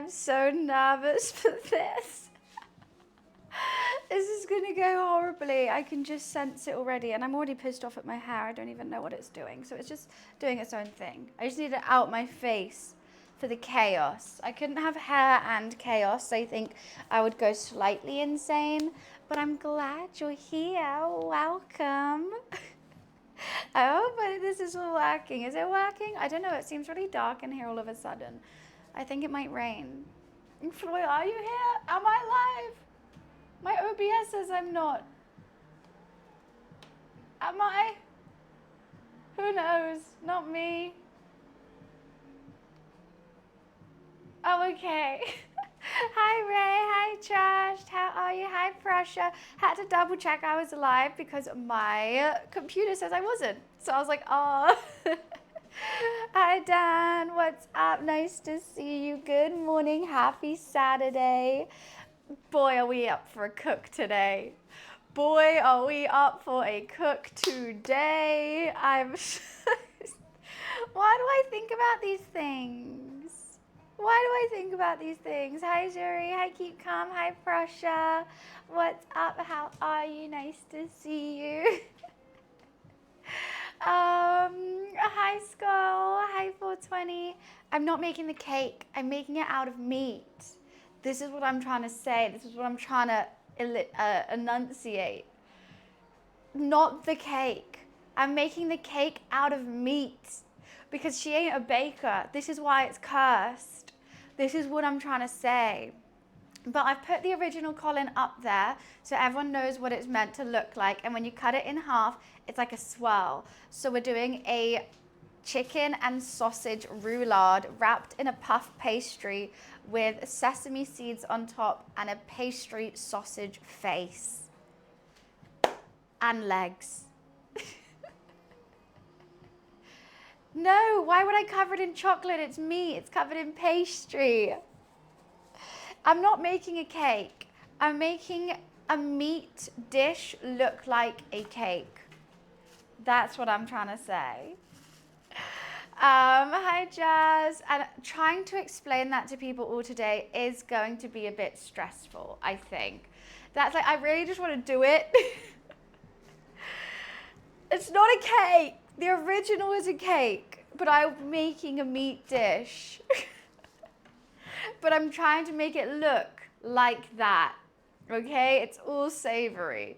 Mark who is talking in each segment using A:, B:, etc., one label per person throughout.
A: so nervous for this. This is gonna go horribly. I can just sense it already, and I'm already pissed off at my hair. I don't even know what it's doing. So it's just doing its own thing. I just need it out my face for the chaos. I couldn't have hair and chaos. I think I would go slightly insane, but I'm glad you're here. Welcome. I hope this is all working. Is it working? I don't know. It seems really dark in here all of a sudden. I think it might rain. Floyd, are you here? Am I live? My OBS says I'm not. Am I? Who knows? Not me. Oh, okay. Hi, Ray. Hi, Josh. How are you? Hi, Prussia. Had to double check I was alive because my computer says I wasn't. So I was like, oh. Hi, Dan. What's up? Nice to see you. Good morning. Happy Saturday. Boy, are we up for a cook today. Boy, are we up for a cook today. Why do I think about these things? Why do I think about these things? Hi, Zuri. Hi, Keep Calm. Hi, Prussia. What's up? How are you? Nice to see you. Hi, Skull. Hi, 420. I'm not making the cake. I'm making it out of meat. This is what I'm trying to say. This is what I'm trying to enunciate. Not the cake. I'm making the cake out of meat because she ain't a baker. This is why it's cursed. This is what I'm trying to say. But I've put the original Colin up there so everyone knows what it's meant to look like. And when you cut it in half, it's like a swirl. So we're doing a chicken and sausage roulade wrapped in a puff pastry with sesame seeds on top and a pastry sausage face and legs. No, why would I cover it in chocolate? It's meat, it's covered in pastry. I'm not making a cake. I'm making a meat dish look like a cake. That's what I'm trying to say. Hi, Jazz. And trying to explain that to people all today is going to be a bit stressful, I think. That's like, I really just want to do it. It's not a cake. The original is a cake, but I'm making a meat dish. But I'm trying to make it look like that, okay? It's all savory.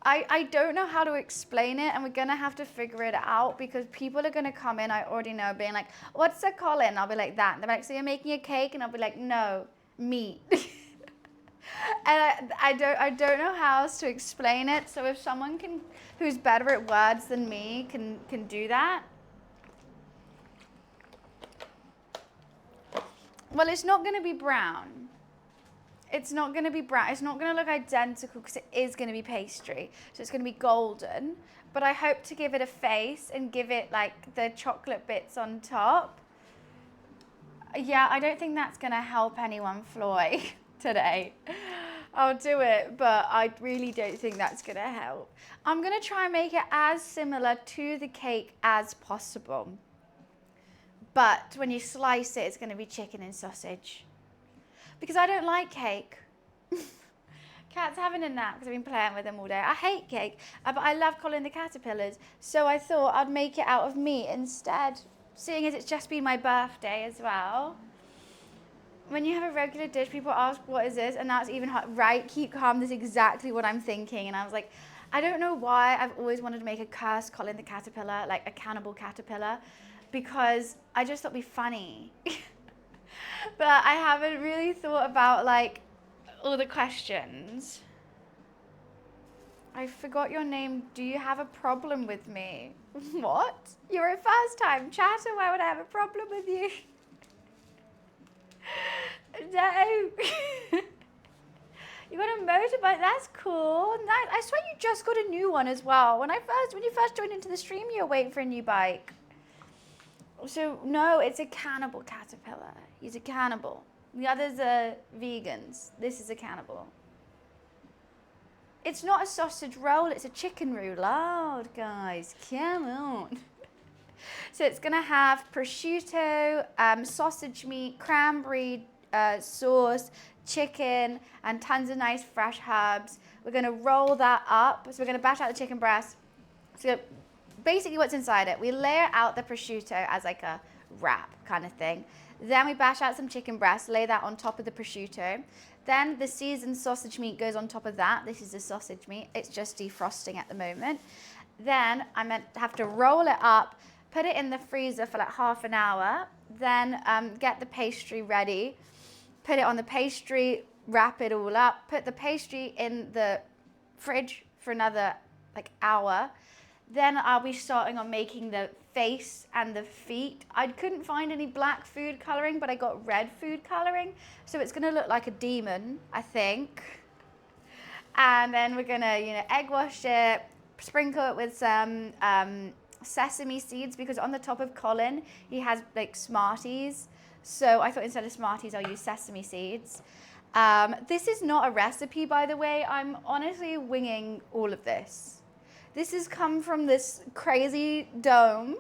A: I don't know how to explain it, and we're going to have to figure it out because people are going to come in, I already know, being like, what's a Colin? I'll be like, that. And they're like, so you're making a cake? And I'll be like, no, meat. And I don't know how else to explain it. So if someone who's better at words than me can do that. Well, it's not going to be brown. It's not going to be brown. It's not going to look identical because it is going to be pastry. So it's going to be golden. But I hope to give it a face and give it like the chocolate bits on top. Yeah, I don't think that's going to help anyone, Floyd, today. I'll do it, but I really don't think that's going to help. I'm going to try and make it as similar to the cake as possible. But when you slice it, it's going to be chicken and sausage. Because I don't like cake. Cat's having a nap because I've been playing with them all day. I hate cake, but I love Colin the Caterpillars. So I thought I'd make it out of meat instead, seeing as it's just been my birthday as well. When you have a regular dish, people ask, what is this? And now it's even hard. Right, keep calm. This is exactly what I'm thinking. And I was like, I don't know why I've always wanted to make a cursed Colin the Caterpillar, like a cannibal caterpillar, because I just thought it'd be funny. But I haven't really thought about like all the questions. I forgot your name. Do you have a problem with me? What? You're a first time chatter. Why would I have a problem with you? No. You got a motorbike. That's cool. Nice. I swear you just got a new one as well. When you first joined into the stream, you were waiting for a new bike. So no, it's a cannibal caterpillar. He's a cannibal. The others are vegans. This is a cannibal. It's not a sausage roll, it's a chicken roulade, guys. Come on. So it's gonna have prosciutto, sausage meat, cranberry sauce, chicken, and tons of nice fresh herbs. We're gonna roll that up. So we're gonna bash out the chicken breast. So basically what's inside it, we layer out the prosciutto as like a wrap kind of thing. Then we bash out some chicken breast, lay that on top of the prosciutto. Then the seasoned sausage meat goes on top of that. This is the sausage meat. It's just defrosting at the moment. Then I meant to have to roll it up, put it in the freezer for like half an hour, then get the pastry ready, put it on the pastry, wrap it all up, put the pastry in the fridge for another like hour. Then I'll be starting on making the face and the feet. I couldn't find any black food coloring, but I got red food coloring. So it's gonna look like a demon, I think. And then we're gonna, egg wash it, sprinkle it with some sesame seeds, because on the top of Colin, he has like Smarties. So I thought instead of Smarties, I'll use sesame seeds. This is not a recipe, by the way. I'm honestly winging all of this. This has come from this crazy dome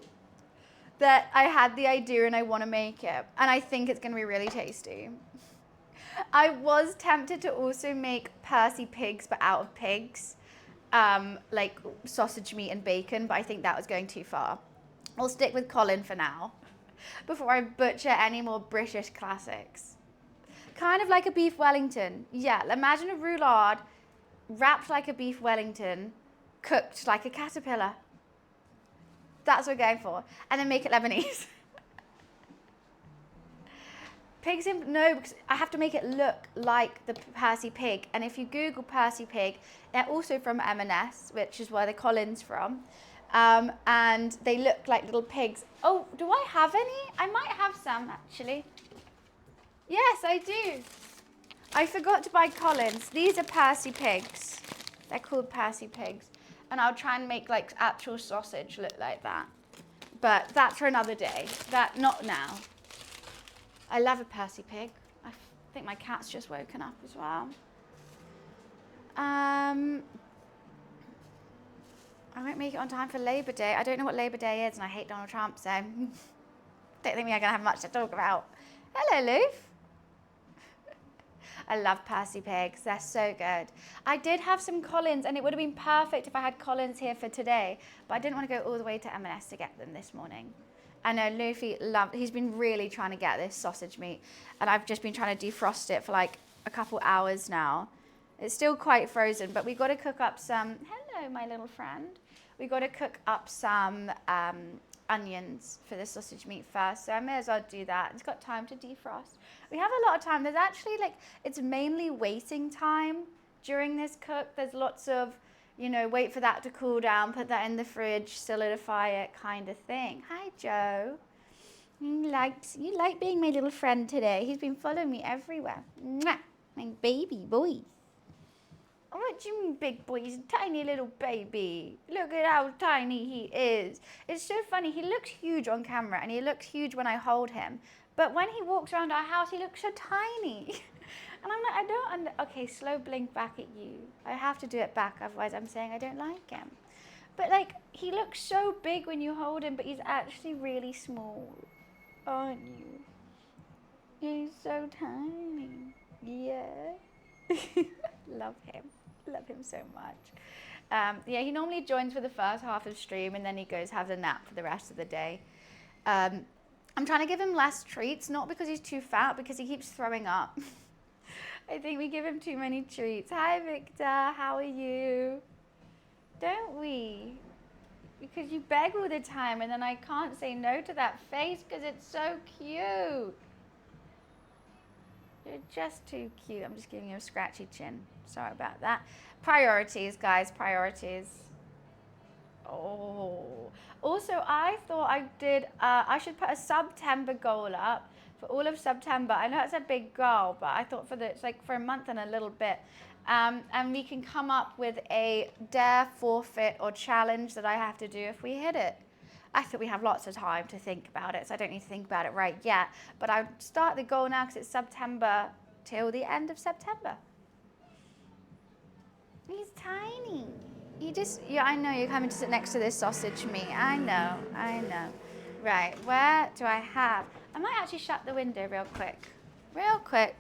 A: that I had the idea and I want to make it. And I think it's going to be really tasty. I was tempted to also make Percy pigs, but out of pigs, like sausage meat and bacon, but I think that was going too far. I'll stick with Colin for now, before I butcher any more British classics. Kind of like a beef Wellington. Yeah, imagine a roulade wrapped like a beef Wellington, cooked like a caterpillar. That's what we're going for. And then make it Lebanese. Pigs in, no, because I have to make it look like the Percy pig. And if you Google Percy pig, they're also from M&S, which is where the Colin's from. And they look like little pigs. Oh, do I have any? I might have some, actually. Yes, I do. I forgot to buy Colin's. These are Percy pigs. They're called Percy pigs. And I'll try and make like actual sausage look like that. But that's for another day. Not now. I love a Percy pig. I think my cat's just woken up as well. I won't make it on time for Labor Day. I don't know what Labor Day is, and I hate Donald Trump, so don't think we're gonna have much to talk about. Hello, Loof. I love Percy pigs. They're so good. I did have some Colin's, and it would have been perfect if I had Colin's here for today, but I didn't want to go all the way to M&S to get them this morning. I know Luffy he's been really trying to get this sausage meat, and I've just been trying to defrost it for like a couple hours now. It's still quite frozen, but we've got to cook up some, hello, my little friend. We've got to cook up some onions for the sausage meat first, so I may as well do that. It's got time to defrost. We have a lot of time. There's actually it's mainly waiting time during this cook. There's lots of, wait for that to cool down, put that in the fridge, solidify it kind of thing. Hi, Joe. You like being my little friend today. He's been following me everywhere. Mwah, my baby boy. What do you mean, big boy? He's a tiny little baby. Look at how tiny he is. It's so funny. He looks huge on camera, and he looks huge when I hold him. But when he walks around our house, he looks so tiny. And I'm like, okay, slow blink back at you. I have to do it back, otherwise I'm saying I don't like him. But he looks so big when you hold him, but he's actually really small. Aren't you? He's so tiny. Yeah. Love him. Love him so much. Yeah, he normally joins for the first half of the stream, and then he goes have a nap for the rest of the day. I'm trying to give him less treats, not because he's too fat, because he keeps throwing up. I think we give him too many treats. Hi, Victor. How are you? Don't we? Because you beg all the time, and then I can't say no to that face because it's so cute. You're just too cute. I'm just giving you a scratchy chin. Sorry about that. Priorities, guys. Priorities. Oh. Also, I thought I should put a September goal up for all of September. I know it's a big goal, but I thought it's like for a month and a little bit. And we can come up with a dare, forfeit, or challenge that I have to do if we hit it. I think we have lots of time to think about it, so I don't need to think about it right yet. But I'll start the goal now because it's September till the end of September. He's tiny. I know you're coming to sit next to this sausage meat. I know. Right, where do I have? I might actually shut the window real quick. real quick.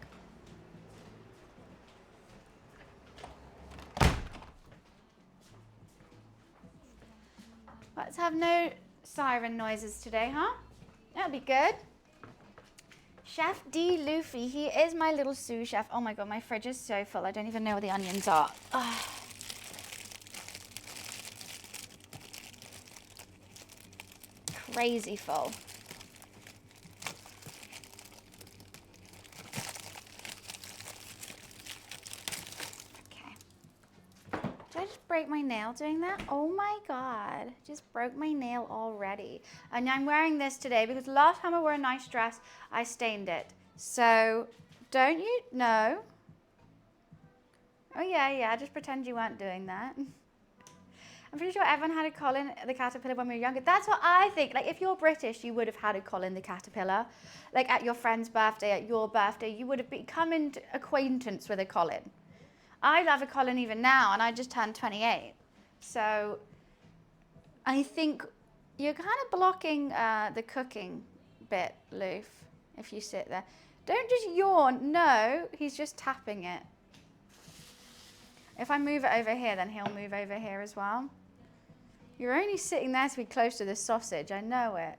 A: Let's have no siren noises today, huh? That'll be good. Chef D. Luffy, he is my little sous chef. Oh my god, my fridge is so full. I don't even know where the onions are. Ugh. Crazy full. Did I just break my nail doing that? Oh my god, just broke my nail already. And I'm wearing this today because last time I wore a nice dress, I stained it. So, don't you know? Oh yeah, just pretend you weren't doing that. I'm pretty sure everyone had a Colin the Caterpillar when we were younger. That's what I think. Like, if you're British, you would have had a Colin the Caterpillar. Like, at your friend's birthday, at your birthday, you would have become into acquaintance with a Colin. I love a Colin even now, and I just turned 28. So I think you're kind of blocking the cooking bit, Loof, if you sit there. Don't just yawn. No, he's just tapping it. If I move it over here, then he'll move over here as well. You're only sitting there to be close to the sausage. I know it.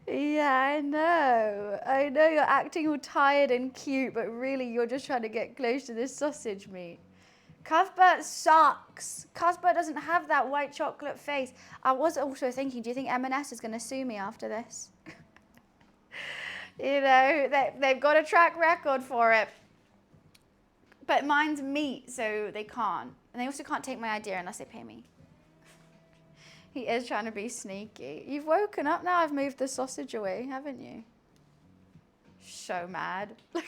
A: Yeah, I know. I know you're acting all tired and cute, but really you're just trying to get close to this sausage meat. Cuthbert sucks. Cuthbert doesn't have that white chocolate face. I was also thinking, do you think M&S is going to sue me after this? You know, they've got a track record for it. But mine's meat, so they can't. And they also can't take my idea unless they pay me. He is trying to be sneaky. You've woken up now. I've moved the sausage away, haven't you? So mad. Look.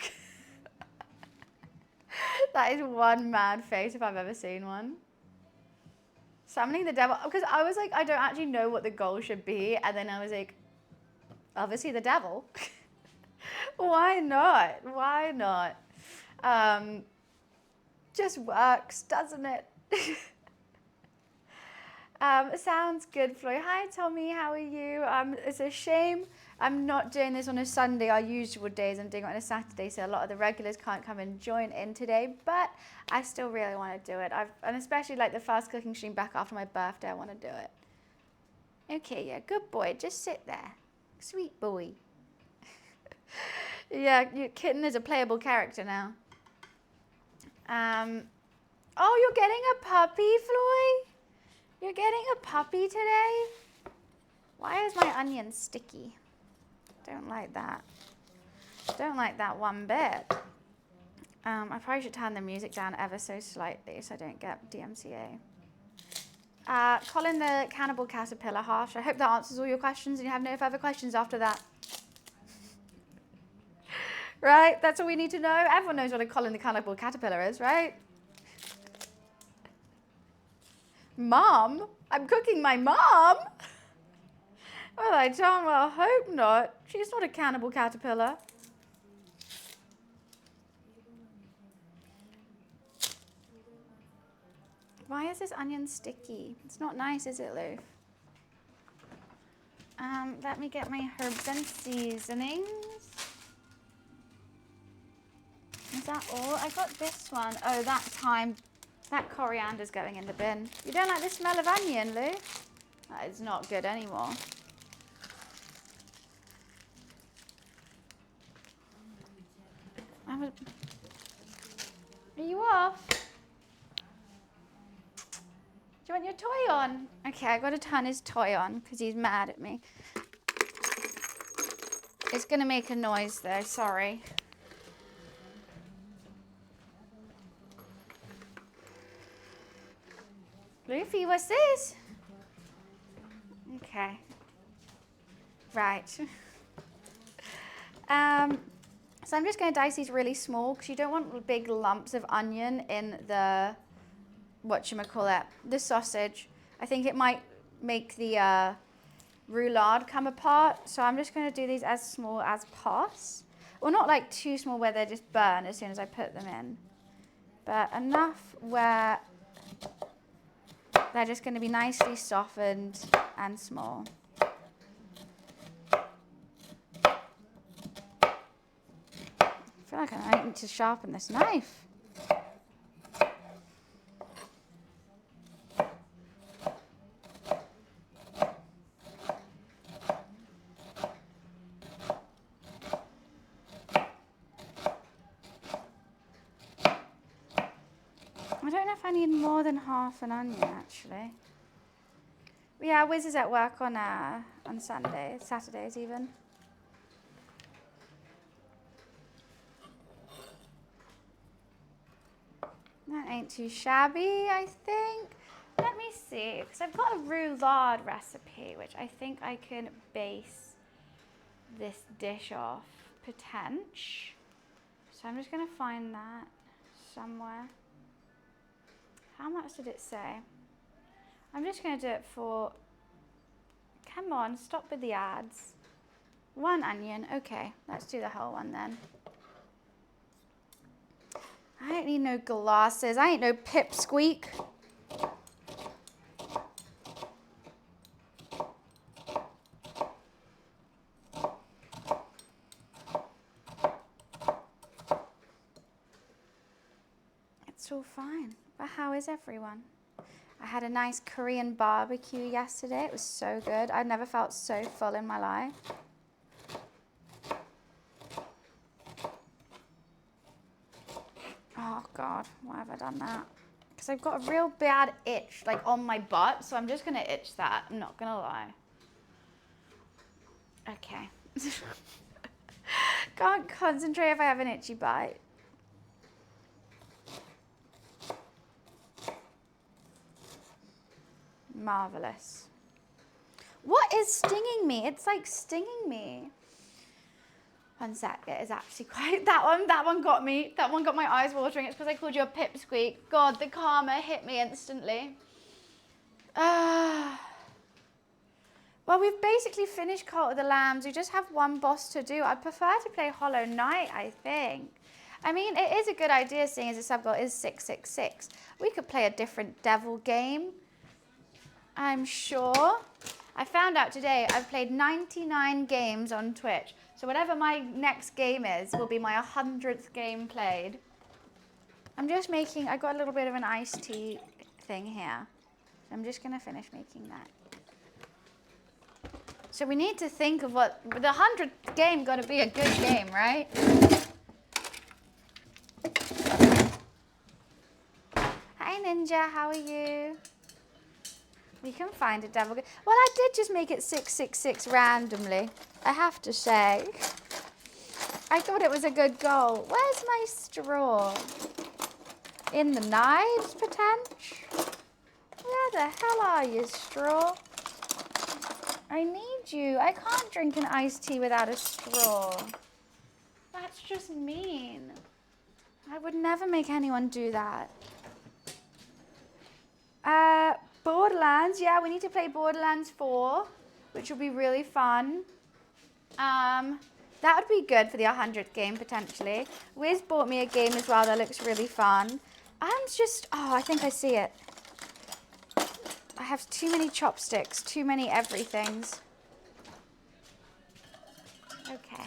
A: That is one mad face if I've ever seen one. Summoning the devil. Because I was like, I don't actually know what the goal should be. And then I was like, obviously the devil. Why not? Why not? Just works, doesn't it? Sounds good, Floyd. Hi, Tommy. How are you? It's a shame I'm not doing this on a Sunday, our usual days. I'm doing it on a Saturday, so a lot of the regulars can't come and join in today. But I still really want to do it. And especially like the fast cooking stream back after my birthday, I want to do it. Okay, yeah, good boy. Just sit there. Sweet boy. Yeah, Kitten is a playable character now. Oh, you're getting a puppy, Floyd? You're getting a puppy today? Why is my onion sticky? Don't like that. Don't like that one bit. I probably should turn the music down ever so slightly so I don't get DMCA. Colin the Cannibal Caterpillar, Harsh. I hope that answers all your questions and you have no further questions after that. Right? That's all we need to know. Everyone knows what a Colin the Cannibal Caterpillar is, right? Mom? I'm cooking my mom? Well, I darn well hope not. She's not a cannibal caterpillar. Why is this onion sticky? It's not nice, is it, Lou? Let me get my herbs and seasonings. Is that all? I got this one. Oh, that time. That coriander's going in the bin. You don't like the smell of onion, Lou? That is not good anymore. Are you off? Do you want your toy on? Okay, I got to turn his toy on because he's mad at me. It's going to make a noise though, sorry. Luffy, what's this? Okay. Right. So I'm just going to dice these really small because you don't want big lumps of onion in the, whatchamacallit, the sausage. I think it might make the roulade come apart. So I'm just going to do these as small as possible. Well, not like too small where they just burn as soon as I put them in. But enough where they're just going to be nicely softened and small. feel like I need to sharpen this knife. I don't know if I need more than half an onion, actually. Yeah, Wiz is at work on Sundays, Saturdays even. That ain't too shabby, I think. Let me see, because I've got a roulade recipe, which I think I can base this dish off, potential. So I'm just going to find that somewhere. How much did it say? I'm just going to do it for, come on, stop with the ads. 1 onion, okay, let's do the whole one then. I don't need no glasses, I ain't no pipsqueak. It's all fine, but how is everyone? I had a nice Korean barbecue yesterday. It was so good. I've never felt so full in my life. Oh God, why have I done that? Because I've got a real bad itch, like on my butt, so I'm just gonna itch that. I'm not gonna lie. Okay. Can't concentrate if I have an itchy bite. Marvelous. What is stinging me? It's like stinging me. One sec, it is actually quite, that one got me. That one got my eyes watering. It's because I called you a pipsqueak. God, the karma hit me instantly. Well, we've basically finished Cult of the Lambs. We just have one boss to do. I'd prefer to play Hollow Knight, I think. I mean, it is a good idea seeing as the sub goal is 666. We could play a different devil game, I'm sure. I found out today I've played 99 games on Twitch. So whatever my next game is will be my 100th game played. I'm just making, I got a little bit of an iced tea thing here. I'm just gonna finish making that. So we need to think of what, the 100th game gotta be a good game, right? Hi Ninja, how are you? We can find a devil game. Well, I did just make it 666 randomly, I have to say. I thought it was a good goal. Where's my straw? In the knives, potential? Where the hell are you, straw? I need you. I can't drink an iced tea without a straw. That's just mean. I would never make anyone do that. Borderlands, yeah, we need to play Borderlands 4, which will be really fun. That would be good for the 100th game, potentially. Wiz bought me a game as well that looks really fun. I'm just, oh, I think I see it. I have too many chopsticks, too many everythings. Okay.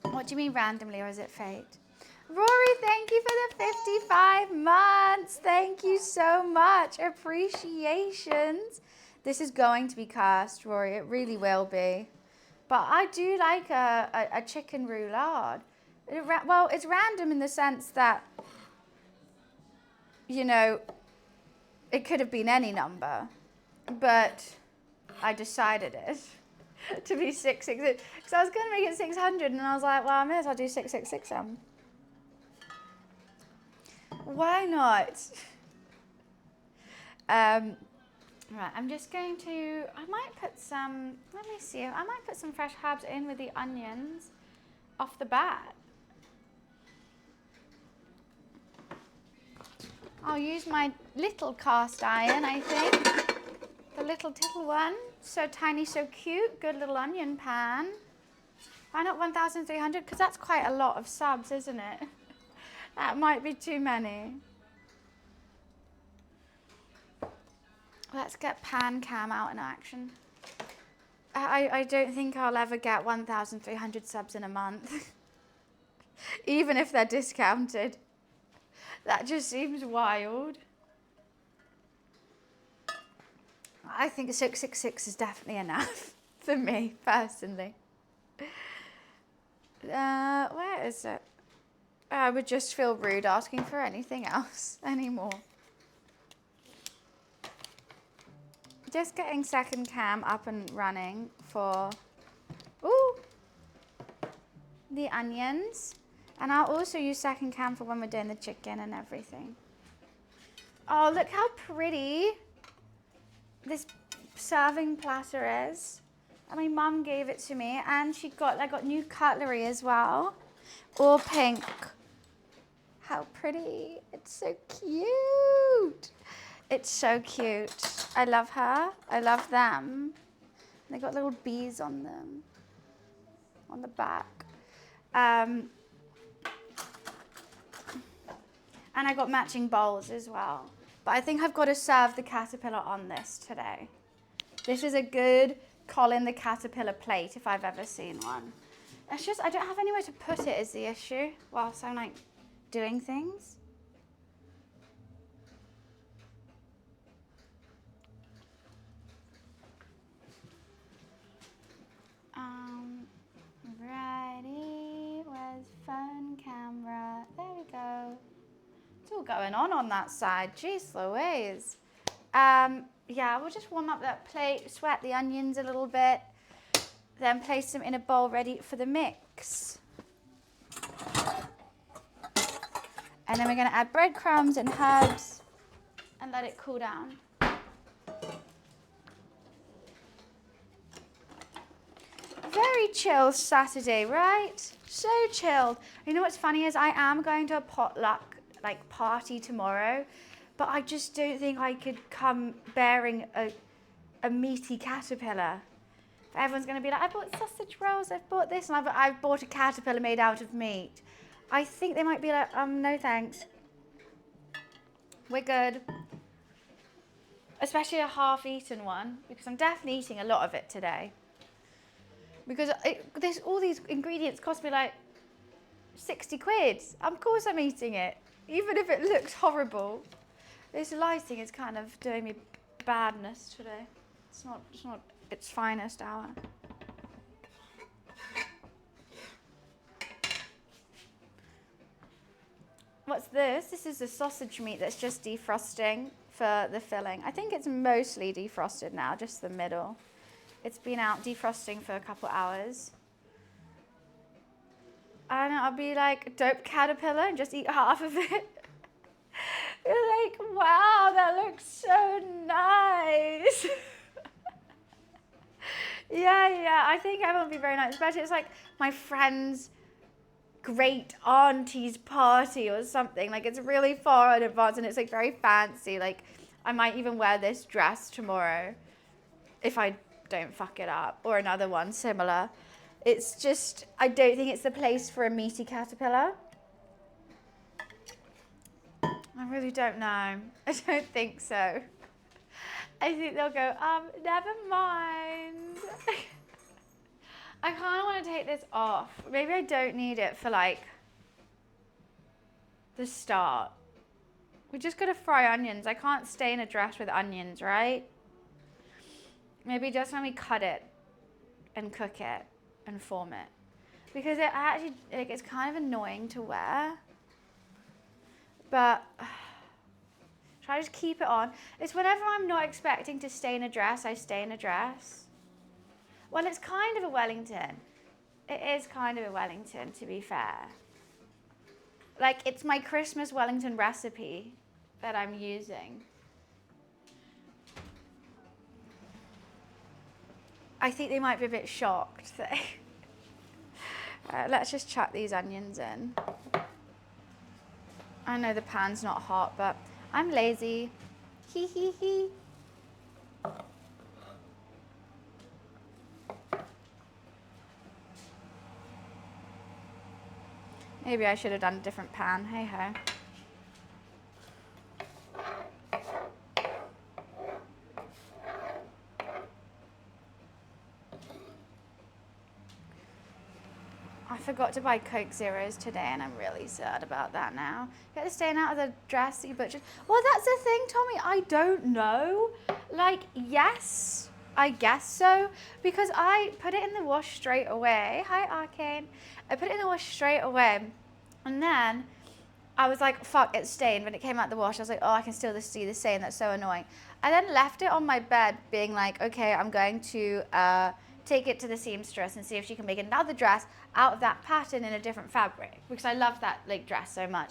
A: What do you mean randomly, or is it fate? Rory, thank you for the 55 months. Thank you so much. Appreciations. This is going to be cursed, Rory. It really will be. But I do like a chicken roulade. Well, it's random in the sense that, you know, it could have been any number. But I decided it to be 666. Because I was going to make it 600 and I was like, well, I may as well do 666. Why not? Right, I'm just going to, I might put some, let me see, I might put some fresh herbs in with the onions off the bat. I'll use my little cast iron, I think. The little one. So tiny, so cute. Good little onion pan. Why not 1,300? Because that's quite a lot of subs, isn't it? That might be too many. Let's get pan cam out in action. I don't think I'll ever get 1,300 subs in a month. Even if they're discounted. That just seems wild. I think 666 is definitely enough for me, personally. Where is it? I would just feel rude asking for anything else anymore. Just getting second cam up and running for the onions. And I'll also use second cam for when we're doing the chicken and everything. Oh, look how pretty this serving platter is. And my mum gave it to me, and I got new cutlery as well. All pink. How pretty. It's so cute. It's so cute. I love her. I love them. They got little bees on them. On the back. And I got matching bowls as well. But I think I've got to serve the caterpillar on this today. This is a good Colin the Caterpillar plate if I've ever seen one. It's just, I don't have anywhere to put it is the issue whilst I'm like doing things. Ready, where's phone, camera, there we go. It's all going on that side, jeez Louise. Yeah, we'll just warm up that plate, sweat the onions a little bit, then place them in a bowl ready for the mix. And then we're going to add breadcrumbs and herbs and let it cool down. Very chill Saturday, right? So chilled. You know what's funny is I am going to a potluck party tomorrow, but I just don't think I could come bearing a meaty caterpillar. Everyone's going to be like, I bought sausage rolls, I've bought this, and I've bought a caterpillar made out of meat. I think they might be like, no thanks. We're good. Especially a half-eaten one, because I'm definitely eating a lot of it today. Because all these ingredients cost me like 60 quid. Of course I'm eating it, even if it looks horrible. This lighting is kind of doing me badness today. It's not its finest hour. What's this? This is the sausage meat that's just defrosting for the filling. I think it's mostly defrosted now, just the middle. It's been out defrosting for a couple hours. And I'll be like, dope caterpillar, and just eat half of it. You're like, wow, that looks so nice. Yeah, I think everyone will be very nice. Especially it's like my friend's great auntie's party or something. Like it's really far in advance and it's like very fancy. Like I might even wear this dress tomorrow if I don't fuck it up, or another one similar. It's just, I don't think it's the place for a meaty caterpillar. I really don't know. I don't think so. I think they'll go, never mind. I kind of want to take this off. Maybe I don't need it for like the start. We just got to fry onions. I can't stain a dress with onions, right? Maybe just when we cut it and cook it and form it. Because it actually, like, it's kind of annoying to wear. But try to just keep it on. It's whenever I'm not expecting to stain a dress, I stain a dress. Well, it's kind of a Wellington. It is kind of a Wellington, to be fair. Like, it's my Christmas Wellington recipe that I'm using. I think they might be a bit shocked. Let's just chuck these onions in. I know the pan's not hot, but I'm lazy. Hee hee hee. Maybe I should have done a different pan. Hey ho. I forgot to buy Coke Zeros today, and I'm really sad about that now. Get the stain out of the dress that you butchered. Well, that's the thing, Tommy. I don't know. Like, yes, I guess so. Because I put it in the wash straight away. Hi, Arcane. I put it in the wash straight away. And then I was like, fuck, it's stained. When it came out the wash, I was like, oh, I can still see the stain. That's so annoying. I then left it on my bed being like, okay, I'm going to take it to the seamstress and see if she can make another dress out of that pattern in a different fabric, because I love that like dress so much.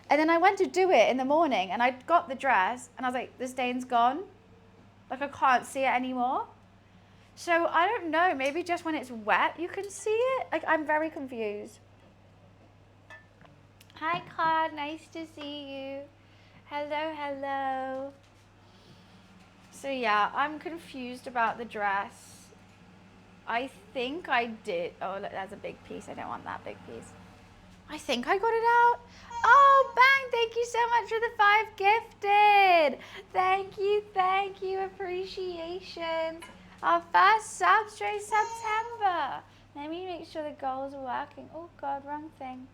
A: And then I went to do it in the morning, and I got the dress, and I was like, the stain's gone. Like, I can't see it anymore. So I don't know, maybe just when it's wet you can see it. Like, I'm very confused. Hi, Card, nice to see you. Hello, hello. So yeah, I'm confused about the dress. I think I did. Oh, look, that's a big piece. I don't want that big piece. I think I got it out. Oh, bang. Thank you so much for the 5 gifted. Thank you. Appreciation. Our first sub straight September. Let me make sure the goals are working. Oh, God, wrong thing.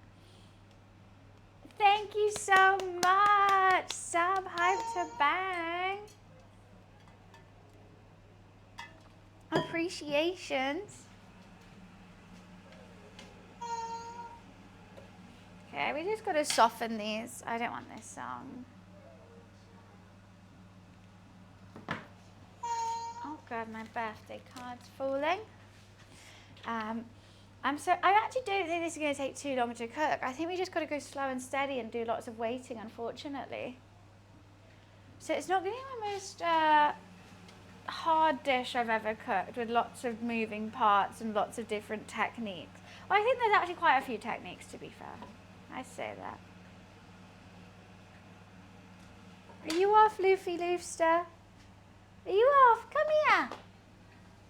A: Thank you so much. Sub hype to bang. Appreciations. Okay, we just got to soften these. I don't want this song. Oh God, my birthday card's falling. I actually don't think this is going to take too long to cook. I think we just got to go slow and steady and do lots of waiting, unfortunately. So it's not going to be my most hard dish I've ever cooked, with lots of moving parts and lots of different techniques. Well, I think there's actually quite a few techniques, to be fair. I say that. Are you off, Luffy Loofster? Are you off? Come here.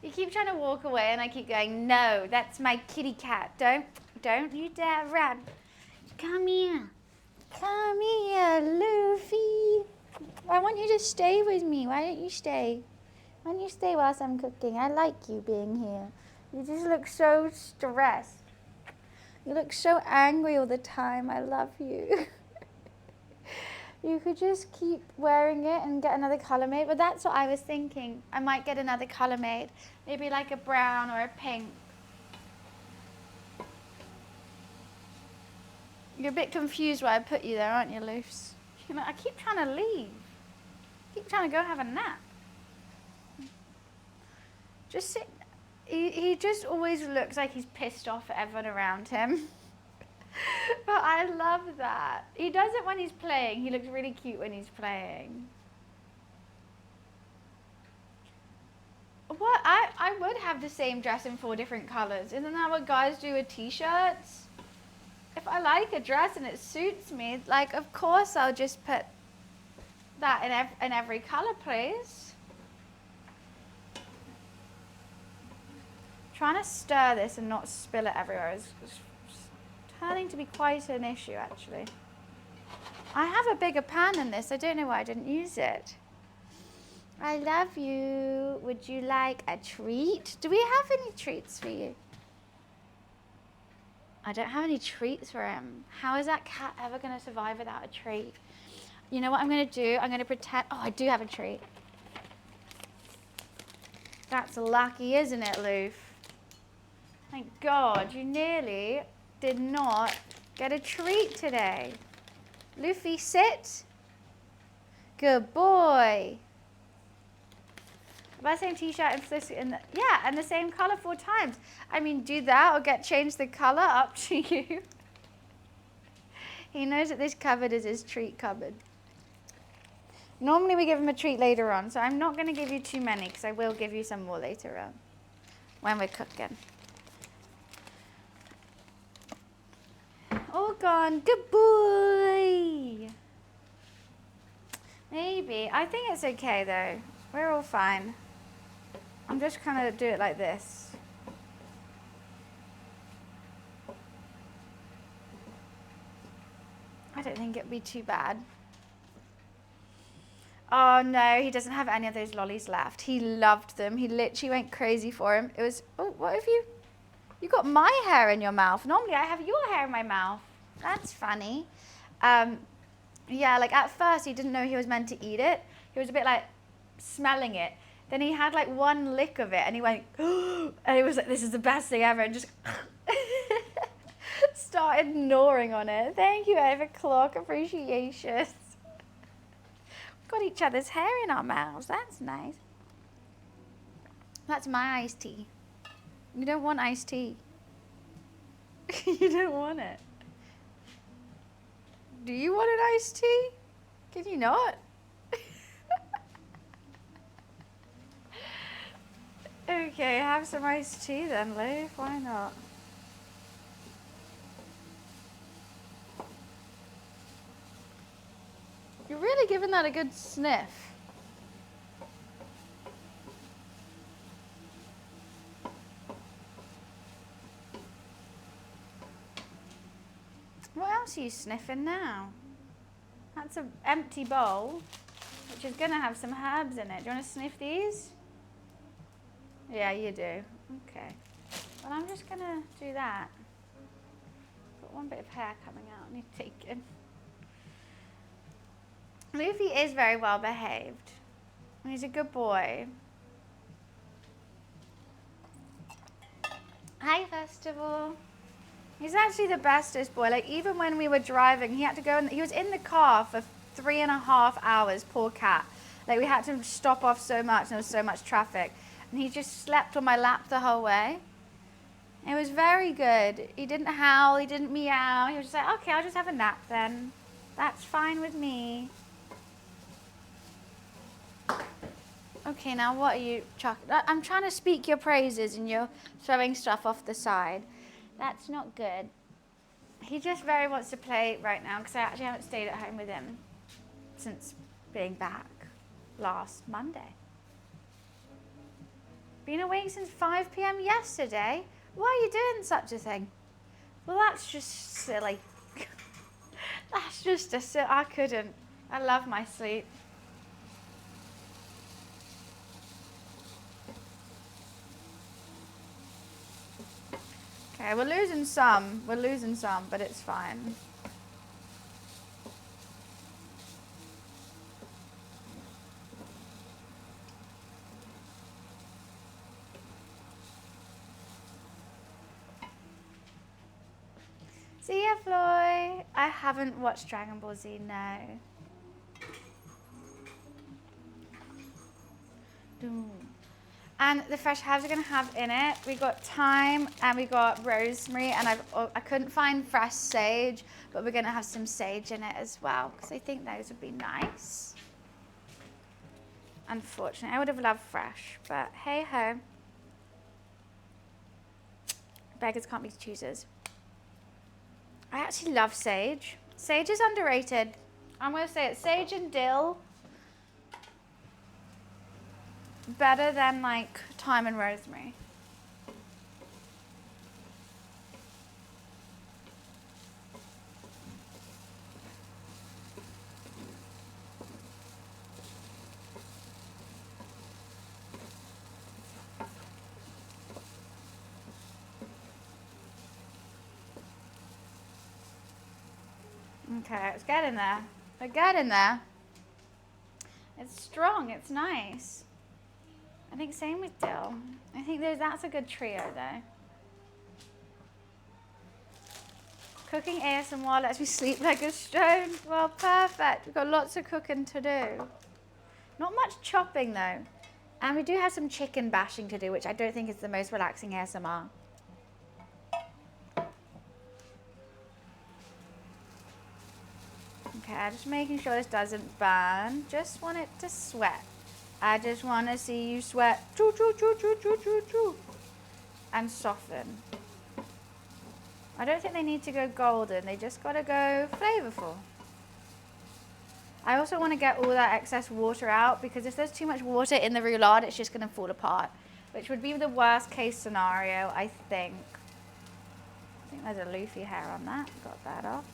A: You keep trying to walk away, and I keep going, no, that's my kitty cat. Don't you dare run. Come here. Come here, Luffy. I want you to stay with me. Why don't you stay? Why don't you stay whilst I'm cooking? I like you being here. You just look so stressed. You look so angry all the time. I love you. You could just keep wearing it and get another colour made. But that's what I was thinking. I might get another colour made. Maybe like a brown or a pink. You're a bit confused where I put you there, aren't you, Loofs? You know, I keep trying to leave. I keep trying to go have a nap. Just sit. He just always looks like he's pissed off at everyone around him. But I love that. He does it when he's playing. He looks really cute when he's playing. What? I would have the same dress in 4 different colours. Isn't that what guys do with t-shirts? If I like a dress and it suits me, like, of course I'll just put that in every colour, please. Trying to stir this and not spill it everywhere is turning to be quite an issue, actually. I have a bigger pan than this. I don't know why I didn't use it. I love you. Would you like a treat? Do we have any treats for you? I don't have any treats for him. How is that cat ever going to survive without a treat? You know what I'm going to do? I'm going to pretend... Oh, I do have a treat. That's lucky, isn't it, Loof? Thank God, you nearly did not get a treat today. Luffy, sit. Good boy. About the same t-shirt and the same color 4 times. I mean, do that or change the color, up to you. He knows that this cupboard is his treat cupboard. Normally we give him a treat later on, so I'm not going to give you too many, because I will give you some more later on when we're cooking. All gone. Good boy. Maybe. I think it's okay, though. We're all fine. I'm just going to do it like this. I don't think it'd be too bad. Oh, no, he doesn't have any of those lollies left. He loved them. He literally went crazy for him. It was... Oh, what have you... You got my hair in your mouth. Normally I have your hair in my mouth. That's funny. Yeah, like at first he didn't know he was meant to eat it. He was a bit like smelling it. Then he had like one lick of it and he went, and he was like, this is the best thing ever, and just started gnawing on it. Thank you, Ava Clock. Appreciation. We've got each other's hair in our mouths. That's nice. That's my iced tea. You don't want iced tea. You don't want it. Do you want an iced tea? Can you not? Okay, have some iced tea then, Lou. Why not? You're really giving that a good sniff. What else are you sniffing now? That's an empty bowl, which is going to have some herbs in it. Do you want to sniff these? Yeah, you do. Okay. Well, I'm just going to do that. Got one bit of hair coming out. I need to take it. Luffy is very well behaved. He's a good boy. Hi, Festival. He's actually the bestest boy. Like, even when we were driving, he had to go he was in the car for 3.5 hours, poor cat. Like, we had to stop off so much and there was so much traffic. And he just slept on my lap the whole way. It was very good. He didn't howl, he didn't meow. He was just like, okay, I'll just have a nap then. That's fine with me. Okay, now what are you I'm trying to speak your praises and you're throwing stuff off the side. That's not good. He just very wants to play right now because I actually haven't stayed at home with him since being back last Monday. Been awake since 5 p.m. yesterday? Why are you doing such a thing? Well, that's just silly. That's just I couldn't. I love my sleep. Okay, we're losing some, but it's fine. See ya, Floy. I haven't watched Dragon Ball Z, no. And the fresh herbs are going to have in it, we got thyme and we got rosemary, and I couldn't find fresh sage, but we're going to have some sage in it as well because I think those would be nice. Unfortunately, I would have loved fresh, but hey ho. Beggars can't be choosers. I actually love sage. Sage is underrated. I'm going to say it. Sage and dill. Better than like thyme and rosemary. Okay, it's getting there. We're getting there. It's strong, it's nice. I think same with dill. I think that's a good trio though. Cooking ASMR lets me sleep like a stone. Well, perfect. We've got lots of cooking to do. Not much chopping though. And we do have some chicken bashing to do, which I don't think is the most relaxing ASMR. Okay, I'm just making sure this doesn't burn. Just want it to sweat. I just want to see you sweat. Choo, choo, choo, choo, choo, choo, choo. And soften. I don't think they need to go golden. They just got to go flavorful. I also want to get all that excess water out because if there's too much water in the roulade, it's just going to fall apart, which would be the worst case scenario, I think. I think there's a Luffy hair on that. Got that off.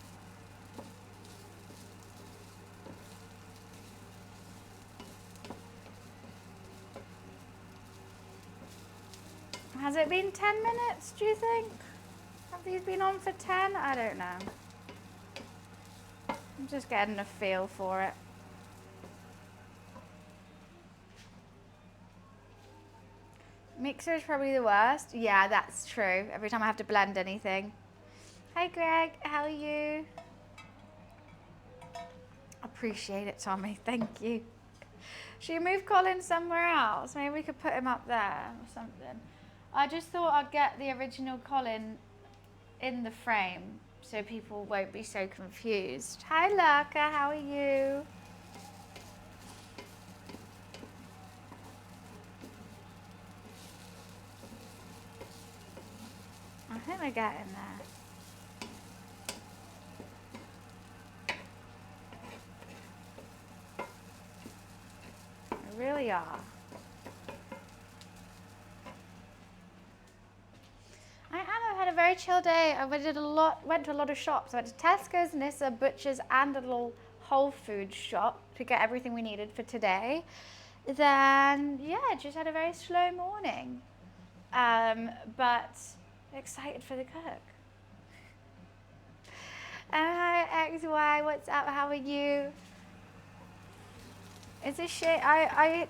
A: Has it been 10 minutes, do you think? Have these been on for 10? I don't know. I'm just getting a feel for it. Mixer is probably the worst. Yeah, that's true. Every time I have to blend anything. Hi Greg, how are you? Appreciate it, Tommy. Thank you. Should you move Colin somewhere else? Maybe we could put him up there or something. I just thought I'd get the original Colin in the frame so people won't be so confused. Hi Lurka, how are you? I think we're getting there. We really are. I've had a very chill day. I went to a lot of shops. I went to Tesco's, Nissa, Butcher's and a little Whole Foods shop to get everything we needed for today. Then, yeah, just had a very slow morning. But excited for the cook. Hi XY, what's up? How are you? It's a shame. I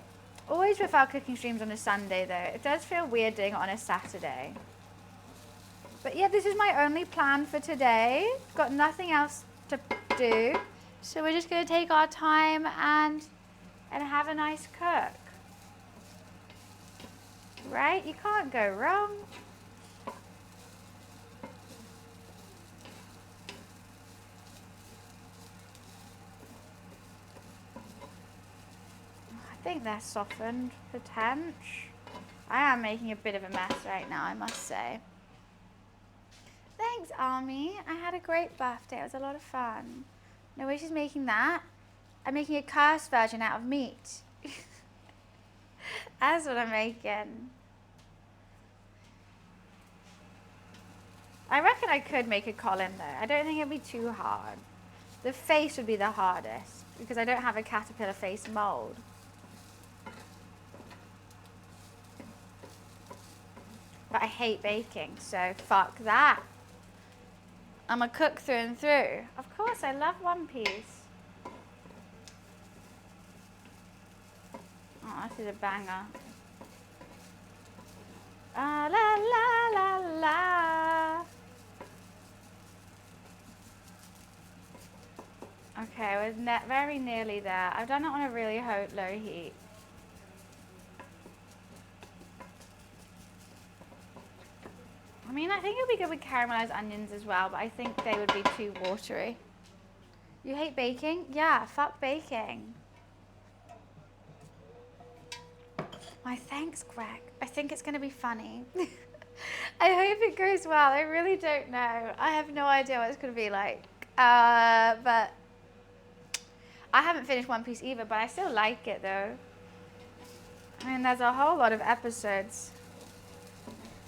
A: always prefer cooking streams on a Sunday though. It does feel weird doing it on a Saturday. But yeah, this is my only plan for today. Got nothing else to do. So we're just gonna take our time and have a nice cook. Right? You can't go wrong. I think they're softened for tench. I am making a bit of a mess right now, I must say. Thanks, Army. I had a great birthday. It was a lot of fun. No way she's making that. I'm making a cursed version out of meat. That's what I'm making. I reckon I could make a Colin though. I don't think it'd be too hard. The face would be the hardest because I don't have a caterpillar face mold. But I hate baking, so fuck that. I'm a cook through and through. Of course, I love One Piece. Oh, this is a banger. Ah, la la la la. Okay, we're very nearly there. I've done it on a really low heat. I mean, I think it would be good with caramelized onions as well, but I think they would be too watery. You hate baking? Yeah, fuck baking. My thanks, Greg. I think it's going to be funny. I hope it goes well. I really don't know. I have no idea what it's going to be like. But I haven't finished One Piece either, but I still like it though. I mean, there's a whole lot of episodes.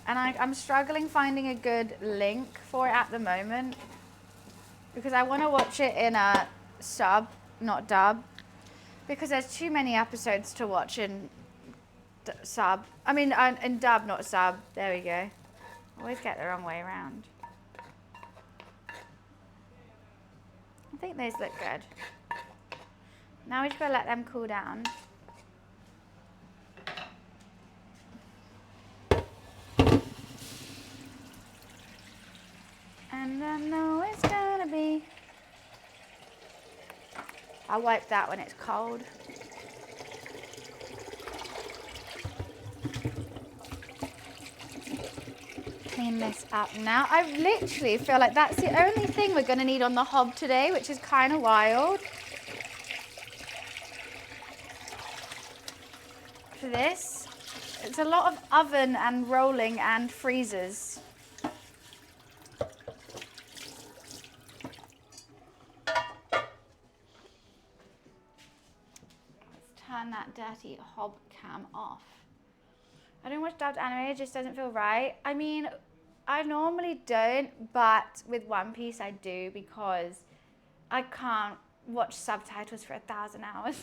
A: And I'm struggling finding a good link for it at the moment. Because I want to watch it in a sub, not dub. Because there's too many episodes to watch in sub. I mean, in dub, not sub. There we go. I always get the wrong way around. I think those look good. Now we just gotta let them cool down. And I know it's gonna be. I'll wipe that when it's cold. Clean this up now. I literally feel like that's the only thing we're gonna need on the hob today, which is kind of wild. For this, it's a lot of oven and rolling and freezers. Turn that dirty hob cam off. I don't watch dubbed anime, it just doesn't feel right. I mean, I normally don't, but with One Piece I do because I can't watch subtitles for 1,000 hours.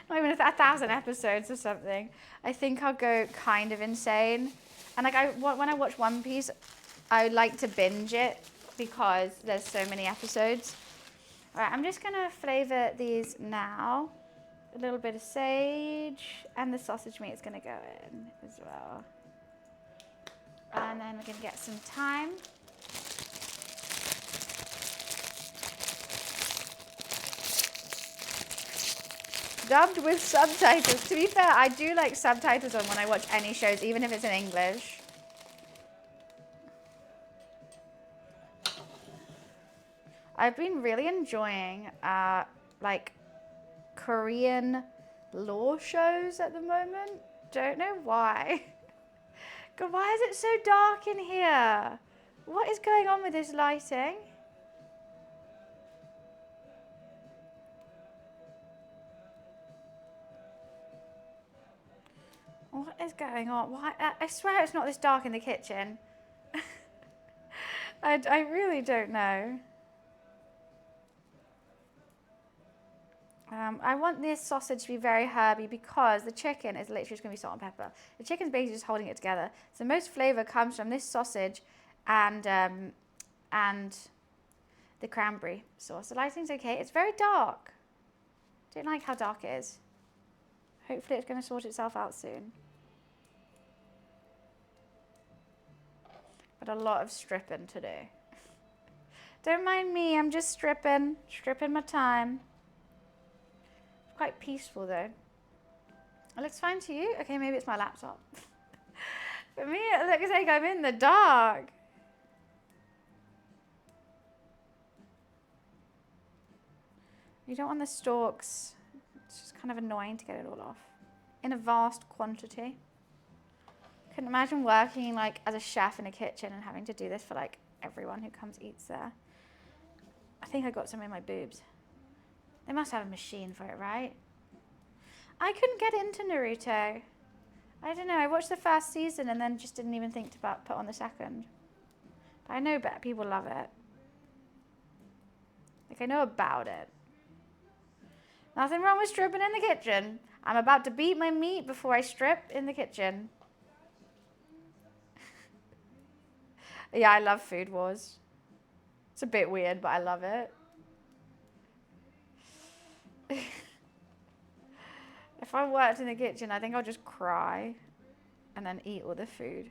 A: Not even 1,000 episodes or something. I think I'll go kind of insane. And like when I watch One Piece, I like to binge it because there's so many episodes. All right, I'm just gonna flavor these now. A little bit of sage, and the sausage meat is gonna go in as well. And then we're gonna get some thyme. Dubbed with subtitles. To be fair, I do like subtitles on when I watch any shows, even if it's in English. I've been really enjoying like Korean law shows at the moment. Don't know why. God, why is it so dark in here? What is going on with this lighting? What is going on? Why? I swear it's not this dark in the kitchen. I really don't know. I want this sausage to be very herby because the chicken is literally just going to be salt and pepper. The chicken's basically just holding it together. So most flavour comes from this sausage and the cranberry sauce. The lighting's okay. It's very dark. Don't like how dark it is. Hopefully it's going to sort itself out soon. But a lot of stripping to do. Don't mind me, I'm just stripping my time. Quite peaceful though. It looks fine to you? Okay, maybe it's my laptop. For me, it looks like I'm in the dark. You don't want the stalks. It's just kind of annoying to get it all off. In a vast quantity. Couldn't imagine working like as a chef in a kitchen and having to do this for like everyone who comes eats there. I think I got some in my boobs. They must have a machine for it, right? I couldn't get into Naruto. I don't know, I watched the first season and then just didn't even think to put on the second. But I know better people love it. Like I know about it. Nothing wrong with stripping in the kitchen. I'm about to beat my meat before I strip in the kitchen. Yeah, I love Food Wars. It's a bit weird, but I love it. If I worked in the kitchen, I think I'll just cry and then eat all the food.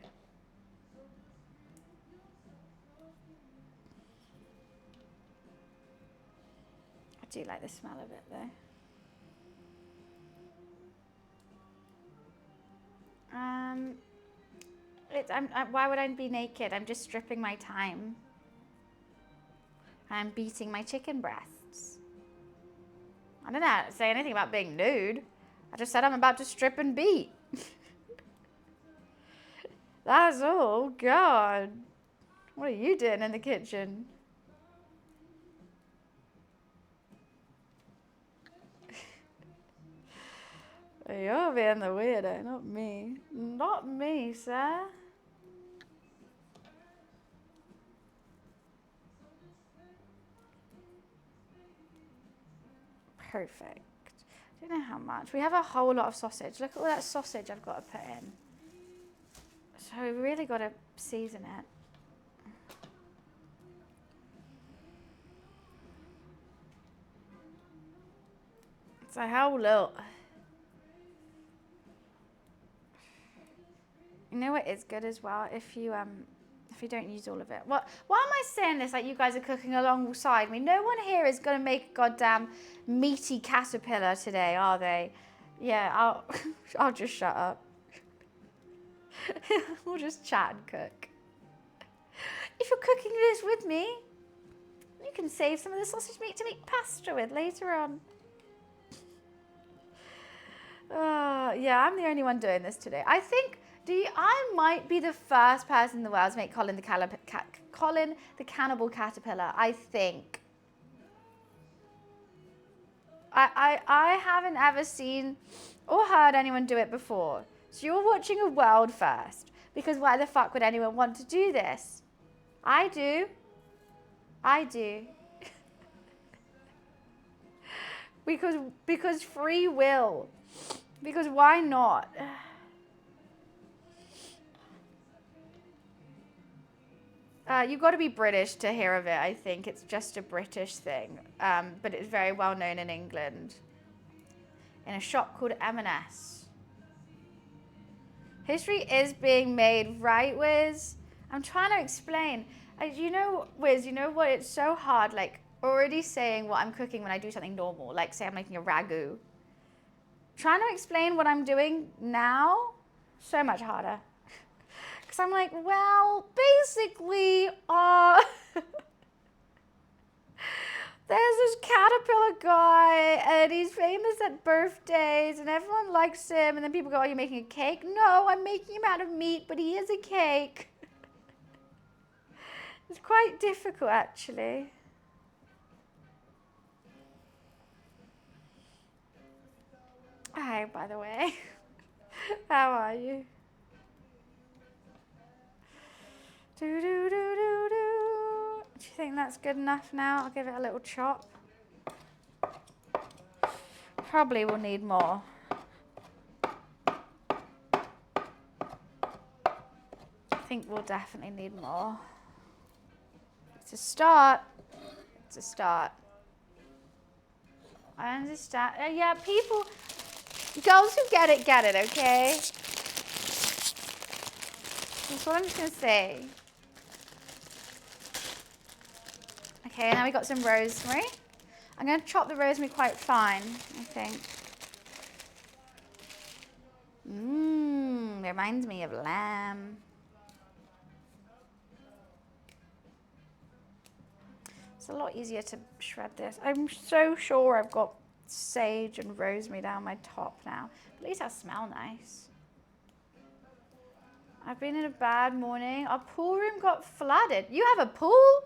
A: I do like the smell of it though. Why would I be naked? I'm just stripping my time. I'm beating my chicken breasts. I didn't say anything about being nude. I just said I'm about to strip and beat. That's all. God. What are you doing in the kitchen? You're being the weirdo, not me. Not me, sir. Perfect. I don't know how much. We have a whole lot of sausage. Look at all that sausage I've got to put in. So we really got to season it. It's a whole lot. You know what is good as well? If you don't use all of it. Why am I saying this like you guys are cooking alongside me? No one here is going to make a goddamn meaty caterpillar today, are they? Yeah, I'll just shut up. We'll just chat and cook. If you're cooking this with me, you can save some of the sausage meat to make pasta with later on. Yeah, I'm the only one doing this today. I think I might be the first person in the world to make Colin the cannibal caterpillar. I think. I haven't ever seen or heard anyone do it before. So you're watching a world first. Because why the fuck would anyone want to do this? I do. Because free will. Because why not? You've got to be British to hear of it, I think. It's just a British thing. But it's very well known in England. In a shop called M&S. History is being made, right, Wiz? I'm trying to explain. You know, Wiz, you know what? It's so hard, like, already saying what I'm cooking when I do something normal. Like, say I'm making a ragu. Trying to explain what I'm doing now, so much harder. Because I'm like, well, basically, there's this caterpillar guy, and he's famous at birthdays, and everyone likes him, and then people go, are you making a cake? No, I'm making him out of meat, but he is a cake. It's quite difficult, actually. Hi, by the way. How are you? Do, do, do, do, do. Do you think that's good enough now? I'll give it a little chop. Probably will need more. I think we'll definitely need more. It's a start. It's a start. I understand. Yeah, people, girls who get it, okay? That's what I'm just going to say. Okay, now we got some rosemary. I'm going to chop the rosemary quite fine, I think. Reminds me of lamb. It's a lot easier to shred this. I'm so sure I've got sage and rosemary down my top now. At least I smell nice. I've been in a bad morning. Our pool room got flooded. You have a pool?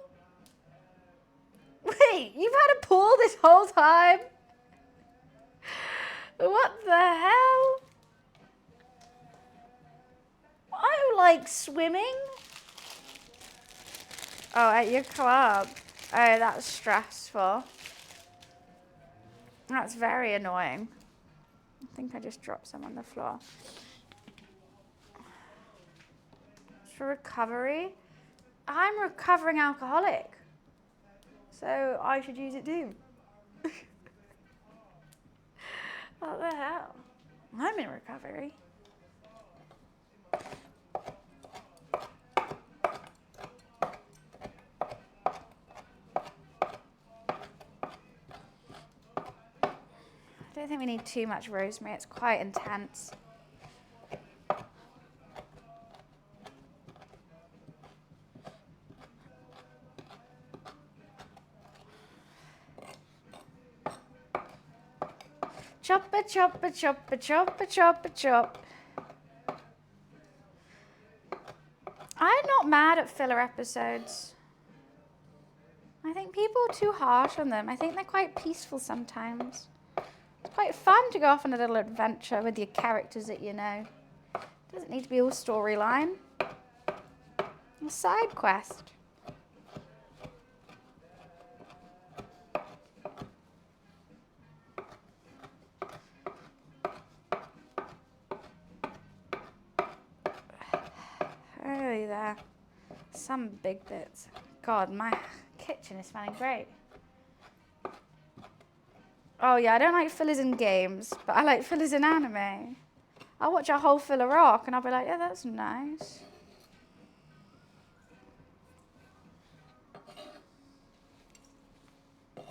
A: Wait, you've had a pool this whole time? What the hell? I like swimming. Oh, at your club. Oh, that's stressful. That's very annoying. I think I just dropped some on the floor. For recovery, I'm a recovering alcoholic. So I should use it too. What the hell? I'm in recovery. I don't think we need too much rosemary. It's quite intense. Chop a chop a chop a chop a chop a chop. I'm not mad at filler episodes. I think people are too harsh on them. I think they're quite peaceful sometimes. It's quite fun to go off on a little adventure with your characters that you know. It doesn't need to be all storyline. A side quest. Early there. Some big bits. God, my kitchen is smelling great. Oh yeah, I don't like fillers in games, but I like fillers in anime. I'll watch a whole filler arc and I'll be like, yeah, that's nice. I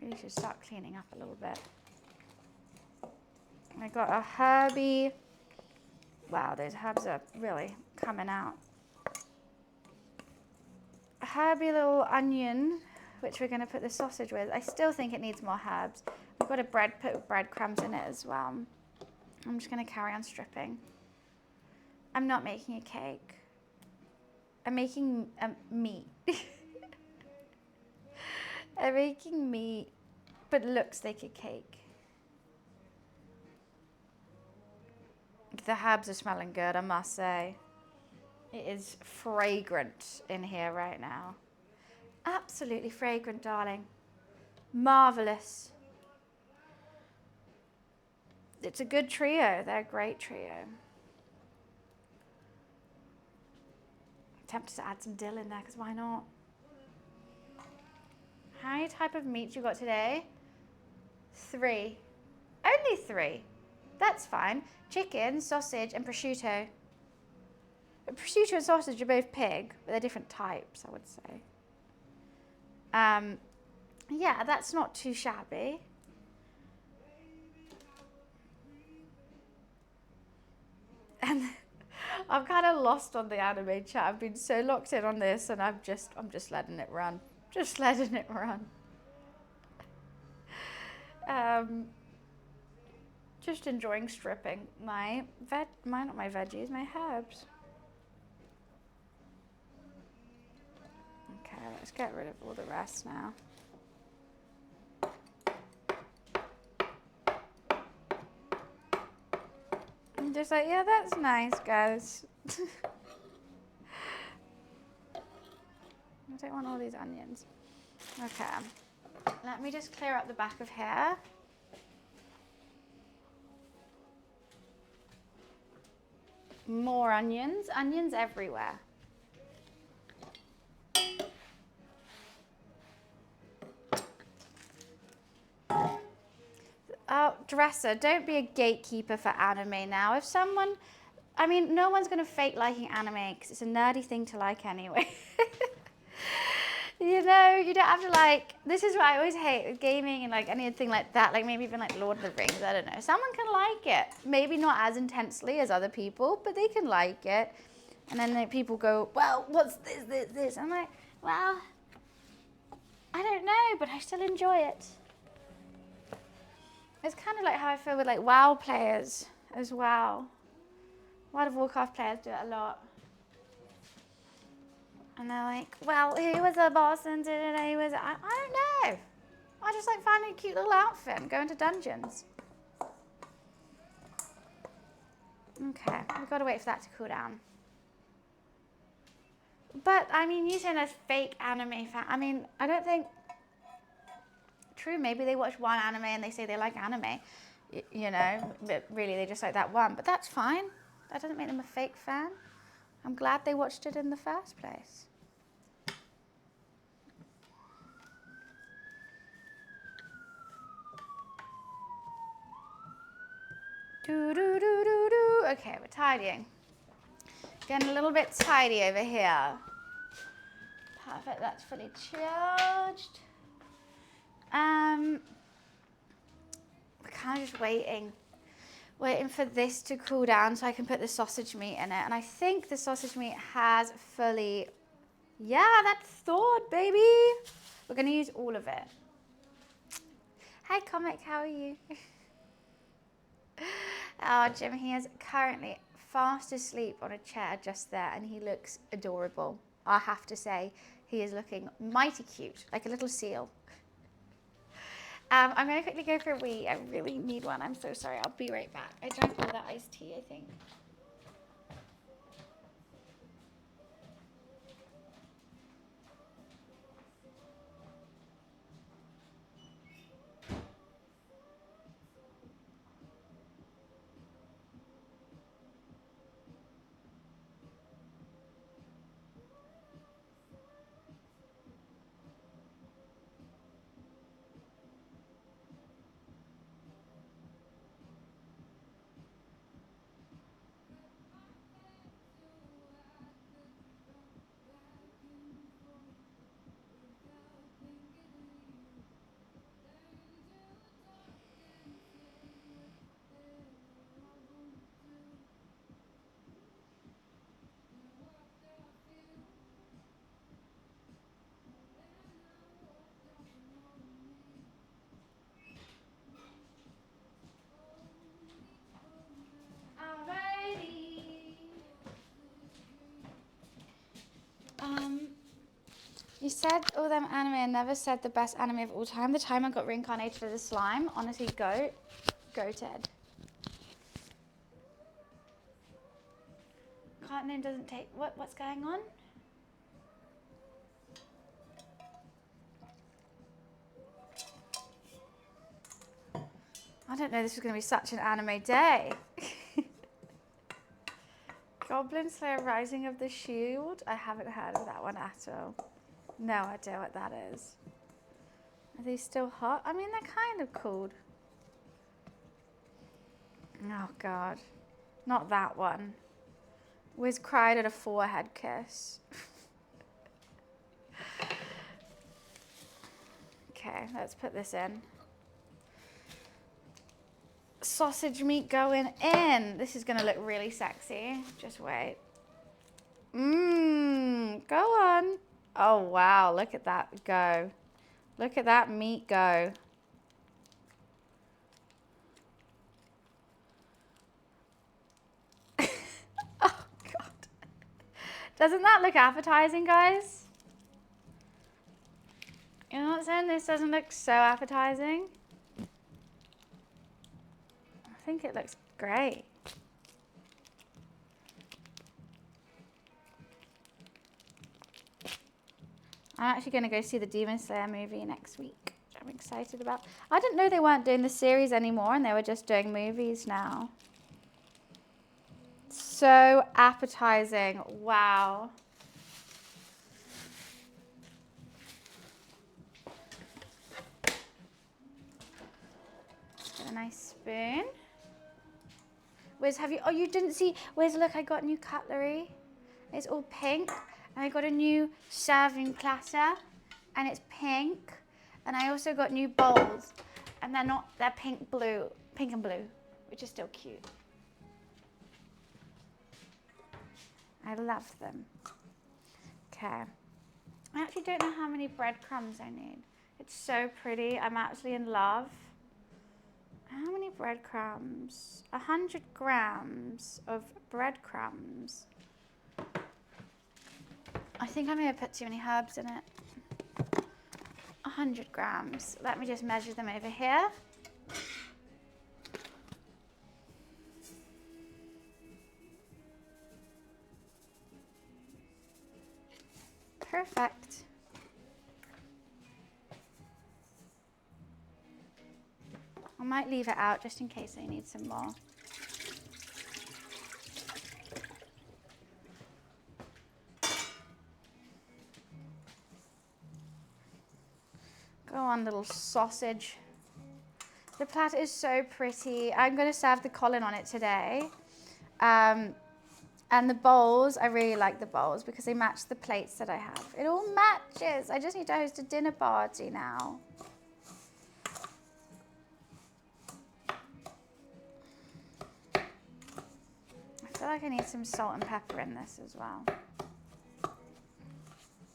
A: really should start cleaning up a little bit. I got a herby. Wow, those herbs are really coming out. A herby little onion, which we're going to put the sausage with. I still think it needs more herbs. We've got a put breadcrumbs in it as well. I'm just going to carry on stripping. I'm not making a cake. I'm making meat. I'm making meat, but looks like a cake. The herbs are smelling good, I must say. It is fragrant in here right now. Absolutely fragrant, darling. Marvelous. It's a good trio. They're a great trio. I'm tempted to add some dill in there because why not? How many type of meats you got today? 3. Only 3. That's fine. Chicken, sausage, and prosciutto. Prosciutto and sausage are both pig, but they're different types, I would say. Yeah, that's not too shabby. And I'm kind of lost on the anime chat. I've been so locked in on this, and I'm just letting it run. Just letting it run. Just enjoying stripping not my veggies, my herbs. Okay, let's get rid of all the rest now. I'm just like, yeah, that's nice, guys. I don't want all these onions. Okay, let me just clear up the back of here. More onions. Onions everywhere. Oh, Dresser, don't be a gatekeeper for anime now. If someone, I mean, no one's going to fake liking anime because it's a nerdy thing to like anyway. You know, you don't have to like, this is what I always hate with gaming and like anything like that, like maybe even like Lord of the Rings, I don't know. Someone can like it. Maybe not as intensely as other people, but they can like it. And then like, people go, well, what's this? I'm like, well, I don't know, but I still enjoy it. It's kind of like how I feel with like WoW players as well. World of Warcraft players do it a lot. And they're like, well, he was a boss and he was, I don't know. I just like finding a cute little outfit and going to dungeons. Okay, we've got to wait for that to cool down. But, I mean, you saying there's fake anime fan. I mean, I don't think, true, maybe they watch one anime and they say they like anime, you know, but really they just like that one. But that's fine. That doesn't make them a fake fan. I'm glad they watched it in the first place. Okay, we're tidying. Getting a little bit tidy over here. Perfect, that's fully charged. We're kind of just waiting for this to cool down so I can put the sausage meat in it. And I think the sausage meat has fully, yeah, that's thawed, baby. We're gonna use all of it. Hi, Comic, how are you? Oh, Jim, he is currently fast asleep on a chair just there, and he looks adorable. I have to say, he is looking mighty cute, like a little seal. I'm going to quickly go for a wee. I really need one. I'm so sorry. I'll be right back. I drank all that iced tea, I think. You said all them anime and never said the best anime of all time. The time I got reincarnated as a slime. Honestly, goated. Can't name doesn't take, what's going on? I don't know, this is going to be such an anime day. Goblin Slayer Rising of the Shield. I haven't heard of that one at all. No idea what that is. Are these still hot? I mean, they're kind of cool. Oh, God. Not that one. Wiz cried at a forehead kiss. Okay, let's put this in. Sausage meat going in. This is going to look really sexy. Just wait. Go on. Oh, wow. Look at that go. Look at that meat go. Oh, God. Doesn't that look appetizing, guys? You know what I'm saying? This doesn't look so appetizing. I think it looks great. I'm actually going to go see the Demon Slayer movie next week, which I'm excited about. I didn't know they weren't doing the series anymore and they were just doing movies now. So appetizing. Wow. Get a nice spoon. Wiz, have you, oh, you didn't see, Wiz, look, I got new cutlery. It's all pink. And I got a new serving platter, and it's pink. And I also got new bowls, and they're pink and blue, which is still cute. I love them. Okay. I actually don't know how many breadcrumbs I need. It's so pretty. I'm actually in love. How many breadcrumbs? 100 grams of breadcrumbs. I think I may have put too many herbs in it. 100 grams. Let me just measure them over here. Perfect. I might leave it out just in case I need some more. Go on, little sausage. The platter is so pretty. I'm going to serve the COLIN on it today. And the bowls, I really like the bowls because they match the plates that I have. It all matches. I just need to host a dinner party now. I feel like I need some salt and pepper in this as well.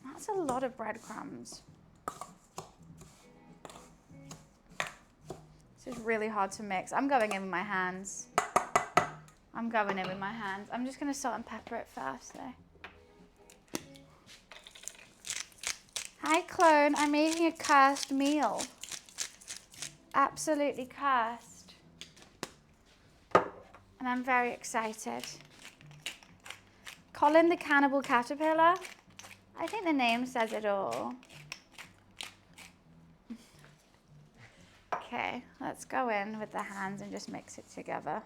A: That's a lot of breadcrumbs. This is really hard to mix. I'm going in with my hands. I'm just going to salt and pepper it first though. Hi clone, I'm making a cursed meal. Absolutely cursed. And I'm very excited. Colin the Cannibal Caterpillar. I think the name says it all. Okay, let's go in with the hands and just mix it together.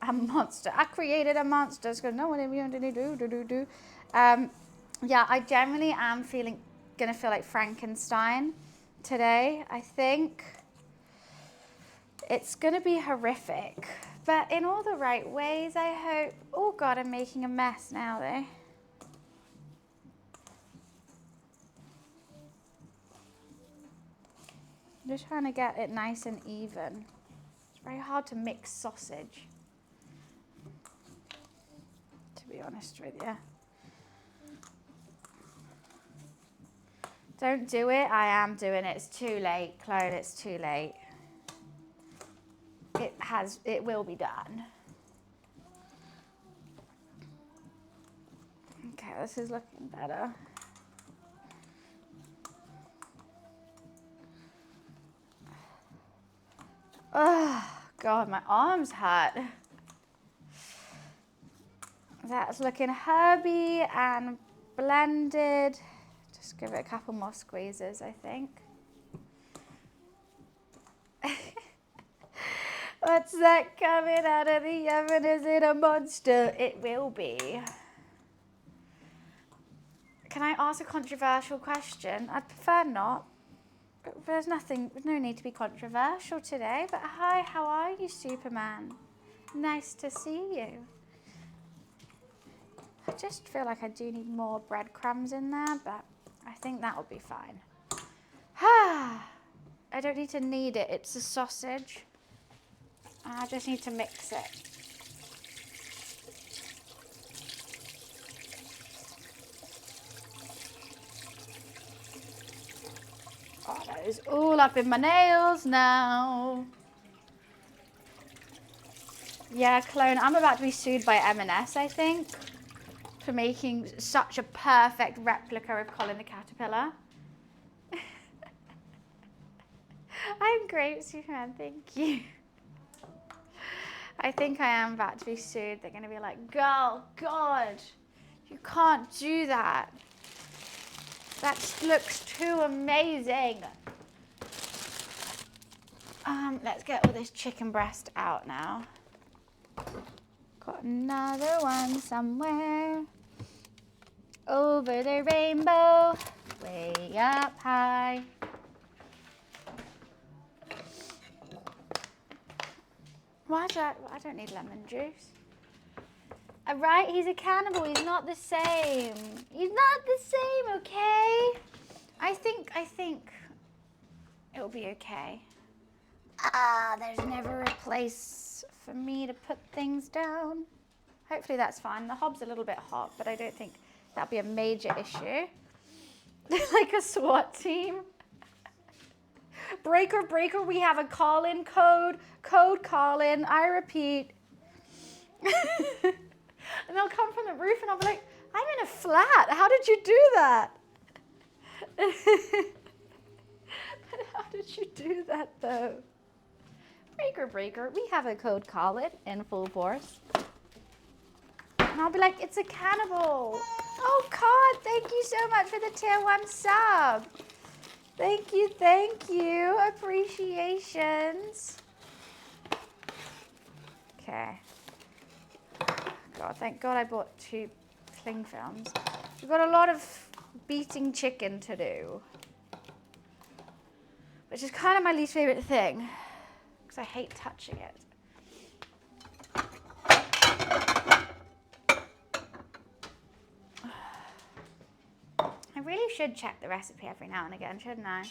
A: A monster. I created a monster. It's because no one even do. Yeah, I generally am gonna feel like Frankenstein today. I think it's gonna be horrific, but in all the right ways, I hope. Oh God, I'm making a mess now though. I'm just trying to get it nice and even. It's very hard to mix sausage, to be honest with you. Don't do it. I am doing it. It's too late, Chloe. It's too late. It will be done. Okay, this is looking better. Oh, God, my arms hurt. That's looking herby and blended. Just give it a couple more squeezes, I think. What's that coming out of the oven? Is it a monster? It will be. Can I ask a controversial question? I'd prefer not. There's no need to be controversial today. But hi, how are you, Superman? Nice to see you. I just feel like I do need more breadcrumbs in there, but I think that will be fine. I don't need to knead it. It's a sausage. I just need to mix it. Oh, that is all up in my nails now. Yeah, clone. I'm about to be sued by M&S, I think, for making such a perfect replica of Colin the Caterpillar. I'm great, Superman. Thank you. I think I am about to be sued. They're going to be like, girl, God, you can't do that. That looks too amazing. Let's get all this chicken breast out now. Got another one somewhere. Over the rainbow, way up high. I don't need lemon juice. Right, he's a cannibal. He's not the same. He's not the same, okay? I think it'll be okay. There's never a place for me to put things down. Hopefully that's fine. The hob's a little bit hot, but I don't think that'll be a major issue. Like a SWAT team. Breaker, breaker, we have a call-in code. Code call-in, I repeat. And they'll come from the roof and I'll be like, I'm in a flat. How did you do that? How did you do that though? Breaker, breaker, we have a code call-in in full force. And I'll be like, it's a cannibal. Oh God, thank you so much for the tier 1 sub. Thank you. Appreciations. Okay. God, thank God I bought 2 cling films. We've got a lot of beating chicken to do, which is kind of my least favorite thing because I hate touching it. I really should check the recipe every now and again, shouldn't I?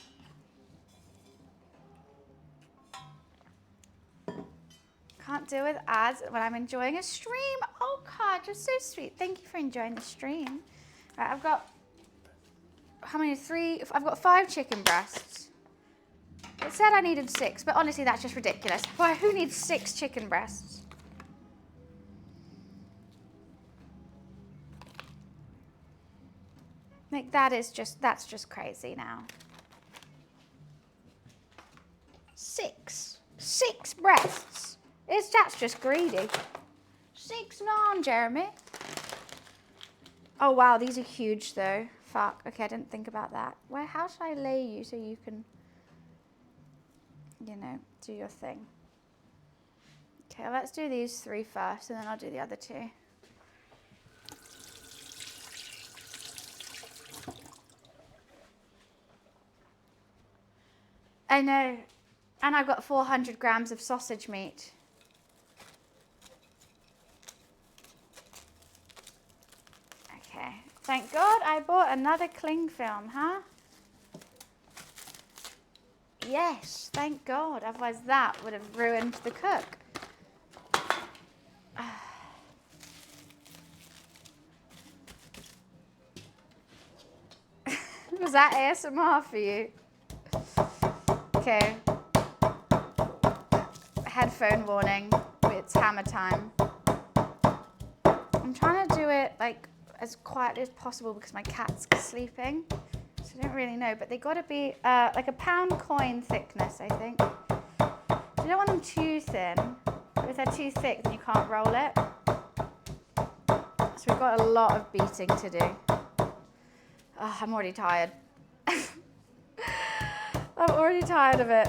A: Can't deal with ads when I'm enjoying a stream. Oh God, you're so sweet. Thank you for enjoying the stream. Right, I've got, how many? 3, I've got 5 chicken breasts. It said I needed 6, but honestly that's just ridiculous. Why, who needs 6 chicken breasts? Like that's just crazy now. 6 breasts. That's just greedy. 6 naan, Jeremy. Oh wow, these are huge though. Fuck. Okay, I didn't think about that. How should I lay you so you can, do your thing? Okay, let's do these 3 first, and then I'll do the other 2. I know. And I've got 400 grams of sausage meat. Okay. Thank God I bought another cling film, huh? Yes, thank God. Otherwise that would have ruined the cook. Was that ASMR for you? Okay. Headphone warning. It's hammer time. I'm trying to do it like as quietly as possible because my cat's sleeping. So I don't really know, but they got to be like a pound coin thickness, I think. You don't want them too thin. If they're too thick, then you can't roll it. So we've got a lot of beating to do. Oh, I'm already tired. I'm already tired of it.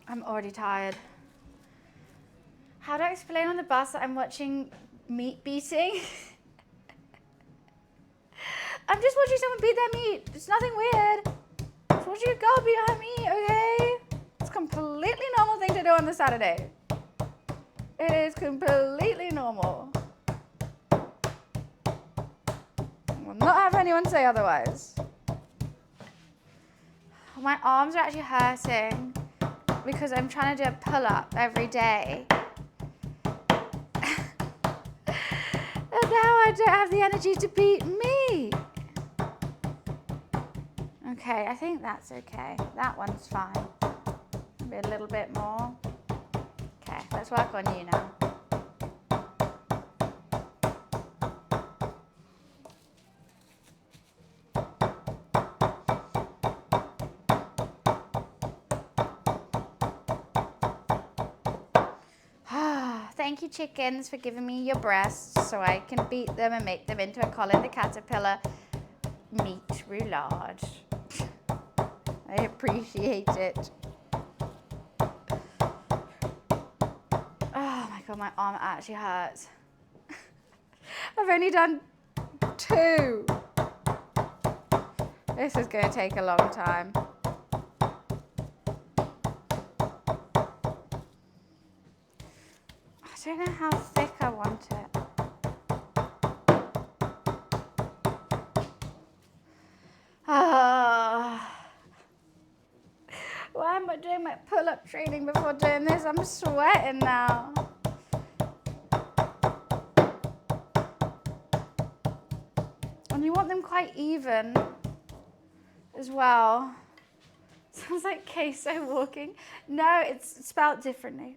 A: I'm already tired. How do I explain on the bus that I'm watching meat beating? I'm just watching someone beat their meat. It's nothing weird. Just watching a girl beat her meat, okay? It's a completely normal thing to do on the Saturday. It is completely normal. I will not have anyone say otherwise. My arms are actually hurting because I'm trying to do a pull-up every day. And now I don't have the energy to beat me. Okay, I think that's okay. That one's fine. Maybe a little bit more. Okay, let's work on you now. Thank you, chickens, for giving me your breasts so I can beat them and make them into a Colin the Caterpillar meat roulade. I appreciate it. Oh my God, my arm actually hurts. I've only done 2. This is going to take a long time. I don't know how thick I want it. Why am I doing my pull-up training before doing this? I'm sweating now. And you want them quite even as well. Sounds like queso walking. No, it's spelled differently.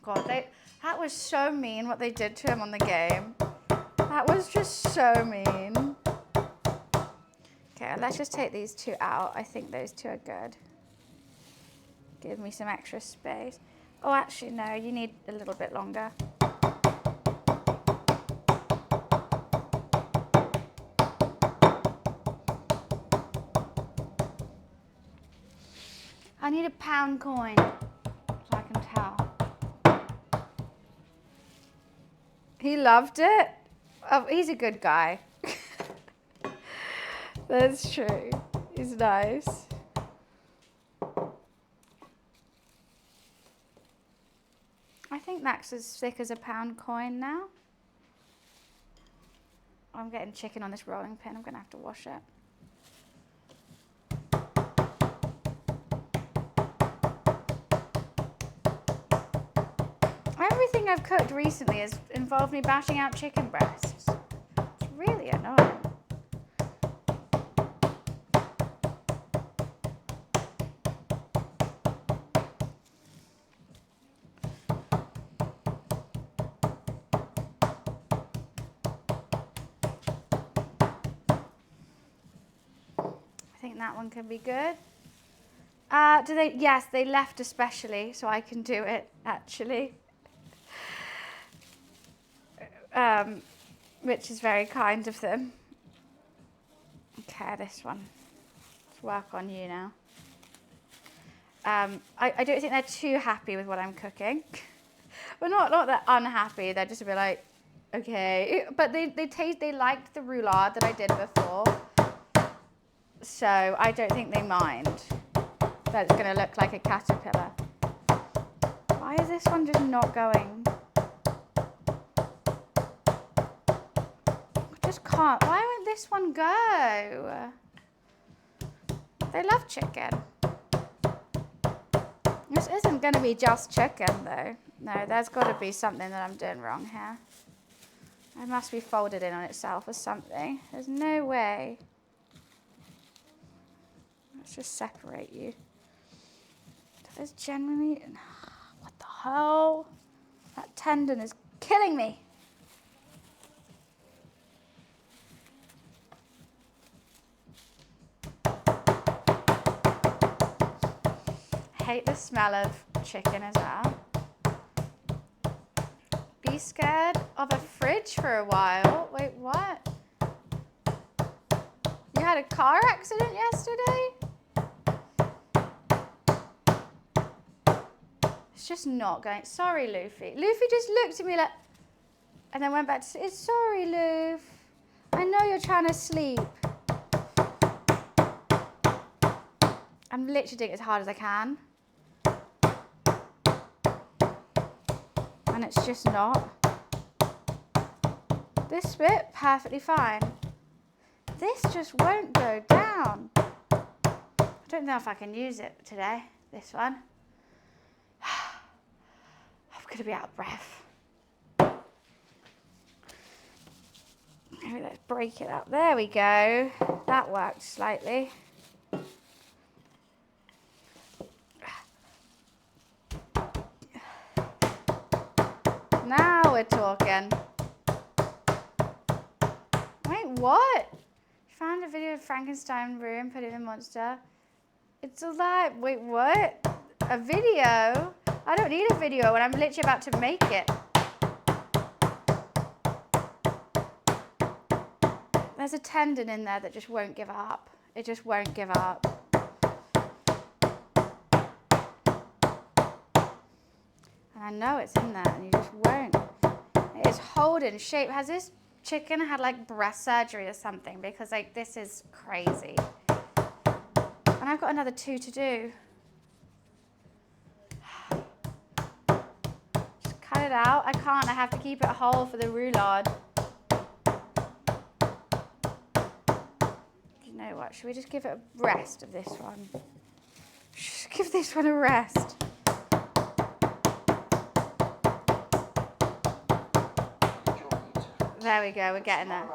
A: God, that was so mean what they did to him on the game. That was just so mean. Okay, let's just take these 2 out. I think those 2 are good. Give me some extra space. Oh, actually, no, you need a little bit longer. I need a pound coin so I can tell. He loved it. Oh, he's a good guy. That's true. He's nice. I think that's as thick as a pound coin now. I'm getting chicken on this rolling pin. I'm going to have to wash it. Everything I've cooked recently has involved me bashing out chicken breasts. It's really annoying. I think that one could be good. Do they? Yes, they left especially, so I can do it actually. Which is very kind of them. Okay, this one. Let's work on you now. I don't think they're too happy with what I'm cooking. Well, not that unhappy. They're just a bit like, okay. But they liked the roulade that I did before. So I don't think they mind that it's going to look like a caterpillar. Why is this one just not going? I just can't. Why won't this one go? They love chicken. This isn't going to be just chicken though. No, there's got to be something that I'm doing wrong here. It must be folded in on itself or something. There's no way. Let's just separate you. There's generally... What the hell? That tendon is killing me. hate the smell of chicken as well. Be scared of a fridge for a while. Wait, what? You had a car accident yesterday? It's just not going. Sorry, Luffy. Luffy just looked at me like, and then went back to sleep. Sorry, Luff. I know you're trying to sleep. I'm literally doing it as hard as I can. And it's just not. This bit, perfectly fine. This just won't go down. I don't know if I can use it today, this one. I'm gonna be out of breath. Maybe let's break it up. There we go. That worked slightly. Now we're talking. Wait, what? Found a video of Frankenstein room, put it in Monster. It's alive. Wait, what? A video? I don't need a video when I'm literally about to make it. There's a tendon in there that just won't give up. It just won't give up. And I know it's in there and you just won't. It is holding shape. Has this chicken had like breast surgery or something? Because like this is crazy. And I've got another 2 to do. Just cut it out. I can't. I have to keep it whole for the roulade. You know what? Should we just give it a rest of this one? Just give this one a rest. There we go, we're getting there.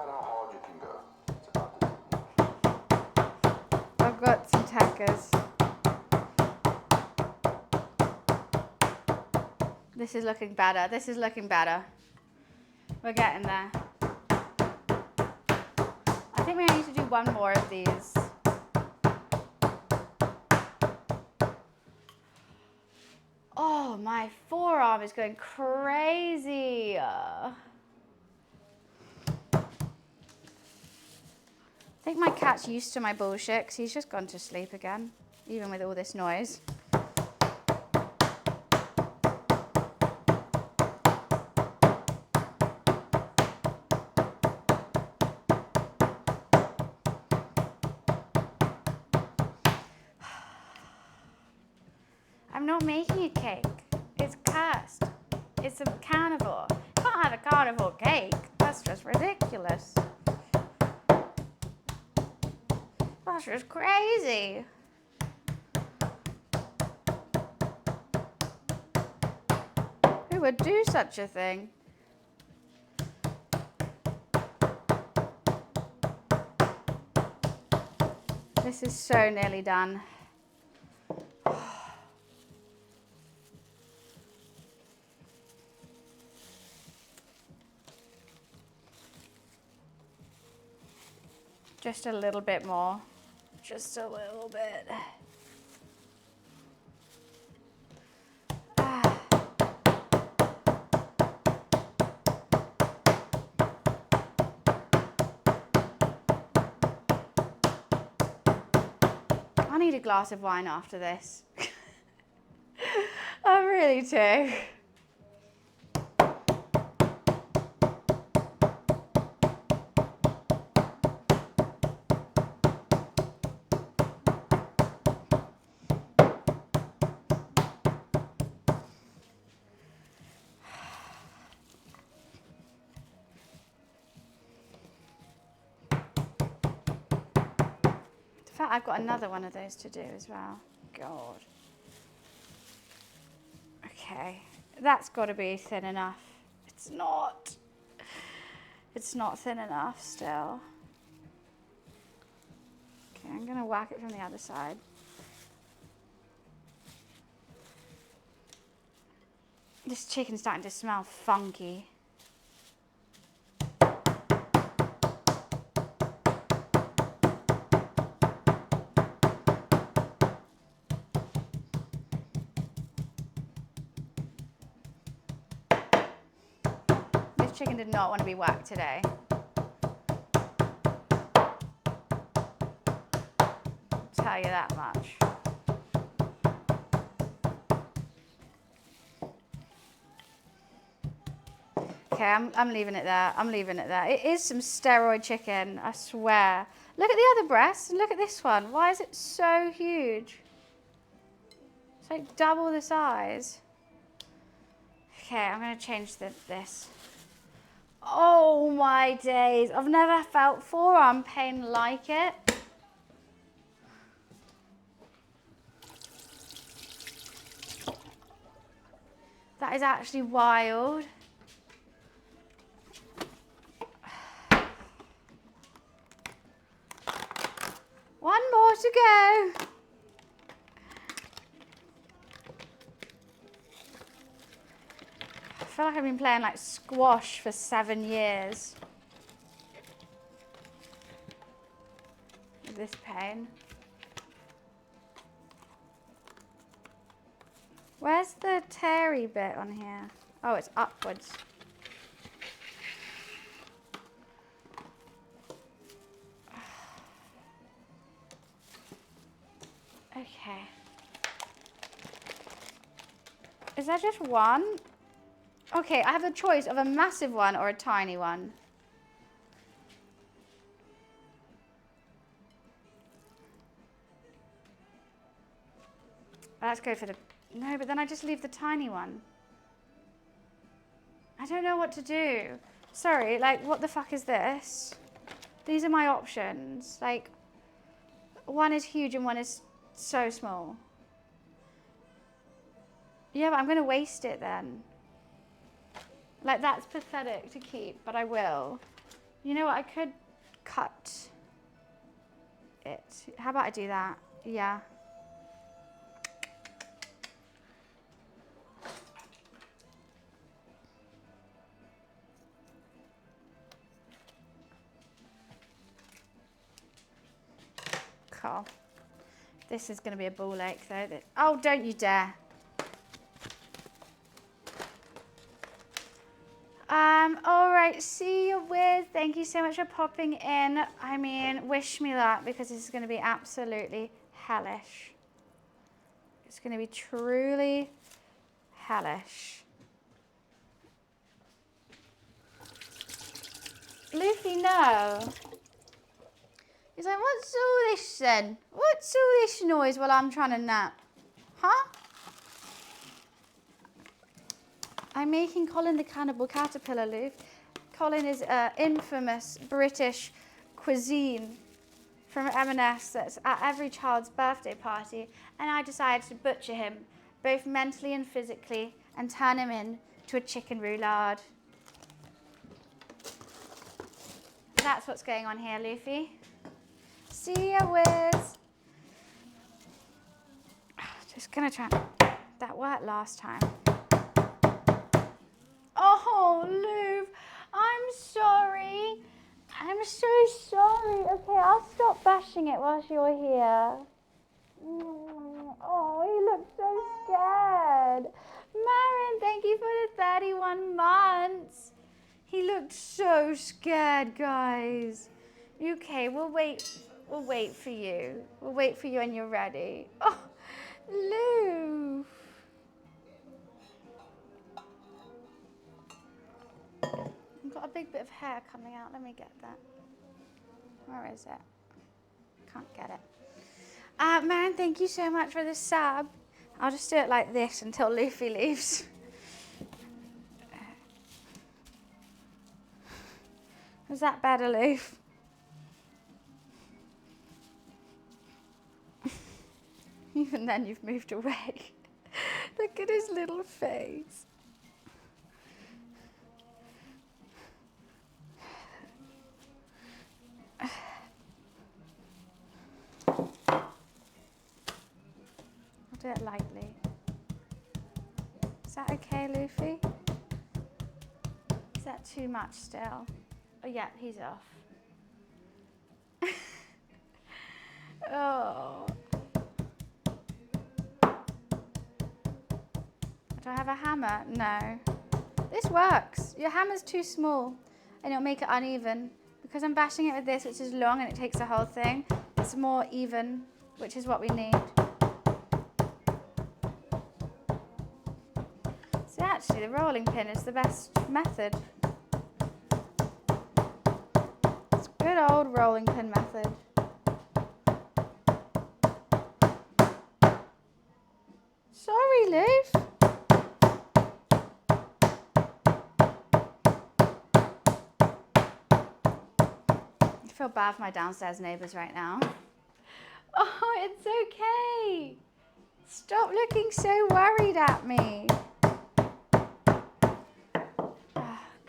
A: I've got some tackers. This is looking better. This is looking better. We're getting there. I think we need to do one more of these. Oh, my forearm is going crazy. I think my cat's used to my bullshit because he's just gone to sleep again, even with all this noise. I'm not making a cake. It's cursed. It's a carnivore. You can't have a carnivore cake. That's just ridiculous. That's just crazy. Who would do such a thing? This is so nearly done. Just a little bit more. Just a little bit. I need a glass of wine after this. I really do. In fact, I've got another one of those to do as well. God. Okay, that's got to be thin enough. It's not. It's not thin enough still. Okay, I'm gonna whack it from the other side. This chicken's starting to smell funky. chicken did not want to be whacked today. Tell you that much. Okay, I'm leaving it there. I'm leaving it there. It is some steroid chicken, I swear. Look at the other breast and look at this one. Why is it so huge? It's like double the size. Okay, I'm going to change this. Oh my days. I've never felt forearm pain like it. That is actually wild. One more to go. I feel like I've been playing like squash for 7 years. With this pain. Where's the teary bit on here? Oh, it's upwards. Okay. Is there just one? Okay, I have the choice of a massive one or a tiny one. Let's go for the... No, but then I just leave the tiny one. I don't know what to do. Sorry, like, what the fuck is this? These are my options. Like, one is huge and one is so small. Yeah, but I'm going to waste it then. Like, that's pathetic to keep, but I will. You know what? I could cut it. How about I do that? Yeah. Cool. This is going to be a ball ache, though. Oh, don't you dare. All right, see you with. Thank you so much for popping in. I mean, wish me luck because this is going to be absolutely hellish. It's going to be truly hellish. Luffy, no. He's like, what's all this then? What's all this noise while I'm trying to nap? Huh? I'm making Colin the Cannibal Caterpillar, Luke. Colin is an infamous British cuisine from M&S that's at every child's birthday party, and I decided to butcher him, both mentally and physically, and turn him into a chicken roulade. That's what's going on here, Luffy. See ya, Wiz. Just gonna try. That worked last time. Oh, Luv, I'm sorry. I'm so sorry. Okay, I'll stop bashing it whilst you're here. Oh, he looks so scared. Marin, thank you for the 31 months. He looked so scared, guys. Okay, we'll wait. We'll wait for you. We'll wait for you when you're ready. Oh, Luv. I've got a big bit of hair coming out. Let me get that. Where is it? Can't get it. Man, thank you so much for the sub. I'll just do it like this until Luffy leaves. Was that better, Luff? Even then, you've moved away. Look at his little face. I'll do it lightly. Is that okay, Luffy? Is that too much still? Oh, yeah, he's off. Oh. Do I have a hammer? No. This works. Your hammer's too small and it'll make it uneven. Because I'm bashing it with this, which is long and it takes the whole thing, it's more even, which is what we need. So actually, the rolling pin is the best method. It's a good old rolling pin method. Sorry, Leaf. I feel bad for my downstairs neighbours right now. Oh, it's okay. Stop looking so worried at me.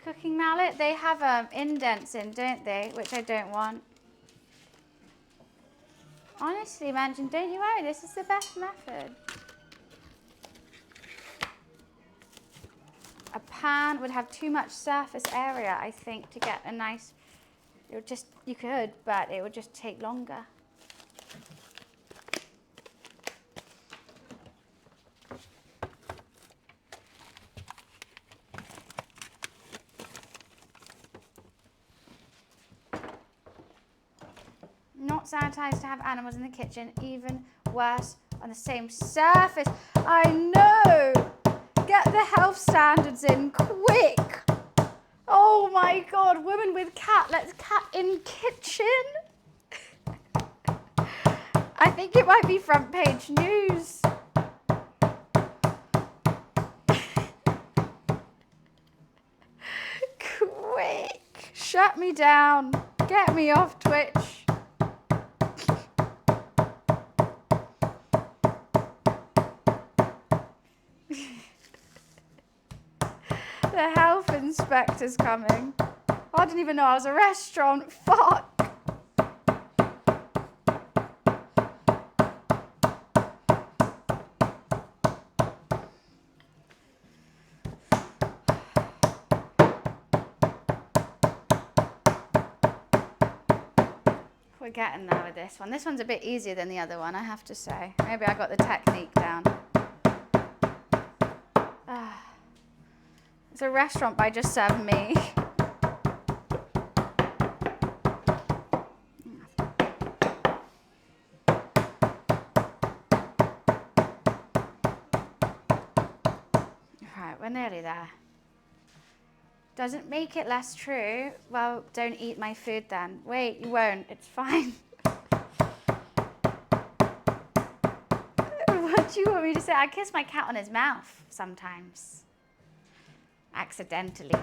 A: Cooking mallet, they have indents in, don't they? Which I don't want. Honestly, Mansion, don't you worry. This is the best method. A pan would have too much surface area, I think, to get a nice... You could, but it would just take longer. Not sanitized to have animals in the kitchen, even worse on the same surface. I know! Get the health standards in quick! Oh my God, woman with cat, let's cat in kitchen. I think it might be front page news. Quick, shut me down, get me off Twitch. The health inspector's coming. I didn't even know I was a restaurant. Fuck. We're getting there with this one. This one's a bit easier than the other one, I have to say. Maybe I got the technique down. It's a restaurant, but I just serve me. Right, we're nearly there. Doesn't make it less true. Well, don't eat my food then. Wait, you won't. It's fine. What do you want me to say? I kiss my cat on his mouth sometimes. Accidentally.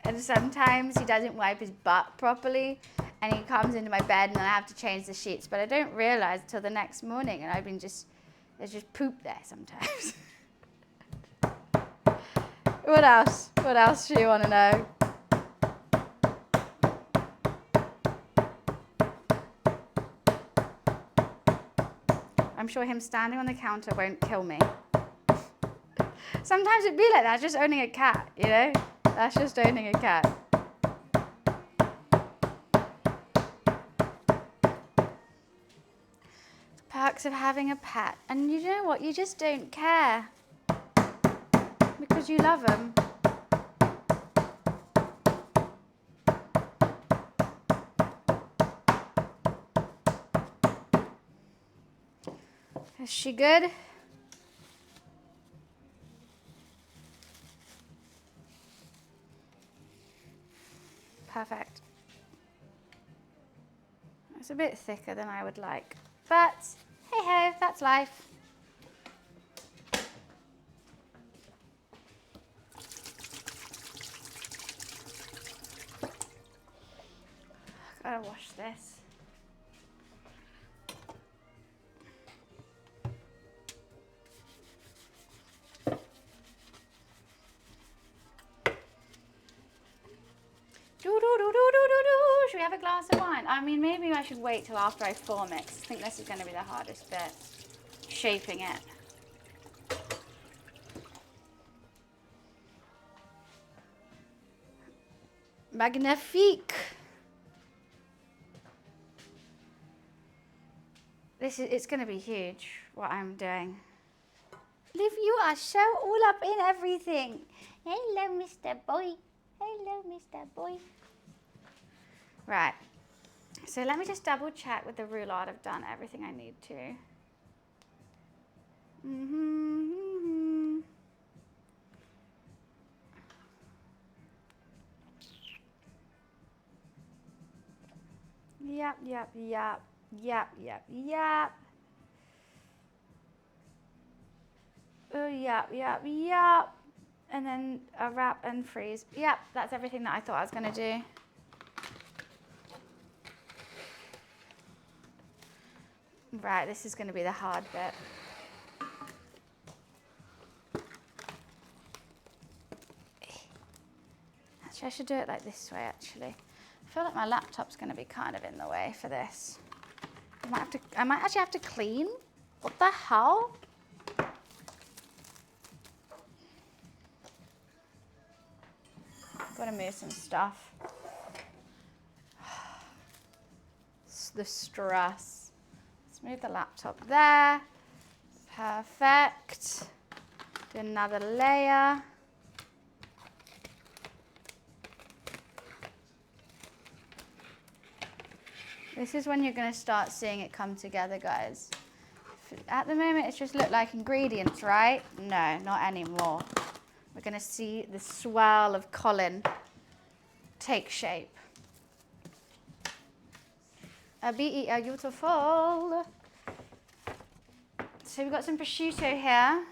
A: And sometimes he doesn't wipe his butt properly and he comes into my bed and then I have to change the sheets, but I don't realize until the next morning and I've been there's just poop there sometimes. What else? What else do you want to know? I'm sure him standing on the counter won't kill me. Sometimes it'd be like that, just owning a cat, you know? That's just owning a cat. The perks of having a pet. And you know what? You just don't care. Because you love them. Is she good? Perfect. It's a bit thicker than I would like, but hey ho, that's life. Gotta wash this. Should we have a glass of wine? I mean, maybe I should wait till after I form it. I think this is going to be the hardest bit, shaping it. Magnifique. It's going to be huge, what I'm doing. Liv, you are so all up in everything. Hello, Mr. Boy. Hello, Mr. Boy. Right. So let me just double check with the roulade I've done everything I need to. Yep, yep, yep, yep, yep, yep. Oh, yep, yep, yep. And then a wrap and freeze. Yep, that's everything that I thought I was going to do. Right, this is going to be the hard bit. Actually, I should do it like this way, actually. I feel like my laptop's going to be kind of in the way for this. I might actually have to clean. What the hell? Got to move some stuff. The stress. Let's move the laptop there. Perfect. Do another layer. This is when you're going to start seeing it come together, guys. At the moment, it just looked like ingredients, right? No, not anymore. We're going to see the swirl of COLIN take shape. Beautiful. So we've got some prosciutto here.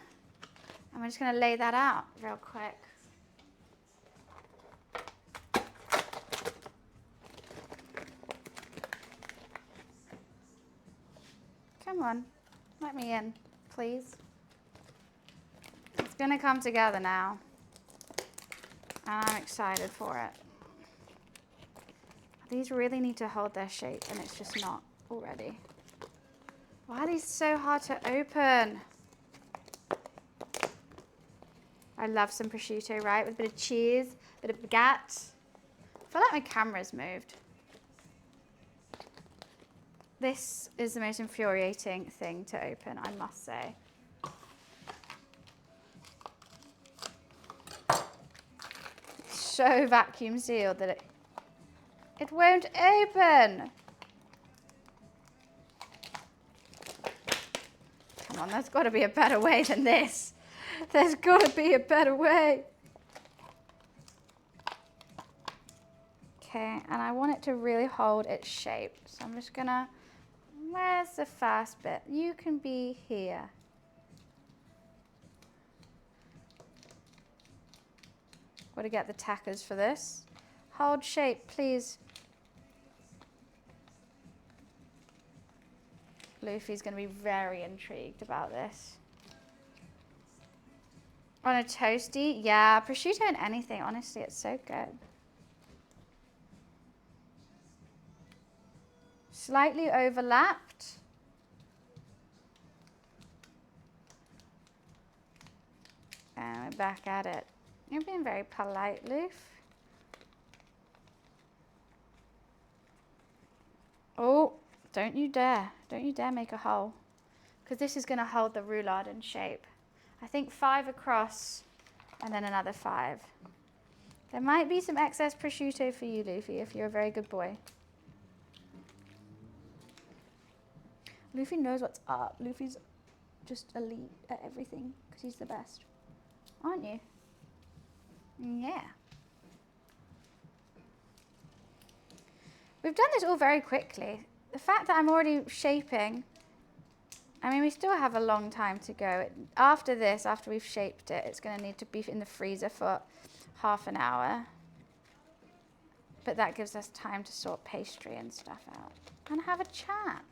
A: And we're just going to lay that out real quick. Come on, let me in, please. It's going to come together now. And I'm excited for it. These really need to hold their shape, and it's just not already. Why are these so hard to open? I love some prosciutto, right? With a bit of cheese, a bit of baguette. I feel like my camera's moved. This is the most infuriating thing to open, I must say. It's so vacuum sealed that it won't open. Come on, there's got to be a better way than this. There's got to be a better way. Okay, and I want it to really hold its shape. So I'm just gonna, where's the first bit? You can be here. Got to get the tackers for this. Hold shape, please. Luffy's going to be very intrigued about this. On a toasty? Yeah, prosciutto and anything, honestly, it's so good. Slightly overlapped. And we're back at it. You're being very polite, Luff. Oh, don't you dare make a hole. Because this is going to hold the roulade in shape. I think 5 across and then another 5. There might be some excess prosciutto for you, Luffy, if you're a very good boy. Luffy knows what's up. Luffy's just elite at everything because he's the best. Aren't you? Yeah. We've done this all very quickly. The fact that I'm already shaping, I mean, we still have a long time to go. After this, after we've shaped it, it's going to need to be in the freezer for half an hour. But that gives us time to sort pastry and stuff out. And have a chat.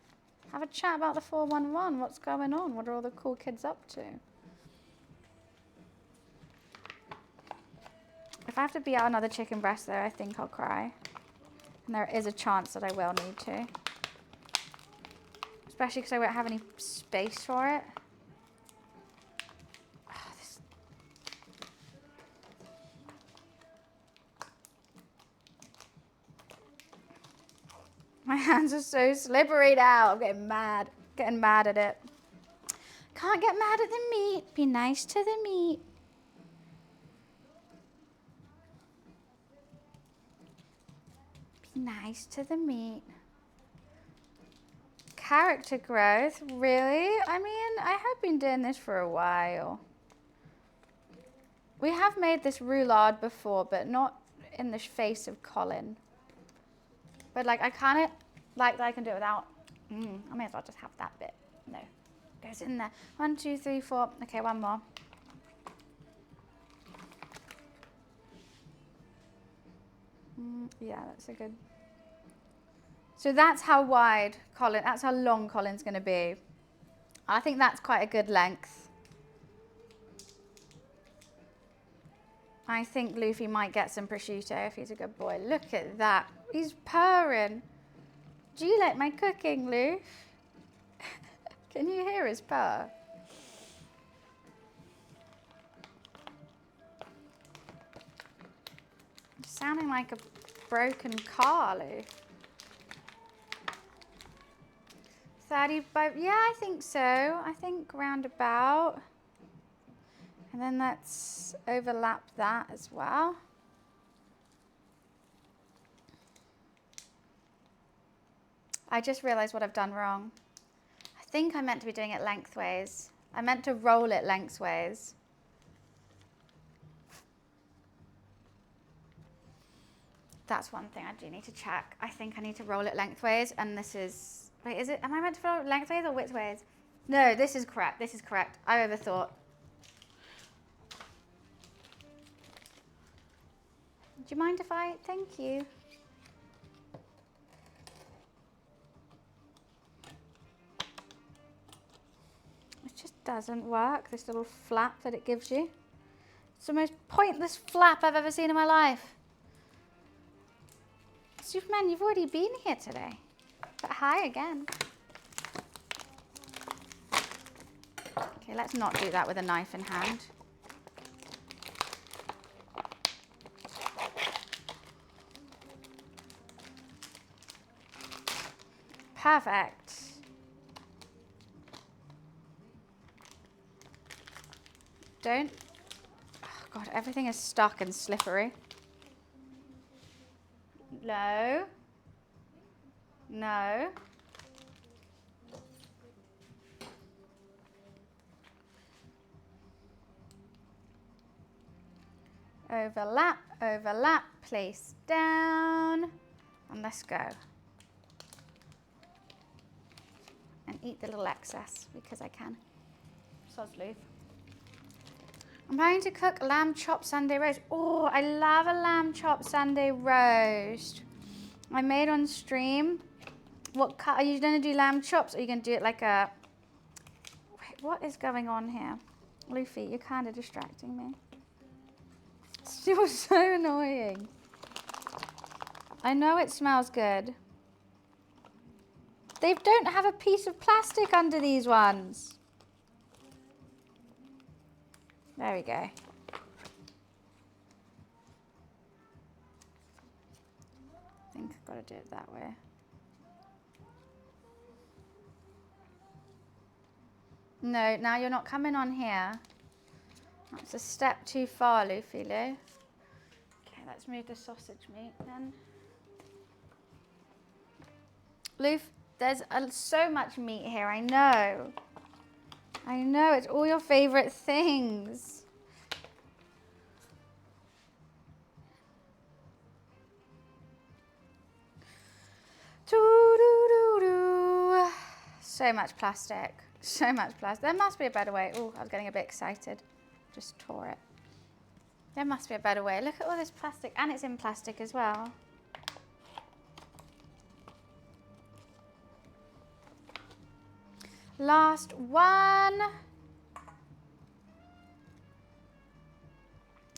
A: Have a chat about the 411. What's going on? What are all the cool kids up to? If I have to beat out another chicken breast, though, I think I'll cry. And there is a chance that I will need to. Especially because I won't have any space for it. Oh, My hands are so slippery now. I'm getting mad at it. Can't get mad at the meat. Be nice to the meat. Be nice to the meat. Character growth, really? I mean, I have been doing this for a while. We have made this roulade before, but not in the face of Colin. But like, I kind of like that I can do it without. I may as well just have that bit. No, goes in there. 1, 2, 3, 4. Okay, one more. Yeah, that's a good. So that's how wide Colin, that's how long Colin's going to be. I think that's quite a good length. I think Luffy might get some prosciutto if he's a good boy. Look at that. He's purring. Do you like my cooking, Luff? Can you hear his purr? You're sounding like a broken car, Luff. 35, yeah, I think so. I think roundabout. And then let's overlap that as well. I just realized what I've done wrong. I think I meant to be doing it lengthways. I meant to roll it lengthways. That's one thing I do need to check. I think I need to roll it lengthways, and this is, wait, is it, am I meant to roll it lengthways or widthways? No, this is correct, this is correct. I overthought. Do you mind if I, thank you. It just doesn't work, this little flap that it gives you. It's the most pointless flap I've ever seen in my life. Superman, you've already been here today. But hi again. Okay, let's not do that with a knife in hand. Perfect. Don't, oh God, everything is stuck and slippery. No. No. Overlap, overlap, place down, and let's go. And eat the little excess because I can. Soz Luff. I'm going to cook lamb chop Sunday roast. Oh, I love a lamb chop Sunday roast. I made on stream. What cut are you going to do? Lamb chops? Or are you going to do it like a? Wait, what is going on here, Luffy? You're kind of distracting me. You're so annoying. I know it smells good. They don't have a piece of plastic under these ones. There we go. I think I've got to do it that way. No, now you're not coming on here. That's a step too far, Luffy Lou. Okay, let's move the sausage meat then. Luff, there's so much meat here, I know. I know, it's all your favorite things. Doo-doo-doo-doo. So much plastic, so much plastic. There must be a better way. Oh, I was getting a bit excited. Just tore it. There must be a better way. Look at all this plastic, and it's in plastic as well. Last one.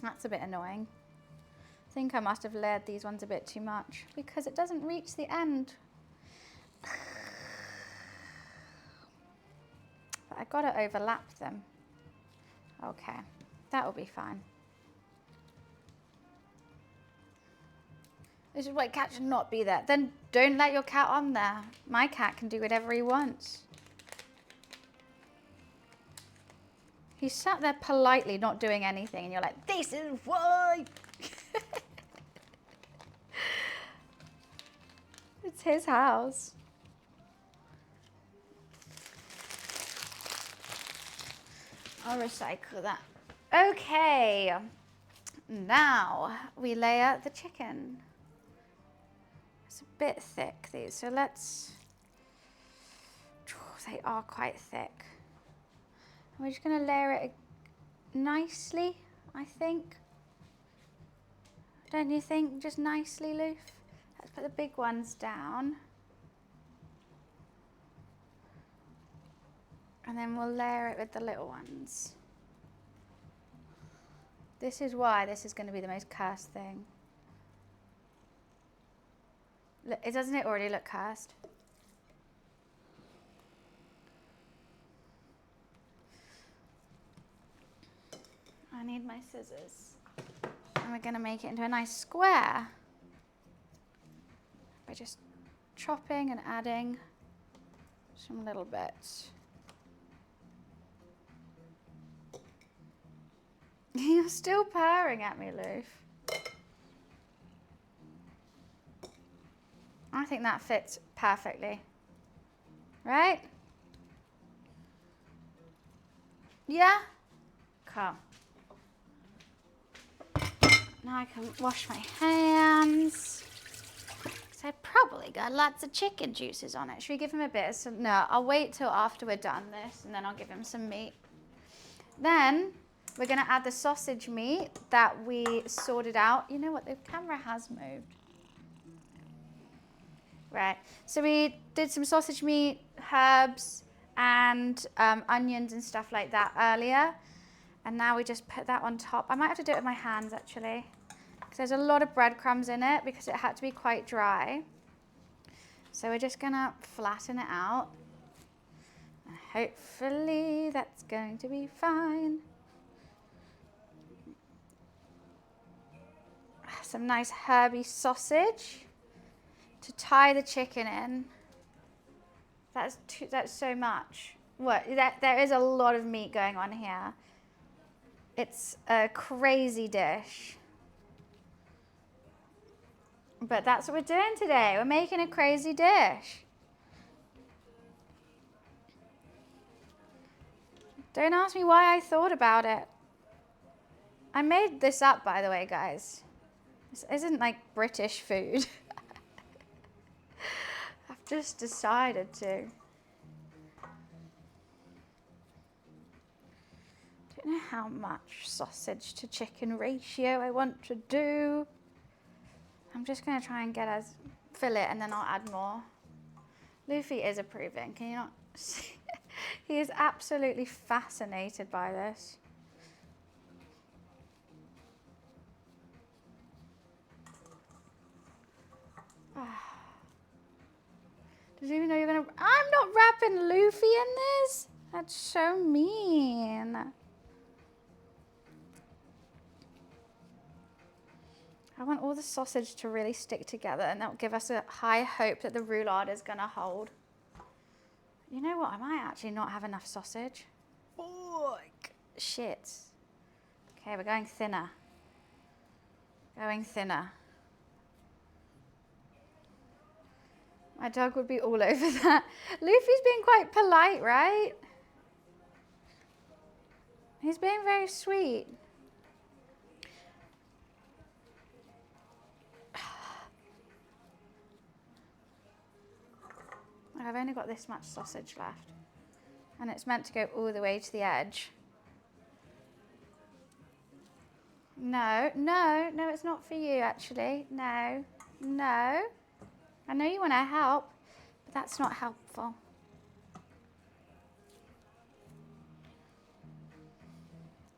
A: That's a bit annoying. I think I must have layered these ones a bit too much because it doesn't reach the end. But I've got to overlap them. Okay, that will be fine. This is why cat should not be there. Then don't let your cat on there. My cat can do whatever he wants. He's sat there politely not doing anything and you're like, this is why. It's his house. I'll recycle that. Okay, now we layer the chicken. It's a bit thick, these, so let's, they are quite thick. And we're just gonna layer it nicely, I think. Don't you think? Just nicely, Loof? Let's put the big ones down. And then we'll layer it with the little ones. This is why this is going to be the most cursed thing. Look, doesn't it already look cursed? I need my scissors. And we're going to make it into a nice square by just chopping and adding some little bits. You're still purring at me, Loof. I think that fits perfectly. Right? Yeah? Cool. Now I can wash my hands. Because I probably got lots of chicken juices on it. Should we give him a bit of some? No, I'll wait till after we're done this and then I'll give him some meat. Then we're going to add the sausage meat that we sorted out. You know what? The camera has moved. Right. So we did some sausage meat, herbs, and onions and stuff like that earlier. And now we just put that on top. I might have to do it with my hands, actually. Because there's a lot of breadcrumbs in it because it had to be quite dry. So we're just going to flatten it out. And hopefully that's going to be fine. Some nice herby sausage to tie the chicken in. That's so much. What? There is a lot of meat going on here. It's a crazy dish. But that's what we're doing today. We're making a crazy dish. Don't ask me why I thought about it. I made this up, by the way, guys. This isn't like British food. I've just decided to. Don't know how much sausage to chicken ratio I want to do. I'm just going to try and get us fill it and then I'll add more. Luffy is approving. Can you not see? He is absolutely fascinated by this. Does he even know you're going to... I'm not wrapping Luffy in this. That's so mean. I want all the sausage to really stick together and that will give us a high hope that the roulade is going to hold. You know what? I might actually not have enough sausage. Fuck. Shit. Okay, we're going thinner. Going thinner. My dog would be all over that. Luffy's being quite polite, right? He's being very sweet. I've only got this much sausage left. And it's meant to go all the way to the edge. No, it's not for you, actually. No. I know you want to help, but that's not helpful.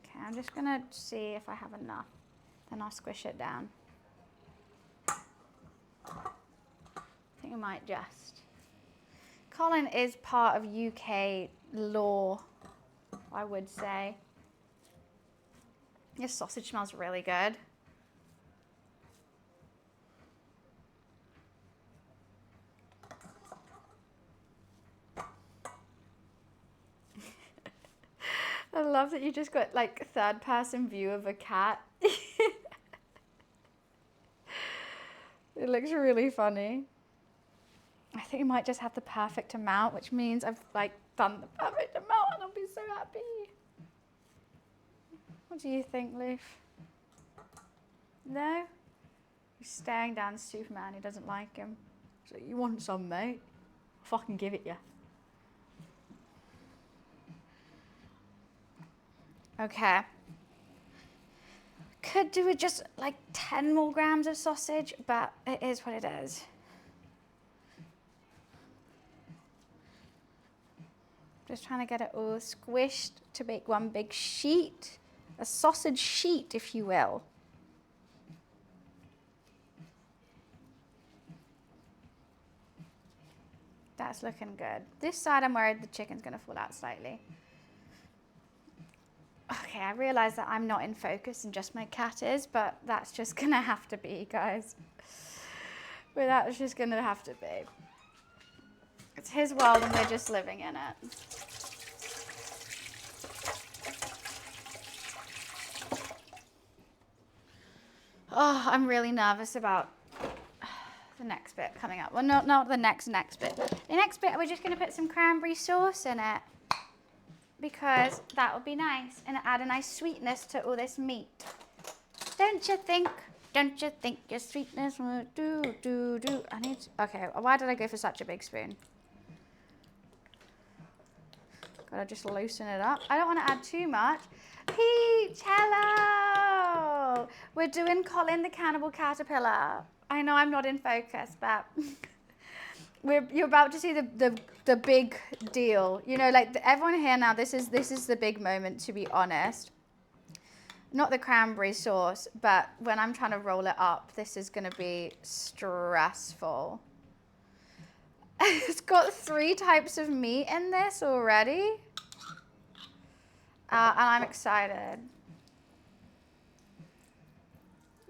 A: Okay, I'm just going to see if I have enough. Then I'll squish it down. I think I might just. Colin is part of UK law, I would say. This sausage smells really good. I love that you just got like third person view of a cat. It looks really funny. I think we might just have the perfect amount, which means I've like done the perfect amount and I'll be so happy. What do you think, Leaf? No? He's staring down Superman. He doesn't like him. So you want some, mate? I'll fucking give it you. Okay. Could do with just like 10 more grams of sausage, but it is what it is. Just trying to get it all squished to make one big sheet. A sausage sheet, if you will. That's looking good. This side, I'm worried the chicken's going to fall out slightly. Okay, I realize that I'm not in focus and just my cat is, but that's just going to have to be, guys. But that's just going to have to be. It's his world and we're just living in it. Oh, I'm really nervous about the next bit coming up. Well, not the next bit. The next bit, we're just going to put some cranberry sauce in it because that would be nice and add a nice sweetness to all this meat. Don't you think? Don't you think your sweetness will do? Okay, why did I go for such a big spoon? Gotta just loosen it up. I don't want to add too much. Peach, hello! We're doing Colin the Cannibal Caterpillar. I know I'm not in focus, but you're about to see the big deal. You know, like everyone here now, this is the big moment, to be honest. Not the cranberry sauce, but when I'm trying to roll it up, this is going to be stressful. It's got 3 types of meat in this already. And I'm excited.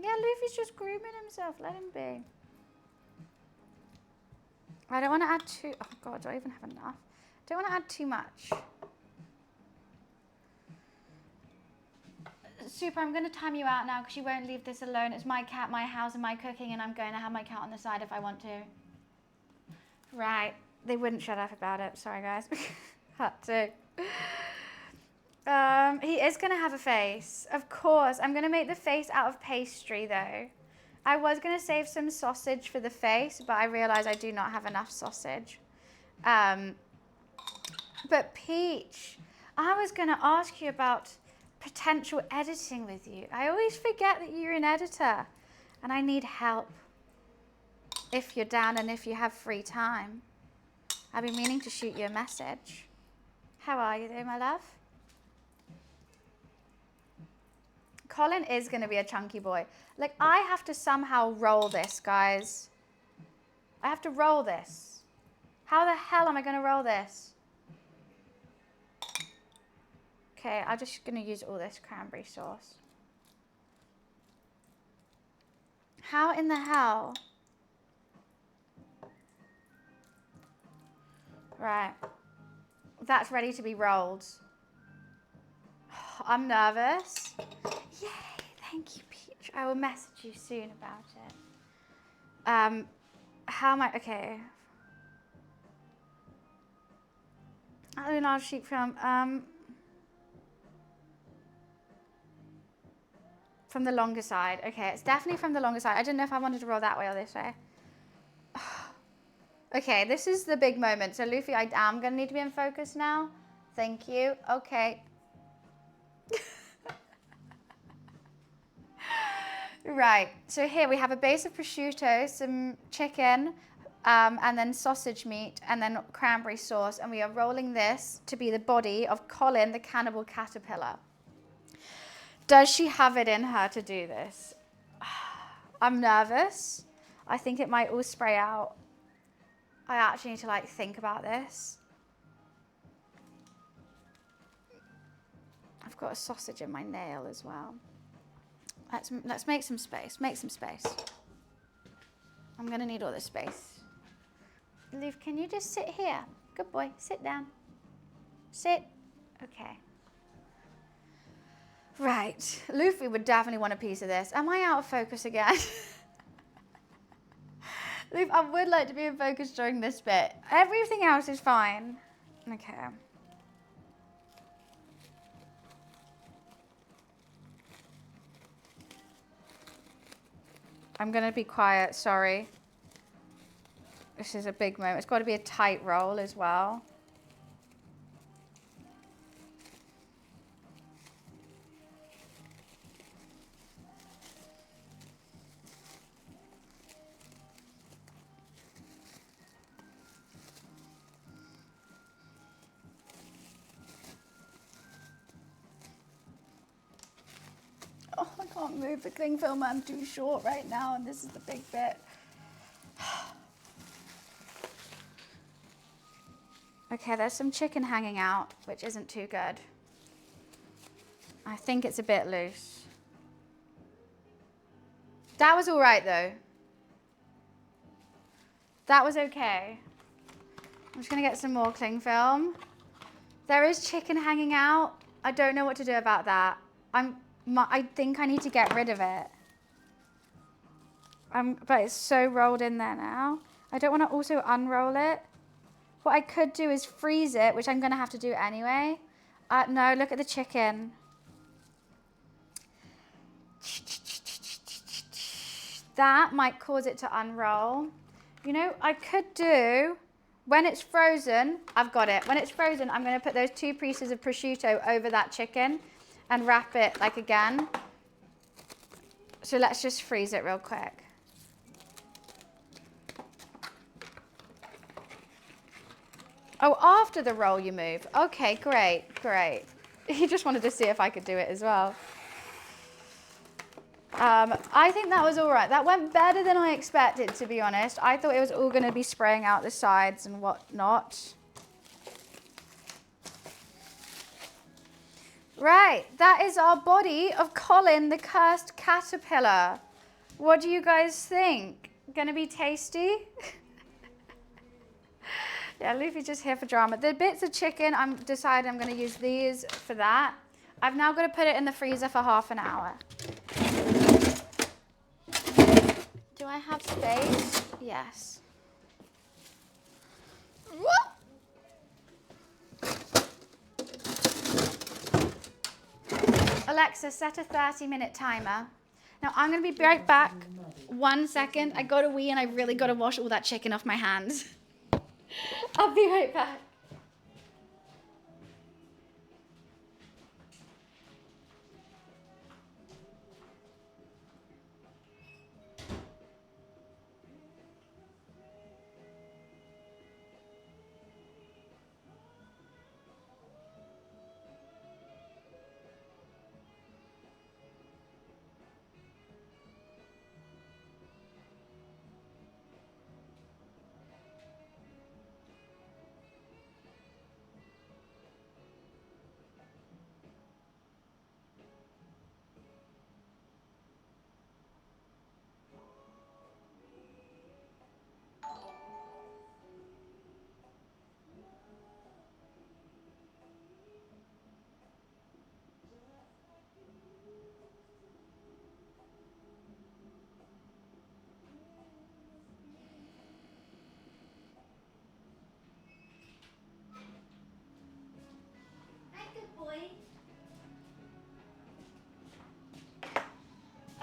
A: Yeah, Luffy's just grooming himself. Let him be. I don't want to add too... Oh, God, do I even have enough? I don't want to add too much. Super, I'm going to time you out now because you won't leave this alone. It's my cat, my house, and my cooking, and I'm going to have my cat on the side if I want to. Right. They wouldn't shut up about it. Sorry, guys. Had to. He is going to have a face. Of course. I'm going to make the face out of pastry, though. I was going to save some sausage for the face, but I realize I do not have enough sausage. But Peach, I was going to ask you about potential editing with you. I always forget that you're an editor, and I need help. If you're down and if you have free time. I've been meaning to shoot you a message. How are you though, my love? Colin is going to be a chunky boy. Like, I have to somehow roll this, guys. I have to roll this. How the hell am I going to roll this? Okay, I'm just going to use all this cranberry sauce. How in the hell? Right. That's ready to be rolled. I'm nervous. Yay, thank you, Peach. I will message you soon about it. How am I, okay. A large sheep from the longer side. Okay, it's definitely from the longer side. I didn't know if I wanted to roll that way or this way. Okay, this is the big moment. So, Luffy, I am going to need to be in focus now. Thank you. Okay. Right. So here we have a base of prosciutto, some chicken, and then sausage meat, and then cranberry sauce. And we are rolling this to be the body of Colin, the Cannibal Caterpillar. Does she have it in her to do this? I'm nervous. I think it might all spray out. I actually need to like think about this. I've got a sausage in my nail as well. Let's make some space. Make some space. I'm gonna need all this space. Liv, can you just sit here? Good boy. Sit down. Sit. Okay. Right, Luffy would definitely want a piece of this. Am I out of focus again? Luffy, I would like to be in focus during this bit. Everything else is fine. Okay. I'm gonna be quiet, sorry. This is a big moment. It's got to be a tight roll as well. Oh, I can't move the cling film. I'm too short right now, and this is the big bit. Okay, there's some chicken hanging out, which isn't too good. I think it's a bit loose. That was all right, though. That was okay. I'm just gonna get some more cling film. There is chicken hanging out. I don't know what to do about that. I think I need to get rid of it. But it's so rolled in there now. I don't want to also unroll it. What I could do is freeze it, which I'm going to have to do anyway. No, look at the chicken. That might cause it to unroll. You know, I could do, when it's frozen, I've got it. When it's frozen, I'm going to put those 2 pieces of prosciutto over that chicken and wrap it like again. So let's just freeze it real quick. Oh, after the roll you move. Okay, great, great. He just wanted to see if I could do it as well. I think that was all right. That went better than I expected, to be honest. I thought it was all going to be spraying out the sides and whatnot. Right, that is our body of Colin, the cursed caterpillar. What do you guys think? Gonna be tasty? Yeah, Luffy's just here for drama. The bits of chicken, I'm deciding I'm going to use these for that. I've now got to put it in the freezer for half an hour. Do I have space? Yes. Alexa, set a 30-minute timer. Now, I'm going to be right back. 1 second. I got to wee and I really got to wash all that chicken off my hands. I'll be right back.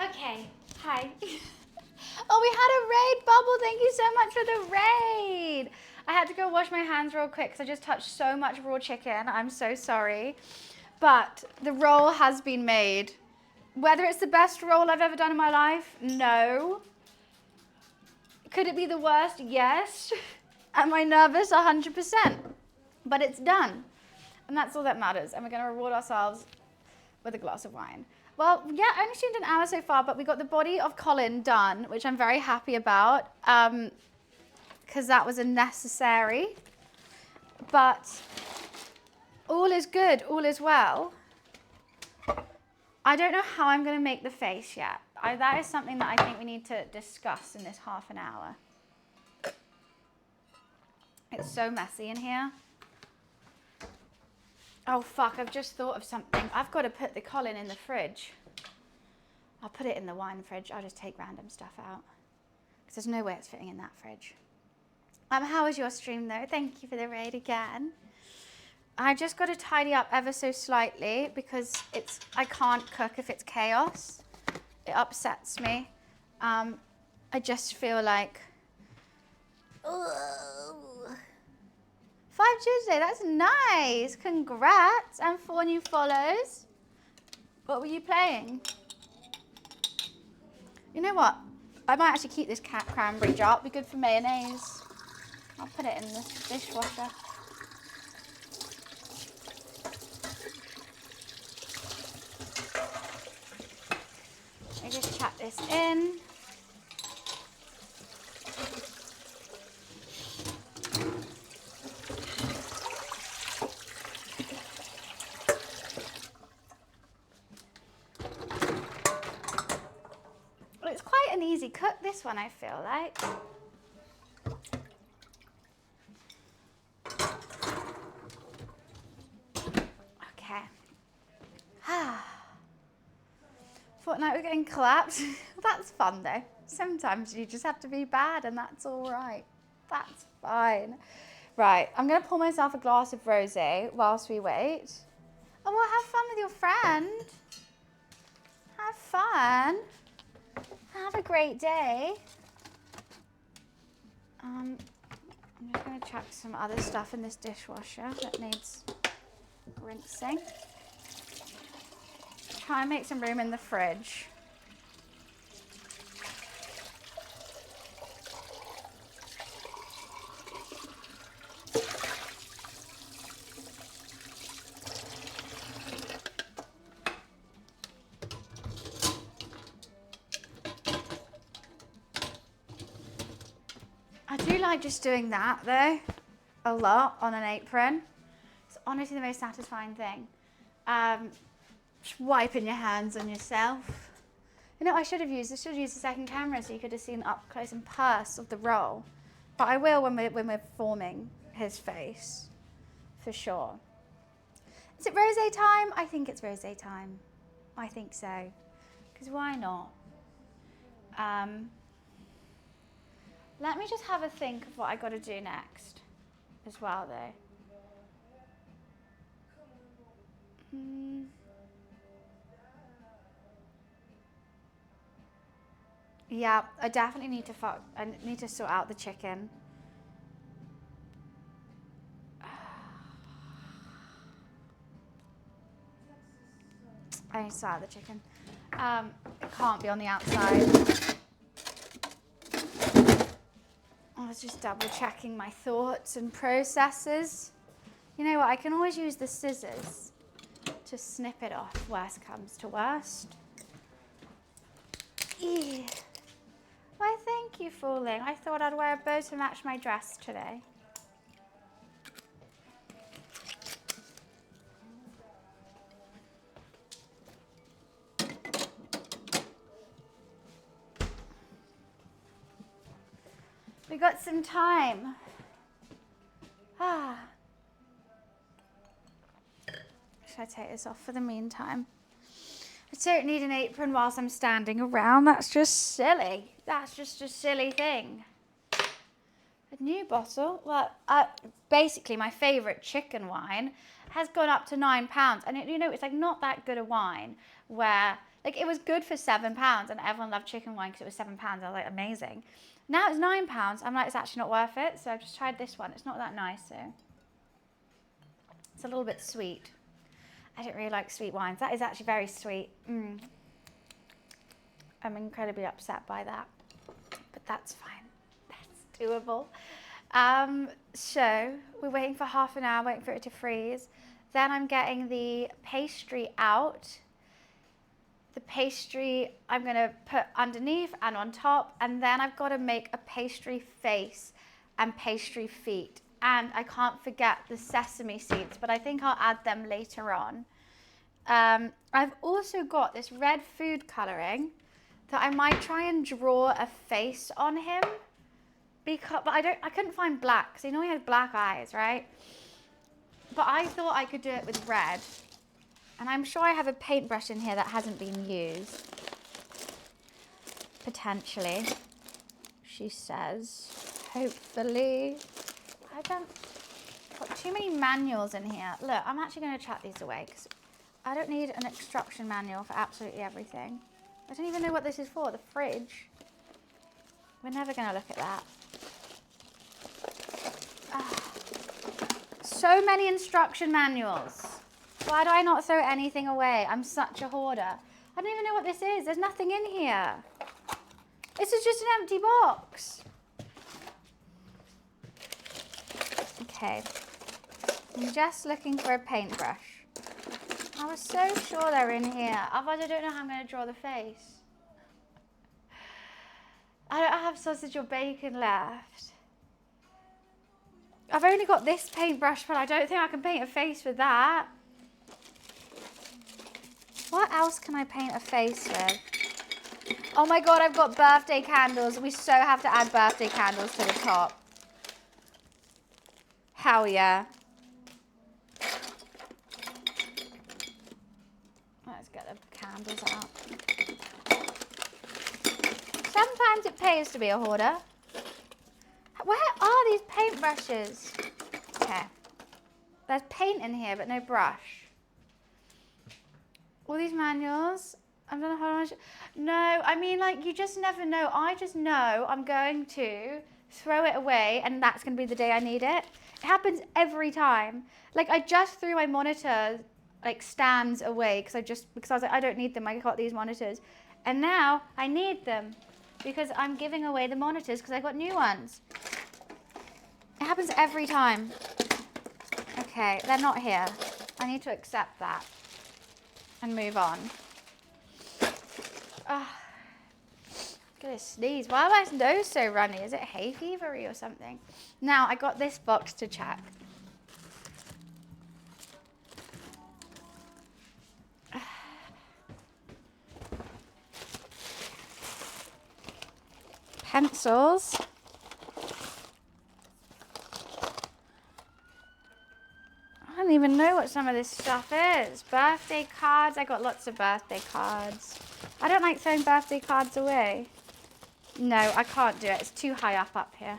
A: Okay, hi. Oh, we had a raid, Bubble. Thank you so much for the raid. I had to go wash my hands real quick because I just touched so much raw chicken. I'm so sorry. But the roll has been made. Whether it's the best roll I've ever done in my life? No. Could it be the worst? Yes. Am I nervous? 100%. But it's done. And that's all that matters. And we're going to reward ourselves with a glass of wine. Well, yeah, I only streamed an hour so far, but we got the body of Colin done, which I'm very happy about, because that was unnecessary. But all is good, all is well. I don't know how I'm going to make the face yet. That is something that I think we need to discuss in this half an hour. It's so messy in here. Oh fuck, I've just thought of something. I've got to put the Colin in the fridge. I'll put it in the wine fridge. I'll just take random stuff out. Because there's no way it's fitting in that fridge. How was your stream though? Thank you for the raid again. I just got to tidy up ever so slightly because I can't cook if it's chaos. It upsets me. I just feel like, oh, 5 Tuesday, that's nice. Congrats. And 4 new follows. What were you playing? You know what? I might actually keep this cranberry jar. It'll be good for mayonnaise. I'll put it in the dishwasher. I just chuck this in. Well, it's quite an easy cook, this one, I feel like. Okay. Fortnite, we're getting collapsed. That's fun though. Sometimes you just have to be bad and that's all right. That's fine. Right, I'm gonna pour myself a glass of rosé whilst we wait. Oh, well, have fun with your friend. Have fun. Have a great day. I'm just gonna chuck some other stuff in this dishwasher that needs rinsing. Try and make some room in the fridge. I do like just doing that though, a lot on an apron. It's honestly the most satisfying thing. Just wiping your hands on yourself. You know what I should have used? I should have used the second camera so you could have seen up close and purse of the roll. But I will when we're forming his face, for sure. Is it rosé time? I think it's rosé time. I think so. Because why not? Let me just have a think of what I got to do next as well though. Yeah, I definitely need to sort out the chicken. I need to sort out the chicken. It can't be on the outside. I was just double checking my thoughts and processes. You know what, I can always use the scissors to snip it off, worst comes to worst. Yeah. Why, thank you, Falling. I thought I'd wear a bow to match my dress today. We got some time. Should I take this off for the meantime? I don't need an apron whilst I'm standing around. That's just silly. That's just a silly thing. A new bottle? Well, basically my favourite chicken wine has gone up to £9. And you know, it's like not that good a wine where, like, it was good for £7 and everyone loved chicken wine because it was £7. I was like, amazing. Now it's £9. I'm like, it's actually not worth it. So I've just tried this one. It's not that nice, so. It's a little bit sweet. I don't really like sweet wines. That is actually very sweet. I'm incredibly upset by that, but that's fine. That's doable. So we're waiting for half an hour, waiting for it to freeze. Then I'm getting the pastry out. The pastry I'm gonna put underneath and on top, and then I've got to make a pastry face and pastry feet. And I can't forget the sesame seeds, but I think I'll add them later on. I've also got this red food colouring that I might try and draw a face on him, but I couldn't find black, because he normally has black eyes, right? But but I thought I could do it with red. And I'm sure I have a paintbrush in here that hasn't been used. Potentially. She says. Hopefully. I don't... Got too many manuals in here. Look, I'm actually going to chuck these away because I don't need an instruction manual for absolutely everything. I don't even know what this is for, the fridge. We're never going to look at that. So many instruction manuals. Why do I not throw anything away? I'm such a hoarder. I don't even know what this is. There's nothing in here. This is just an empty box. Okay. I'm just looking for a paintbrush. I was so sure they're in here. Otherwise, I don't know how I'm going to draw the face. I don't have sausage or bacon left. I've only got this paintbrush, but I don't think I can paint a face with that. What else can I paint a face with? Oh my God, I've got birthday candles. We so have to add birthday candles to the top. Hell yeah. Let's get the candles out. Sometimes it pays to be a hoarder. Where are these paintbrushes? Okay. There's paint in here, but no brush. All these manuals. I don't know how much. No, I mean, like, you just never know. I just know I'm going to throw it away, and that's going to be the day I need it. It happens every time. Like, I just threw my monitor, like, stands away because I was like, I don't need them. I got these monitors. And now I need them because I'm giving away the monitors because I got new ones. It happens every time. Okay, they're not here. I need to accept that and move on. Oh, gonna sneeze. Why are my nose so runny? Is it hay fevery or something? Now, I got this box to check. Pencils. I don't even know what some of this stuff is. Birthday cards. I got lots of birthday cards. I don't like throwing birthday cards away. No, I can't do it. It's too high up here.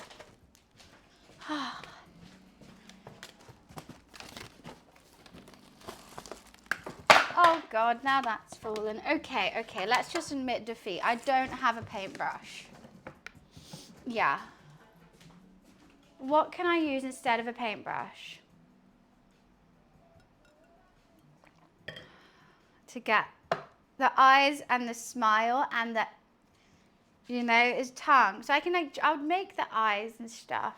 A: Oh God, now that's fallen. Okay, let's just admit defeat. I don't have a paintbrush. Yeah. What can I use instead of a paintbrush? To get the eyes and the smile and the, you know, his tongue. So I can, like, I would make the eyes and stuff.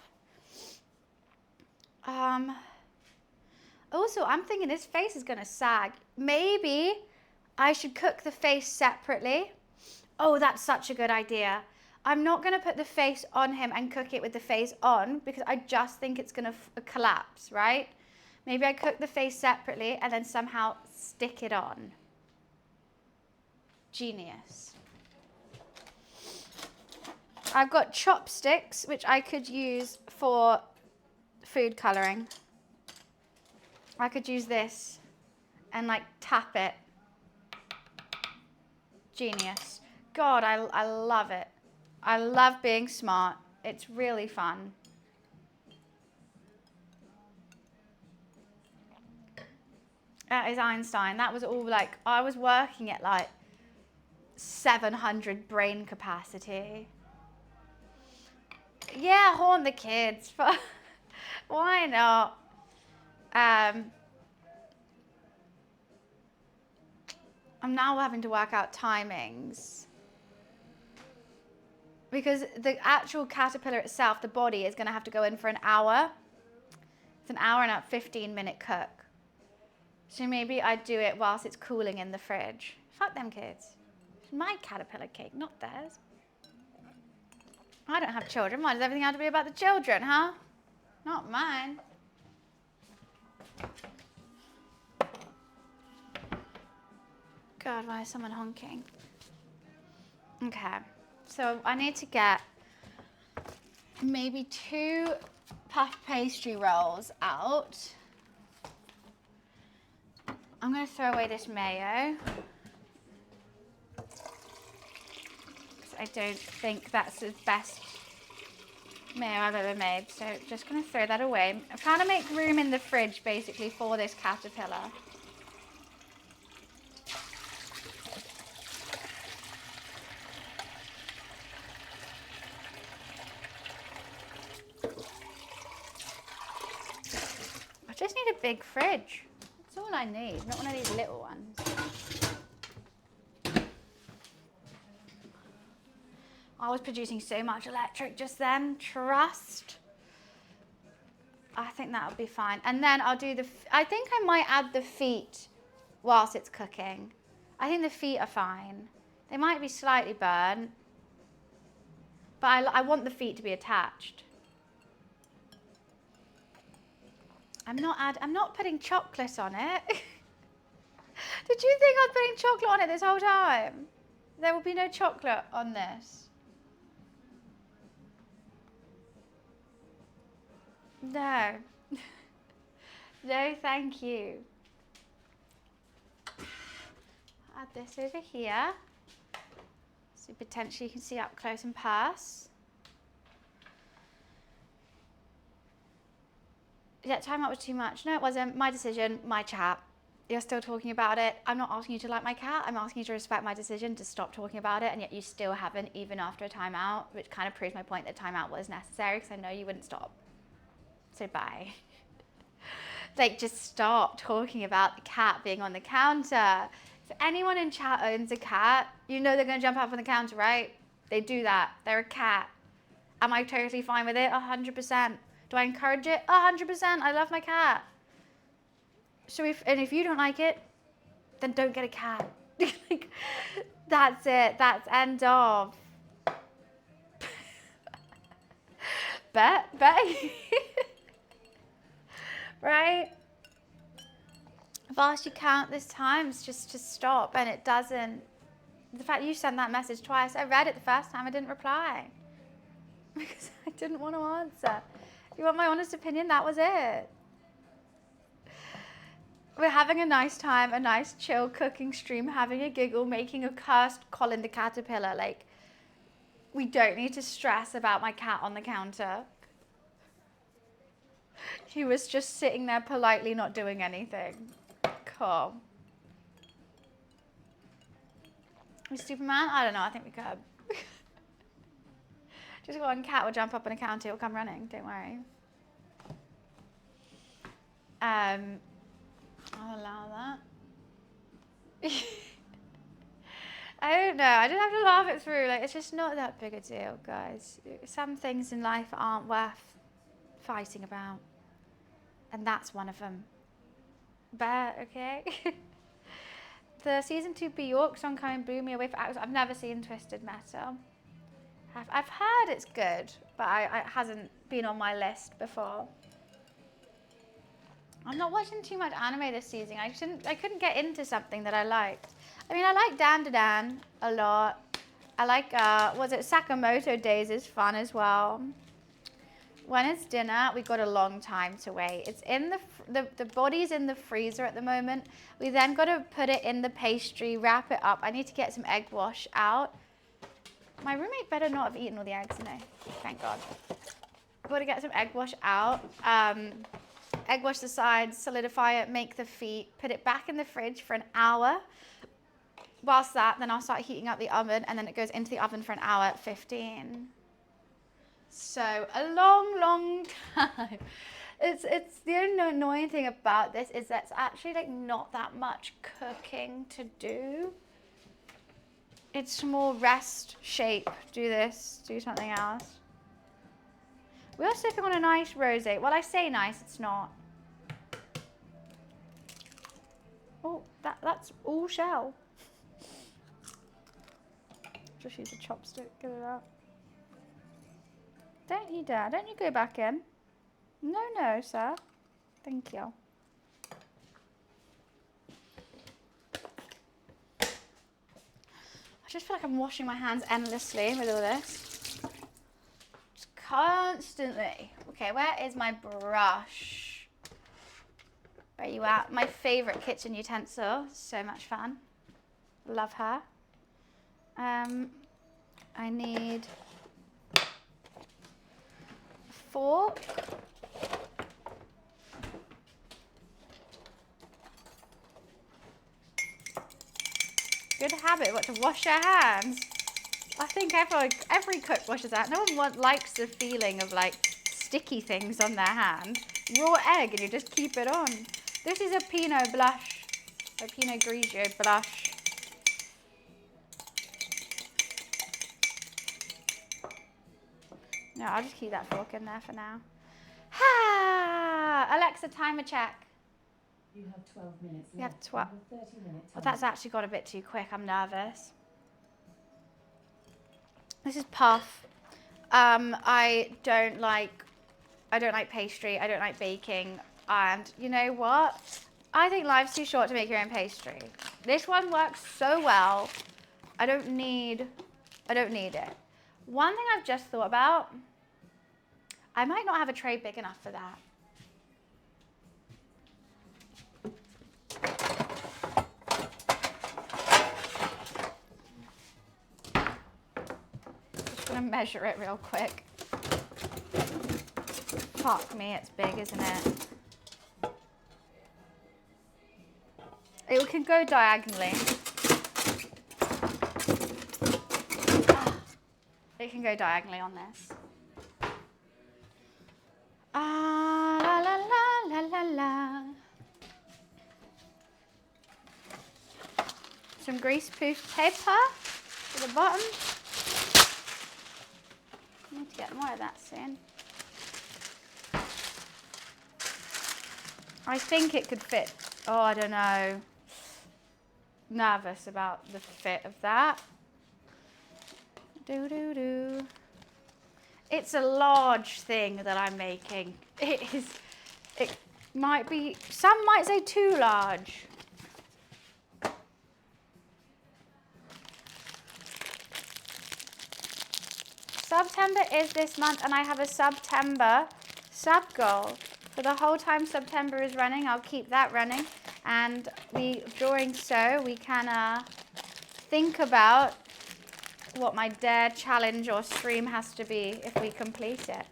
A: Also, I'm thinking his face is gonna sag. Maybe I should cook the face separately. Oh, that's such a good idea. I'm not gonna put the face on him and cook it with the face on because I just think it's gonna collapse, right? Maybe I cook the face separately and then somehow stick it on. Genius. I've got chopsticks, which I could use for food coloring. I could use this and, like, tap it. Genius. God, I love it. I love being smart. It's really fun. That is Einstein. That was all, like, I was working at, like, 700 brain capacity. Yeah, haunt the kids. Why not? I'm now having to work out timings. Because the actual caterpillar itself, the body, is going to have to go in for an hour. It's an hour and a 15-minute cook. So maybe I'd do it whilst it's cooling in the fridge. Fuck them kids. It's my caterpillar cake, not theirs. I don't have children. Why does everything have to be about the children, huh? Not mine. God, why is someone honking? Okay, so I need to get maybe 2 puff pastry rolls out. I'm going to throw away this mayo. I don't think that's the best mayo I've ever made, so just going to throw that away. I'm trying to make room in the fridge basically for this caterpillar. I just need a big fridge. That's all I need, not one of these little ones. I was producing so much electric just then, trust. I think that'll be fine. And then I'll do I think I might add the feet whilst it's cooking. I think the feet are fine. They might be slightly burnt, but I want the feet to be attached. I'm not putting chocolate on it. Did you think I was putting chocolate on it this whole time? There will be no chocolate on this. No. No, thank you. Add this over here. So potentially you can see up close and pass. Yeah, timeout was too much. No, it wasn't. My decision, my chat. You're still talking about it. I'm not asking you to like my cat. I'm asking you to respect my decision to stop talking about it, and yet you still haven't, even after a timeout, which kind of proves my point that timeout was necessary because I know you wouldn't stop. So bye. Like, just stop talking about the cat being on the counter. If anyone in chat owns a cat, you know they're going to jump up on the counter, right? They do that. They're a cat. Am I totally fine with it? 100%. Do I encourage it? 100%. I love my cat. So if you don't like it, then don't get a cat. Like, that's it. That's end of. Bet. Right? I've asked you countless times just to stop, and it doesn't. The fact you sent that message twice, I read it the first time, I didn't reply. Because I didn't want to answer. If you want my honest opinion, that was it. We're having a nice time, a nice chill cooking stream, having a giggle, making a cursed Colin the caterpillar. Like, we don't need to stress about my cat on the counter. He was just sitting there politely not doing anything. Cool. We Superman? I don't know, I think we could. Just one cat will jump up on a counter, it'll come running, don't worry. I'll allow that. I don't know, I just have to laugh it through. Like, it's just not that big a deal, guys. Some things in life aren't worth fighting about. And that's one of them. But, okay. The season 2 Bjork song coming blew me away for hours. I've never seen Twisted Metal. I've heard it's good, but it hasn't been on my list before. I'm not watching too much anime this season. I couldn't get into something that I liked. I mean, I like Dan to Dan a lot. I like, Sakamoto Days is fun as well. When it's dinner, we've got a long time to wait. It's in the body's in the freezer at the moment. We then got to put it in the pastry, wrap it up. I need to get some egg wash out. My roommate better not have eaten all the eggs, no. Thank God. Got to get some egg wash out. Egg wash the sides, solidify it, make the feet, put it back in the fridge for an hour. Whilst then I'll start heating up the oven, and then it goes into the oven for an hour at 15. So a long time. It's the only annoying thing about this is that it's actually like not that much cooking to do. It's more rest, shape, do this, do something else. We are sipping on a nice rosé. Well, I say nice, it's not. Oh, that's all shell. Just use a chopstick, get it out. Don't you dare, don't you go back in. No, sir. Thank you. I just feel like I'm washing my hands endlessly with all this. Just constantly. Okay, where is my brush? Where are you at? My favorite kitchen utensil. So much fun. Love her. I need a fork. Good habit, what, to wash your hands? I think every cook washes their hands. No one likes the feeling of like sticky things on their hand. Raw egg and you just keep it on. This is a Pinot blush, a Pinot Grigio blush. No, I'll just keep that fork in there for now. Alexa, timer check.
B: You have 12 minutes left.
A: You have 12.
B: 30-minute
A: Well, that's actually got a bit too quick. I'm nervous. This is puff. I don't like pastry. I don't like baking. And you know what? I think life's too short to make your own pastry. This one works so well. I don't need it. One thing I've just thought about, I might not have a tray big enough for that. Just gonna measure it real quick. Fuck me, it's big, isn't it? It can go diagonally. It can go diagonally on this. La la la la la la. Some greaseproof paper to the bottom. I need to get more of that soon. I think it could fit. Oh, I don't know. Nervous about the fit of that. Do. It's a large thing that I'm making. It might be, some might say too large. September is this month and I have a September sub goal. For the whole time September is running, I'll keep that running. And during so, we can think about what my dare challenge or stream has to be if we complete it.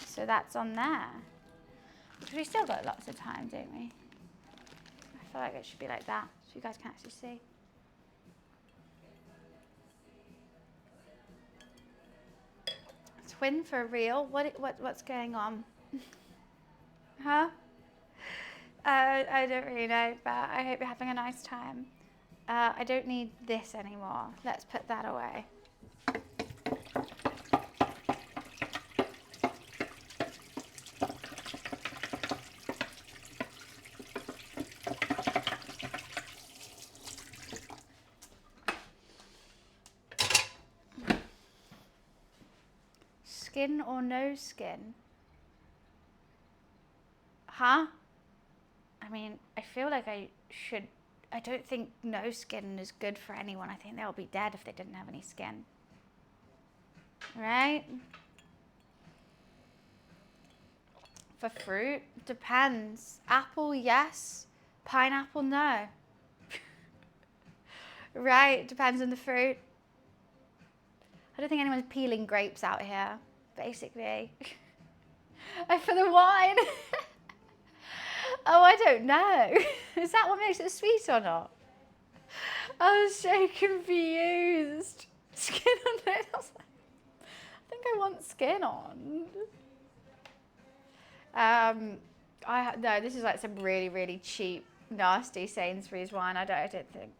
A: So that's on there. Because we still got lots of time, don't we? I feel like it should be like that, so you guys can actually see. Twin for real? What's going on? Huh? I don't really know, but I hope you're having a nice time. I don't need this anymore. Let's put that away. Skin or no skin? Huh? I mean, I feel like I don't think no skin is good for anyone. I think they'll be dead if they didn't have any skin. Right? For fruit, depends. Apple, yes. Pineapple, no. Right, depends on the fruit. I don't think anyone's peeling grapes out here, basically. For the wine. Oh, I don't know. Is that what makes it sweet or not? I was so confused. Skin on it. I think I want skin on. No, this is like some really, really cheap, nasty Sainsbury's wine. I don't think.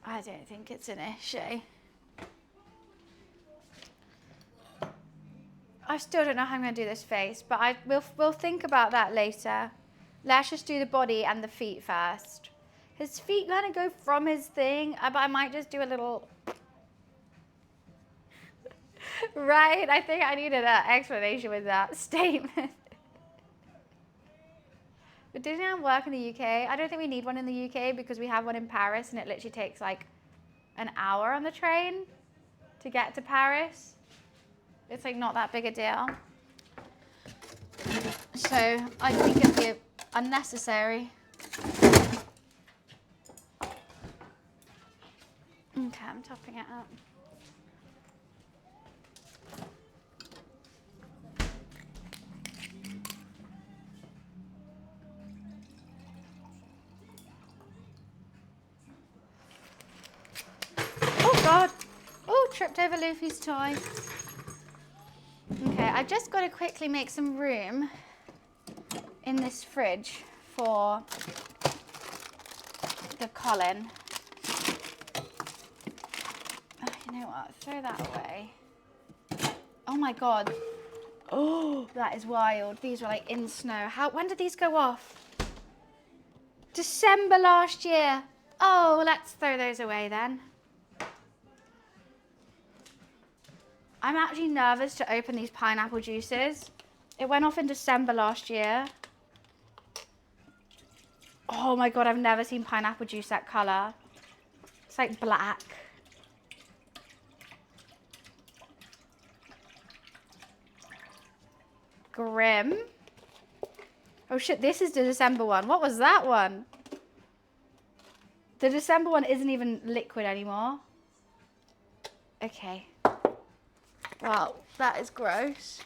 A: I don't think it's an issue. I still don't know how I'm going to do this face, but we'll think about that later. Let's just do the body and the feet first. His feet kind of go from his thing, but I might just do a little... Right? I think I needed an explanation with that statement. But Disneyland work in the UK? I don't think we need one in the UK because we have one in Paris and it literally takes like an hour on the train to get to Paris. It's like not that big a deal. So I think it'd be unnecessary. Okay, I'm topping it up. Oh God. Oh, tripped over Luffy's toy. Okay, I've just got to quickly make some room in this fridge for the Colin. Oh, you know what? Throw that away. Oh my God. Oh, that is wild. These were like in snow. When did these go off? December last year. Oh, let's throw those away then. I'm actually nervous to open these pineapple juices. It went off in December last year. Oh my God, I've never seen pineapple juice that color. It's like black. Grim. Oh shit, this is the December one. What was that one? The December one isn't even liquid anymore. Okay. Wow, that is gross.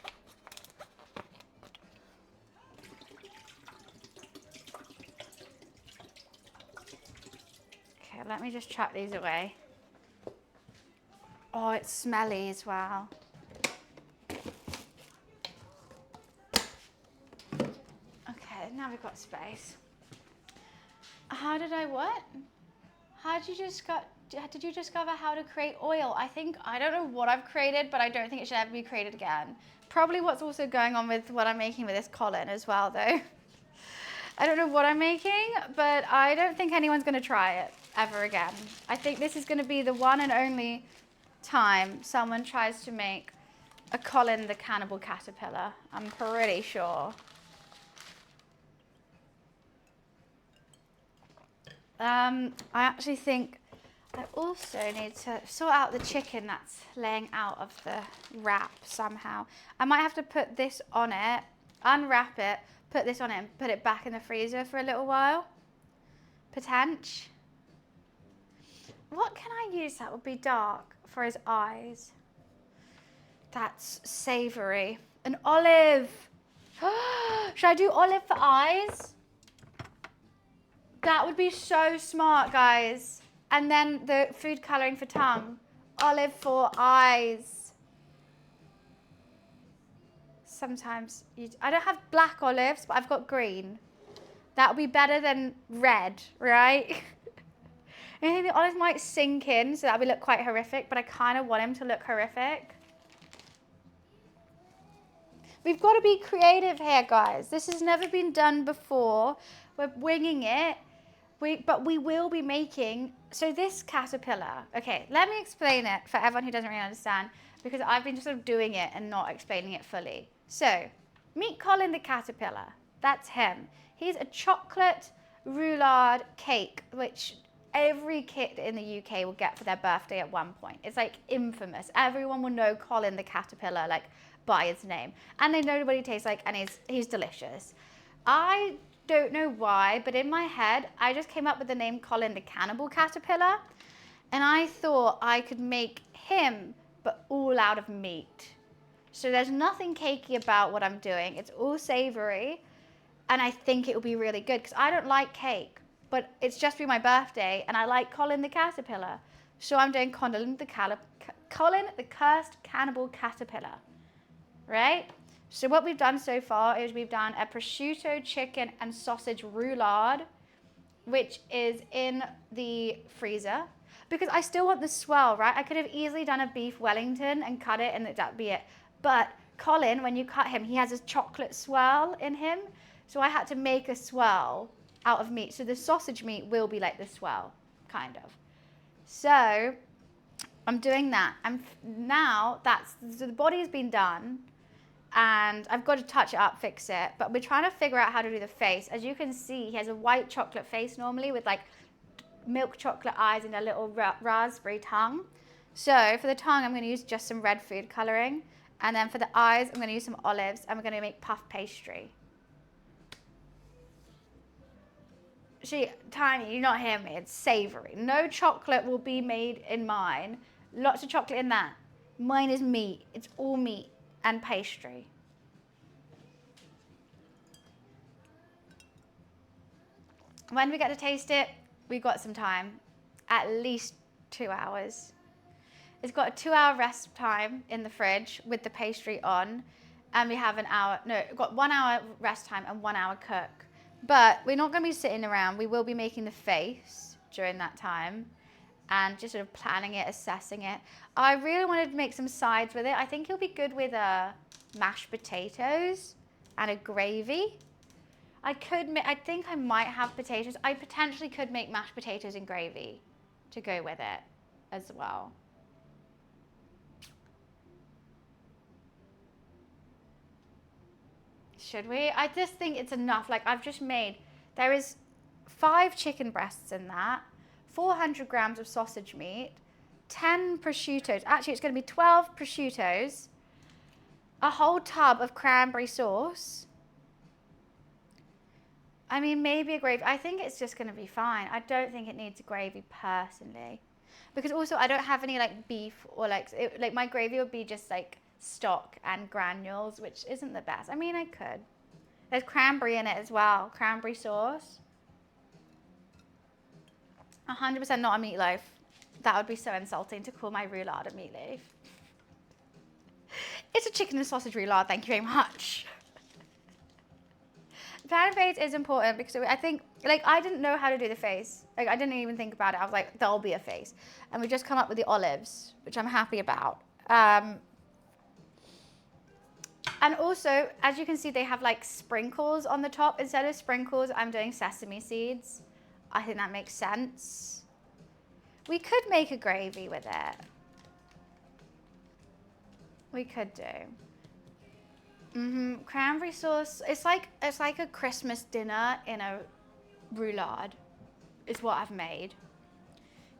A: Okay, let me just chuck these away. Oh, it's smelly as well. Okay, now we've got space. How did I what? Did you discover how to create oil? I don't know what I've created, but I don't think it should ever be created again. Probably what's also going on with what I'm making with this Colin as well, though. I don't know what I'm making, but I don't think anyone's going to try it ever again. I think this is going to be the one and only time someone tries to make a Colin the Cannibal Caterpillar. I'm pretty sure. I actually think I also need to sort out the chicken that's laying out of the wrap somehow. I might have to put this on it, unwrap it, put this on it and put it back in the freezer for a little while. Potential. What can I use that would be dark for his eyes? That's savory. An olive. Should I do olive for eyes? That would be so smart, guys. And then the food coloring for tongue. Olive for eyes. Sometimes, I don't have black olives, but I've got green. That would be better than red, right? I think the olive might sink in, so that would look quite horrific, but I kind of want him to look horrific. We've got to be creative here, guys. This has never been done before. We're winging it. But we will be making, so this caterpillar, okay, let me explain it for everyone who doesn't really understand, because I've been sort of doing it and not explaining it fully. So, meet Colin the caterpillar. That's him. He's a chocolate roulade cake, which every kid in the UK will get for their birthday at one point. It's like infamous. Everyone will know Colin the caterpillar, like, by his name. And they know what he tastes like, and he's delicious. I don't know why, but in my head, I just came up with the name Colin the Cannibal Caterpillar, and I thought I could make him, but all out of meat. So there's nothing cakey about what I'm doing. It's all savory, and I think it will be really good, because I don't like cake, but it's just been my birthday, and I like Colin the Caterpillar. So I'm doing Colin the Cursed Cannibal Caterpillar, right? So what we've done so far is we've done a prosciutto, chicken, and sausage roulade, which is in the freezer, because I still want the swell, right? I could have easily done a beef Wellington and cut it, and that'd be it. But Colin, when you cut him, he has a chocolate swirl in him, so I had to make a swirl out of meat. So the sausage meat will be like the swirl, kind of. So I'm doing that. Now so the body's been done. And I've got to touch it up, fix it. But we're trying to figure out how to do the face. As you can see, he has a white chocolate face normally with like milk chocolate eyes and a little raspberry tongue. So for the tongue, I'm going to use just some red food coloring. And then for the eyes, I'm going to use some olives and we're going to make puff pastry. Tiny, you're not hearing me. It's savory. No chocolate will be made in mine. Lots of chocolate in that. Mine is meat. It's all meat and pastry. When we get to taste it, we've got some time. At least 2 hours. It's got a 2-hour rest time in the fridge with the pastry on. And we have we've got 1 hour rest time and 1 hour cook. But we're not going to be sitting around. We will be making the face during that time and just sort of planning it, assessing it. I really wanted to make some sides with it. I think it'll be good with mashed potatoes and a gravy. I think I might have potatoes. I potentially could make mashed potatoes and gravy to go with it as well. Should we? I just think it's enough. Like I've just made, there is 5 chicken breasts in that, 400 grams of sausage meat, 10 prosciuttos. Actually, it's going to be 12 prosciuttos, a whole tub of cranberry sauce. I mean, maybe a gravy. I think it's just going to be fine. I don't think it needs a gravy personally. Because also I don't have any like beef or like my gravy would be just like stock and granules, which isn't the best. I mean, I could. There's cranberry in it as well. Cranberry sauce. 100% not a meatloaf. That would be so insulting to call my roulade a meatloaf. It's a chicken and sausage roulade, thank you very much. Plan of face is important because I think, like, I didn't know how to do the face. Like, I didn't even think about it. I was like, there'll be a face. And we just come up with the olives, which I'm happy about. And also, as you can see, they have like sprinkles on the top. Instead of sprinkles, I'm doing sesame seeds. I think that makes sense. We could make a gravy with it. We could do. Cranberry sauce. It's like a Christmas dinner in a roulade. Is what I've made.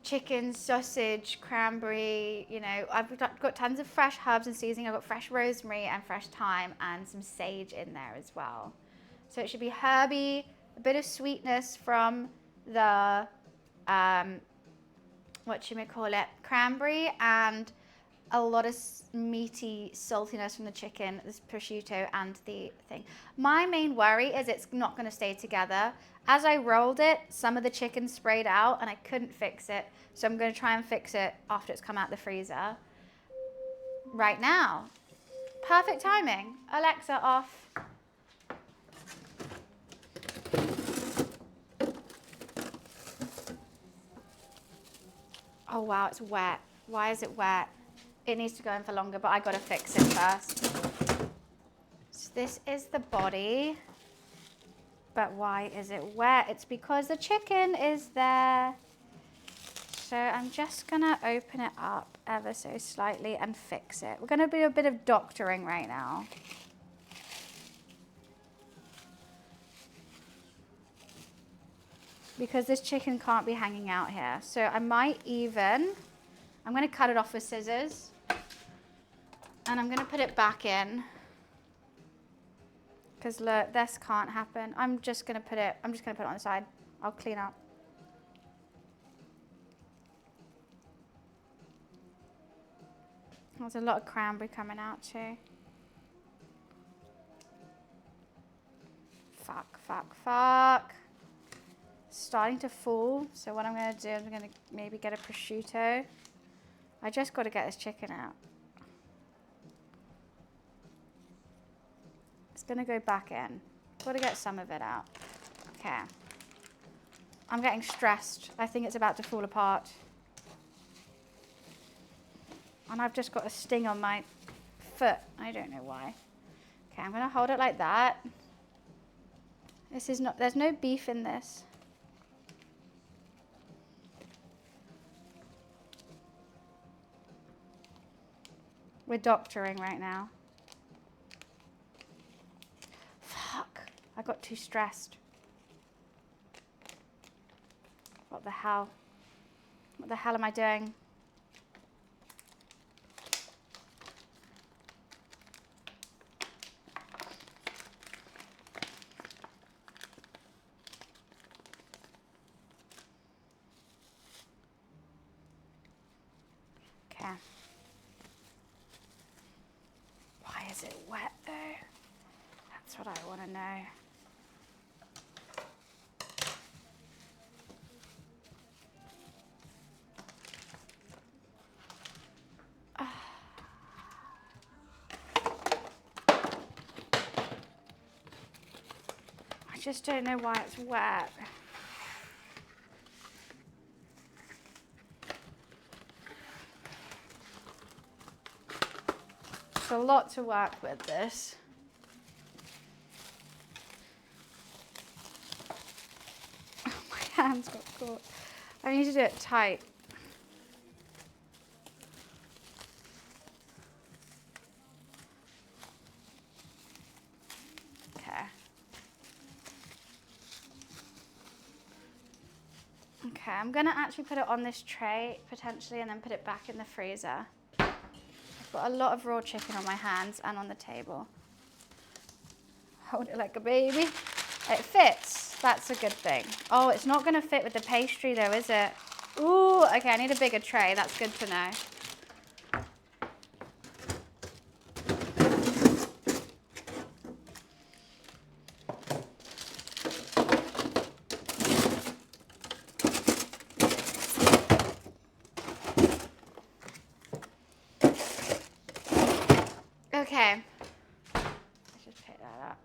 A: Chicken, sausage, cranberry. You know, I've got tons of fresh herbs and seasoning. I've got fresh rosemary and fresh thyme and some sage in there as well. So it should be herby, a bit of sweetness from the cranberry, and a lot of meaty saltiness from the chicken, this prosciutto and the thing. My main worry is it's not going to stay together. As I rolled it, some of the chicken sprayed out and I couldn't fix it. So I'm going to try and fix it after it's come out the freezer. Right now. Perfect timing. Alexa, off. Oh wow, it's wet. Why is it wet? It needs to go in for longer, but I gotta fix it first. So this is the body. But why is it wet? It's because the chicken is there. So I'm just gonna open it up ever so slightly and fix it. We're gonna do a bit of doctoring right now. Because this chicken can't be hanging out here. So I might even, I'm gonna cut it off with scissors. And I'm gonna put it back in. Because look, this can't happen. I'm just gonna put it on the side. I'll clean up. There's a lot of cranberry coming out too. Fuck. Starting to fall. So what I'm gonna do is I'm gonna maybe get a prosciutto. I just gotta get this chicken out. It's gonna go back in. Gotta get some of it out. Okay. I'm getting stressed. I think it's about to fall apart. And I've just got a sting on my foot. I don't know why. Okay, I'm gonna hold it like that. There's no beef in this. We're doctoring right now. Fuck, I got too stressed. What the hell? What the hell am I doing? Okay. Why is it wet though? That's what I want to know. I just don't know why it's wet. It's a lot to work with this. My hands got caught. I need to do it tight. Okay. Okay, I'm gonna actually put it on this tray potentially and then put it back in the freezer. I've got a lot of raw chicken on my hands and on the table. Hold it like a baby. It fits, that's a good thing. Oh, it's not gonna fit with the pastry though, is it? Ooh, okay, I need a bigger tray, that's good to know. Okay, let's just pick that up.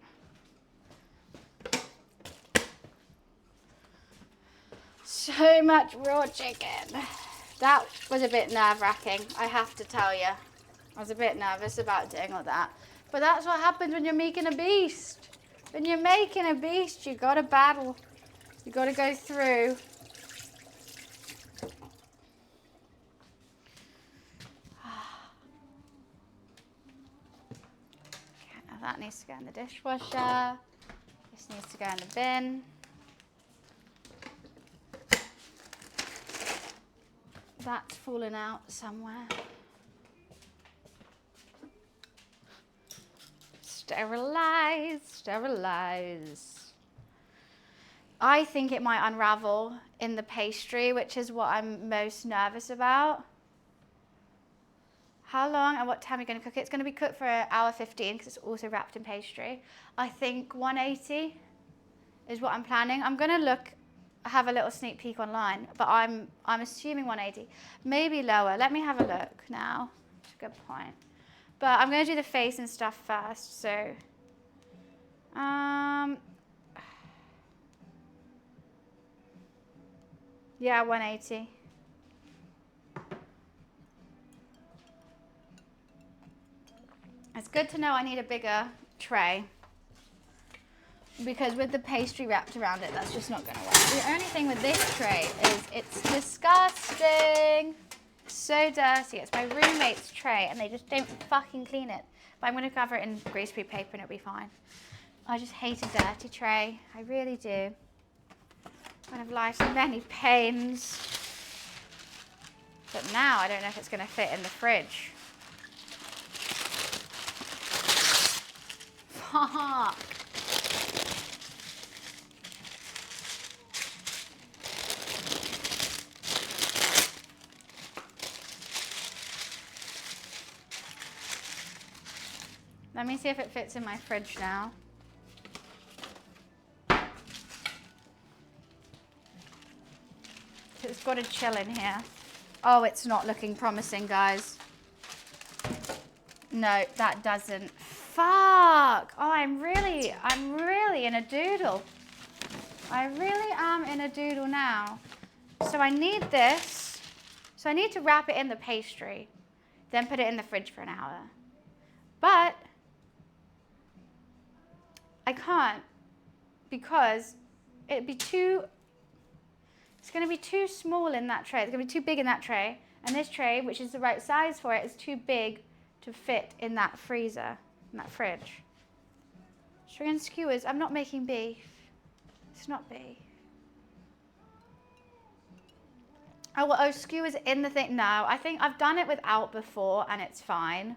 A: So much raw chicken. That was a bit nerve-wracking, I have to tell you. I was a bit nervous about doing all that. But that's what happens when you're making a beast. When you're making a beast, you gotta battle. You gotta go through. Okay, now that needs to go in the dishwasher. This needs to go in the bin. That's fallen out somewhere. Sterilize, sterilize. I think it might unravel in the pastry, which is what I'm most nervous about. How long and what time are you going to cook it? It's going to be cooked for 1:15 because it's also wrapped in pastry. I think 180 is what I'm planning. I'm going to have a little sneak peek online, but I'm assuming 180, maybe lower. Let me have a look now. That's a good point. But I'm going to do the face and stuff first. So, yeah, 180. It's good to know I need a bigger tray because with the pastry wrapped around it, that's just not going to work. The only thing with this tray is it's disgusting. So dirty. It's my roommate's tray and they just don't fucking clean it. But I'm going to cover it in greaseproof paper and it'll be fine. I just hate a dirty tray. I really do. One of life's many pains. But now I don't know if it's going to fit in the fridge. Fuck. Let me see if it fits in my fridge now. It's got to chill in here. Oh, it's not looking promising, guys. No, that doesn't. Fuck. Oh, I'm really in a doodle. I really am in a doodle now. So I need this. So I need to wrap it in the pastry, then put it in the fridge for an hour. But I can't because it's going to be too small in that tray. It's going to be too big in that tray. And this tray, which is the right size for it, is too big to fit in that freezer, in that fridge. String and skewers. I'm not making beef. It's not beef. Oh, skewers in the thing. No, I think I've done it without before and it's fine.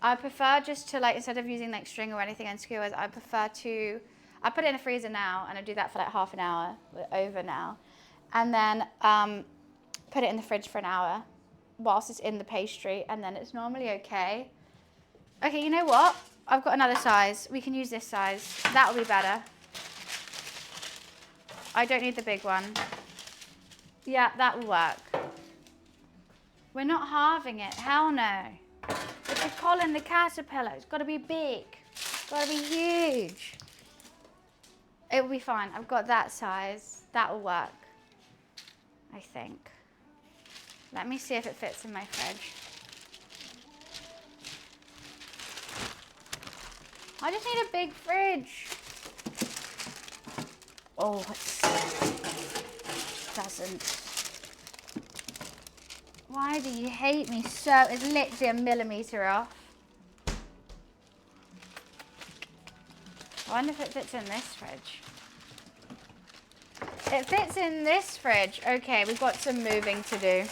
A: I prefer just to instead of using string or anything and skewers, I put it in the freezer now and I do that for half an hour. We're over now. And then put it in the fridge for an hour whilst it's in the pastry, and then it's normally okay. Okay, you know what? I've got another size. We can use this size. That'll be better. I don't need the big one. Yeah, that will work. We're not halving it. Hell no. It's a Colin the caterpillar. It's got to be big. It's got to be huge. It will be fine. I've got that size. That will work, I think. Let me see if it fits in my fridge. I just need a big fridge. Oh, it doesn't. Why do you hate me so? It's literally a millimetre off. I wonder if it fits in this fridge. It fits in this fridge. Okay, we've got some moving to do.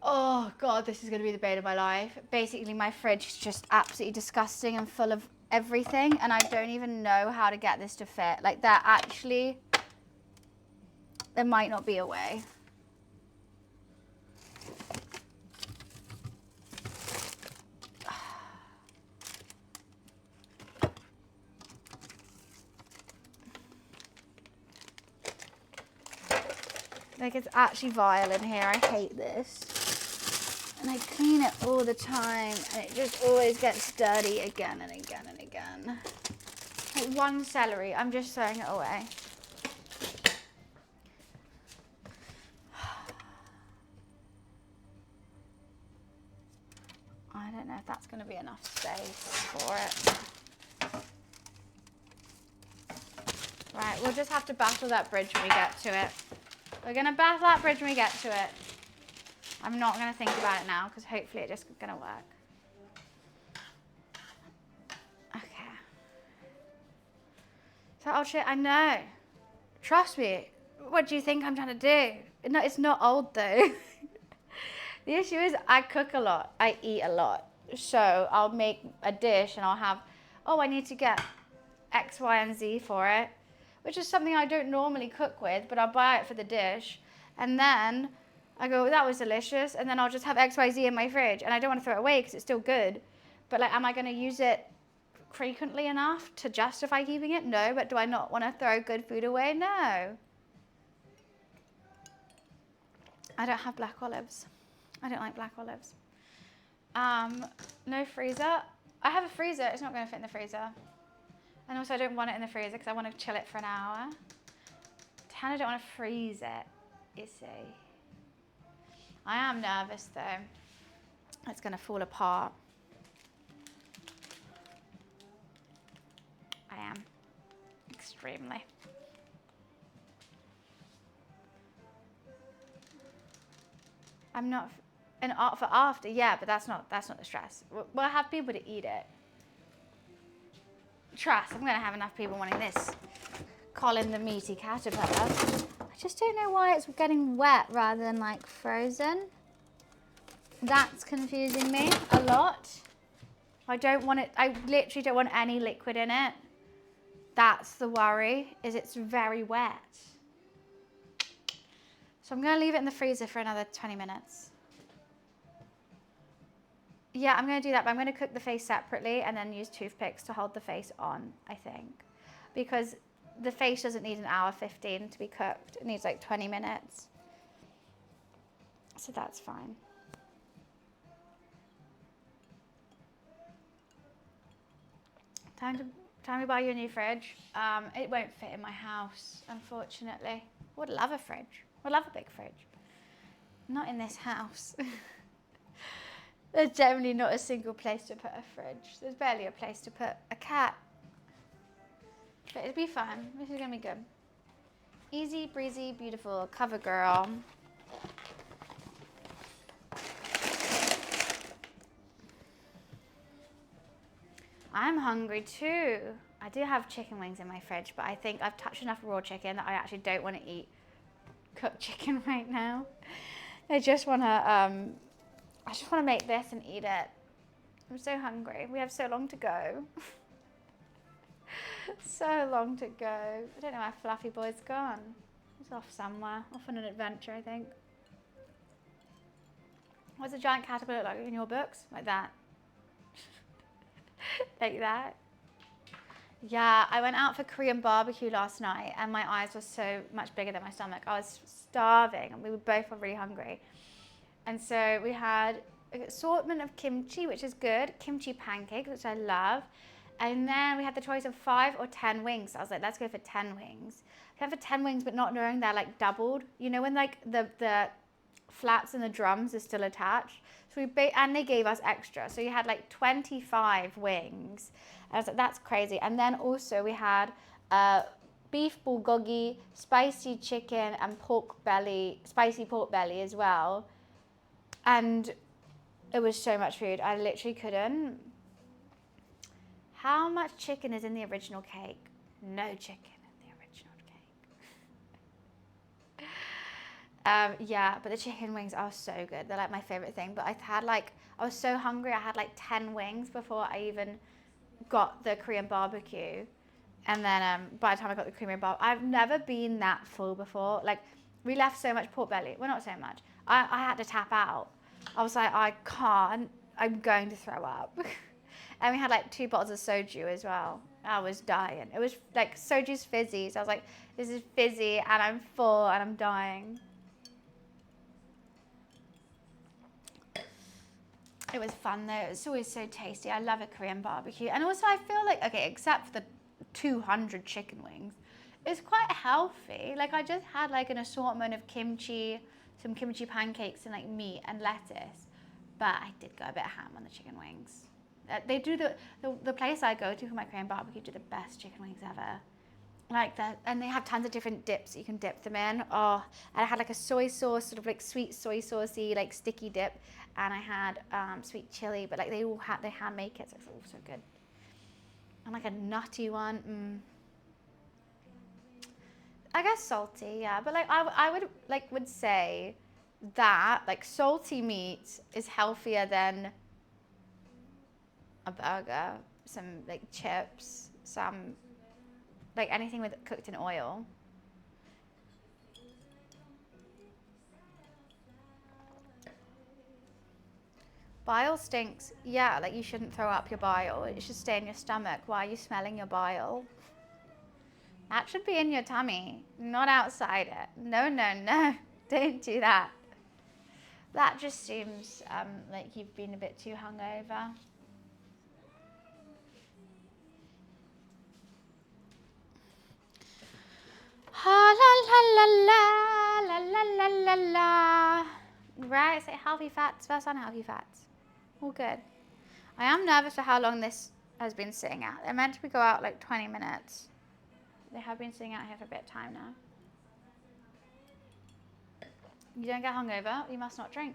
A: Oh God, this is gonna be the bane of my life. Basically, my fridge is just absolutely disgusting and full of everything, and I don't even know how to get this to fit. Like there might not be a way. Like it's actually vile in here. I hate this. And I clean it all the time and it just always gets dirty again and again and again. Like one celery, I'm just throwing it away. I don't know if that's going to be enough space for it. Right, we'll just have to battle that bridge when we get to it. We're going to battle that bridge when we get to it. I'm not going to think about it now because hopefully it's just going to work. Okay. So old shit, I know. Trust me. What do you think I'm trying to do? No, it's not old though. The issue is I cook a lot. I eat a lot. So I'll make a dish and I'll have, oh, I need to get X, Y, and Z for it, which is something I don't normally cook with, but I'll buy it for the dish. And then I go, that was delicious. And then I'll just have X, Y, Z in my fridge. And I don't want to throw it away because it's still good. But like, am I going to use it frequently enough to justify keeping it? No. But do I not want to throw good food away? No. I don't have black olives. I don't like black olives. No freezer. I have a freezer. It's not going to fit in the freezer. And also I don't want it in the freezer because I want to chill it for an hour. I don't want to freeze it, you see. I am nervous though. It's going to fall apart. I am. Extremely. I'm not an art for after, yeah, but that's not the stress. We'll have people to eat it. Trust, I'm going to have enough people wanting this. Colin the meaty caterpillar. I just don't know why it's getting wet rather than like frozen. That's confusing me a lot. I don't want it, I literally don't want any liquid in it. That's the worry, is it's very wet. So I'm going to leave it in the freezer for another 20 minutes. Yeah, I'm going to do that, but I'm going to cook the face separately and then use toothpicks to hold the face on, I think. Because the face doesn't need an hour 15 to be cooked. It needs like 20 minutes. So that's fine. Time to buy you a new fridge. It won't fit in my house, unfortunately. Would love a fridge. Would love a big fridge. Not in this house. There's generally not a single place to put a fridge. There's barely a place to put a cat. But it'll be fun. This is gonna be good. Easy, breezy, beautiful, cover girl. I'm hungry too. I do have chicken wings in my fridge, but I think I've touched enough raw chicken that I actually don't want to eat cooked chicken right now. I just want to make this and eat it. I'm so hungry. We have so long to go. So long to go. I don't know where Fluffy Boy's gone. He's off somewhere. Off on an adventure, I think. What's a giant caterpillar like in your books? Like that. Like that. Yeah, I went out for Korean barbecue last night and my eyes were so much bigger than my stomach. I was starving and we were both really hungry. And so we had an assortment of kimchi, which is good, kimchi pancakes, which I love. And then we had the choice of 5 or 10 wings. So I was like, let's go for 10 wings. I went for 10 wings, but not knowing they're like doubled. You know when like the flats and the drums are still attached? So and they gave us extra. So you had like 25 wings. I was like, that's crazy. And then also we had beef bulgogi, spicy chicken, and spicy pork belly as well. And it was so much food. I literally couldn't. How much chicken is in the original cake? No chicken in the original cake. Yeah, but the chicken wings are so good. They're like my favorite thing. But I was so hungry. I had like 10 wings before I even got the Korean barbecue. And then by the time I got the Korean barbecue, I've never been that full before. Like we left so much pork belly. Well, not so much. I had to tap out. I was like, I can't. I'm going to throw up. And we had like 2 bottles of soju as well. I was dying. It was like soju's fizzy. So I was like, this is fizzy and I'm full and I'm dying. It was fun though. It's always so tasty. I love a Korean barbecue. And also I feel like, okay, except for the 200 chicken wings, it's quite healthy. Like I just had like an assortment of kimchi, some kimchi pancakes and like meat and lettuce. But I did go a bit ham on the chicken wings. They do the place I go to for my Korean barbecue do the best chicken wings ever. Like that, and they have tons of different dips you can dip them in. Oh, and I had like a soy sauce, sort of like sweet soy saucey, like sticky dip, and I had sweet chili, but like they hand make it, so it's all so good. And like a nutty one. I guess salty, yeah, but like I would say that like salty meat is healthier than a burger, some like chips, some like anything cooked in oil. Bile stinks. Yeah, like you shouldn't throw up your bile. It should stay in your stomach. Why are you smelling your bile? That should be in your tummy, not outside it. No, no, no. Don't do that. That just seems like you've been a bit too hungover. La la la la la la la la. Right, say healthy fats versus unhealthy fats. All good. I am nervous for how long this has been sitting out. They're meant to go out like 20 minutes. They have been sitting out here for a bit of time now. You don't get hungover, you must not drink.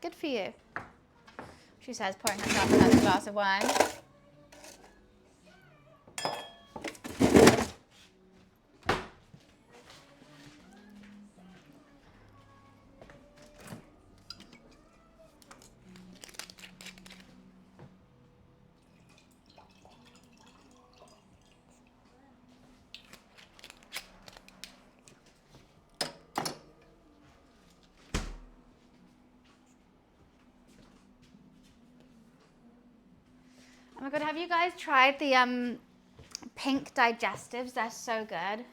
A: Good for you. She says, pouring herself another glass of wine. Oh my god, have you guys tried the pink digestives? They're so good.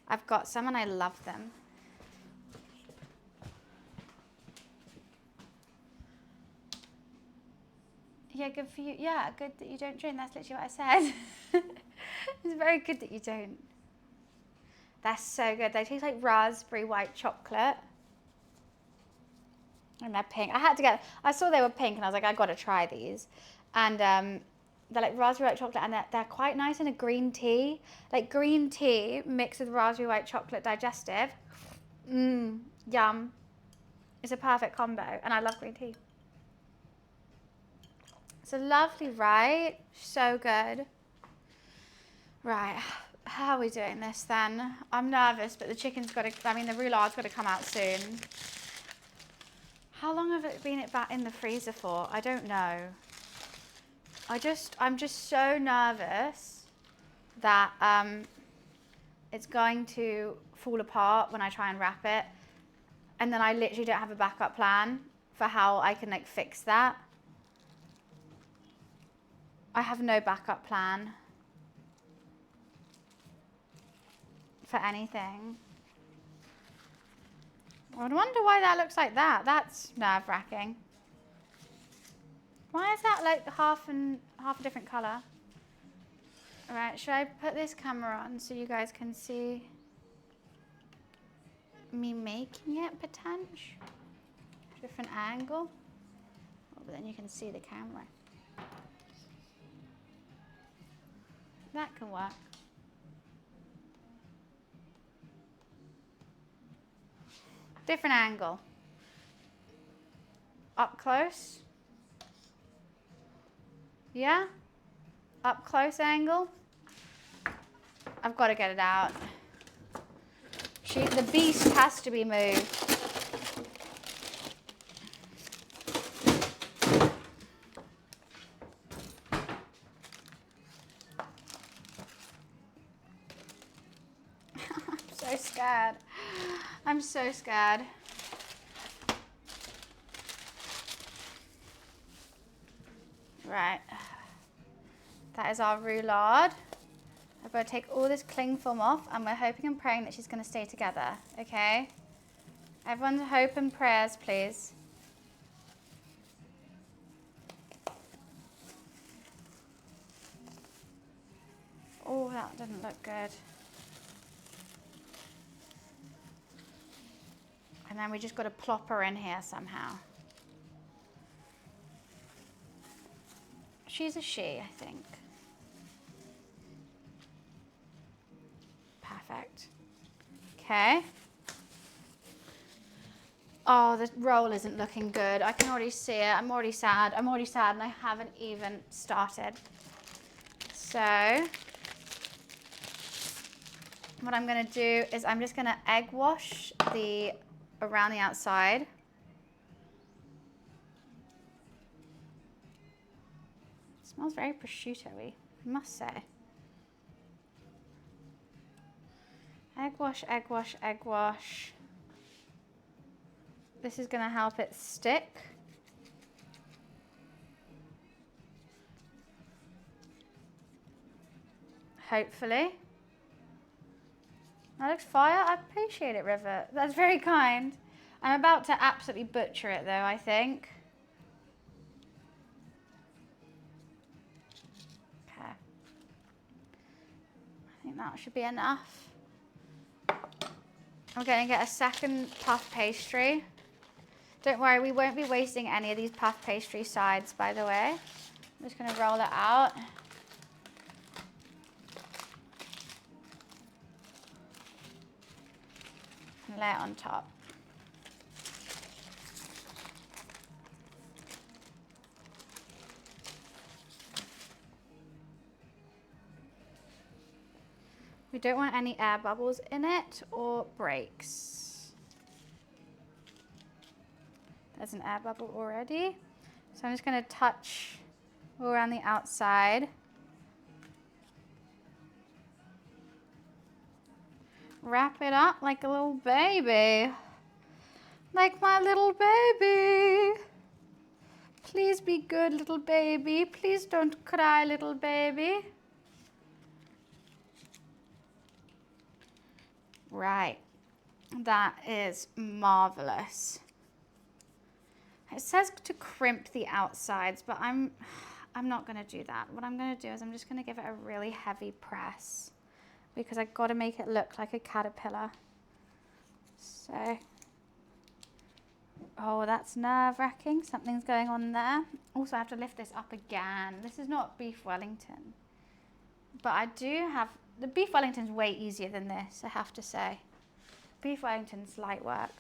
A: I've got some and I love them. Yeah, good for you. Yeah, good that you don't drink. That's literally what I said. It's very good that you don't. They're so good. They taste like raspberry white chocolate. And they're pink. I saw they were pink and I was like, I gotta try these. And they're like raspberry white chocolate and they're quite nice in a green tea. Like green tea mixed with raspberry white chocolate digestive. Yum. It's a perfect combo and I love green tea. So lovely, right? So good. Right, how are we doing this then? I'm nervous, but the the roulard's got to come out soon. How long have it been back in the freezer for? I don't know. I'm just so nervous that it's going to fall apart when I try and wrap it. And then I literally don't have a backup plan for how I can like fix that. I have no backup plan for anything. I wonder why that looks like that. That's nerve-wracking. Why is that like half a different color? All right, should I put this camera on so you guys can see me making it potential? Different angle. Oh, but then you can see the camera. That can work. Different angle. Up close. Yeah? Up close angle. I've got to get it out. The beast has to be moved. I'm so scared. I'm so scared. Right. That is our roulade. I've got to take all this cling film off, and we're hoping and praying that she's going to stay together, okay? Everyone's hope and prayers, please. Oh, that didn't look good. And then we just got to plop her in here somehow. She's a she, I think. Perfect. Okay. Oh, the roll isn't looking good. I can already see it. I'm already sad. I'm already sad and I haven't even started. So, what I'm going to do is I'm just going to egg wash around the outside. It smells very prosciutto-y, I must say. Egg wash, egg wash, egg wash. This is going to help it stick. Hopefully. That looks fire. I appreciate it, River. That's very kind. I'm about to absolutely butcher it though, I think. Okay. I think that should be enough. I'm going to get a second puff pastry. Don't worry, we won't be wasting any of these puff pastry sides, by the way. I'm just going to roll it out. And lay it on top. We don't want any air bubbles in it or breaks. There's an air bubble already. So I'm just going to touch all around the outside. Wrap it up like a little baby. Like my little baby. Please be good, little baby. Please don't cry, little baby. Right. That is marvelous. It says to crimp the outsides, but I'm not going to do that. What I'm going to do is I'm just going to give it a really heavy press because I've got to make it look like a caterpillar. So, oh, that's nerve-wracking. Something's going on there. Also, I have to lift this up again. This is not beef Wellington, but I do have, the beef Wellington's way easier than this, I have to say. Beef Wellington's light work.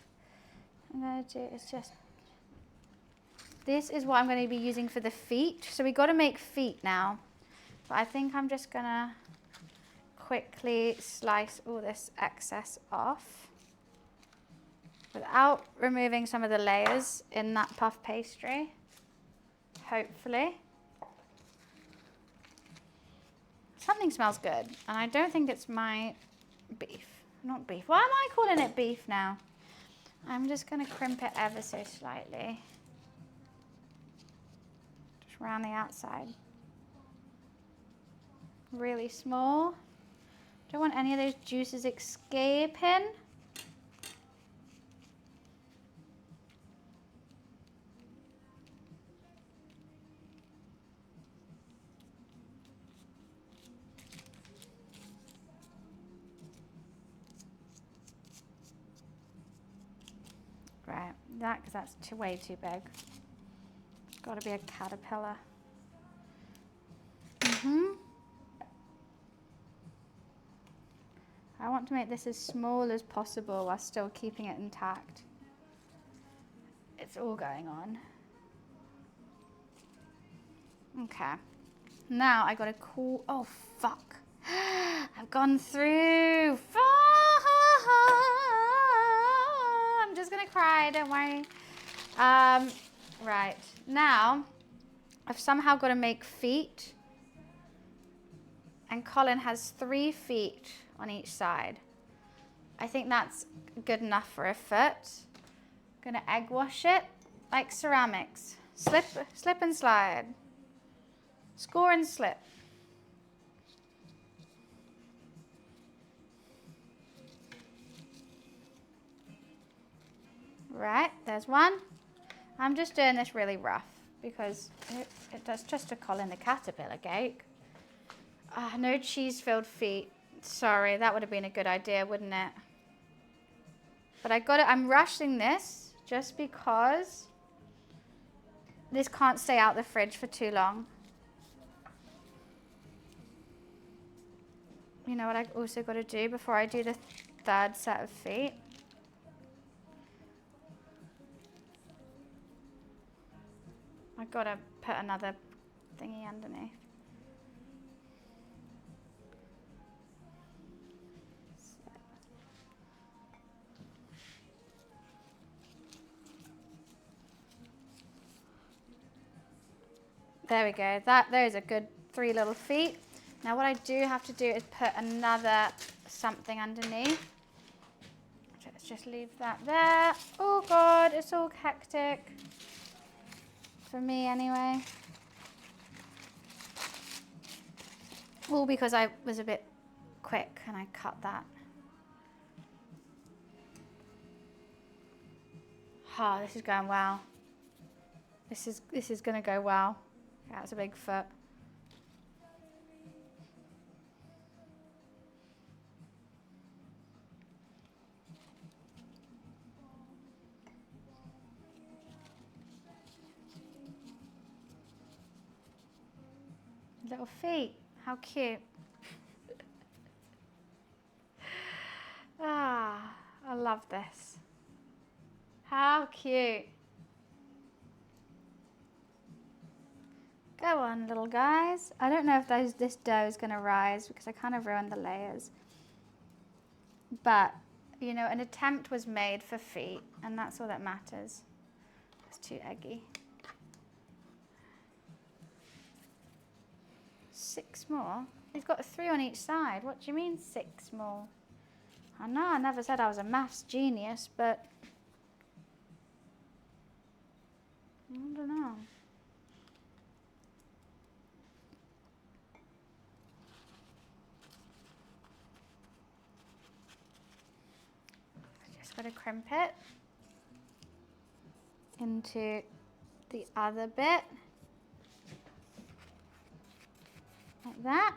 A: I'm going to do is just, this is what I'm going to be using for the feet. So we got to make feet now. But I think I'm just going to quickly slice all this excess off without removing some of the layers in that puff pastry, hopefully. Something smells good, and I don't think it's my beef. Not beef. Why am I calling it beef now? I'm just going to crimp it ever so slightly. Just around the outside. Really small. Don't want any of those juices escaping. Right, because that's way too big. It's got to be a caterpillar. I want to make this as small as possible while still keeping it intact. It's all going on. Okay. Now I got to cool. Oh, fuck. I've gone through. I'm just going to cry, don't worry. Right. Now, I've somehow got to make feet. And Colin has 3 feet on each side. I think that's good enough for a foot. I'm gonna egg wash it like ceramics. Slip and slide. Score and slip. Right, there's one. I'm just doing this really rough because it does just to Colin the caterpillar cake. No cheese-filled feet. Sorry, that would have been a good idea, wouldn't it? But I'm rushing this just because this can't stay out the fridge for too long. You know what I also got to do before I do the 3rd set of feet? I've got to put another thingy underneath. There we go. Those are good 3 little feet. Now what I do have to do is put another something underneath. Let's just leave that there. Oh God, it's all hectic. For me anyway. All because I was a bit quick and I cut that. Oh, this is going well. This is gonna go well. That's a big foot. Little feet, how cute. I love this. How cute. Go on, little guys. I don't know if this dough is going to rise because I kind of ruined the layers. But, you know, an attempt was made for feet, and that's all that matters. It's too eggy. 6 more? You've got 3 on each side. What do you mean 6 more? I know I never said I was a maths genius, but I don't know. Just got to crimp it into the other bit. Like that.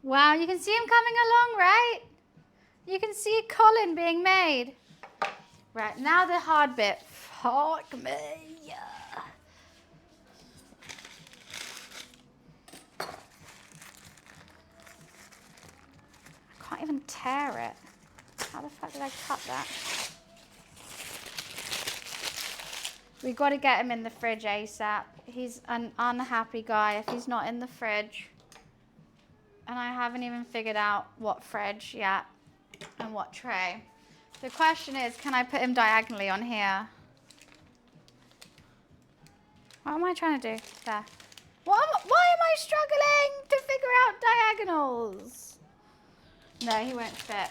A: Wow, you can see him coming along, right? You can see Colin being made. Right, now the hard bit. Fuck me. I can't even tear it. How the fuck did I cut that? We got to get him in the fridge ASAP. He's an unhappy guy if he's not in the fridge. And I haven't even figured out what fridge yet and what tray. The question is, can I put him diagonally on here? What am I trying to do? There. Why am I struggling to figure out diagonals? No, he won't fit.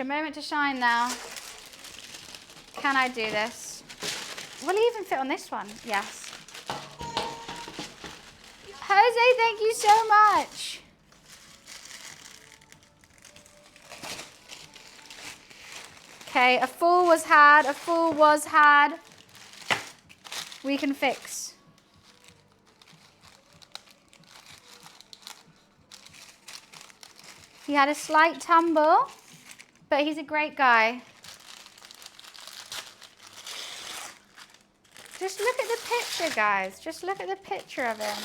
A: your moment to shine now. Can I do this? Will he even fit on this one? Yes. Jose, thank you so much. Okay, a full was had, a full was had. We can fix. He had a slight tumble, but he's a great guy. Just look at the picture, guys. Just look at the picture of him.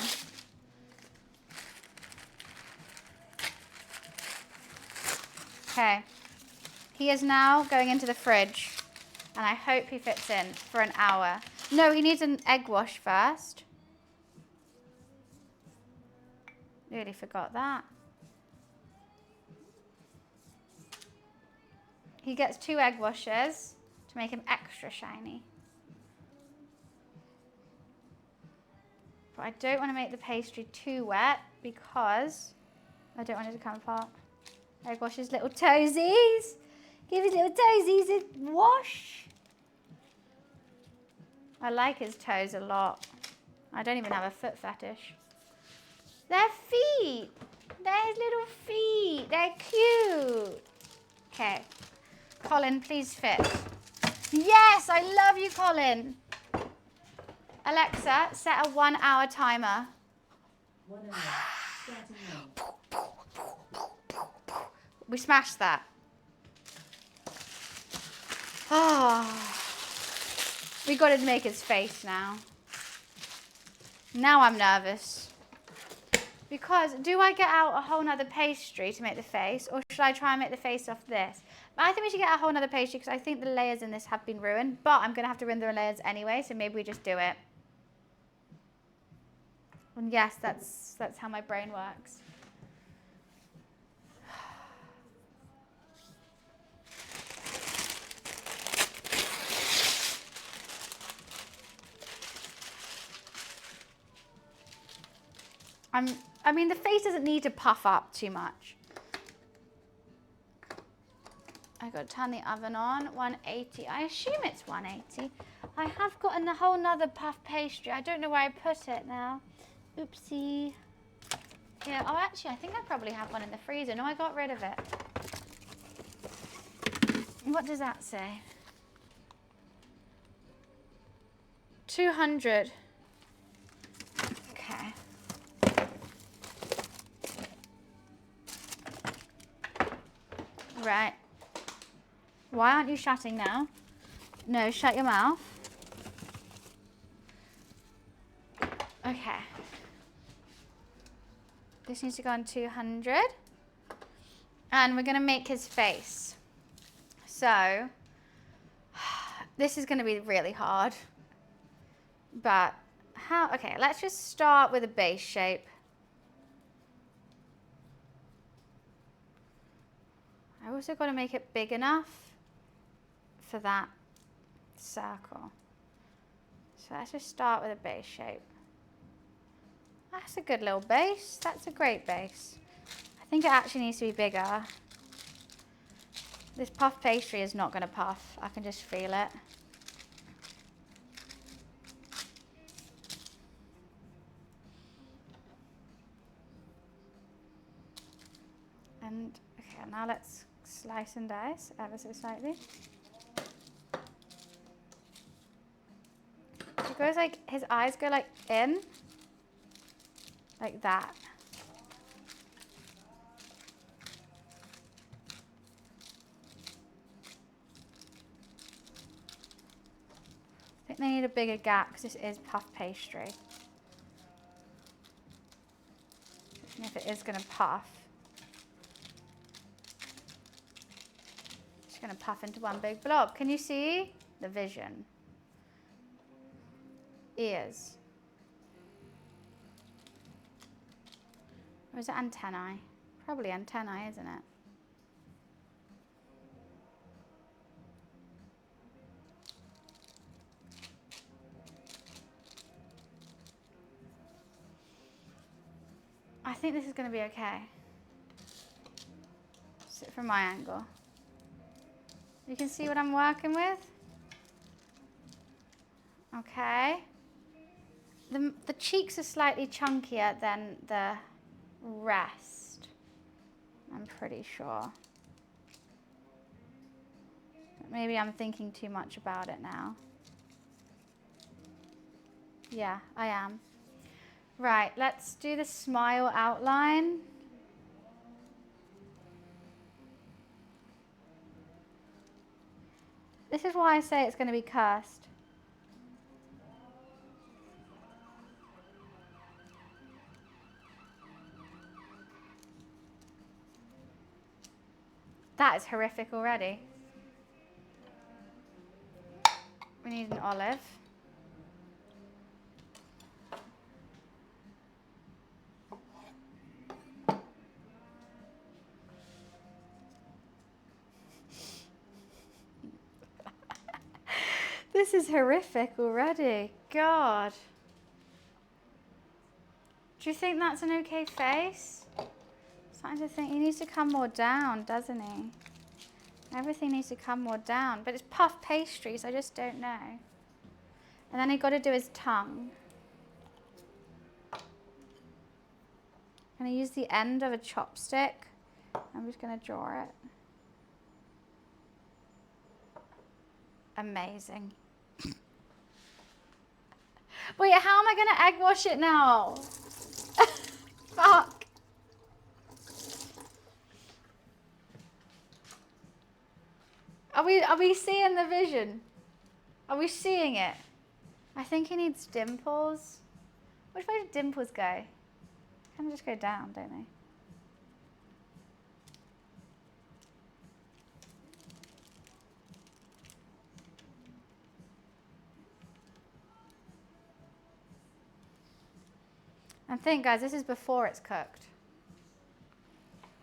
A: Okay. He is now going into the fridge, and I hope he fits in for an hour. No, he needs an egg wash first. Nearly forgot that. He gets 2 egg washes to make him extra shiny. But I don't want to make the pastry too wet because I don't want it to come apart. Egg wash his little toesies. Give his little toesies a wash. I like his toes a lot. I don't even have a foot fetish. They're feet. They're his little feet. They're cute. Okay. Colin, please fit. Yes, I love you, Colin. Alexa, set a 1 hour timer.
B: 1 hour. Starting now.
A: We smashed that. Oh. We got to make his face now. Now I'm nervous. Because do I get out a whole nother pastry to make the face, or should I try and make the face off this? I think we should get a whole nother pastry because I think the layers in this have been ruined, but I'm going to have to ruin the layers anyway, so maybe we just do it. And yes, that's how my brain works. I mean, the face doesn't need to puff up too much. I got to turn the oven on, 180. I assume it's 180. I have gotten a whole nother puff pastry. I don't know where I put it now. Oopsie. Yeah, oh, actually, I think I probably have one in the freezer. No, I got rid of it. What does that say? 200. Okay. Right. Why aren't you shutting now? No, shut your mouth. Okay. This needs to go on 200. And we're going to make his face. So, this is going to be really hard. But, how? Okay, let's just start with a base shape. I also got to make it big enough for that circle. So let's just start with a base shape. That's a good little base. That's a great base. I think it actually needs to be bigger. This puff pastry is not going to puff. I can just feel it. And, okay, now let's slice and dice ever so slightly. It goes like, his eyes go like in, like that. I think they need a bigger gap because this is puff pastry. And if it is going to puff, it's going to puff into one big blob. Can you see the vision? Ears. Or is it antennae? Probably antennae, isn't it? I think this is going to be okay. Sit from my angle. You can see what I'm working with? Okay. The cheeks are slightly chunkier than the rest, I'm pretty sure. Maybe I'm thinking too much about it now. Yeah, I am. Right, let's do the smile outline. This is why I say it's going to be cursed. That is horrific already. We need an olive. This is horrific already. God. Do you think that's an okay face? I'm starting to think he needs to come more down, doesn't he? Everything needs to come more down. But it's puff pastry, so I just don't know. And then I got to do his tongue. I'm going to use the end of a chopstick. I'm just going to draw it. Amazing. Wait, how am I going to egg wash it now? Fuck. Are we seeing the vision? Are we seeing it? I think he needs dimples. Which way do dimples go? Kind of just go down, don't they? And think, guys, this is before it's cooked.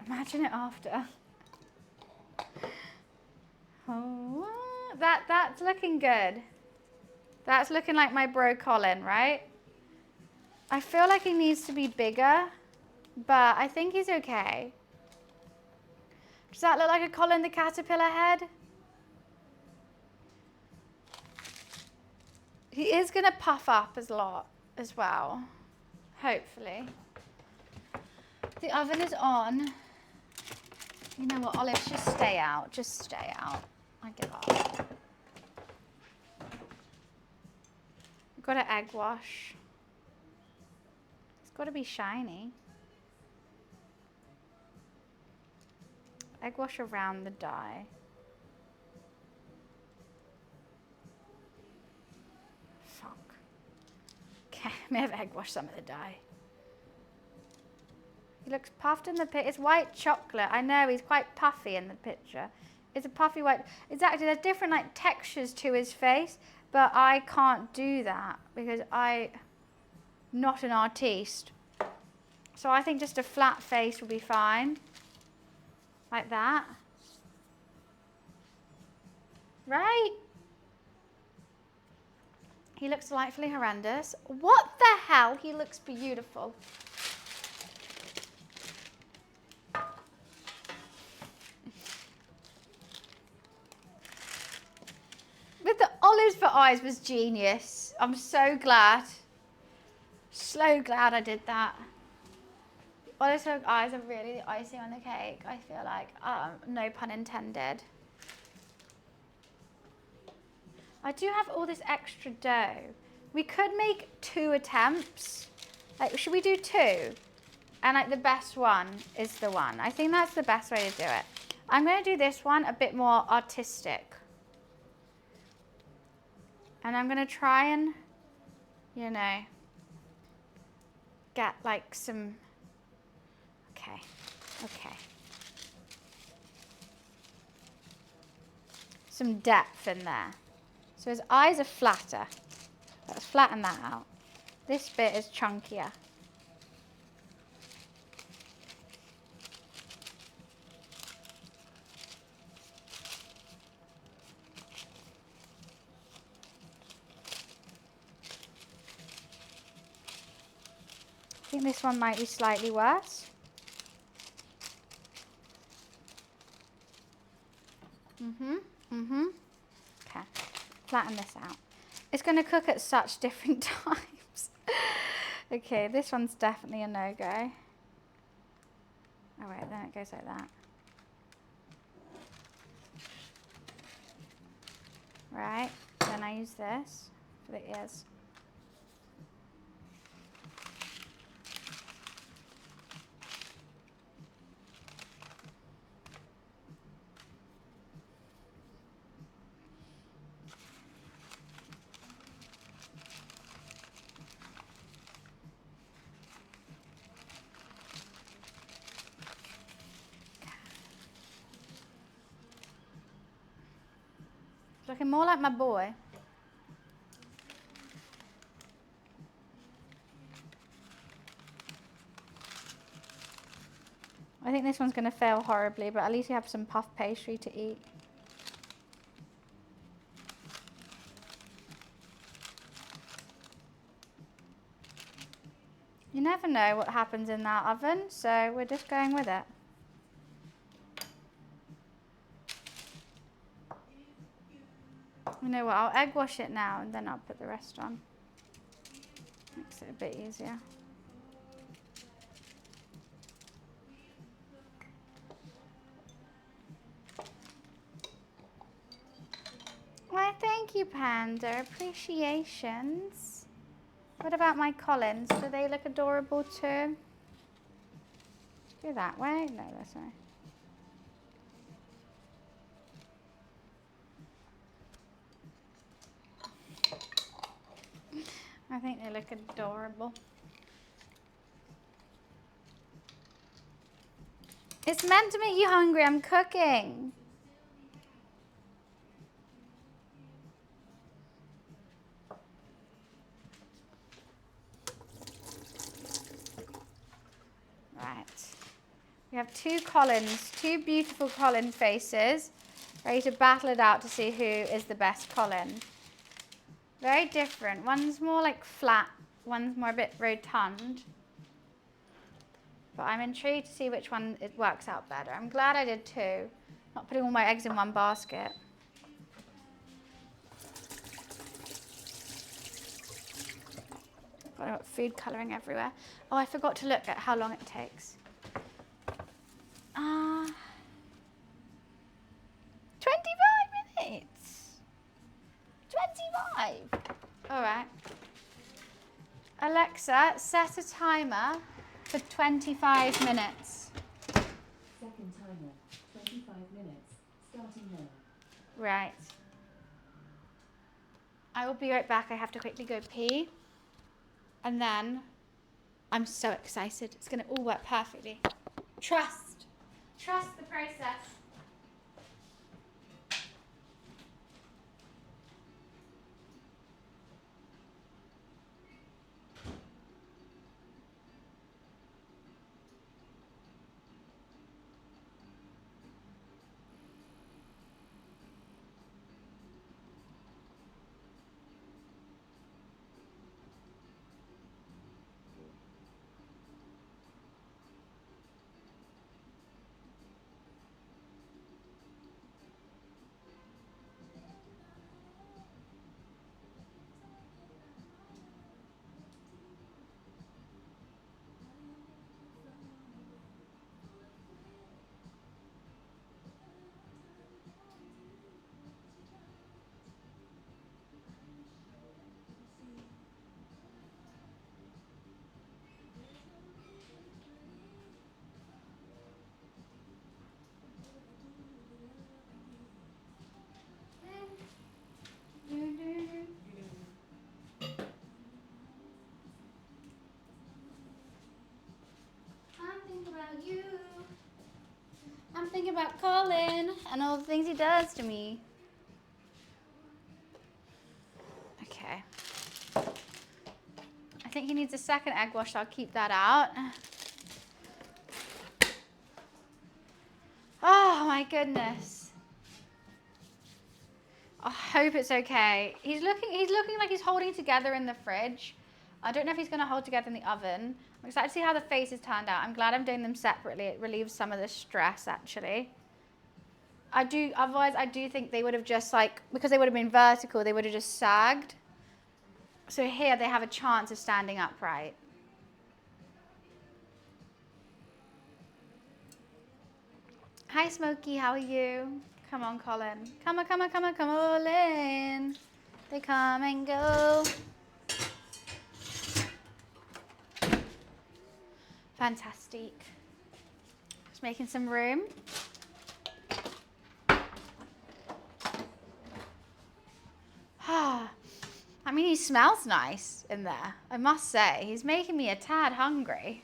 A: Imagine it after. Oh, that's looking good. That's looking like my bro Colin, right? I feel like he needs to be bigger, but I think he's okay. Does that look like a Colin the Caterpillar head? He is going to puff up a lot as well, hopefully. The oven is on. You know what, Olive, just stay out. Just stay out. I give up. We've got to egg wash. It's got to be shiny. Egg wash around the dye. Fuck. Okay, I may have egg washed some of the dye. He looks puffed in the picture. It's white chocolate. I know, he's quite puffy in the picture. It's a puffy white. Exactly, there's different like textures to his face, but I can't do that because I'm not an artiste. So I think just a flat face will be fine. Like that. Right? He looks delightfully horrendous. What the hell? He looks beautiful. With the olives for eyes was genius. I'm so glad. So glad I did that. Olives for eyes are really the icing on the cake, I feel like. No pun intended. I do have all this extra dough. We could make 2 attempts. Like, should we do 2? And like the best one is the one. I think that's the best way to do it. I'm going to do this one a bit more artistic. And I'm going to try and, you know, get like some, okay. Some depth in there. So his eyes are flatter. Let's flatten that out. This bit is chunkier. I think this one might be slightly worse. Okay, flatten this out. It's going to cook at such different times. Okay, this one's definitely a no-go. Oh wait, then it goes like that. Right, then I use this for the ears. It's looking more like my boy. I think this one's going to fail horribly, but at least you have some puff pastry to eat. You never know what happens in that oven, so we're just going with it. You know what, I'll egg wash it now and then I'll put the rest on. Makes it a bit easier. Why, thank you, Panda. Appreciations. What about my Collins? Do they look adorable too? Go that way? No, this way. I think they look adorable. It's meant to make you hungry. I'm cooking. Right. We have two Collins, two beautiful Colin faces, ready to battle it out to see who is the best Colin. Very different. One's more like flat, one's more a bit rotund. But I'm intrigued to see which one it works out better. I'm glad I did two, not putting all my eggs in one basket. Got food colouring everywhere. Oh, I forgot to look at how long it takes. 25 minutes. 25. All right. Alexa, set a timer for 25 minutes.
B: Second timer, 25 minutes, starting now.
A: Right. I will be right back. I have to quickly go pee. And then I'm so excited. It's going to all work perfectly. Trust. Trust the process. I'm thinking about Colin and all the things he does to me. Okay. I think he needs a second egg wash, so I'll keep that out. Oh my goodness. I hope it's okay. He's looking like he's holding together in the fridge. I don't know if he's going to hold together in the oven. I'm excited to see how the faces turned out. I'm glad I'm doing them separately. It relieves some of the stress, actually. Otherwise I do think they would have just like, because they would have been vertical, they would have just sagged. So here they have a chance of standing upright. Hi Smokey, how are you? Come on, Colin. Come on, Colin. They come and go. Fantastic. Just making some room. I mean, he smells nice in there, I must say. He's making me a tad hungry.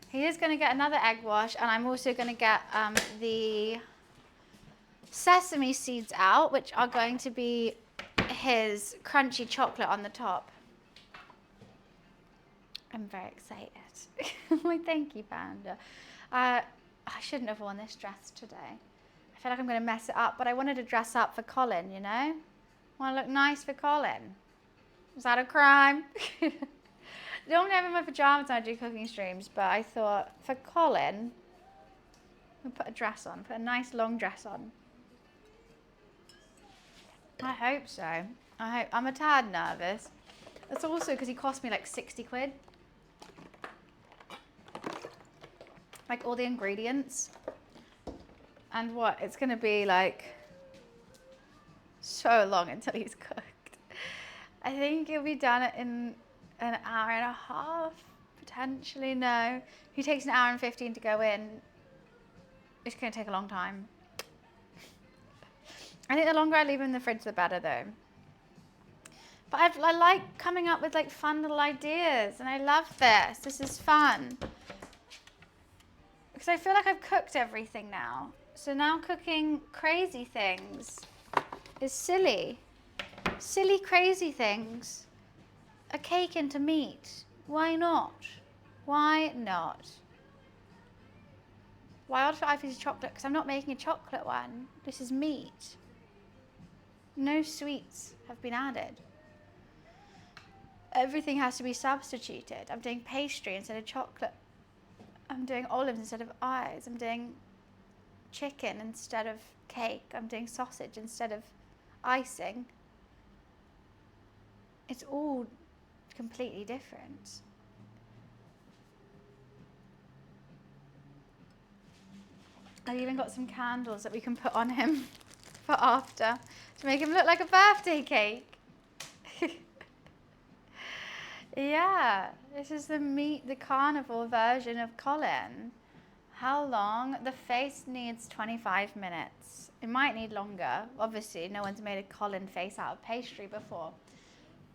A: He is going to get another egg wash, and I'm also going to get the sesame seeds out, which are going to be his crunchy chocolate on the top. I'm very excited. Why, thank you, Panda. I shouldn't have worn this dress today. I feel like I'm going to mess it up, but I wanted to dress up for Colin, you know? I want to look nice for Colin. Is that a crime? Normally I'm in my pajamas when I do cooking streams, but I thought for Colin, I'll put a dress on, put a nice long dress on. I hope so. I'm a tad nervous. That's also because he cost me like 60 quid. Like all the ingredients. And what? It's going to be like so long until he's cooked. I think he'll be done in an hour and a half, potentially. No. If he takes an hour and 15 to go in, it's going to take a long time. I think the longer I leave him in the fridge, the better, though. But I like coming up with like fun little ideas, and I love this. This is fun. Because I feel like I've cooked everything now. So now cooking crazy things is silly. Silly, crazy things. A cake into meat. Why not? Why not? Why order 5 pieces of chocolate? Because I'm not making a chocolate one. This is meat. No sweets have been added. Everything has to be substituted. I'm doing pastry instead of chocolate. I'm doing olives instead of eyes. I'm doing chicken instead of cake. I'm doing sausage instead of icing. It's all completely different. I've even got some candles that we can put on him for after to make him look like a birthday cake. Yeah, this is the carnival version of Colin. How long? The face needs 25 minutes. It might need longer. Obviously, no one's made a Colin face out of pastry before.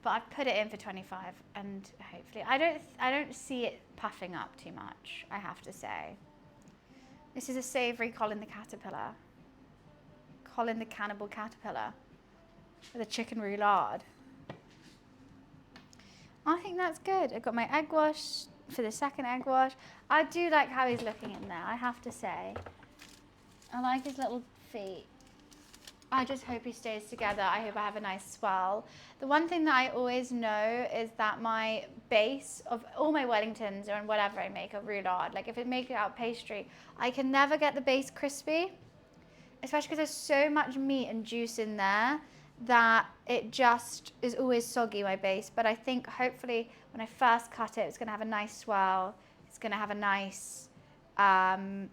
A: But I've put it in for 25, and hopefully, I don't see it puffing up too much, I have to say. This is a savoury Colin the caterpillar. Colin the cannibal caterpillar with a chicken roulade. I think that's good. I've got my egg wash for the second egg wash. I do like how he's looking in there, I have to say. I like his little feet. I just hope he stays together. I hope I have a nice swell. The one thing that I always know is that my base of all my Wellingtons or whatever I make a roulade, like if I make it out of pastry, I can never get the base crispy, especially because there's so much meat and juice in there that it just is always soggy, my base. But I think hopefully when I first cut it, it's going to have a nice swell. It's going to have a nice swell,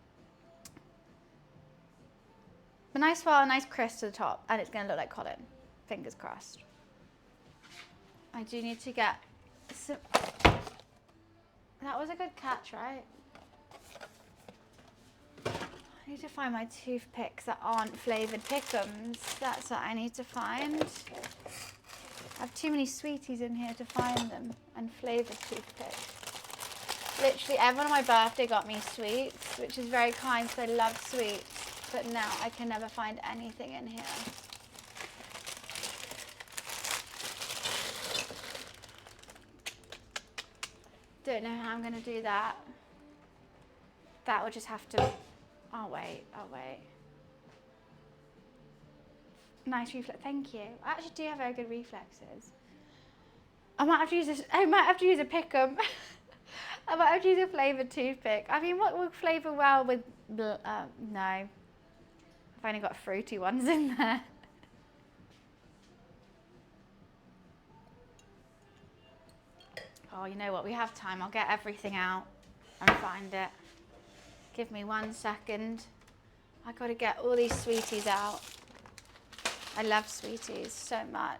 A: a nice crisp to the top, and it's going to look like Colin. Fingers crossed. I do need to get some... That was a good catch, right? I need to find my toothpicks that aren't flavoured pickums. That's what I need to find. I have too many sweeties in here to find them, and flavoured toothpicks. Literally everyone on my birthday got me sweets, which is very kind because I love sweets. But now I can never find anything in here. Don't know how I'm going to do that. That will just have to... I'll wait. Nice reflex. Thank you. I actually do have very good reflexes. I might have to use a pick'em. I might have to use a flavoured toothpick. I mean, what would flavour well with... no. I've only got fruity ones in there. Oh, you know what? We have time. I'll get everything out and find it. Give me 1 second. I got to get all these sweeties out. I love sweeties so much.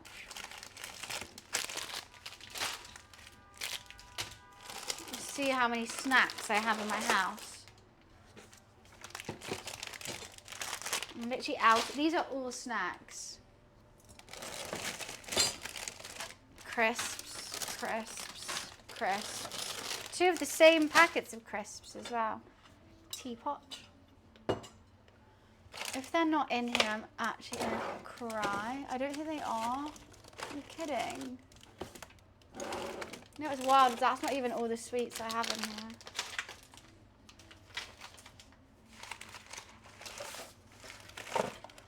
A: See how many snacks I have in my house. I'm literally out. These are all snacks. Crisps, crisps, crisps. 2 of the same packets of crisps as well. Teapot. If they're not in here, I'm actually going to cry. I don't think they are. Are you kidding? You know, it's wild. That's not even all the sweets I have in here.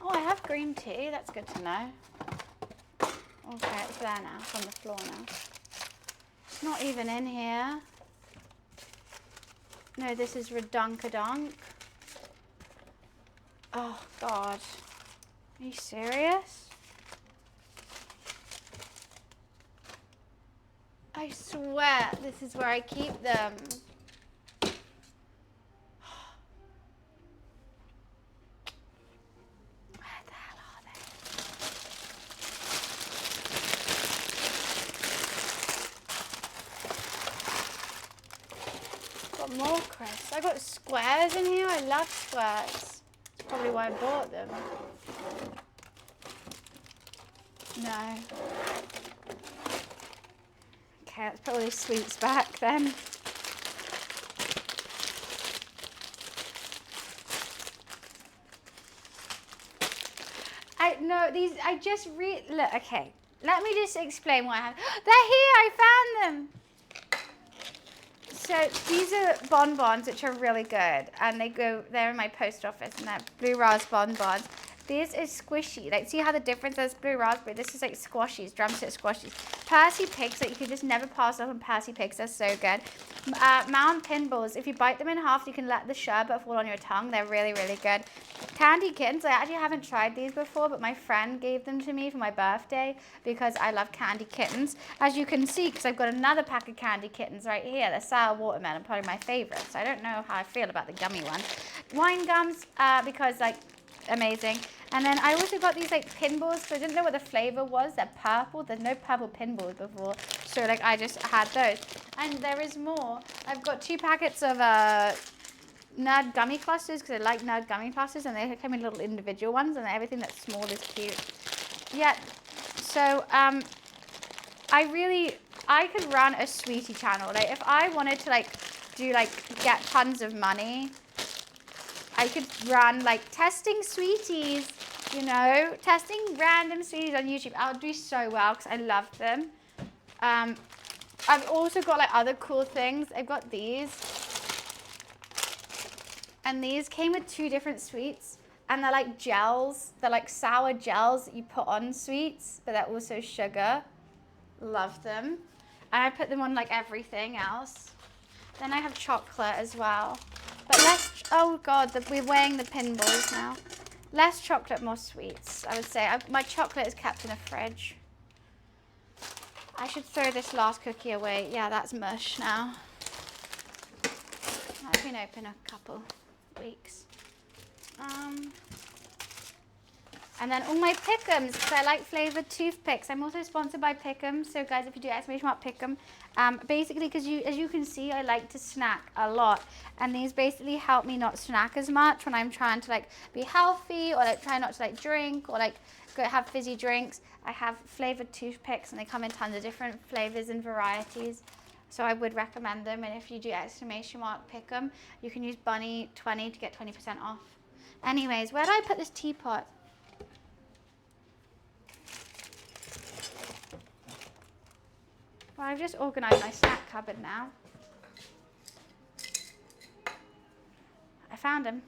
A: Oh, I have green tea. That's good to know. Okay, it's there now. It's on the floor now. It's not even in here. No, this is Redunkadunk. Oh, God. Are you serious? I swear this is where I keep them. Where the hell are they? Got more crisps. I got squares in here. I love squares. That's probably why I bought them. No. Okay, let's put all these sweets back then. Look, okay. Let me just explain what I have. They're here, I found them. So these are bonbons, which are really good. And they're in my post office, and they're blue ras bonbons. This is squishy. Like, see how the difference is? Blue raspberry. This is like squashies, drumstick squashies. Percy Pigs, like you can just never pass up on Percy Pigs. They're so good. Mount Pinballs. If you bite them in half, you can let the sherbet fall on your tongue. They're really, really good. Candy Kittens. I actually haven't tried these before, but my friend gave them to me for my birthday because I love Candy Kittens. As you can see, because I've got another pack of Candy Kittens right here. They're sour watermelon, probably my favorites. I don't know how I feel about the gummy one. Wine gums, because like, amazing. And then I also got these like pinballs, so I didn't know what the flavor was. They're purple. There's no purple pinballs before, so like I just had those. And there is more. I've got 2 packets of Nerd gummy clusters because I like Nerd gummy clusters, and they come in little individual ones, and everything that's small is cute. Yeah. So I could run a sweetie channel. Like if I wanted to get tons of money, I could run like testing sweeties, you know, testing random sweeties on YouTube. I would do so well because I love them. I've also got like other cool things. I've got these. And these came with 2 different sweets. And they're like gels. They're like sour gels that you put on sweets, but they're also sugar. Love them. And I put them on like everything else. Then I have chocolate as well. But less, oh God, we're weighing the pinballs now. Less chocolate, more sweets, I would say. My chocolate is kept in a fridge. I should throw this last cookie away. Yeah, that's mush now. That's been open a couple weeks. And then all my Pick'ems, because I like flavored toothpicks. I'm also sponsored by Pick'em. So guys, if you do exclamation mark Pick'em, basically, because as you can see, I like to snack a lot. And these basically help me not snack as much when I'm trying to like be healthy, or like try not to like drink, or like go have fizzy drinks. I have flavored toothpicks, and they come in tons of different flavors and varieties. So I would recommend them. And if you do exclamation mark Pick'em, you can use Bunny20 to get 20% off. Anyways, where did I put this teapot? Well, I've just organised my snack cupboard now. I found them.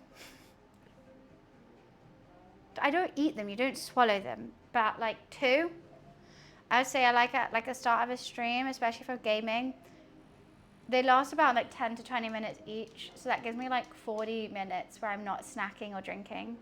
A: I don't eat them, you don't swallow them. But like 2, I would say I like at like the start of a stream, especially for gaming. They last about like 10 to 20 minutes each. So that gives me like 40 minutes where I'm not snacking or drinking.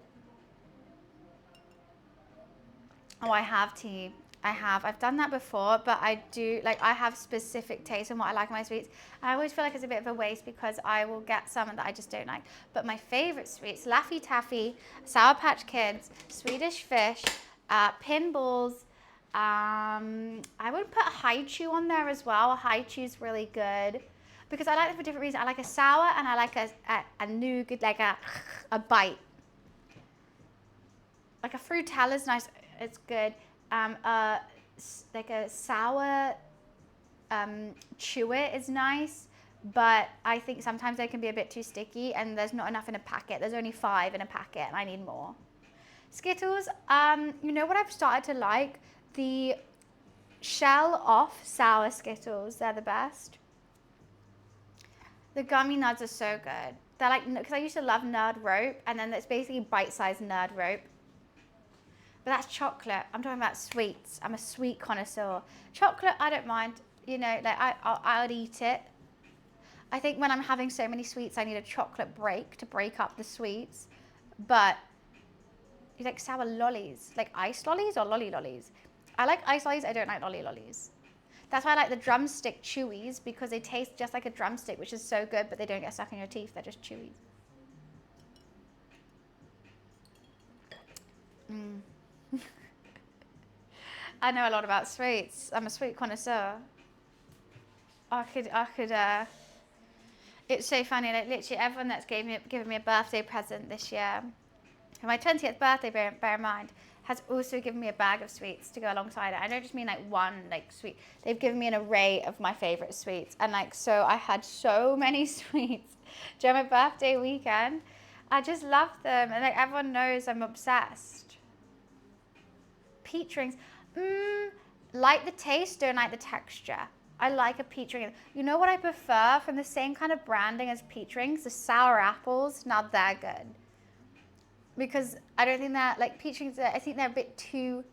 A: Oh, I have tea. I've done that before, but I do, like, I have specific taste in what I like in my sweets. And I always feel like it's a bit of a waste because I will get some that I just don't like. But my favorite sweets, Laffy Taffy, Sour Patch Kids, Swedish Fish, Pinballs. I would put High Chew on there as well. High Chew's really good because I like them for different reasons. I like a sour and I like a nougat, like a bite. Like a Fruitella's nice, it's good. Like a sour chew it is nice, but I think sometimes they can be a bit too sticky and there's not enough in a packet. There's only 5 in a packet and I need more. Skittles, you know what I've started to like? The shell off sour Skittles, they're the best. The gummy nuts are so good. They're like, because I used to love Nerd Rope and then it's basically bite-sized Nerd Rope. But that's chocolate. I'm talking about sweets. I'm a sweet connoisseur. Chocolate, I don't mind. You know, like I'll eat it. I think when I'm having so many sweets, I need a chocolate break to break up the sweets. But you like sour lollies, like ice lollies or lolly lollies? I like ice lollies. I don't like lolly lollies. That's why I like the drumstick chewies because they taste just like a drumstick, which is so good, but they don't get stuck in your teeth. They're just chewies. I know a lot about sweets. I'm a sweet connoisseur. It's so funny, like literally everyone that's given me a birthday present this year, for my 20th birthday, bear in mind, has also given me a bag of sweets to go alongside it. I don't just mean like one like sweet. They've given me an array of my favorite sweets. And like, so I had so many sweets during my birthday weekend. I just love them. And like everyone knows I'm obsessed. Peach rings. Like the taste, don't like the texture. I like a peach ring. You know what I prefer from the same kind of branding as peach rings? The sour apples. Now they're good. Because I don't think that, like peach rings, I think they're a bit too,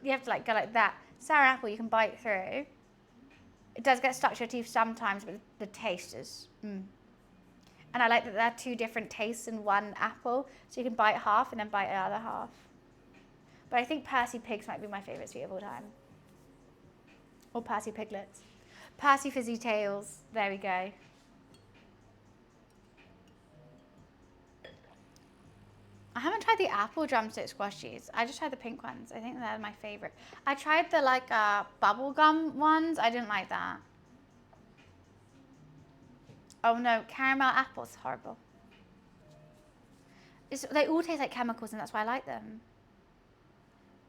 A: you have to like go like that. Sour apple you can bite through. It does get stuck to your teeth sometimes, but the taste is, And I like that they're 2 different tastes in one apple. So you can bite half and then bite the other half. But I think Percy Pigs might be my favourite sweet of all time. Or Percy Piglets. Percy Fizzy Tails. There we go. I haven't tried the apple drumstick squashies. I just tried the pink ones. I think they're my favourite. I tried the like bubblegum ones. I didn't like that. Oh no, caramel apples, horrible. They all taste like chemicals and that's why I like them.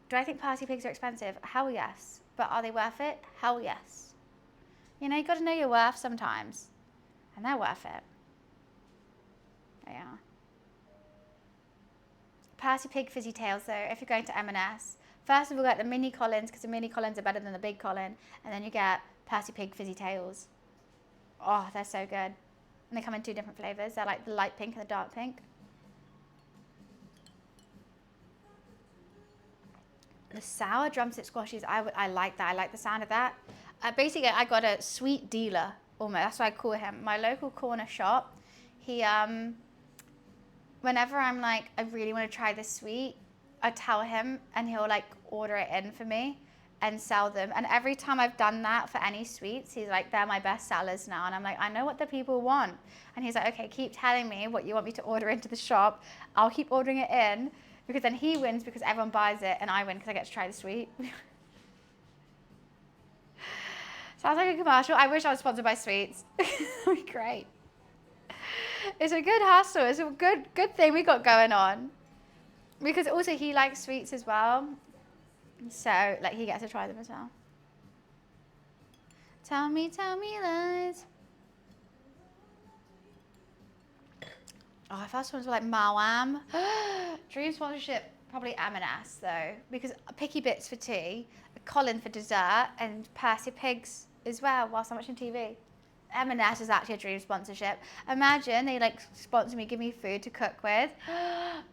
A: Do I think Percy Pigs are expensive? Hell yes. But are they worth it? Hell yes. You know, you got to know your worth sometimes. And they're worth it. They are. Percy Pig Fizzy Tails, though, if you're going to M&S, first of all, get the mini Collins, because the mini Collins are better than the big Colin. And then you get Percy Pig Fizzy Tails. Oh, they're so good. And they come in 2 different flavours. They're like the light pink and the dark pink. The sour drumstick squashies, I like that. I like the sound of that. Basically, I got a sweet dealer, almost. That's what I call him. My local corner shop. He, whenever I'm like, I really want to try this sweet, I tell him and he'll like order it in for me and sell them. And every time I've done that for any sweets, he's like, they're my best sellers now. And I'm like, I know what the people want. And he's like, okay, keep telling me what you want me to order into the shop. I'll keep ordering it in. Because then he wins because everyone buys it and I win because I get to try the sweet. Sounds like a commercial. I wish I was sponsored by sweets. That'd be great. It's a good hustle. It's a good thing we got going on. Because also he likes sweets as well. So like he gets to try them as well. Tell me lies. Oh, first ones were like Mawam. Dream sponsorship, probably M&S though, because Picky Bits for tea, Colin for dessert, and Percy Pigs as well whilst I'm watching TV. M&S is actually a dream sponsorship. Imagine they like sponsor me, give me food to cook with.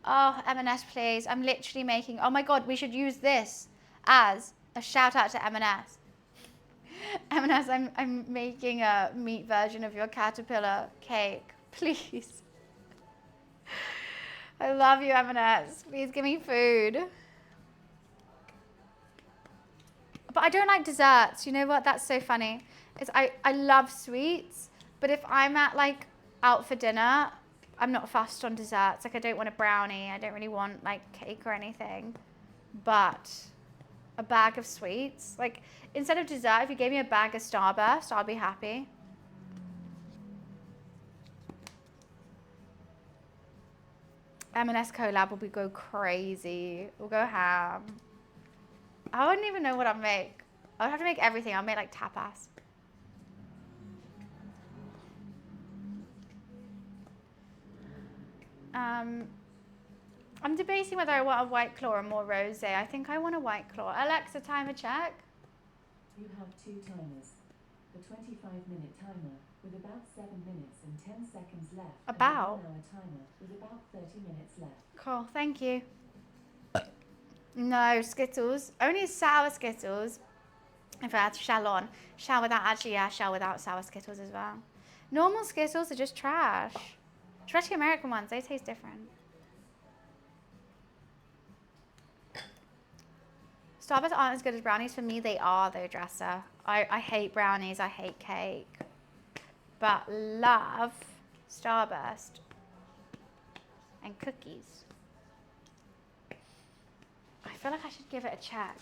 A: Oh, M&S please. I'm literally making, oh my God, we should use this as a shout out to M&S. M&S, I'm making a meat version of your caterpillar cake, please. I love you, M&S. Please give me food. But I don't like desserts. You know what? That's so funny. I love sweets, but if I'm at like out for dinner, I'm not fussed on desserts. Like I don't want a brownie. I don't really want like cake or anything. But a bag of sweets, like instead of dessert, if you gave me a bag of Starburst, I'll be happy. M&S collab will go crazy. We'll go ham. I wouldn't even know what I'd make. I would have to make everything. I'll make like tapas. I'm debating whether I want a White Claw or more rosé. I think I want a White Claw. Alexa, timer check.
B: You have 2 timers. The 25-minute timer with about 7 minutes and 10 seconds left.
A: About?
B: And the 1 hour timer with about 30 minutes left.
A: Cool, thank you. No, Skittles. Only sour Skittles. If I had Shell on. Shell without, actually, yeah, Shell without sour Skittles as well. Normal Skittles are just trash. Especially American ones, they taste different. Starburst aren't as good as brownies. For me, they are, though, Dresser. I hate brownies, I hate cake. But love Starburst and cookies. I feel like I should give it a check.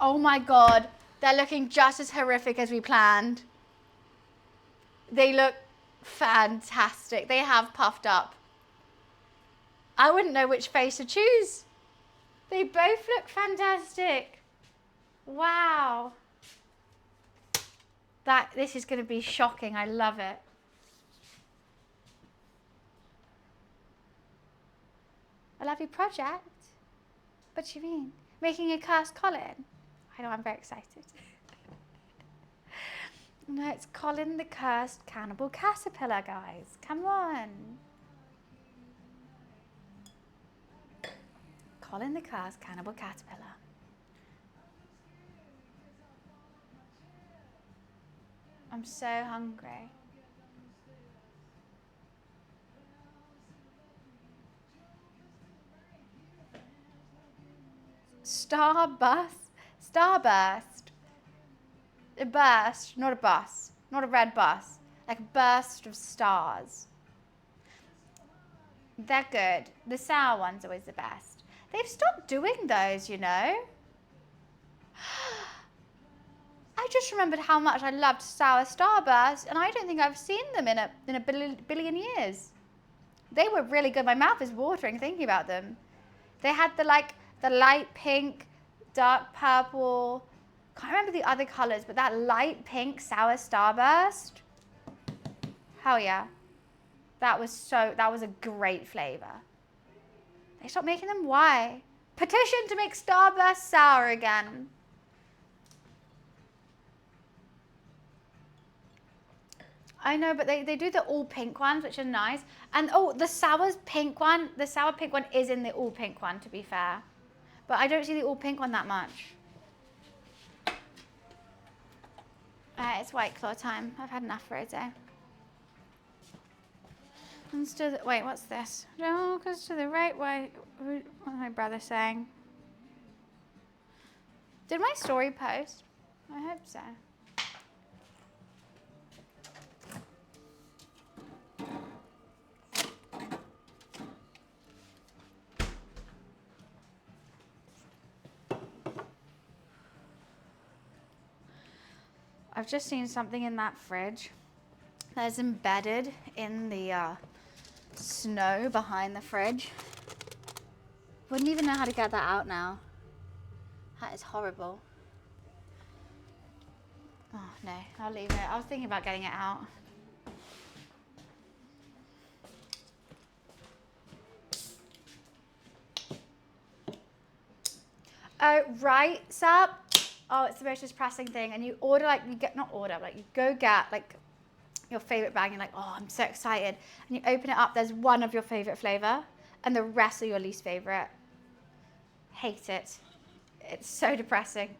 A: Oh my God, they're looking just as horrific as we planned. They look fantastic. They have puffed up. I wouldn't know which face to choose. They both look fantastic. Wow. This is going to be shocking. I love it. A lovely project. What do you mean? Making a cursed Colin? I know, I'm very excited. No, it's Colin the Cursed Cannibal Caterpillar, guys. Come on. Colin the Cursed Cannibal Caterpillar. I'm so hungry. Starburst. A burst, not a bus. Not a red bus. Like a burst of stars. They're good. The sour one's always the best. They've stopped doing those, you know. I just remembered how much I loved sour Starburst, and I don't think I've seen them in a billion years. They were really good. My mouth is watering thinking about them. They had the light pink, dark purple. Can't remember the other colors, but that light pink sour Starburst. Hell yeah. That was a great flavor. They stopped making them. Why? Petition to make Starburst sour again. I know, but they do the all pink ones, which are nice. And oh, the sour pink one is in the all pink one, to be fair. But I don't see the all pink one that much. It's White Claw time. I've had enough for a day. Wait, what's this? No, because to the right, what's my brother saying? Did my story post? I hope so. I've just seen something in that fridge that is embedded in the snow behind the fridge. Wouldn't even know how to get that out now. That is horrible. Oh no, I'll leave it. I was thinking about getting it out. Oh, right, Sab. Oh, it's the most depressing thing. And you order, you go get, your favorite bag. And you're like, oh, I'm so excited. And you open it up, there's one of your favorite flavor. And the rest are your least favorite. Hate it. It's so depressing.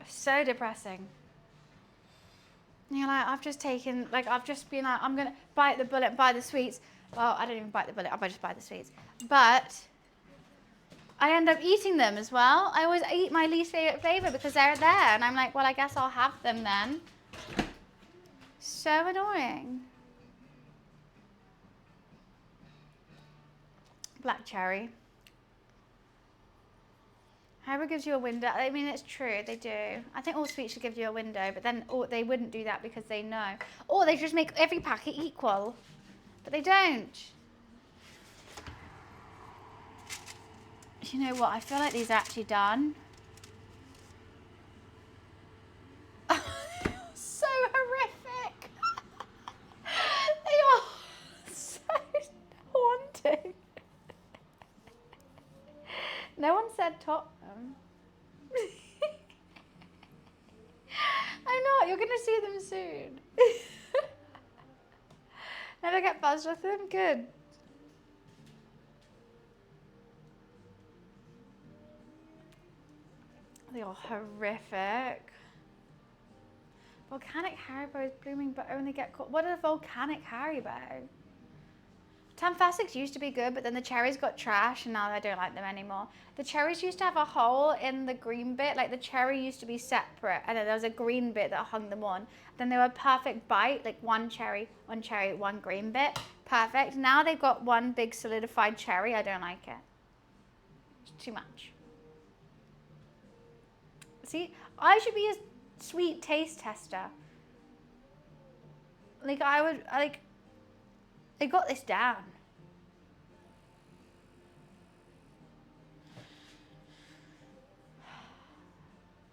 A: So depressing. And you're like, I've just been like, I'm going to bite the bullet, buy the sweets. Well, I don't even bite the bullet, I just buy the sweets. But I end up eating them as well. I always eat my least favorite flavor because they're there. And I'm like, well, I guess I'll have them then. So annoying. Black cherry. Haribo gives you a window. I mean, it's true, they do. I think all sweets should give you a window, but then they wouldn't do that because they know. Or they just make every packet equal, but they don't. You know what? I feel like these are actually done. So horrific. They are so haunting. No one said Tottenham. I'm not. You're going to see them soon. Never get buzzed off them? Good. They are horrific. Volcanic Haribo is blooming but only get caught. What is volcanic Haribo? Tamfastics used to be good, but then the cherries got trash and now I don't like them anymore. The cherries used to have a hole in the green bit, like the cherry used to be separate and then there was a green bit that hung them on. Then they were a perfect bite, like one cherry, one green bit. Perfect. Now they've got one big solidified cherry. I don't like it. It's too much. See, I should be a sweet taste tester. Like I got this down.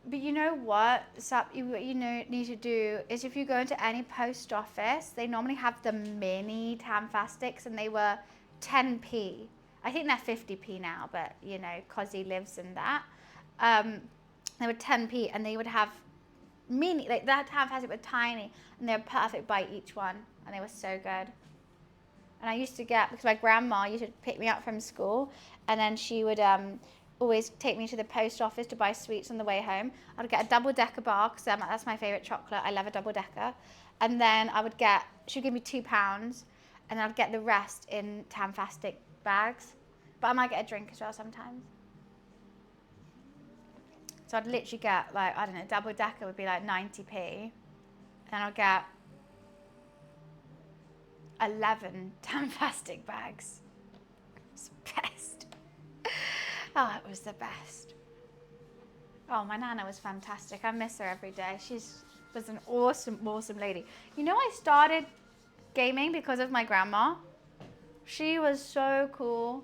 A: But you know what? What you need to do is if you go into any post office, they normally have the mini Tamfastics and they were 10p. I think they're 50p now, but you know, Cozzy lives in that. They were 10p and they would have mini, like that Tamfastic were tiny and they were perfect bite each one and they were so good. And I used to get, because my grandma used to pick me up from school and then she would always take me to the post office to buy sweets on the way home. I'd get a double-decker bar, because that's my favourite chocolate. I love a double-decker. And then she'd give me £2 and then I'd get the rest in Tamfastic bags. But I might get a drink as well sometimes. So I'd literally get, like, I don't know, double-decker would be like 90p. And then I'd get 11 Tamfastic bags. It's the best. Oh, it was the best. Oh, my Nana was fantastic. I miss her every day. She was an awesome, awesome lady. You know, I started gaming because of my grandma. She was so cool.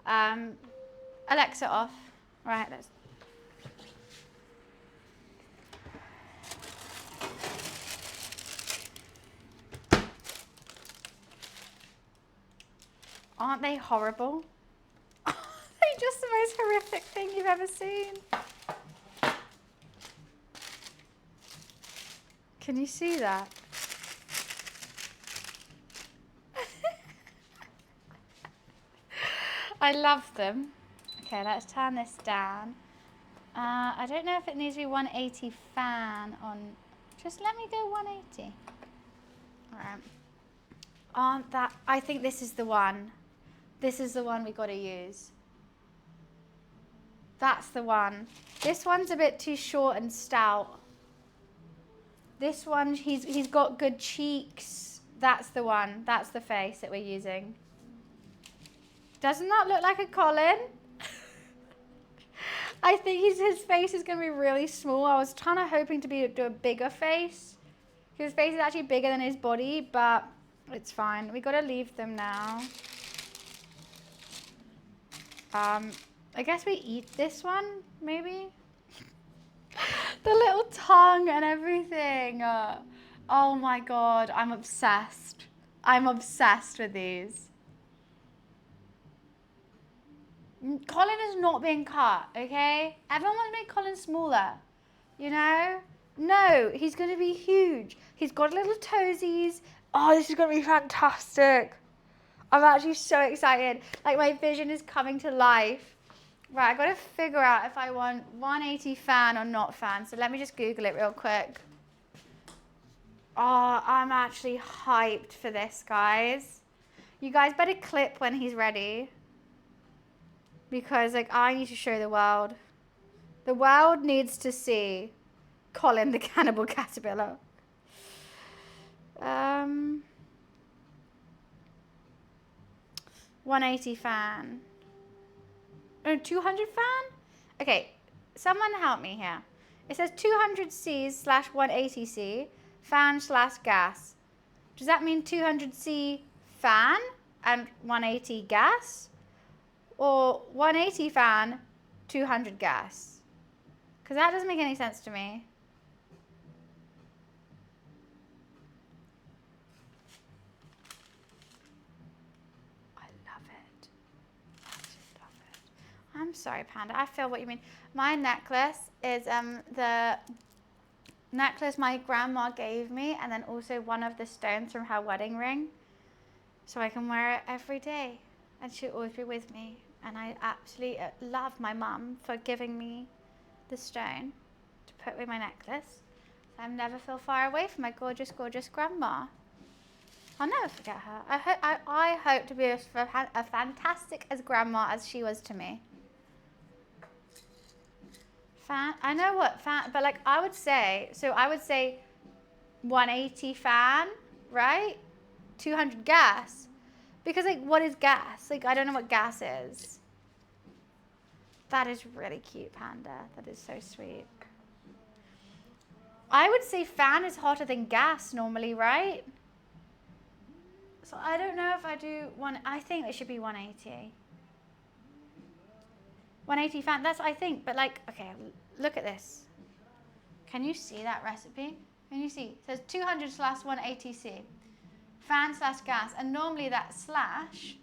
A: Alexa off. Right, let's. Aren't they horrible? They're just the most horrific thing you've ever seen. Can you see that? I love them. Okay, let's turn this down. I don't know if it needs to be 180 fan on. Just let me go 180. All right. I think this is the one. This is the one we got to use. That's the one. This one's a bit too short and stout. This one, he's got good cheeks. That's the one. That's the face that we're using. Doesn't that look like a Colin? I think his face is going to be really small. I was kind of hoping to do a bigger face. His face is actually bigger than his body, but it's fine. We got to leave them now. I guess we eat this one, maybe? The little tongue and everything. Oh my God, I'm obsessed. I'm obsessed with these. Colin is not being cut, okay? Everyone wants to make Colin smaller, you know? No, he's going to be huge. He's got little toesies. Oh, this is going to be fantastic. I'm actually so excited. Like, my vision is coming to life. Right, I've got to figure out if I want 180 fan or not fan. So let me just Google it real quick. Oh, I'm actually hyped for this, guys. You guys better clip when he's ready. because like I need to show the world. The world needs to see Colin the cannibal caterpillar. 180 fan. Oh, 200 fan? Okay, someone help me here. It says 200C/180C fan/gas. Does that mean 200C fan and 180 gas? Or 180 fan, 200 gas? Because that doesn't make any sense to me. I love it. I just love it. I'm sorry, Panda. I feel what you mean. My necklace is the necklace my grandma gave me, and then also one of the stones from her wedding ring. So I can wear it every day, and she'll always be with me. And I absolutely love my mum for giving me the stone to put with my necklace. So I never feel far away from my gorgeous, gorgeous grandma. I'll never forget her. I hope to be as fantastic as grandma as she was to me. Fan, I know what fan, but like I would say 180 fan, right? 200 gas. Because like what is gas? Like I don't know what gas is. That is really cute, Panda. That is so sweet. I would say fan is hotter than gas normally, right? So I don't know if I do one. I think it should be 180. 180 fan, that's what I think. But like, okay, look at this. Can you see that recipe? Can you see? It says 200/180C. Fan/gas. And normally that slash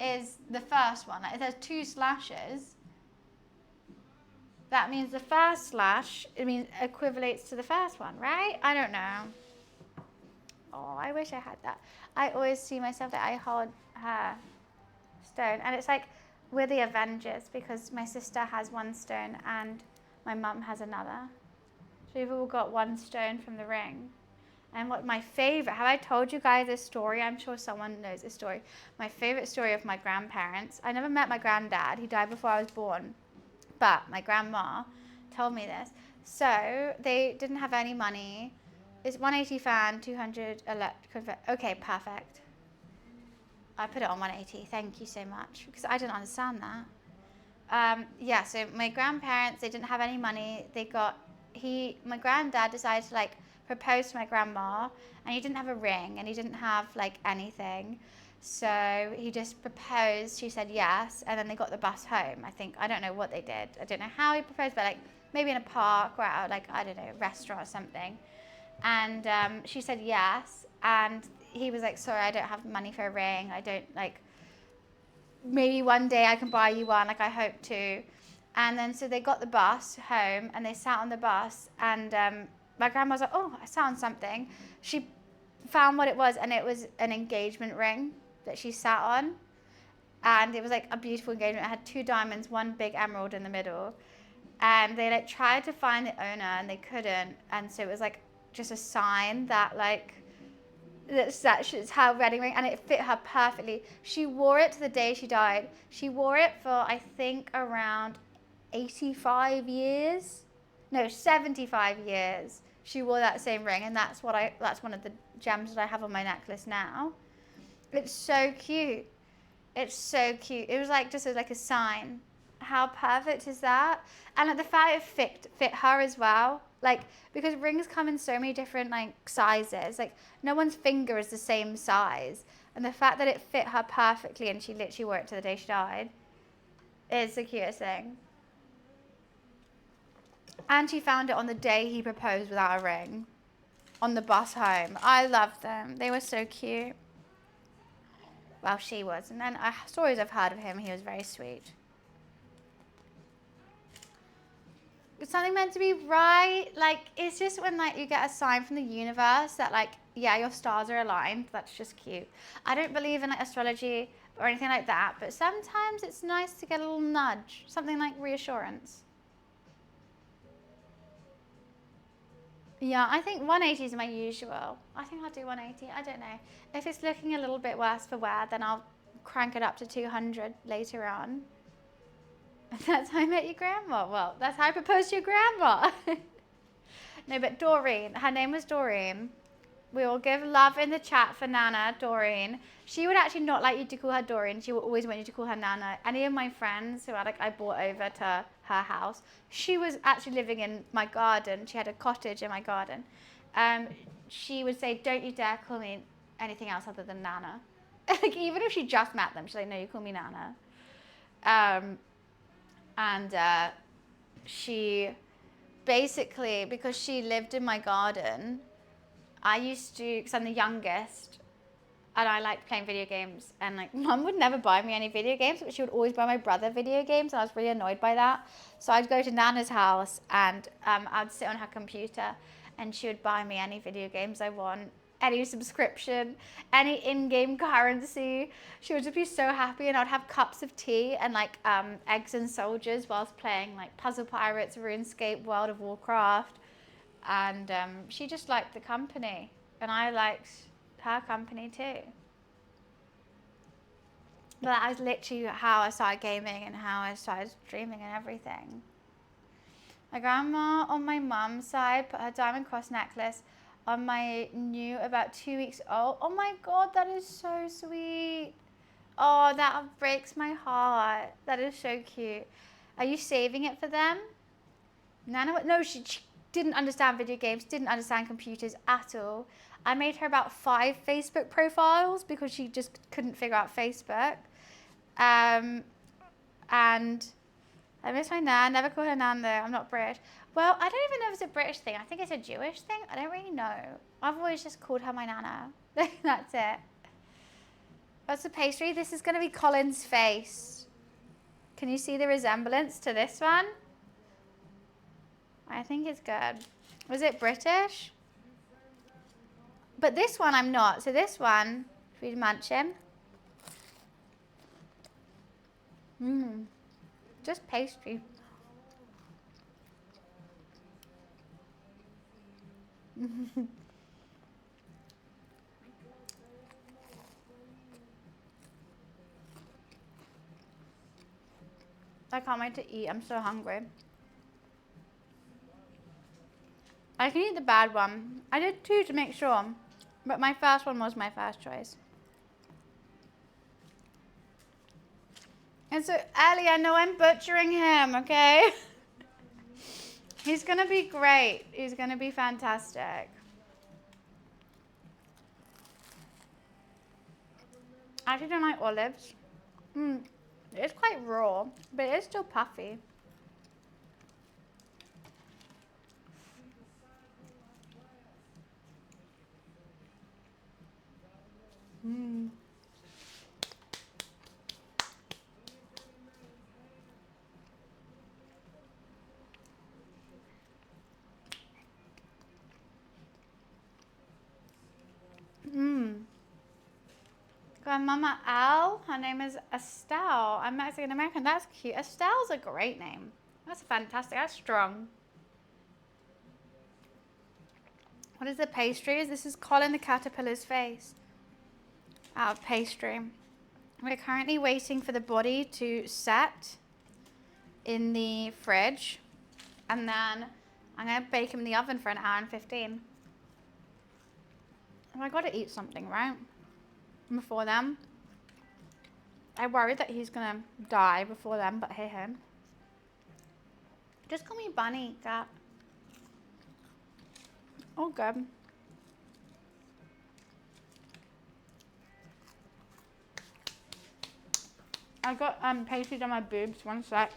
A: is the first one. Like if there's two slashes, that means the first slash, it means equivalates to the first one, right? I don't know. Oh, I wish I had that. I always see myself that I hold her stone. And it's like we're the Avengers because my sister has one stone and my mum has another. So we've all got one stone from the ring. And what my favorite, have I told you guys this story? I'm sure someone knows this story. My favorite story of my grandparents. I never met my granddad. He died before I was born. But my grandma told me this. So they didn't have any money. It's 180 fan, 200 electric. Okay, perfect. I put it on 180. Thank you so much. Because I didn't understand that. Yeah, so my grandparents, they didn't have any money. My granddad decided to like propose to my grandma, and he didn't have a ring and he didn't have like anything. So he just proposed. She said yes, and then they got the bus home. I don't know what they did. I don't know how he proposed, but like maybe in a park or out like, I don't know, restaurant or something. And she said yes, and he was like, sorry, I don't have money for a ring. I don't like, maybe one day I can buy you one, like I hope to. And then so they got the bus home and they sat on the bus, and my grandma was like, oh, I found something. She found what it was, and it was an engagement ring that she sat on. And it was like a beautiful engagement. It had 2 diamonds, 1 big emerald in the middle. And they like tried to find the owner and they couldn't. And so it was like just a sign that like, that's her wedding ring, and it fit her perfectly. She wore it to the day she died. She wore it for, I think, around 85 years. No, 75 years. She wore that same ring, and that's one of the gems that I have on my necklace now. It's so cute. It's so cute. It was like just like a sign. How perfect is that? And like the fact it fit her as well. Like, because rings come in so many different like sizes. Like no one's finger is the same size. And the fact that it fit her perfectly and she literally wore it to the day she died is the cutest thing. And she found it on the day he proposed without a ring. On the bus home. I loved them. They were so cute. Well, she was. And then stories I've heard of him, he was very sweet. It's something meant to be right. Like, it's just when like you get a sign from the universe that like, yeah, your stars are aligned. That's just cute. I don't believe in like astrology or anything like that, but sometimes it's nice to get a little nudge, something like reassurance. Yeah, I think 180 is my usual. I think I'll do 180. I don't know. If it's looking a little bit worse for wear, then I'll crank it up to 200 later on. That's how I met your grandma. Well, that's how I proposed to your grandma. No, but Doreen, her name was Doreen. We will give love in the chat for Nana, Doreen. She would actually not like you to call her Doreen. She would always want you to call her Nana. Any of my friends who I brought over to her house, she was actually living in my garden. She had a cottage in my garden. She would say, don't you dare call me anything else other than Nana. Like, even if she just met them, she's like, no, you call me Nana. She basically, because she lived in my garden, I used to, because I'm the youngest, and I liked playing video games, and like mum would never buy me any video games, but she would always buy my brother video games, and I was really annoyed by that. So I'd go to Nana's house, and I'd sit on her computer, and she would buy me any video games I want, any subscription, any in-game currency. She would just be so happy, and I'd have cups of tea and like eggs and soldiers whilst playing like Puzzle Pirates, RuneScape, World of Warcraft. And she just liked the company, and I liked her company too. But that was literally how I started gaming and how I started streaming and everything. My grandma on my mum's side put her diamond cross necklace on my new about 2 weeks old. Oh my god, that is so sweet. Oh, that breaks my heart. That is so cute. Are you saving it for them? Nana, no, she didn't understand video games, didn't understand computers at all. I made her about 5 Facebook profiles because she just couldn't figure out Facebook. And I miss my nan. Never call her nan though. I'm not British. Well, I don't even know if it's a British thing. I think it's a Jewish thing. I don't really know. I've always just called her my nana. That's it. What's the pastry? This is going to be Colin's face. Can you see the resemblance to this one? I think it's good. Was it British? But this one I'm not. So this one, should we munch him? Just pastry. I can't wait to eat. I'm so hungry. I can eat the bad one. I did 2 to make sure, but my first one was my first choice. And so, Ellie, I know I'm butchering him, okay? He's gonna be great. He's gonna be fantastic. I actually don't like olives. It's quite raw, but it is still puffy. Grandmama Al, her name is Estelle. I'm Mexican American. That's cute. Estelle's a great name. That's fantastic. That's strong. What is the pastry? This is Colin the caterpillar's face. Out of pastry. We're currently waiting for the body to set in the fridge. And then I'm going to bake him in the oven for 1 hour and 15. And I got to eat something, right? Before then. I worry that he's going to die before then, but hey him. Just call me Bunny, cat. All good. I got pasted on my boobs, 1 sec.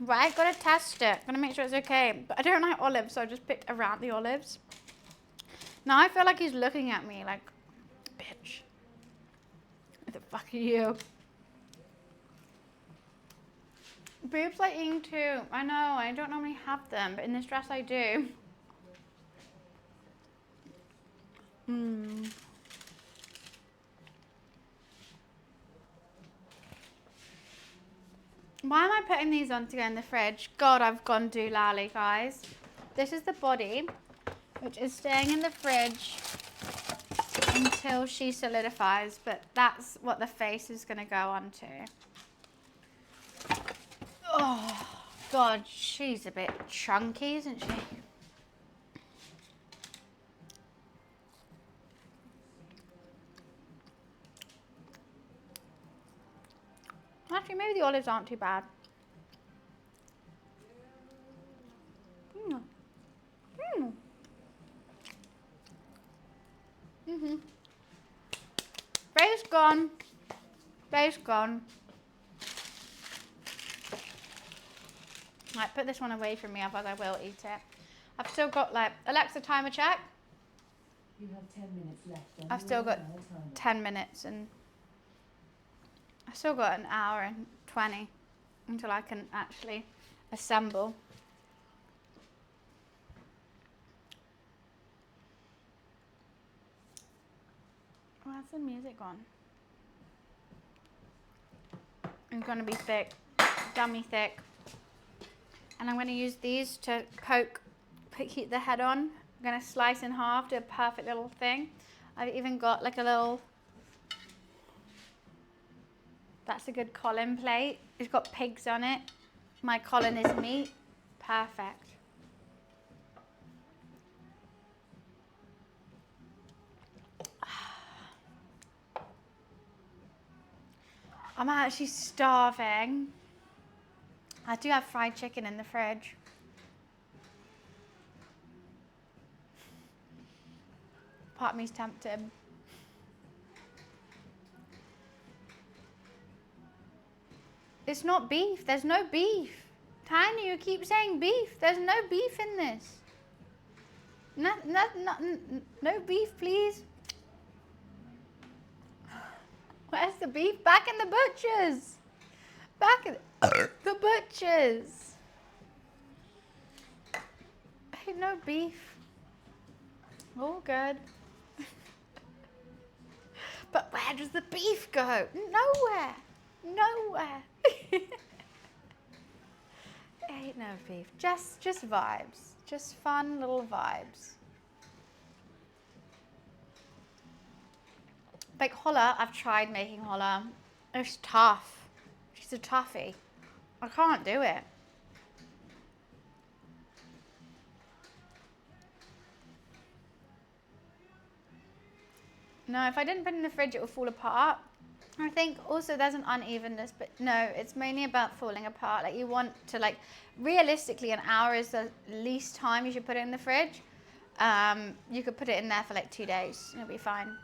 A: Right, gotta test it. Gotta make sure it's okay. But I don't like olives, so I just picked around the olives. Now I feel like he's looking at me like, bitch. What the fuck are you? Boobs like eating too. I know, I don't normally have them, but in this dress I do. Why am I putting these on to go in the fridge? God, I've gone doolally, guys. This is the body. which is staying in the fridge until she solidifies, but that's what the face is going to go on to. Oh, God, she's a bit chunky, isn't she? Actually, maybe the olives aren't too bad. Mm. Mm. Mm-hmm. Base gone. Base gone. Right, put this one away from me, otherwise I will eat it. I've still got like, Alexa, timer check.
B: You have 10 minutes left on
A: I've
B: your
A: still got
B: 1 hour timer.
A: 10 minutes and I've still got an hour and 20 until I can actually assemble. Where's the music gone? It's going to be thick, dummy thick. And I'm going to use these to keep the head on. I'm going to slice in half, do a perfect little thing. I've even got like a little, that's a good COLIN plate. It's got pigs on it. My COLIN is meat. Perfect. I'm actually starving. I do have fried chicken in the fridge. Part of me's tempted. It's not beef. There's no beef. Tiny, you keep saying beef. There's no beef in this. No beef, please. Where's the beef? Back in the butcher's. Back in the butcher's. Ain't no beef. All good. But where does the beef go? Nowhere. Nowhere. Ain't no beef. Just vibes. Just fun little vibes. Like Holla, I've tried making Holla. It's tough. She's a toughie. I can't do it. No, if I didn't put it in the fridge, it would fall apart. I think also there's an unevenness, but no, it's mainly about falling apart. Like you want to like, realistically an hour is the least time you should put it in the fridge. You could put it in there for like 2 days, it'll be fine.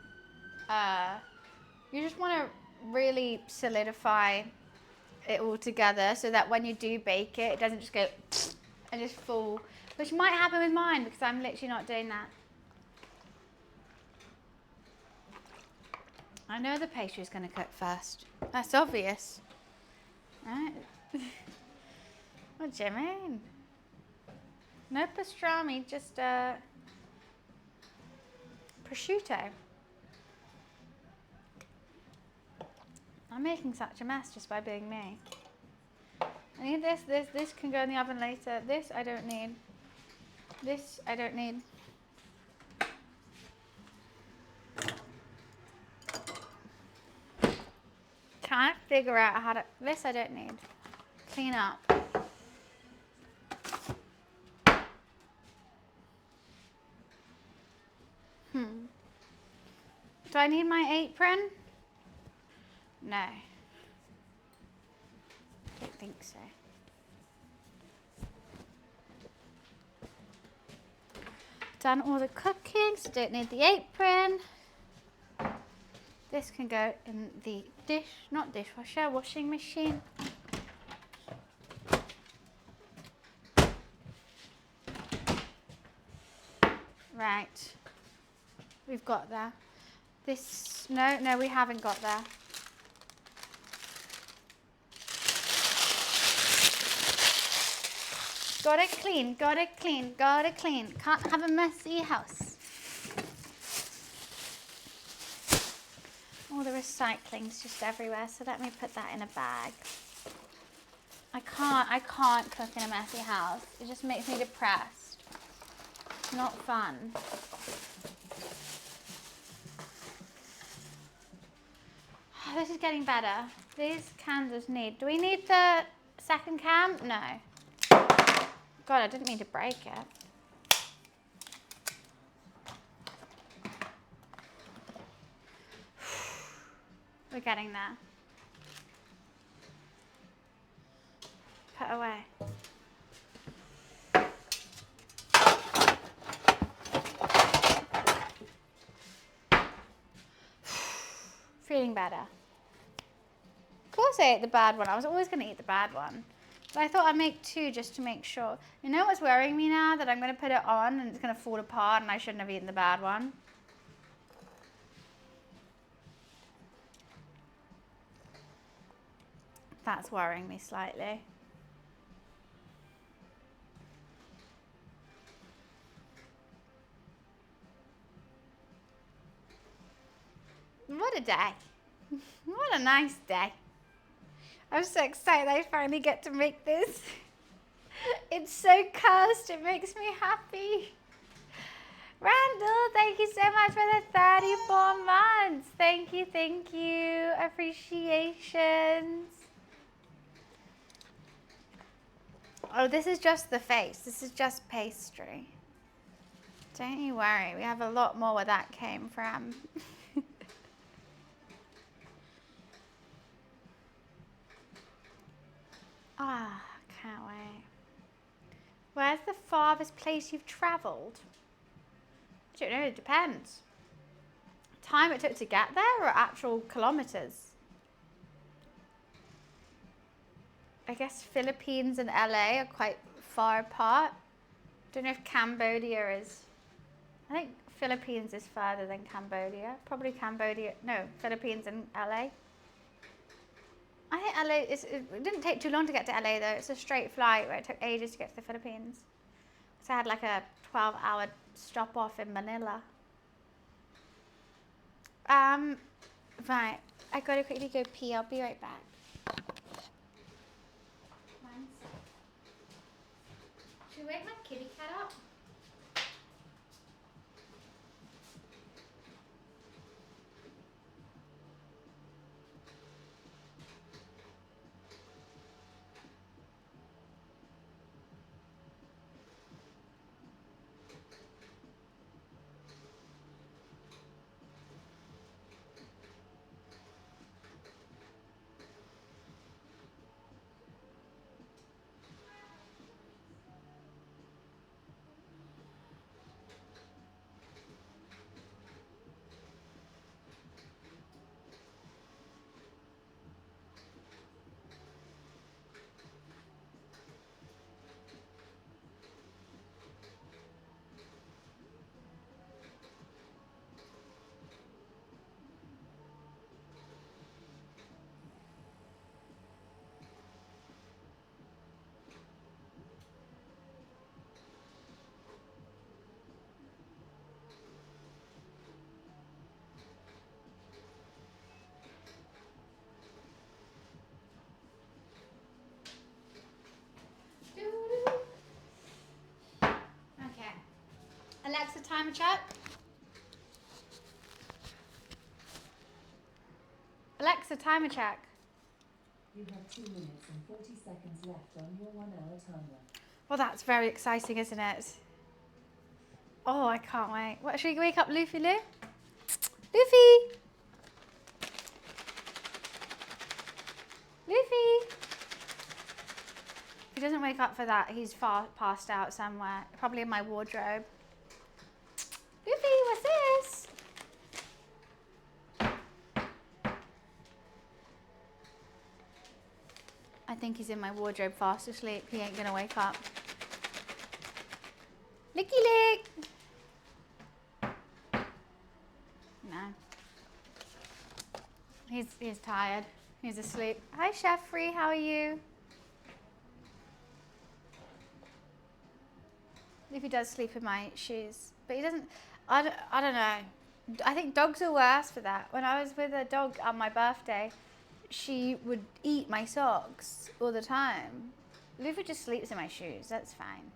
A: You just want to really solidify it all together so that when you do bake it, it doesn't just go and just fall, which might happen with mine because I'm literally not doing that. I know the pastry is going to cook first. That's obvious. Right? What do you mean? No pastrami, just prosciutto. I'm making such a mess just by being me. I need this can go in the oven later. This I don't need. This I don't need. Trying to figure out how to, this I don't need. Clean up. Do I need my apron? No. Don't think so. Done all the cooking, so don't need the apron. This can go in the not dishwasher, washing machine. Right. We've got there. This, no, we haven't got there. Gotta clean, gotta clean, gotta clean. Can't have a messy house. All the recycling's just everywhere, so let me put that in a bag. I can't cook in a messy house. It just makes me depressed. Not fun. Oh, this is getting better. These cans just need. Do we need the second can? No. God, I didn't mean to break it. We're getting there. Put away. Feeling better. Of course I ate the bad one. I was always going to eat the bad one. But I thought I'd make 2 just to make sure. You know what's worrying me now? That I'm going to put it on and it's going to fall apart and I shouldn't have eaten the bad one. That's worrying me slightly. What a day. What a nice day. I'm so excited I finally get to make this. It's so cursed, it makes me happy. Randall, thank you so much for the 34 months. Thank you, thank you. Appreciations. Oh, this is just the face. This is just pastry. Don't you worry, we have a lot more where that came from. Ah, can't wait. Where's the farthest place you've travelled? I don't know, it depends. Time it took to get there or actual kilometres? I guess Philippines and LA are quite far apart. Don't know if Cambodia is. I think Philippines is further than Cambodia. Probably Cambodia, no, Philippines and LA. I think LA, it didn't take too long to get to LA though. It's a straight flight where it took ages to get to the Philippines. So I had like a 12-hour stop off in Manila. Right, I gotta quickly go pee. I'll be right back. Should we wake my kitty cat up? Okay. Alexa, timer check. Alexa, timer check.
B: You have 2 minutes and 40 seconds left on your 1-hour timer.
A: Well, that's very exciting, isn't it? Oh, I can't wait. What, should we wake up Luffy Lou? Luffy! Luffy! If he doesn't wake up for that, he's far passed out somewhere. Probably in my wardrobe. Luffy, what's this? I think he's in my wardrobe fast asleep. He ain't gonna wake up. Licky lick! No. He's tired. He's asleep. Hi, Chefrey. How are you? If he does sleep in my shoes, but he doesn't. I don't know. I think dogs are worse for that. When I was with a dog on my birthday, she would eat my socks all the time. Luffy just sleeps in my shoes. That's fine.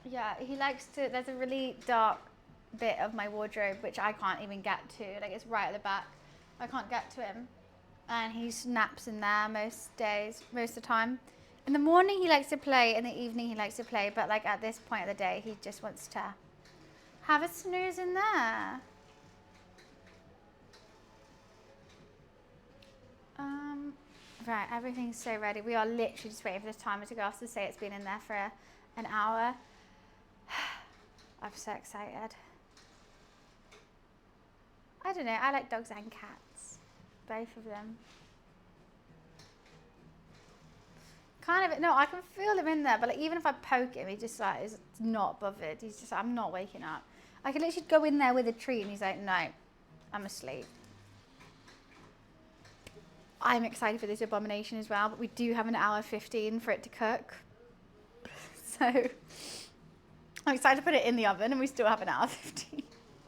A: Yeah, he likes to, there's a really dark bit of my wardrobe which I can't even get to. Like it's right at the back. I can't get to him. And he naps in there most days, most of the time. In the morning he likes to play, in the evening he likes to play, but like at this point of the day he just wants to have a snooze in there. Right, everything's so ready. We are literally just waiting for this timer to go off to say it's been in there for an hour. I'm so excited. I don't know, I like dogs and cats. Both of them. Kind of, no, I can feel him in there, but like even if I poke him, he just like is not bothered. He's just like, I'm not waking up. I could literally go in there with a treat and he's like, no, I'm asleep. I'm excited for this abomination as well, but we do have an hour 15 for it to cook. So I'm excited to put it in the oven and we still have an hour 15.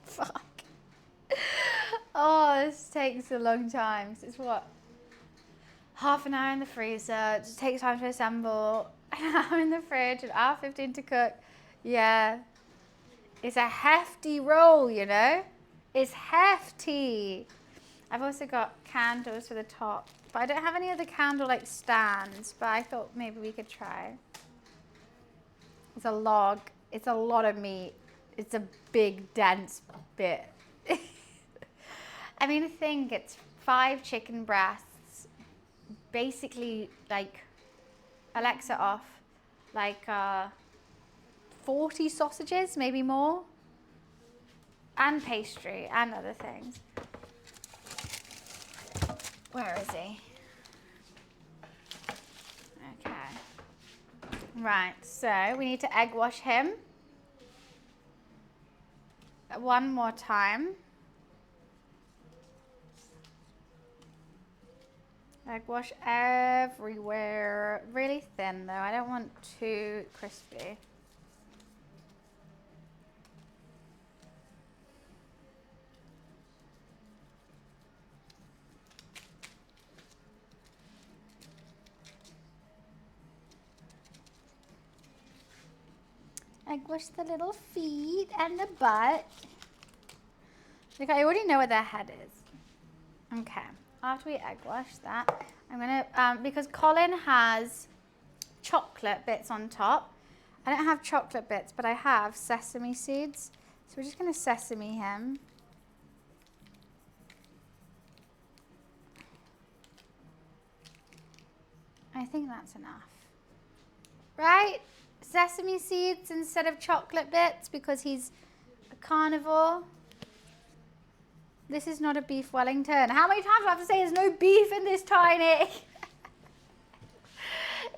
A: Fuck. Oh, this takes a long time. It's what? Half an hour in the freezer. It just takes time to assemble. An hour in the fridge, an hour 15 to cook. Yeah. It's a hefty roll, you know? It's hefty. I've also got candles for the top, but I don't have any other candle like stands, but I thought maybe we could try. It's a log. It's a lot of meat. It's a big, dense bit. I mean, I think it's 5 chicken breasts, basically like, Alexa off, like 40 sausages, maybe more, and pastry and other things. Where is he? Okay. Right, so we need to egg wash him. One more time. Egg wash everywhere. Really thin though, I don't want too crispy. Egg wash the little feet and the butt. Look, I already know where their head is. Okay, after we egg wash that, I'm gonna, because Colin has chocolate bits on top. I don't have chocolate bits, but I have sesame seeds. So we're just gonna sesame him. I think that's enough. Right? Sesame seeds instead of chocolate bits because he's a carnivore. This is not a beef Wellington. How many times do I have to say there's no beef in this, Tiny?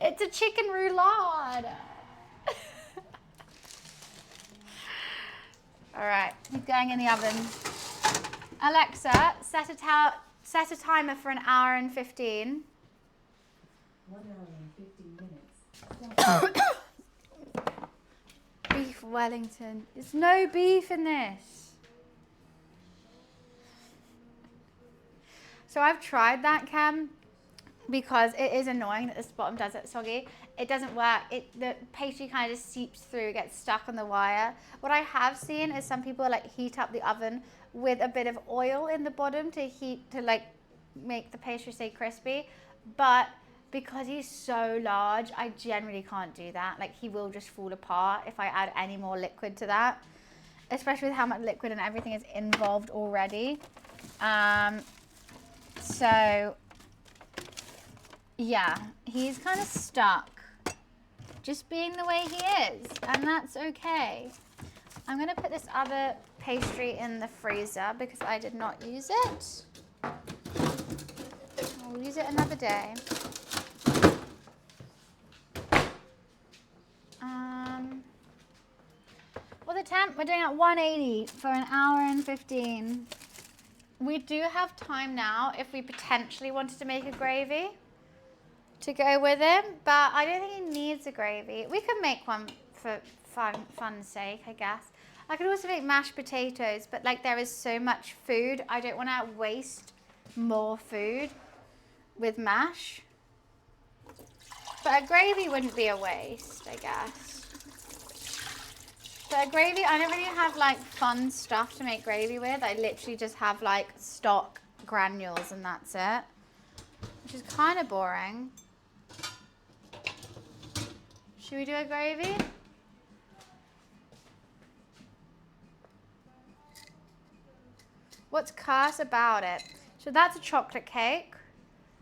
A: It's a chicken roulade. All right, he's going in the oven. Alexa, set a timer for an hour and 15.
B: 1 hour and 15 minutes.
A: Beef Wellington. There's no beef in this. So I've tried that, Cam, because it is annoying that this bottom does it soggy. It doesn't work. The pastry kind of just seeps through, gets stuck on the wire. What I have seen is some people like heat up the oven with a bit of oil in the bottom to like make the pastry stay crispy. But because he's so large, I generally can't do that. Like he will just fall apart if I add any more liquid to that, especially with how much liquid and everything is involved already. So yeah, he's kind of stuck just being the way he is, and that's okay. I'm gonna put this other pastry in the freezer because I did not use it. I'll use it another day. Well, the temp, we're doing at 180 for an hour and 15. We do have time now if we potentially wanted to make a gravy to go with it, but I don't think he needs a gravy. We could make one for fun's sake, I guess. I could also make mashed potatoes, but like there is so much food, I don't want to waste more food with mash. But a gravy wouldn't be a waste, I guess. So gravy, I don't really have like fun stuff to make gravy with. I literally just have like stock granules and that's it, which is kind of boring. Should we do a gravy? What's cursed about it? So that's a chocolate cake.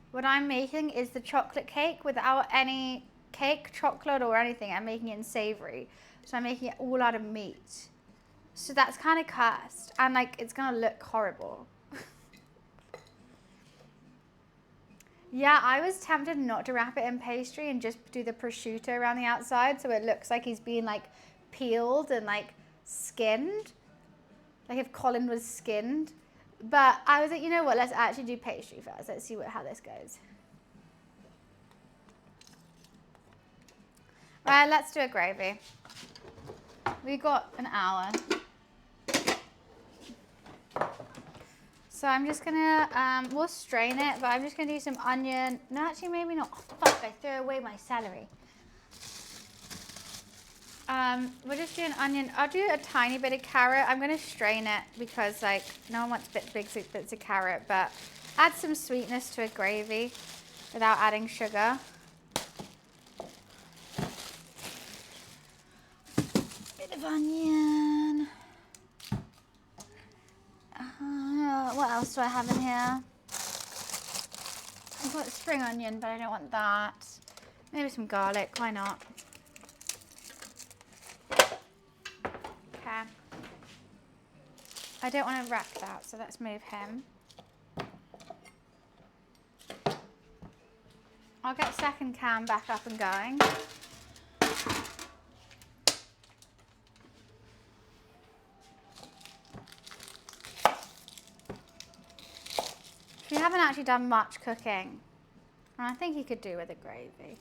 A: What I'm making is the chocolate cake without any cake, chocolate or anything. I'm making it in savory. So I'm making it all out of meat. So that's kind of cursed. And like, it's gonna look horrible. Yeah, I was tempted not to wrap it in pastry and just do the prosciutto around the outside so it looks like he's being like peeled and like skinned. Like if Colin was skinned. But I was like, you know what, let's actually do pastry first. Let's see how this goes. Right, let's do a gravy. We got an hour. So I'm just gonna, we'll strain it, but I'm just gonna do some onion. No, actually maybe not. Oh, fuck, I threw away my celery. We'll just do an onion. I'll do a tiny bit of carrot. I'm gonna strain it because like, no one wants big bits of carrot, but add some sweetness to a gravy without adding sugar. Bit of onion. What else do I have in here? I've got spring onion, but I don't want that. Maybe some garlic, why not? Okay. I don't want to wreck that, so let's move him. I'll get second cam back up and going. We haven't actually done much cooking, and I think he could do with a gravy.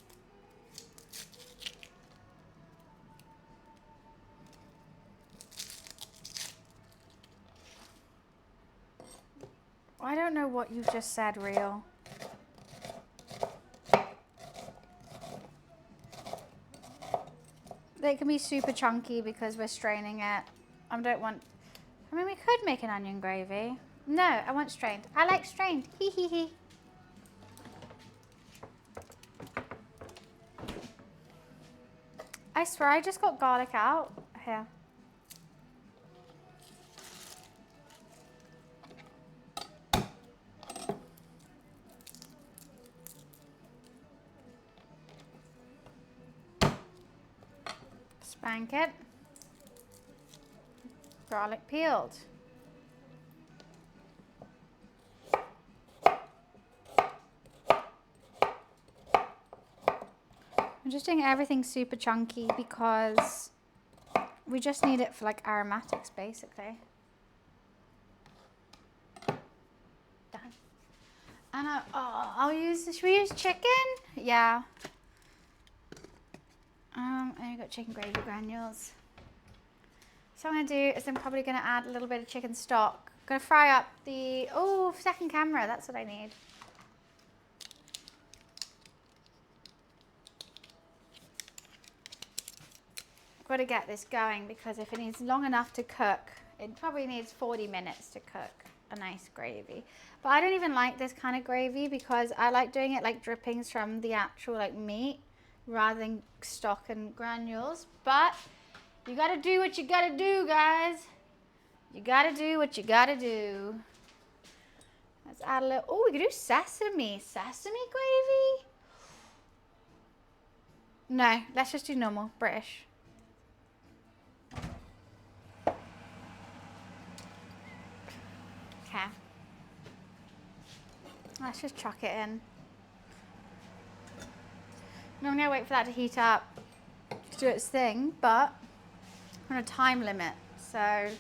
A: I don't know what you've just said, Real. They can be super chunky because we're straining it. I mean, we could make an onion gravy. No, I want strained. I like strained. Hee hee hee. I swear I just got garlic out. Here. Spank it. Garlic peeled. I'm just doing everything super chunky because we just need it for like aromatics basically. Done. And should we use chicken? Yeah. I got chicken gravy granules. So what I'm gonna do is I'm probably gonna add a little bit of chicken stock. I'm gonna fry up the, second camera, that's what I need. Got to get this going because if it needs long enough to cook, it probably needs 40 minutes to cook a nice gravy. But I don't even like this kind of gravy because I like doing it like drippings from the actual like meat rather than stock and granules. But you got to do what you got to do, guys. You got to do what you got to do. Let's add a little, we could do sesame gravy. No, let's just do normal British. Okay. Let's just chuck it in. Normally I wait for that to heat up to do its thing, but I'm on a time limit, so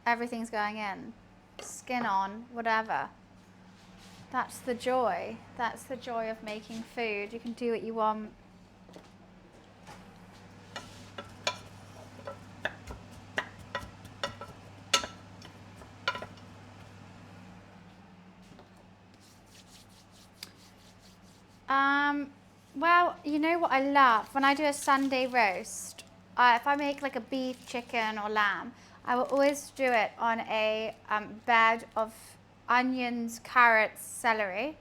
A: everything's going in. Skin on, whatever. That's the joy. That's the joy of making food. You can do what you want. Well, you know what I love? When I do a Sunday roast, if I make like a beef, chicken, or lamb, I will always do it on a bed of onions, carrots, celery.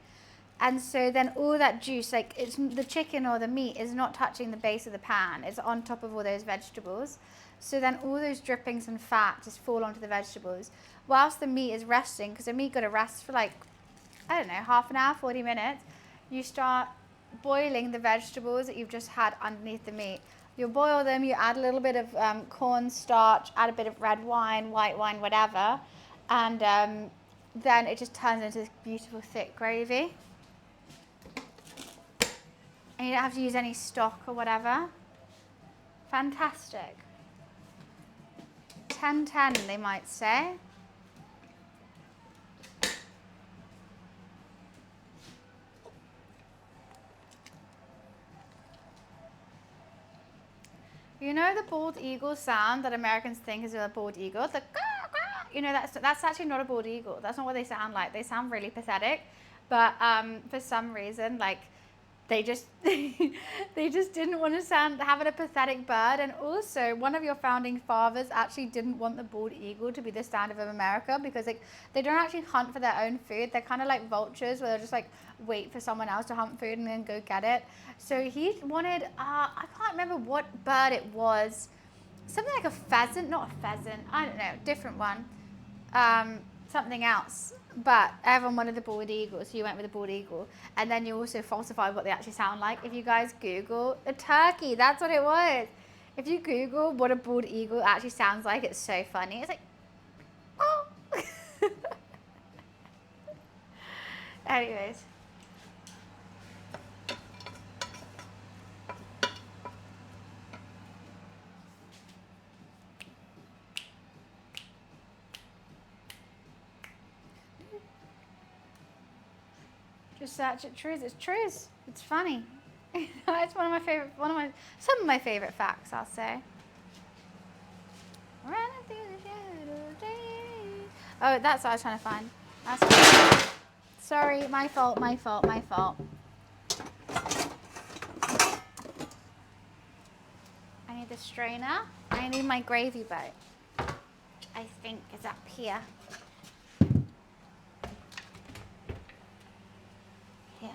A: And so then all that juice, like it's the chicken or the meat is not touching the base of the pan. It's on top of all those vegetables. So then all those drippings and fat just fall onto the vegetables. Whilst the meat is resting, because the meat got to rest for like, I don't know, half an hour, 40 minutes, you start boiling the vegetables that you've just had underneath the meat. You boil them, you add a little bit of cornstarch, add a bit of red wine, white wine, whatever, and then it just turns into this beautiful thick gravy. And you don't have to use any stock or whatever. Fantastic. 10/10, they might say. You know the bald eagle sound that Americans think is a bald eagle? The you know, that's actually not a bald eagle. That's not what they sound like. They sound really pathetic. But for some reason, like, they just they just didn't want to have a pathetic bird. And also, one of your founding fathers actually didn't want the bald eagle to be the standard of America, because like they don't actually hunt for their own food. They're kind of like vultures, where they're just like wait for someone else to hunt food and then go get it. So he wanted I can't remember what bird it was, something like a pheasant, not a pheasant, I don't know, different one, something else. But everyone wanted the bald eagle, so you went with the bald eagle. And then you also falsified what they actually sound like. If you guys Google a turkey, that's what it was. If you Google what a bald eagle actually sounds like, it's so funny. It's like, oh. Anyways. Just search it, truth. It's truth. It's funny. It's some of my favorite facts, I'll say. Oh, that's what I was trying to find. Sorry, my fault. I need the strainer. I need my gravy boat. I think it's up here. Here.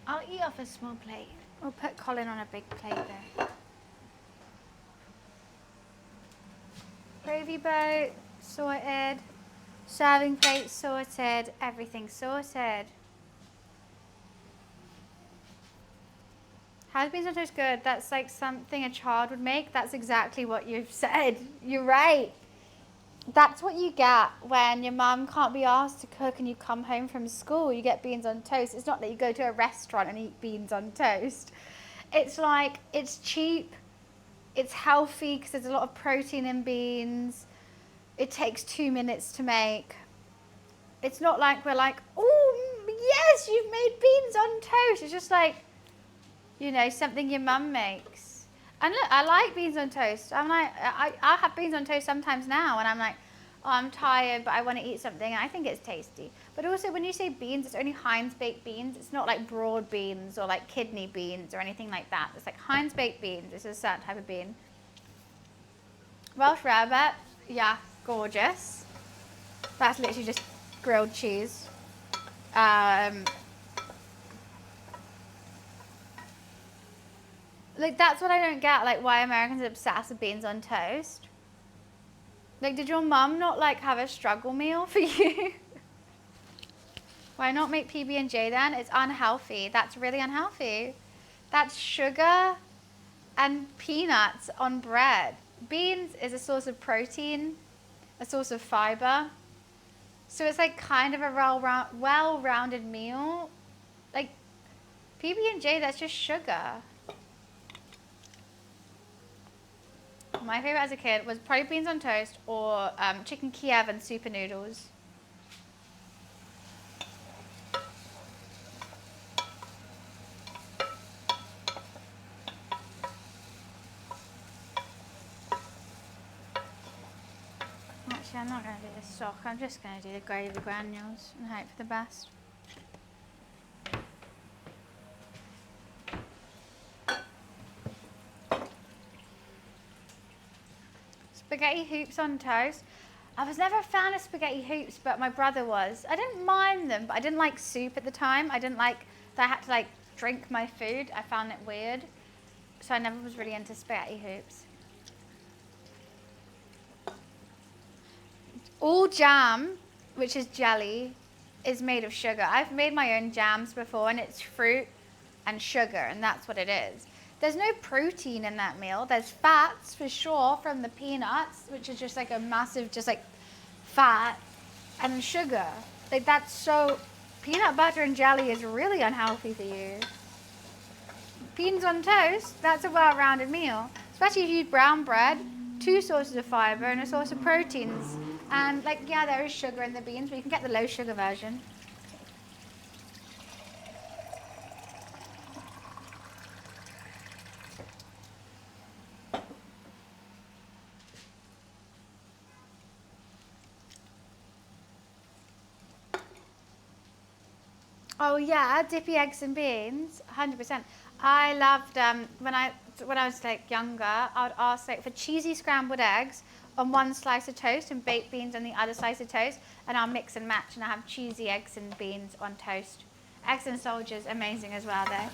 A: I'll eat off a small plate. We'll put Colin on a big plate though. Gravy boat, sorted. Serving plate sorted. Everything sorted. How's beans on toast good? That's like something a child would make. That's exactly what you've said. You're right. That's what you get when your mum can't be asked to cook and you come home from school. You get beans on toast. It's not that you go to a restaurant and eat beans on toast. It's like, it's cheap. It's healthy because there's a lot of protein in beans. It takes 2 minutes to make. It's not like we're like, oh, yes, you've made beans on toast. It's just like, you know, something your mum makes. And look, I like beans on toast. I'm like, I have beans on toast sometimes now, and I'm like, oh, I'm tired, but I want to eat something. And I think it's tasty. But also, when you say beans, it's only Heinz baked beans. It's not like broad beans or like kidney beans or anything like that. It's like Heinz baked beans. It's a certain type of bean. Welsh rarebit, yeah, gorgeous. That's literally just grilled cheese. Like, that's what I don't get, like, why Americans are obsessed with beans on toast. Like, did your mum not, like, have a struggle meal for you? Why not make PB&J then? It's unhealthy. That's really unhealthy. That's sugar and peanuts on bread. Beans is a source of protein, a source of fiber. So it's, like, kind of a well-rounded meal. Like, PB&J, that's just sugar. My favorite as a kid was probably beans on toast or chicken Kiev and super noodles. Actually, I'm not going to do the stock. I'm just going to do the gravy granules and hope for the best. Spaghetti hoops on toast. I was never a fan of spaghetti hoops, but my brother was. I didn't mind them, but I didn't like soup at the time. I didn't like that I had to like drink my food. I found it weird. So I never was really into spaghetti hoops. All jam, which is jelly, is made of sugar. I've made my own jams before and it's fruit and sugar, and that's what it is. There's no protein in that meal. There's fats for sure from the peanuts, which is just like a massive, just like fat, and sugar. Like that's so, peanut butter and jelly is really unhealthy for you. Beans on toast, that's a well-rounded meal. Especially if you use brown bread, 2 sources of fiber and a source of proteins. And like, yeah, there is sugar in the beans, but you can get the low sugar version. Oh yeah, dippy eggs and beans, 100%. I loved when I was like younger, I would ask like for cheesy scrambled eggs on one slice of toast and baked beans on the other slice of toast, and I'll mix and match and I have cheesy eggs and beans on toast. Eggs and soldiers, amazing as well though.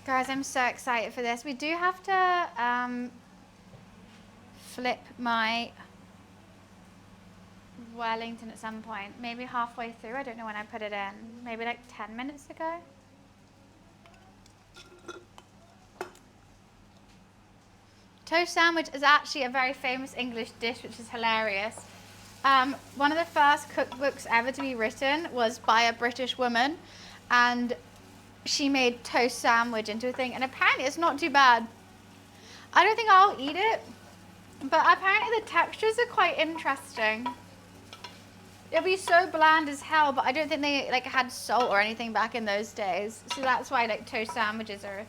A: Guys, I'm so excited for this. We do have to flip my Wellington at some point. Maybe halfway through. I don't know when I put it in. Maybe like 10 minutes ago. Toast sandwich is actually a very famous English dish, which is hilarious. One of the first cookbooks ever to be written was by a British woman, and she made toast sandwich into a thing, and apparently it's not too bad. I don't think I'll eat it, but apparently the textures are quite interesting. It'll be so bland as hell, but I don't think they like had salt or anything back in those days, so that's why like toast sandwiches are,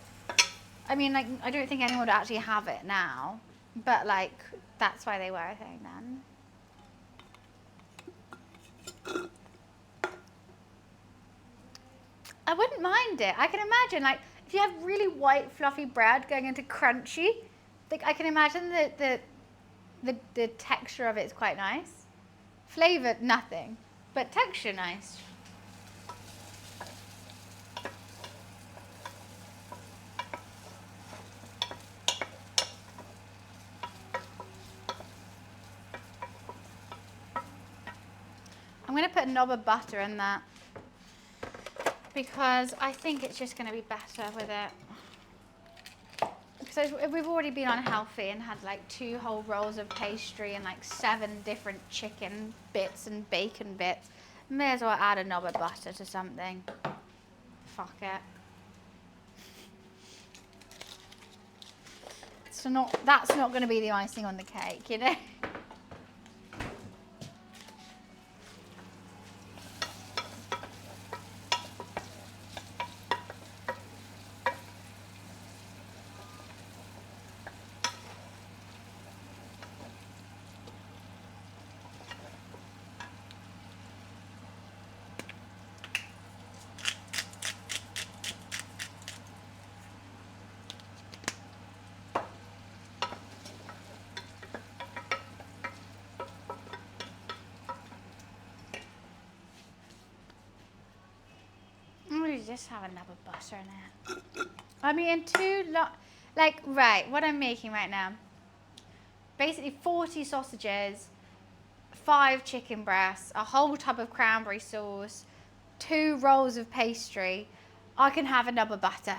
A: I mean, like I don't think anyone would actually have it now, but like that's why they were a thing then. I wouldn't mind it. I can imagine, like, if you have really white, fluffy bread going into crunchy, like, I can imagine the texture of it is quite nice. Flavor, nothing, but texture, nice. I'm going to put a knob of butter in that, because I think it's just going to be better with it. Because we've already been unhealthy and had like 2 whole rolls of pastry and like 7 different chicken bits and bacon bits. May as well add a knob of butter to something. Fuck it. So that's not going to be the icing on the cake, you know? Just have another butter in it. I'm eating right, what I'm making right now. Basically 40 sausages, 5 chicken breasts, a whole tub of cranberry sauce, 2 rolls of pastry. I can have another butter.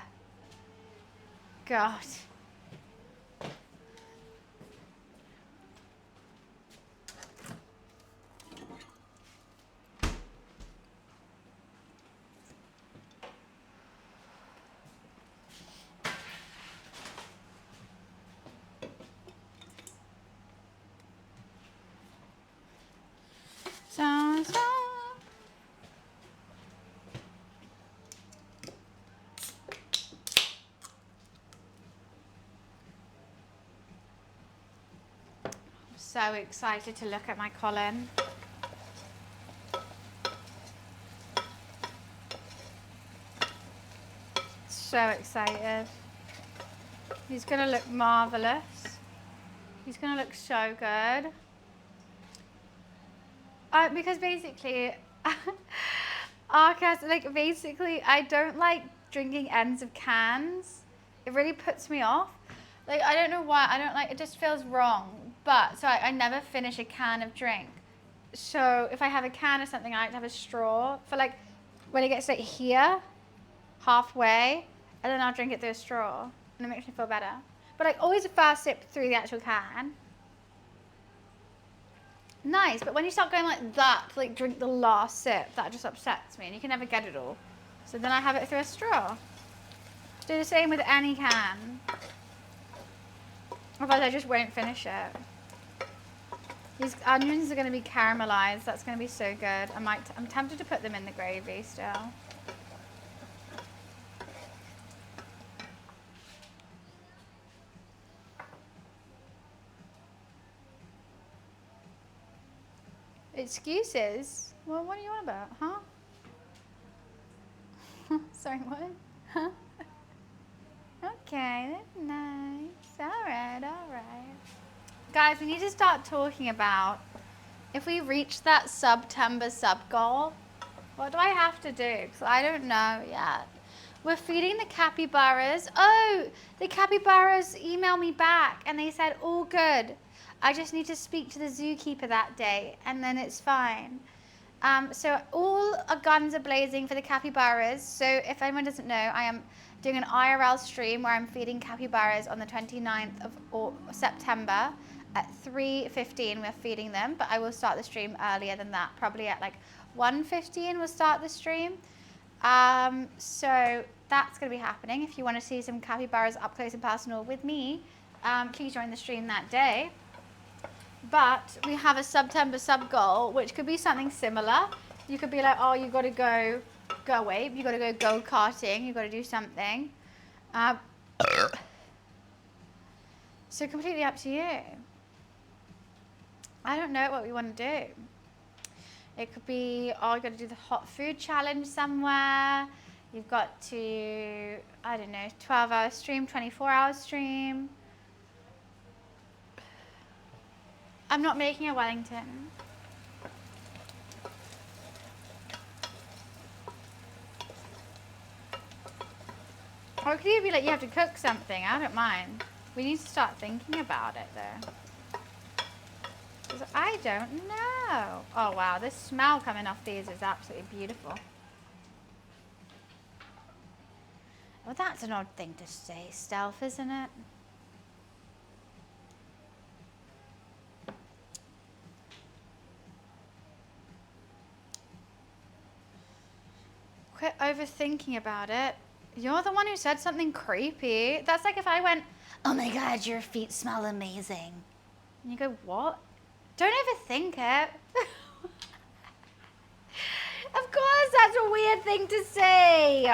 A: God. so excited to look at my Colin. So excited. He's gonna look marvelous. He's gonna look so good. Because basically, Arcas, like basically, I don't like drinking ends of cans. It really puts me off. Like, I don't know why. I don't like, it just feels wrong. But, so I never finish a can of drink. So if I have a can of something, I like to have a straw for like, when it gets like here, halfway, and then I'll drink it through a straw. And it makes me feel better. But like, always a fast sip through the actual can. Nice, but when you start going like that, to like drink the last sip, that just upsets me, and you can never get it all. So then I have it through a straw. Do the same with any can. Otherwise I just won't finish it. These onions are going to be caramelized. That's going to be so good. I'm tempted to put them in the gravy still. Excuses? Well, what are you on about, huh? Sorry, what? Huh? Okay, that's nice. Alright, alright. Guys, we need to start talking about if we reach that September sub goal, what do I have to do? Because I don't know yet. We're feeding the capybaras. Oh, the capybaras emailed me back and they said, all good. I just need to speak to the zookeeper that day and then it's fine. So all our guns are blazing for the capybaras. So if anyone doesn't know, I am doing an IRL stream where I'm feeding capybaras on the 29th of September at 3:15. We're feeding them, but I will start the stream earlier than that, probably at like 1:15 we'll start the stream. So that's going to be happening. If you want to see some capybaras up close and personal with me, please join the stream that day. But we have a September sub goal, which could be something similar. You could be like, oh, you got to go away. You got to go karting. You got to do something. So completely up to you. I don't know what we want to do. It could be, oh, you got to do the hot food challenge somewhere. You've got to, I don't know, 12-hour stream, 24-hour stream. I'm not making a Wellington. Or it could even be like you have to cook something. I don't mind. We need to start thinking about it though. 'Cause I don't know. Oh wow, this smell coming off these is absolutely beautiful. Well, that's an odd thing to say, Stealth, isn't it? Quit overthinking about it. You're the one who said something creepy. That's like if I went, oh my god, your feet smell amazing. And you go, what? Don't overthink it. Of course that's a weird thing to say.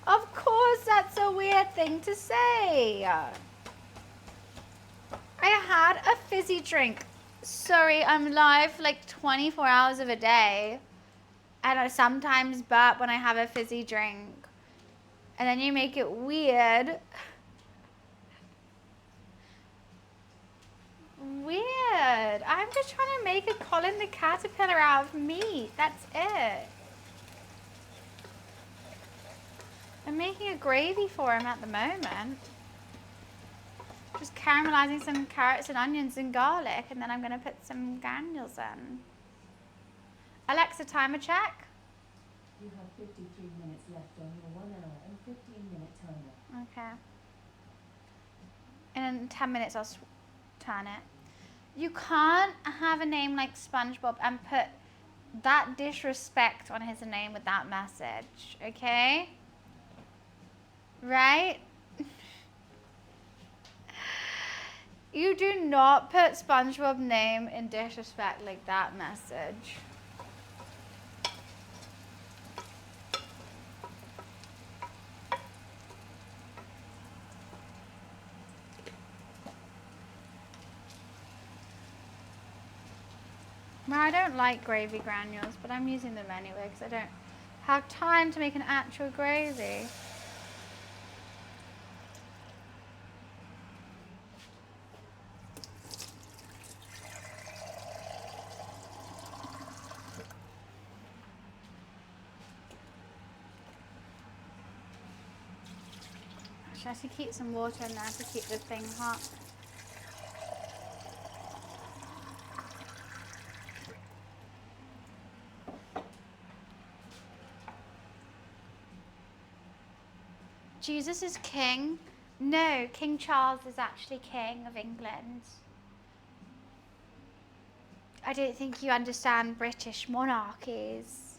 A: Of course that's a weird thing to say. I had a fizzy drink. Sorry, I'm live for like 24 hours of a day. And I sometimes burp when I have a fizzy drink. And then you make it weird. Weird. I'm just trying to make a Colin the caterpillar out of meat. That's it. I'm making a gravy for him at the moment. Just caramelizing some carrots and onions and garlic, and then I'm going to put some granules in. Alexa, timer check.
B: You have 53 minutes left on your 1 hour and 15-minute timer.
A: Okay. And in 10 minutes I'll turn it. You can't have a name like SpongeBob and put that disrespect on his name with that message, okay? Right? You do not put SpongeBob name in disrespect like that message. Well, I don't like gravy granules, but I'm using them anyway because I don't have time to make an actual gravy. Actually, I should keep some water in there to keep the thing hot. Jesus is king. No, King Charles is actually king of England. I don't think you understand British monarchies.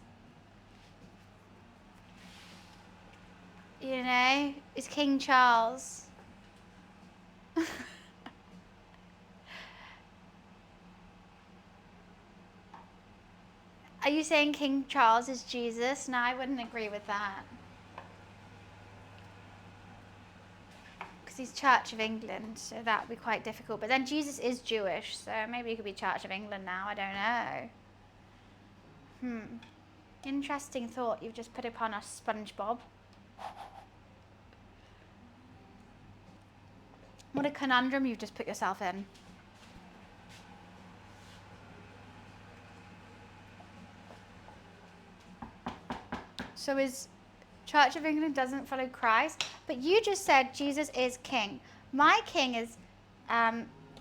A: You know, it's King Charles. Are you saying King Charles is Jesus? No, I wouldn't agree with that. Because he's Church of England, so that would be quite difficult. But then Jesus is Jewish, so maybe he could be Church of England now. I don't know. Interesting thought you've just put upon us, SpongeBob. What a conundrum you've just put yourself in. So is Church of England doesn't follow Christ, but you just said Jesus is king. My king is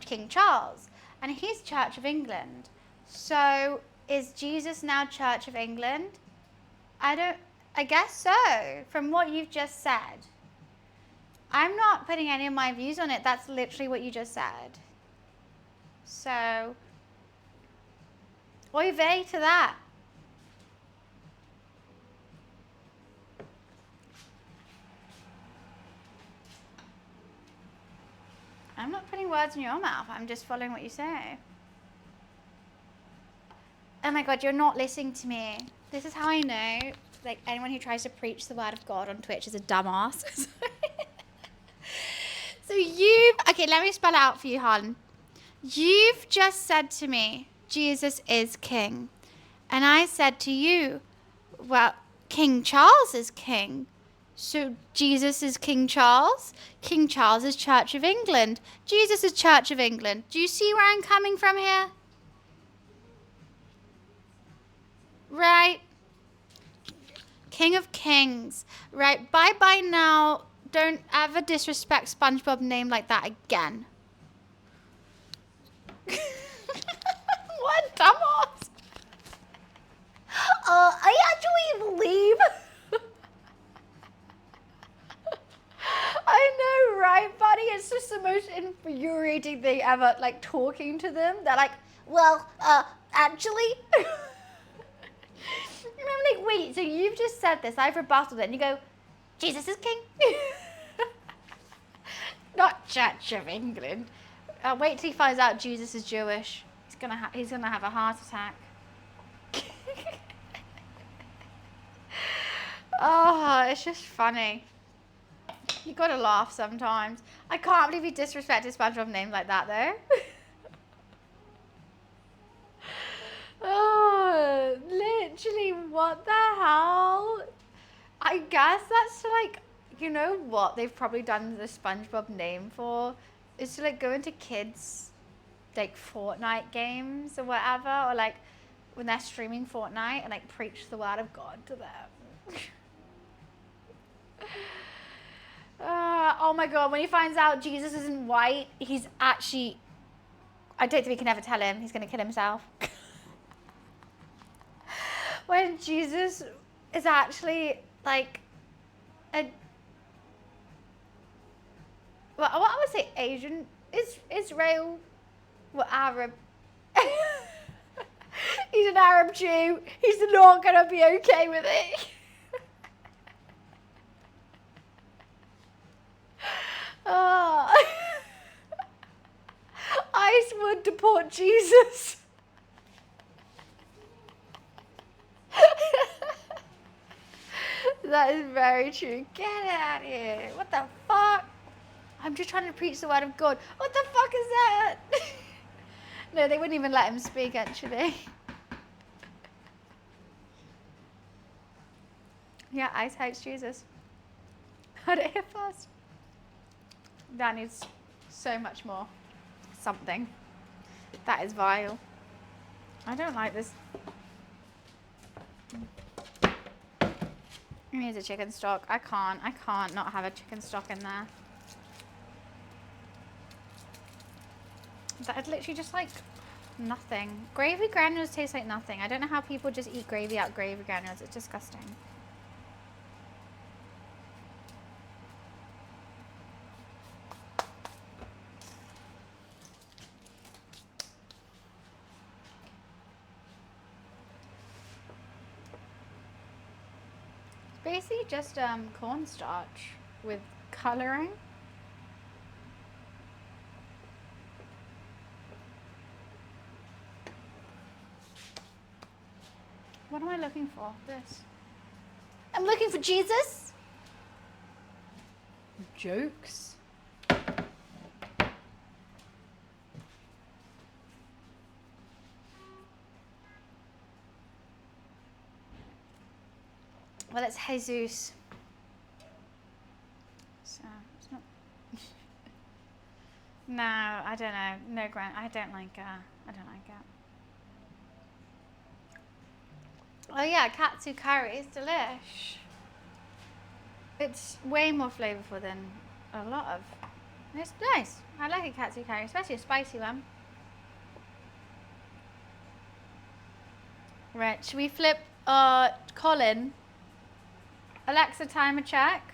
A: King Charles, and he's Church of England. So is Jesus now Church of England? I guess so, from what you've just said. I'm not putting any of my views on it. That's literally what you just said. So, oy vey to that. I'm not putting words in your mouth. I'm just following what you say. Oh my God, you're not listening to me. This is how I know, like, anyone who tries to preach the word of God on Twitch is a dumbass. Okay, let me spell it out for you, hon. You've just said to me, Jesus is king. And I said to you, well, King Charles is king. So Jesus is King Charles. King Charles is Church of England. Jesus is Church of England. Do you see where I'm coming from here? Right? King of Kings. Right, bye-bye now. Don't ever disrespect SpongeBob's name like that again. What dumbass? I actually believe. I know, right, buddy? It's just the most infuriating thing ever, like, talking to them. They're like, well, actually. And I'm like, wait, so you've just said this, I've rebutted it, and you go, Jesus is king? Not Church of England. Wait till he finds out Jesus is Jewish. He's gonna have a heart attack. Oh, it's just funny. You gotta laugh sometimes. I can't believe you disrespected SpongeBob's name like that, though. Oh, literally, what the hell? I guess that's like, you know what they've probably done the SpongeBob name for? Is to like go into kids, like Fortnite games or whatever, or like when they're streaming Fortnite and like preach the word of God to them. Oh my God, when he finds out Jesus isn't white, he's actually, I don't think we can ever tell him, he's going to kill himself. When Jesus is actually like well, I would say Asian, Israel, well, Arab. He's an Arab Jew. He's not going to be okay with it. ICE would deport Jesus. That is very true. Get out of here. What the fuck? I'm just trying to preach the word of God. What the fuck is that? No, they wouldn't even let him speak, actually. Yeah, Ice hates Jesus. Heard it here first. That needs so much more something. That is vile. I don't like this. It needs a chicken stock. I can't not have a chicken stock in there. That is literally just like nothing. Gravy granules taste like nothing. I don't know how people just eat gravy out gravy granules. It's disgusting. It's basically just cornstarch with colouring. What am I looking for? This. I'm looking for Jesus. Jokes. Well, it's Jesus. So it's not. No, I don't know. No, Grant. I don't like it. Oh yeah, katsu curry is delish. It's way more flavorful than a lot of. It's nice. I like a katsu curry, especially a spicy one. Right, should we flip Colin? Alexa, timer check.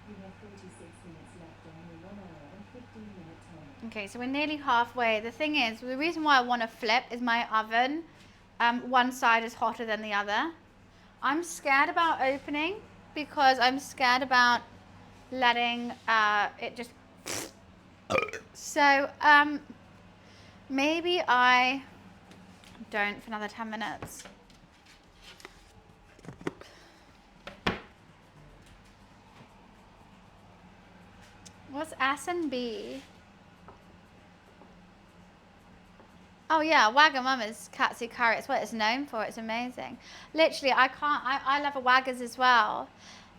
B: You have 46 minutes left on your 1 hour and 15-minute timer.
A: Okay, so we're nearly halfway. The thing is, the reason why I want to flip is my oven. One side is hotter than the other. I'm scared about opening because I'm scared about letting it just. So maybe I don't for another 10 minutes. What's S and B? Oh yeah, Wagamama's katsu curry. It's what it's known for. It's amazing. Literally, I love a Waggas as well.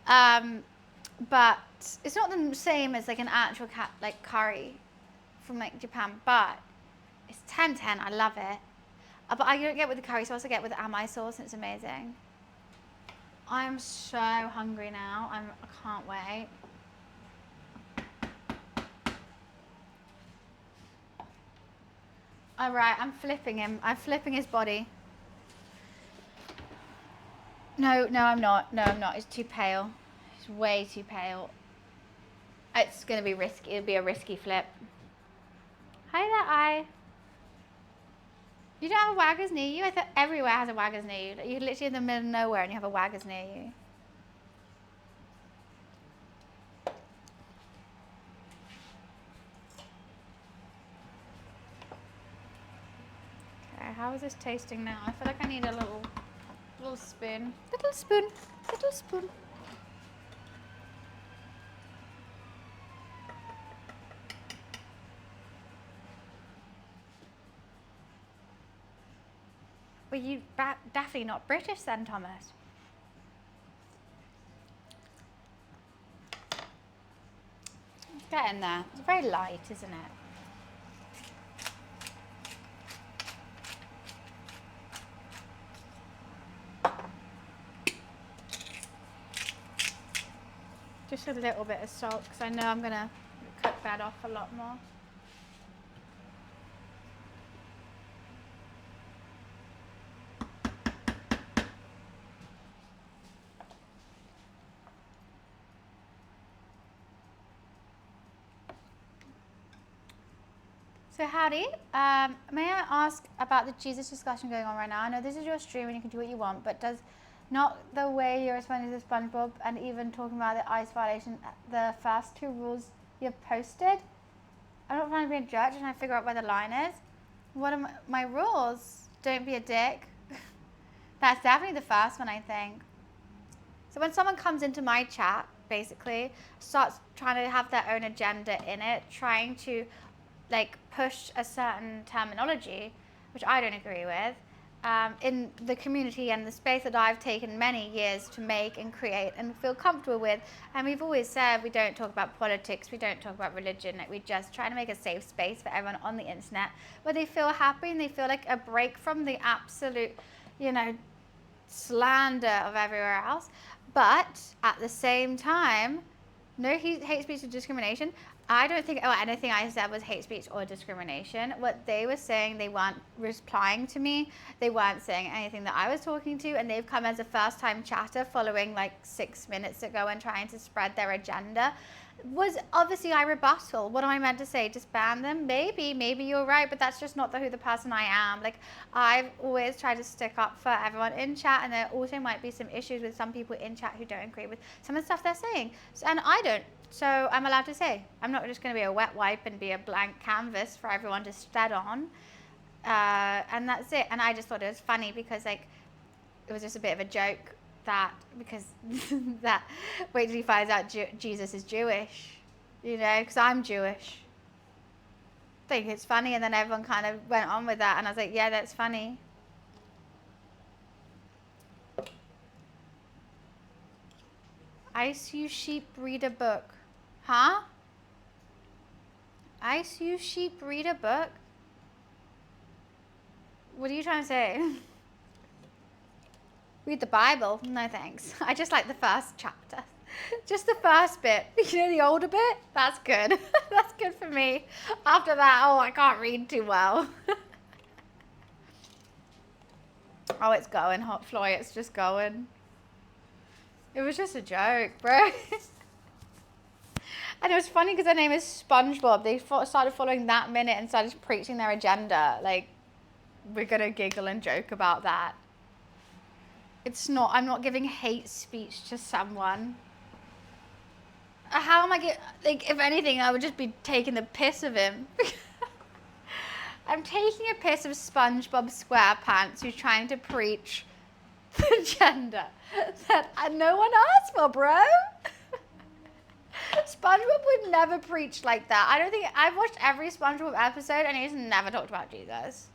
A: But it's not the same as like an actual curry from like Japan. But it's 10/10. I love it. But I don't get it with the curry sauce. I get it with the amai sauce, and it's amazing. I'm so hungry now. I can't wait. All right, I'm flipping him. I'm flipping his body. No, I'm not. No, I'm not. It's too pale. It's way too pale. It's going to be risky. It'll be a risky flip. Hi there, I. You don't have a Waggers near you? I thought everywhere has a Waggers near you. You're literally in the middle of nowhere and you have a Waggers near you. Okay, how is this tasting now? I feel like I need a little spoon. Little spoon. Little spoon. Well, you definitely not British then, Thomas. Get in there. It's very light, isn't it? Just a little bit of salt because I know I'm going to cook that off a lot more. So howdy, may I ask about the Jesus discussion going on right now? I know this is your stream and you can do what you want, but does not the way you're responding to SpongeBob and even talking about the ice violation, the first two rules you've posted? I'm not trying to be a judge and I figure out where the line is. What are my rules? Don't be a dick. That's definitely the first one, I think. So when someone comes into my chat, basically, starts trying to have their own agenda in it, trying to like push a certain terminology, which I don't agree with, in the community and the space that I've taken many years to make and create and feel comfortable with. And we've always said we don't talk about politics, we don't talk about religion, like we just try to make a safe space for everyone on the internet where they feel happy and they feel like a break from the absolute, you know, slander of everywhere else. But at the same time, no hate speech or discrimination. I don't think anything I said was hate speech or discrimination. What they were saying, they weren't replying to me. They weren't saying anything that I was talking to, and they've come as a first-time chatter following like 6 minutes ago and trying to spread their agenda. Was obviously I rebuttal. What am I meant to say? Disband them? Maybe you're right, but that's just not who the person I am. Like, I've always tried to stick up for everyone in chat, and there also might be some issues with some people in chat who don't agree with some of the stuff they're saying, and I don't. So I'm allowed to say. I'm not just going to be a wet wipe and be a blank canvas for everyone to tread on. And that's it. And I just thought it was funny because, like, it was just a bit of a joke that because that wait till he finds out Jesus is Jewish, you know, because I'm Jewish. I think it's funny, and then everyone kind of went on with that, and I was like, yeah, that's funny. Ice you sheep read a book. Huh? Ice you sheep read a book? What are you trying to say? Read the Bible? No thanks. I just like the first chapter. Just the first bit. You know, the older bit? That's good. That's good for me. After that, oh, I can't read too well. Oh, it's going, Hot Floy. It's just going. It was just a joke, bro. And it was funny because their name is SpongeBob. They started following that minute and started preaching their agenda. Like, we're going to giggle and joke about that. It's not, I'm not giving hate speech to someone. How am I like, if anything, I would just be taking the piss of him. I'm taking a piss of SpongeBob SquarePants who's trying to preach the agenda that no one asked for, bro. SpongeBob would never preach like that. I don't think, I've watched every SpongeBob episode and he's never talked about Jesus.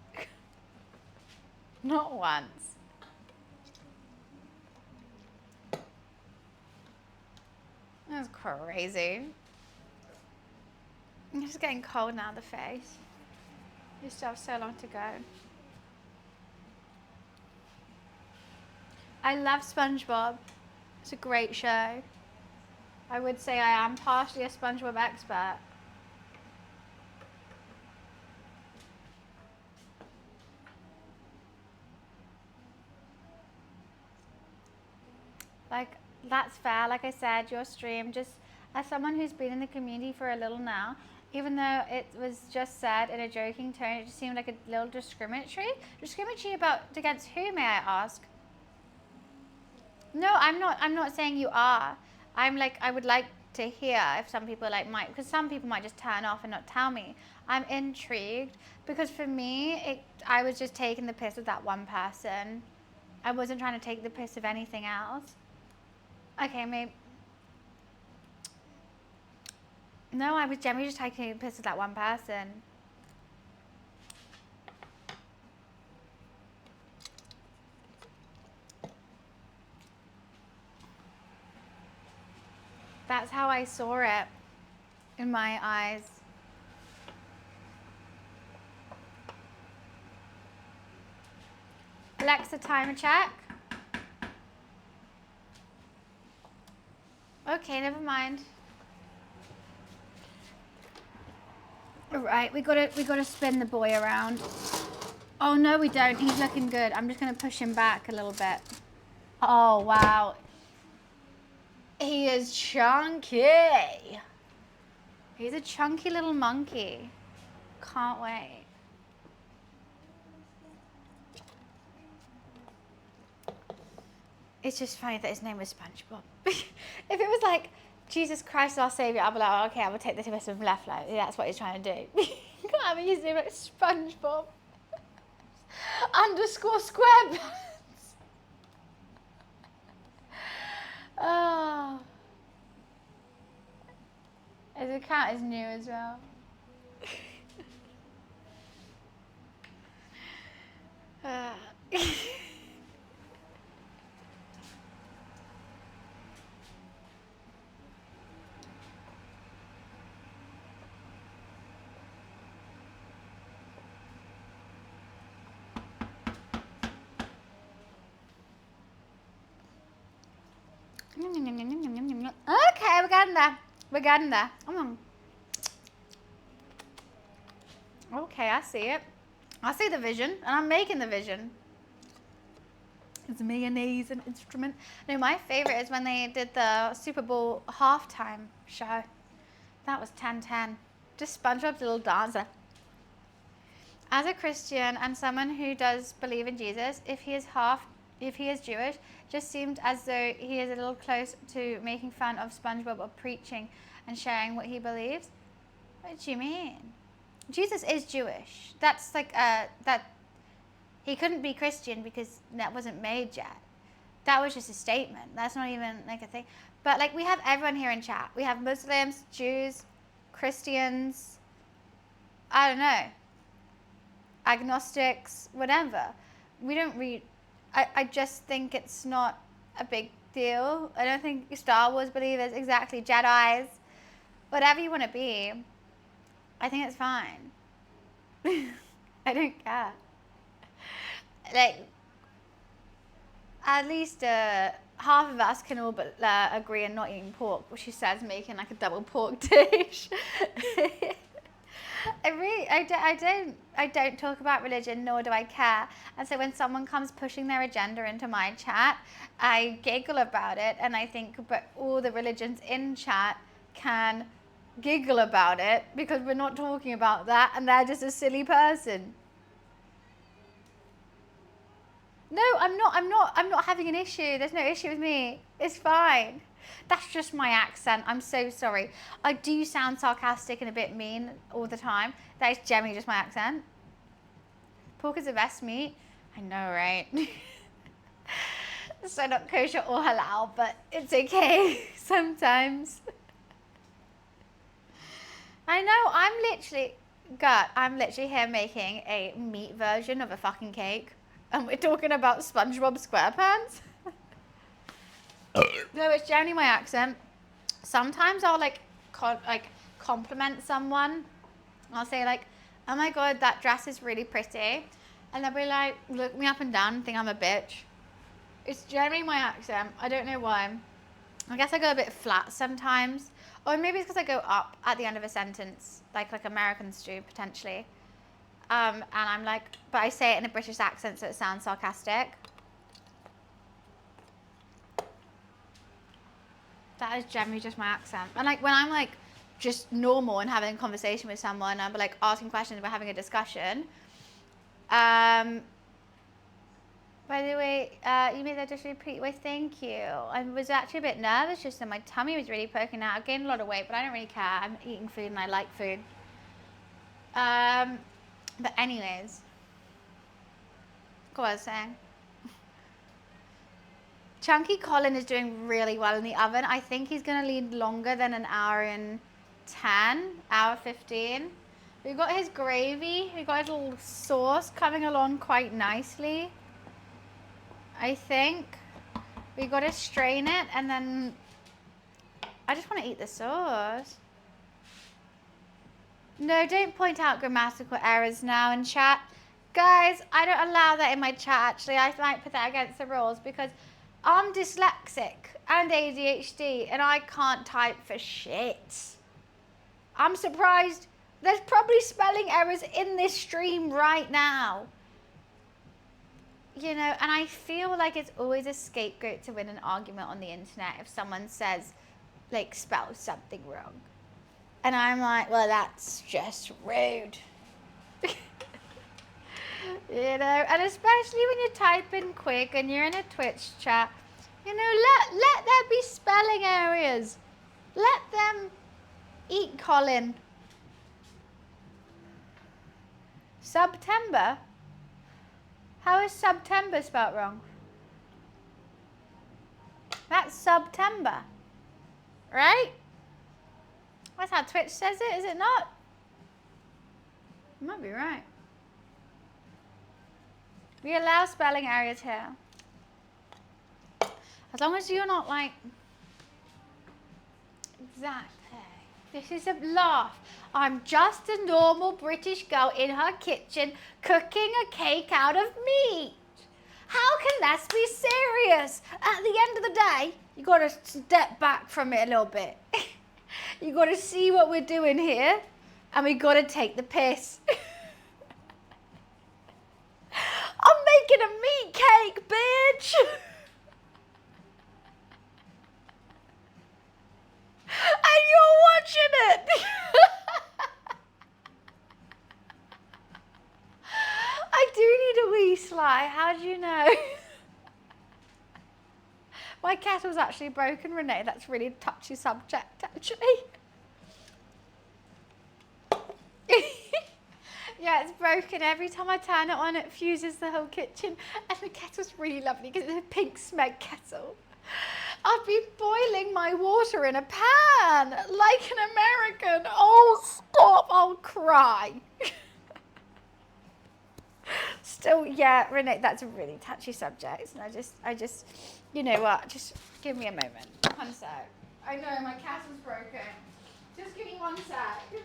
A: Not once. That's crazy. I'm just getting cold now, the face. You still have so long to go. I love SpongeBob. It's a great show. I would say I am partially a SpongeBob expert. Like, that's fair. Like I said, your stream, just as someone who's been in the community for a little now, even though it was just said in a joking tone, it just seemed like a little discriminatory. Discriminatory against who, may I ask? No, I'm not saying you are. I'm like, I would like to hear if some people might, because some people might just turn off and not tell me. I'm intrigued because for me, I was just taking the piss of that one person. I wasn't trying to take the piss of anything else. Okay, maybe. No, I was generally just taking a piss of that one person. That's how I saw it in my eyes. Alexa, timer check. Okay, never mind. All right, we gotta spin the boy around. Oh no, we don't. He's looking good. I'm just gonna push him back a little bit. Oh wow. He is chunky. He's a chunky little monkey. Can't wait. It's just funny that his name was SpongeBob. If it was like, Jesus Christ, our Savior, I'll be like, oh, okay, I will take the piss of left leg. That's what he's trying to do. You can't have his name like SpongeBob. _SquarePants. Oh. His account is new as well. Okay, we're getting there. We're getting there. Okay, I see it. I see the vision, and I'm making the vision. Is mayonnaise an instrument? No, my favorite is when they did the Super Bowl halftime show. That was 10/10. Just SpongeBob's little dancer. As a Christian and someone who does believe in Jesus, if he is Jewish, just seemed as though he is a little close to making fun of SpongeBob or preaching and sharing what he believes. What do you mean? Jesus is Jewish. That's like that. He couldn't be Christian because that wasn't made yet. That was just a statement. That's not even like a thing. But like we have everyone here in chat. We have Muslims, Jews, Christians, I don't know, agnostics, whatever. We don't read. I just think it's not a big deal. I don't think Star Wars believers, exactly, Jedis, whatever you want to be, I think it's fine. I don't care. Like, at least half of us can all but agree on not eating pork, which she says making like a double pork dish. I don't talk about religion, nor do I care. And so when someone comes pushing their agenda into my chat, I giggle about it, and I think, but all the religions in chat can giggle about it because we're not talking about that, and they're just a silly person. No, I'm not having an issue. There's no issue with me. It's fine. That's just my accent. I'm so sorry. I do sound sarcastic and a bit mean all the time. That is generally just my accent. Pork is the best meat. I know, right? So not kosher or halal, but it's okay sometimes. I know, I'm literally here making a meat version of a fucking cake. And we're talking about SpongeBob SquarePants. No, it's generally my accent. Sometimes I'll compliment someone. I'll say like, "Oh my god, that dress is really pretty," and they'll be like, look me up and down and think I'm a bitch. It's generally my accent. I don't know why. I guess I go a bit flat sometimes, or maybe it's because I go up at the end of a sentence, like Americans do potentially. And I'm like, but I say it in a British accent so it sounds sarcastic. That is generally just my accent. And like when I'm like just normal and having a conversation with someone, I'm like asking questions, we're having a discussion. By the way, you made that dish really pretty. Well, thank you. I was actually a bit nervous just then. My tummy was really poking out. I've gained a lot of weight, but I don't really care. I'm eating food and I like food. But anyways, what was I saying? Chunky Colin is doing really well in the oven. I think he's going to lead longer than an hour and 10, hour 15. We've got his gravy. We've got his little sauce coming along quite nicely, I think. We got to strain it, and then I just want to eat the sauce. No, don't point out grammatical errors now in chat. Guys, I don't allow that in my chat, actually. I might put that against the rules because I'm dyslexic and ADHD and I can't type for shit. I'm surprised there's probably spelling errors in this stream right now. You know, and I feel like it's always a scapegoat to win an argument on the internet if someone says, like, spells something wrong. And I'm like, well, that's just rude. You know, and especially when you're typing quick and you're in a Twitch chat, you know, let there be spelling areas. Let them eat Colin. September? How is September spelt wrong? That's September, right? That's how Twitch says it, is it not? You might be right. We allow spelling errors here. As long as you're not like... Exactly. This is a laugh. I'm just a normal British girl in her kitchen cooking a cake out of meat. How can this be serious? At the end of the day, you got to step back from it a little bit. You got to see what we're doing here, and we got to take the piss. I'm making a meat cake, bitch. And you're watching it. I do need a wee Sly. How do you know? My kettle's actually broken, Renee. That's really a touchy subject, actually. Yeah, it's broken. Every time I turn it on, it fuses the whole kitchen. And the kettle's really lovely because it's a pink smeg kettle. I've been boiling my water in a pan like an American. Oh, stop. I'll cry. Still, yeah, Renee, that's a really touchy subject. And I just, you know what? Just give me a moment. 1 sec. I know, my kettle's broken. Just give me 1 sec.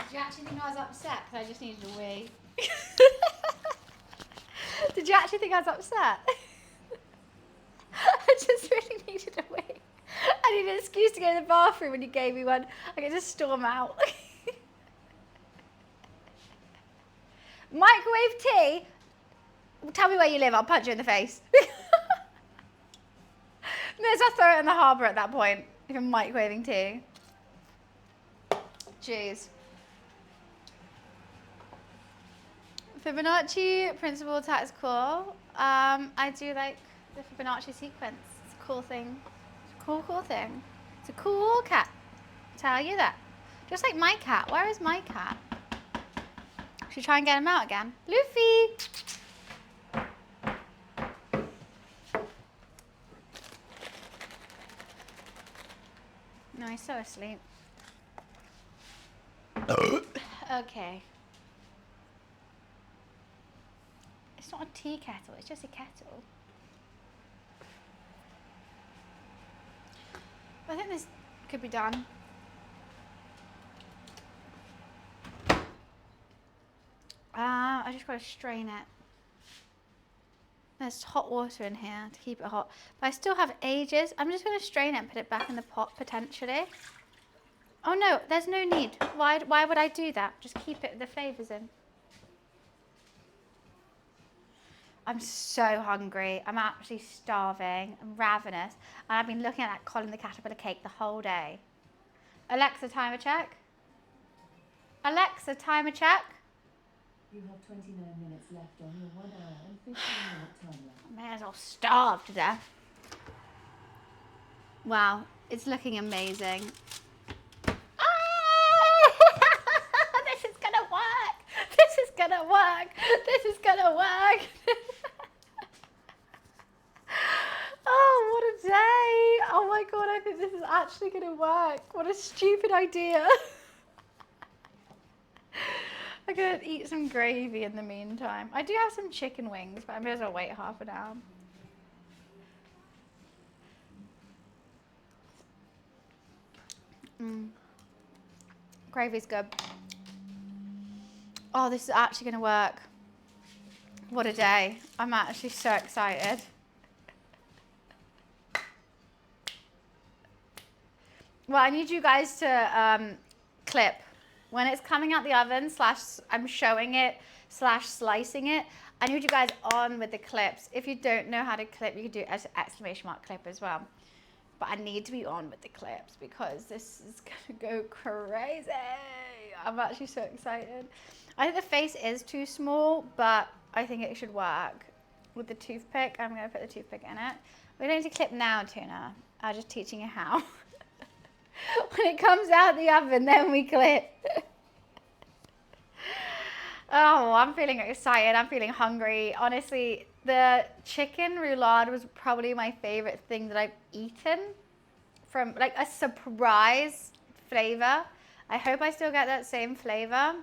A: Did you actually think I was upset because I just needed a wee? Did you actually think I was upset? I just really needed a wee. I needed an excuse to go to the bathroom when you gave me one. I could just storm out. Microwave tea? Tell me where you live, I'll punch you in the face. May as well throw it in the harbour at that point, if you're microwaving tea. Jeez. Fibonacci principle attack is cool. I do like the Fibonacci sequence. It's a cool thing. It's a cool thing. It's a cool cat. Tell you that. Just like my cat. Where is my cat? Should we try and get him out again? Luffy! No, he's so asleep. Okay. It's not a tea kettle, it's just a kettle. I think this could be done. I just got to strain it. There's hot water in here to keep it hot. But I still have ages. I'm just going to strain it and put it back in the pot potentially. Oh no, there's no need. Why would I do that? Just keep it the flavours in. I'm so hungry. I'm actually starving. I'm ravenous. And I've been looking at that Colin the Caterpillar cake the whole day. Alexa, timer check. Alexa, timer check.
B: You have 29 minutes left on your 1 hour and 15-minute timer.
A: I may as well starve to death. Wow, it's looking amazing. This is gonna work. This is gonna work. This is gonna work. Oh, what a day. Oh my God, I think this is actually gonna work. What a stupid idea. I'm gonna eat some gravy in the meantime. I do have some chicken wings, but I may as well wait half an hour. Gravy's good. Oh, this is actually gonna work. What a day. I'm actually so excited. Well, I need you guys to clip. When it's coming out the oven, / I'm showing it / slicing it, I need you guys on with the clips. If you don't know how to clip, you can do exclamation mark clip as well. But I need to be on with the clips because this is gonna go crazy. I'm actually so excited. I think the face is too small, but I think it should work. With the toothpick, I'm gonna put the toothpick in it. We don't need to clip now, Tuna. I'm just teaching you how. When it comes out the oven, then we clip. Oh, I'm feeling excited. I'm feeling hungry. Honestly, the chicken roulade was probably my favorite thing that I've eaten from like a surprise flavor. I hope I still get that same flavor.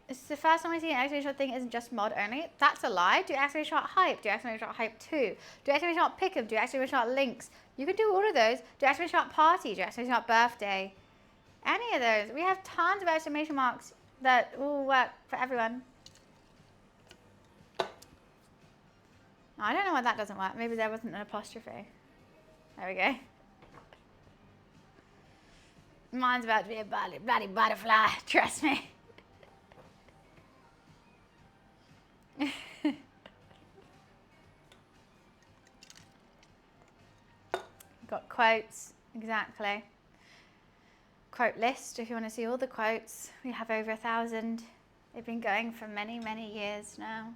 A: It's the first time I see an exclamation mark thing isn't just mod only. That's a lie. Do exclamation mark hype. Do exclamation mark hype 2. Do exclamation mark pick'em. Do exclamation mark links. You can do all of those. Do exclamation mark party. Do exclamation mark birthday. Any of those. We have tons of exclamation marks that will work for everyone. I don't know why that doesn't work. Maybe there wasn't an apostrophe. There we go. Mine's about to be a bloody butterfly. Trust me. Got quotes. Exactly. Quote list if you want to see all the quotes. We have over 1,000. They've been going for many, many years now.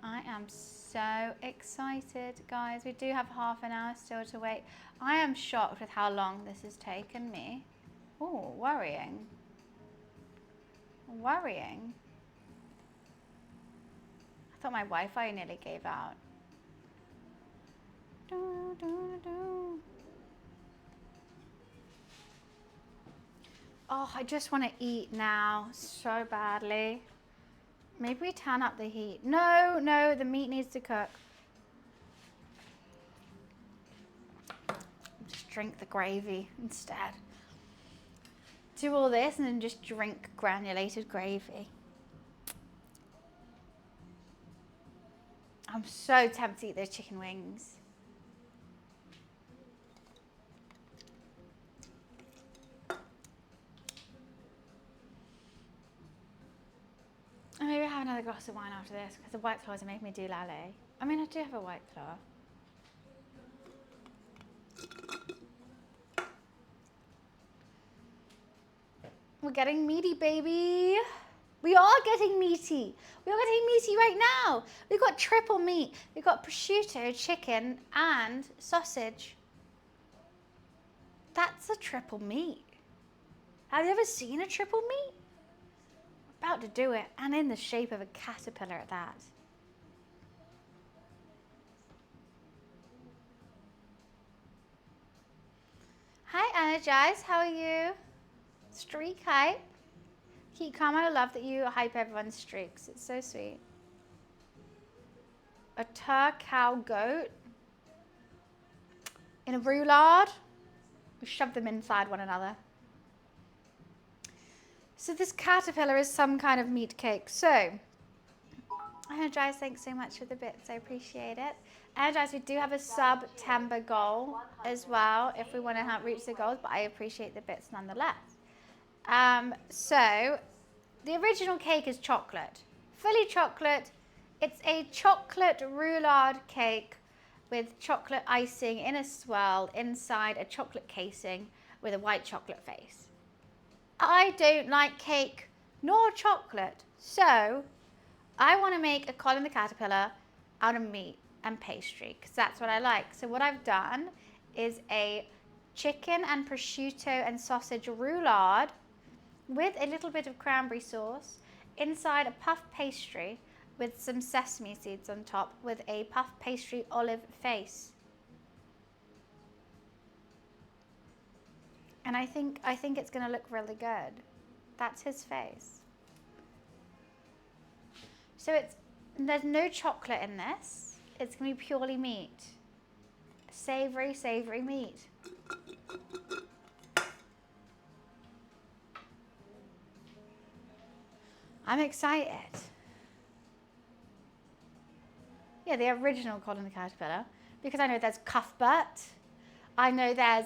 A: I am so excited, guys. We do have half an hour still to wait. I am shocked with how long this has taken me. Oh, worrying. Worrying. I thought my Wi-Fi nearly gave out. Do, do, do. Oh, I just want to eat now so badly. Maybe we turn up the heat. No, no, the meat needs to cook. Just drink the gravy instead. Do all this and then just drink granulated gravy. I'm so tempted to eat those chicken wings. Maybe have another glass of wine after this because the White Claws are making me do lolly. I mean, I do have a White Claw. We're getting meaty, baby. We are getting meaty. We are getting meaty right now. We've got triple meat. We've got prosciutto, chicken, and sausage. That's a triple meat. Have you ever seen a triple meat? We're about to do it, and in the shape of a caterpillar at that. Hi, Energize. How are you? Streak hype. Keep calm. I love that you hype everyone's streaks. It's so sweet. A cow goat in a roulade. We shove them inside one another. So this caterpillar is some kind of meat cake. So, Energize, thanks so much for the bits. I appreciate it. Energize, we do have a September goal as well if we want to reach the goals, but I appreciate the bits nonetheless. So, the original cake is chocolate. Fully chocolate. It's a chocolate roulade cake with chocolate icing in a swirl inside a chocolate casing with a white chocolate face. I don't like cake nor chocolate, so I want to make a Colin the Caterpillar out of meat and pastry because that's what I like. So what I've done is a chicken and prosciutto and sausage roulade with a little bit of cranberry sauce inside a puff pastry with some sesame seeds on top with a puff pastry olive face. And I think it's going to look really good. That's his face. So there's no chocolate in this. It's going to be purely meat. Savory, savory meat. I'm excited. Yeah, the original Colin the Caterpillar. because I know there's Cuthbert. I know there's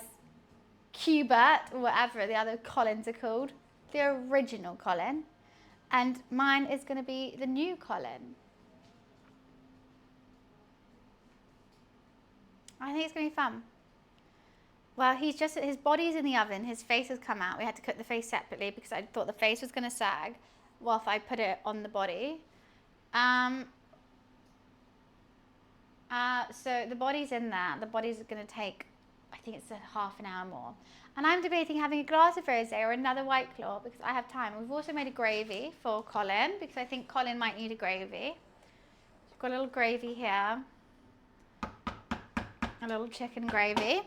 A: Qbert, or whatever the other Collins are called. The original Colin. And mine is going to be the new Colin. I think it's going to be fun. Well, his body's in the oven. His face has come out. We had to cook the face separately because I thought the face was going to sag whilst I put it on the body. So the body's in there. The body's going to take, I think it's a half an hour more. And I'm debating having a glass of rosé or another White Claw because I have time. We've also made a gravy for Colin because I think Colin might need a gravy. We've got a little gravy here. A little chicken gravy.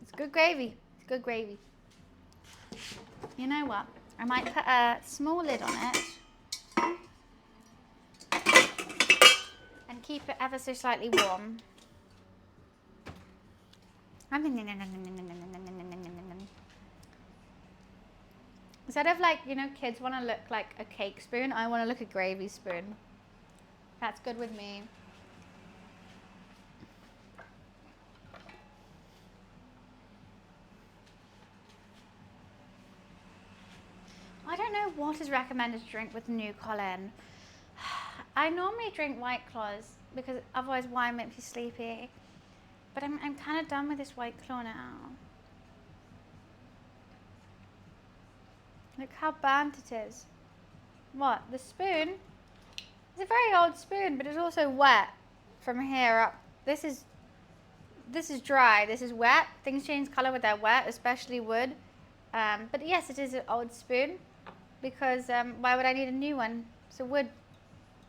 A: It's good gravy. It's good gravy. You know what? I might put a small lid on it and keep it ever so slightly warm. Instead of like, you know, kids want to look like a cake spoon, I want to look a gravy spoon. That's good with me. I don't know what is recommended to drink with new Colin. I normally drink White Claws because otherwise wine makes me sleepy. But I'm kind of done with this White Claw now. Look how burnt it is. What? The spoon? It's a very old spoon, but it's also wet from here up. This is dry. This is wet. Things change color when they're wet, especially wood. But yes, it is an old spoon because why would I need a new one? It's a wood.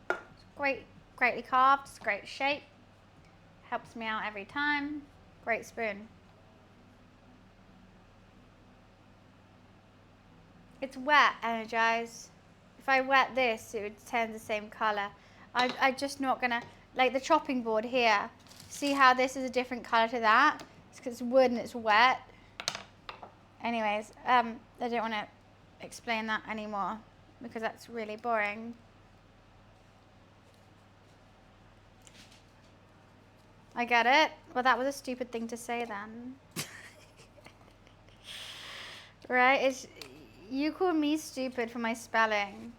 A: It's greatly carved. It's a great shape. Helps me out every time. Great spoon. It's wet, Energize. If I wet this, it would turn the same color. I'm just not gonna, like the chopping board here. See how this is a different color to that? It's because it's wood and it's wet. Anyways, I don't want to explain that anymore because that's really boring. I get it. Well, that was a stupid thing to say then. Right? You called me stupid for my spelling.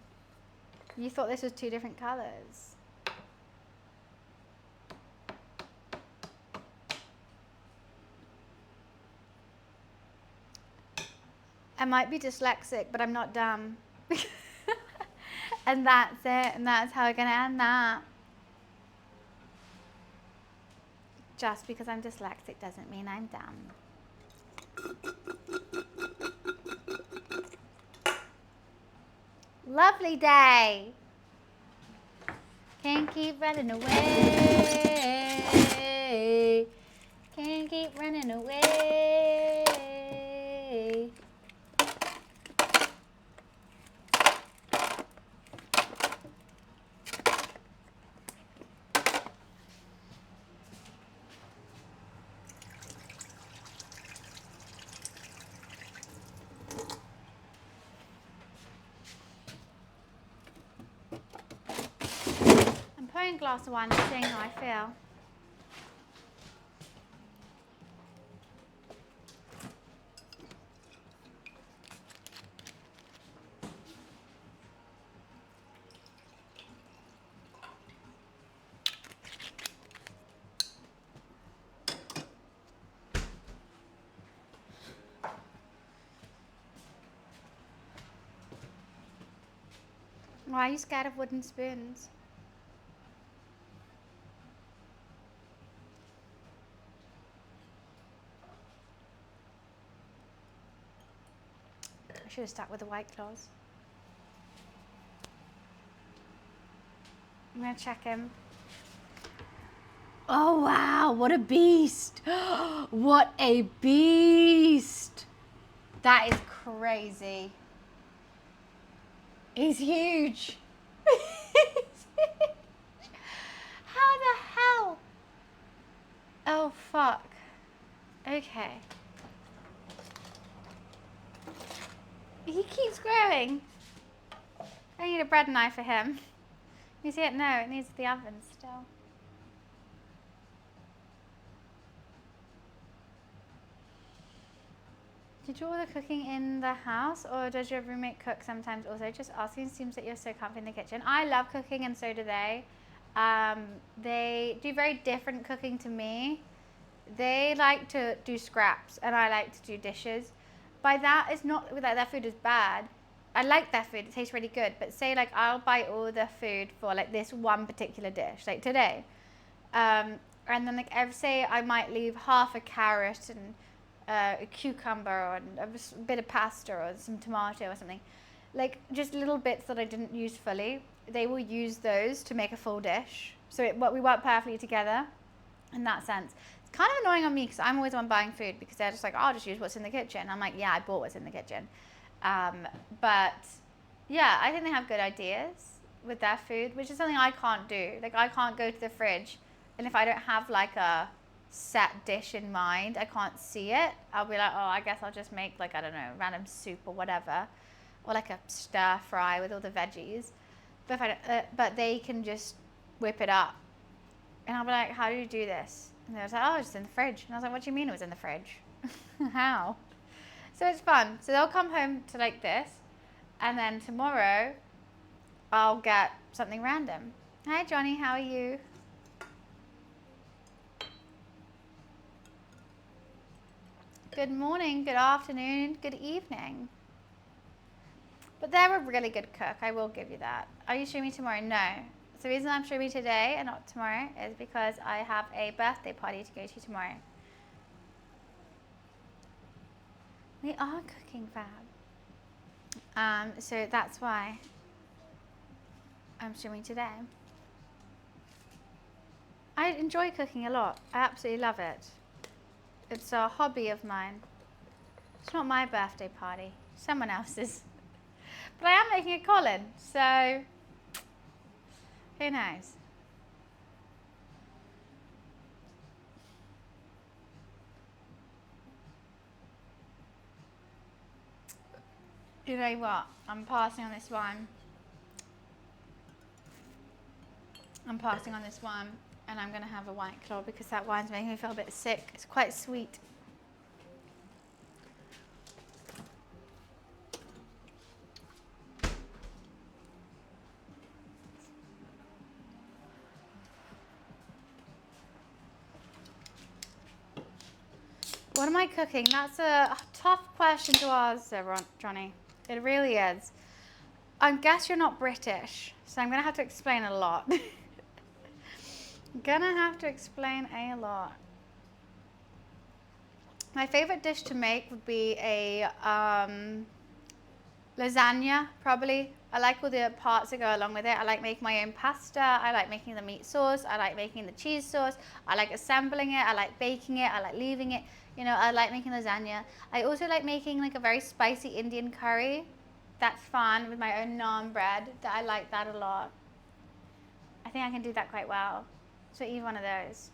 A: You thought this was two different colors. I might be dyslexic, but I'm not dumb. And that's it. And that's how we're going to end that. Just because I'm dyslexic doesn't mean I'm dumb. Lovely day. Can't keep running away. Can't keep running away. I'm pouring a glass of wine and seeing how I feel. Why are you scared of wooden spoons? I should have stuck with the White Claws. I'm going to check him. Oh, wow. What a beast. What a beast. That is crazy. He's huge. How the hell? Oh, fuck. Okay. He keeps growing. I need a bread knife for him. You see it? No, it needs the oven still. Do you do all the cooking in the house, or does your roommate cook sometimes also? Just asking, seems that you're so comfy in the kitchen. I love cooking and so do they. They do very different cooking to me. They like to do scraps and I like to do dishes. By that, it's not that their food is bad. I like their food, it tastes really good. But say like I'll buy all the food for like this one particular dish, like today. And then like say I might leave half a carrot and a cucumber and a bit of pasta or some tomato or something. Like just little bits that I didn't use fully. They will use those to make a full dish. So we work perfectly together in that sense. It's kind of annoying on me because I'm always the one buying food because they're just like, oh, I'll just use what's in the kitchen. I'm like, yeah, I bought what's in the kitchen. But yeah, I think they have good ideas with their food, which is something I can't do. Like I can't go to the fridge, and if I don't have like a set dish in mind, I can't see it. I'll be like, oh, I guess I'll just make like, I don't know, random soup or whatever, or like a stir fry with all the veggies. But if I don't, but they can just whip it up, and I'll be like, how do you do this? And they was like, oh, it's in the fridge. And I was like, what do you mean it was in the fridge? How? So it's fun. So they'll come home to like this, and then tomorrow I'll get something random. Hi, Johnny, how are you? Good morning, good afternoon, good evening. But they're a really good cook, I will give you that. Are you streaming tomorrow? No. So the reason I'm streaming today and not tomorrow is because I have a birthday party to go to tomorrow. We are cooking, Fab. So that's why I'm streaming today. I enjoy cooking a lot. I absolutely love it. It's a hobby of mine. It's not my birthday party, someone else's. But I am making a Colin, so who knows? You know what? I'm passing on this one. I'm passing on this one, and I'm going to have a White Claw because that wine's making me feel a bit sick. It's quite sweet. What am I cooking? That's a tough question to answer, Johnny. It really is. I guess you're not British, so I'm going to have to explain a lot. My favorite dish to make would be a lasagna, probably. I like all the parts that go along with it. I like making my own pasta. I like making the meat sauce. I like making the cheese sauce. I like assembling it. I like baking it. I like leaving it. You know, I like making lasagna. I also like making like a very spicy Indian curry. That's fun with my own naan bread. I like that a lot. I think I can do that quite well. So eat one of those.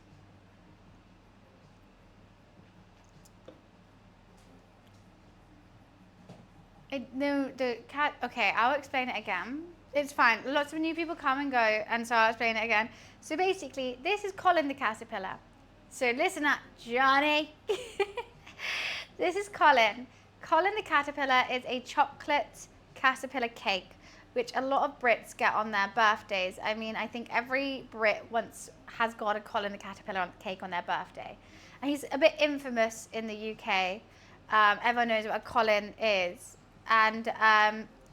A: Okay, I'll explain it again. It's fine. Lots of new people come and go, and so I'll explain it again. So basically, this is Colin the caterpillar. So listen up, Johnny. This is Colin. Colin the caterpillar is a chocolate caterpillar cake, which a lot of Brits get on their birthdays. I mean, I think every Brit once has got a Colin the caterpillar cake on their birthday. And he's a bit infamous in the UK. Everyone knows what a Colin is. And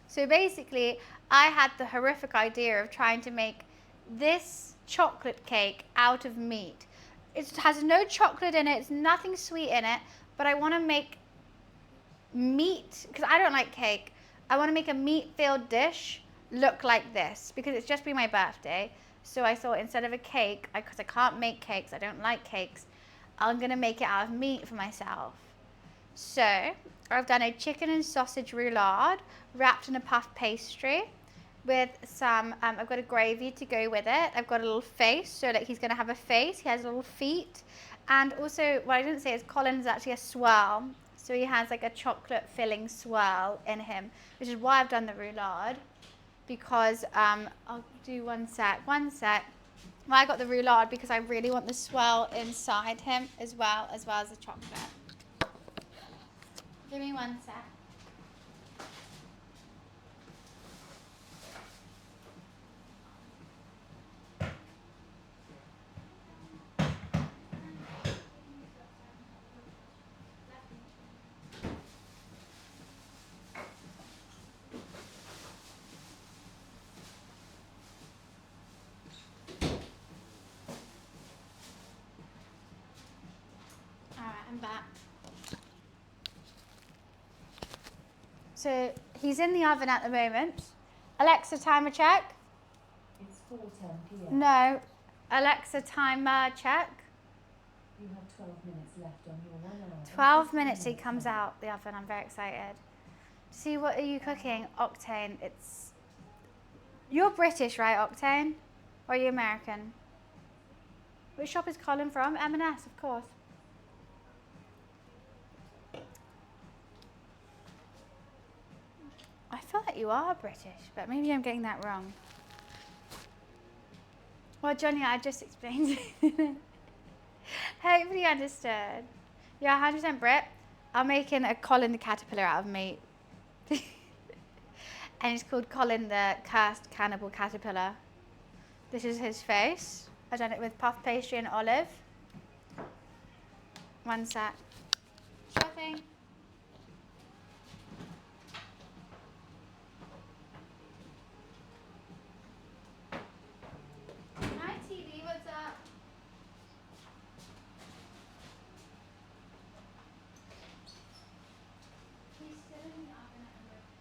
A: so basically, I had the horrific idea of trying to make this chocolate cake out of meat. It has no chocolate in it, it's nothing sweet in it, but I want to make meat, because I don't like cake, I want to make a meat-filled dish look like this, because it's just been my birthday. So I thought instead of a cake, because I can't make cakes, I don't like cakes, I'm going to make it out of meat for myself. So I've done a chicken and sausage roulade wrapped in a puff pastry with some, I've got a gravy to go with it. I've got a little face, so that he's going to have a face. He has little feet. And also, what I didn't say is Colin is actually a swirl. So he has like a chocolate filling swirl in him, which is why I've done the roulade. Because I'll do one sec. Why I got the roulade because I really want the swirl inside him as well as the chocolate. Give me one sec. Alright, I'm back. So he's in the oven at the moment. Alexa, timer check.
B: It's 4:10 p.m.
A: No. Alexa, timer check.
B: You have 12 minutes left on your 1 hour.
A: 12 minutes he comes out the oven. I'm very excited. See, what are you cooking? Octane. You're British, right, Octane? Or are you American? Which shop is Colin from? M&S, of course. I feel like you are British, but maybe I'm getting that wrong. Well, Johnny, I just explained it. Hopefully you understood. You're 100% Brit. I'm making a Colin the Caterpillar out of meat. And it's called Colin the Cursed Cannibal Caterpillar. This is his face. I've done it with puff pastry and olive. One sec. Sure thing. Hi TV, what's up? He's still in the oven at the moment.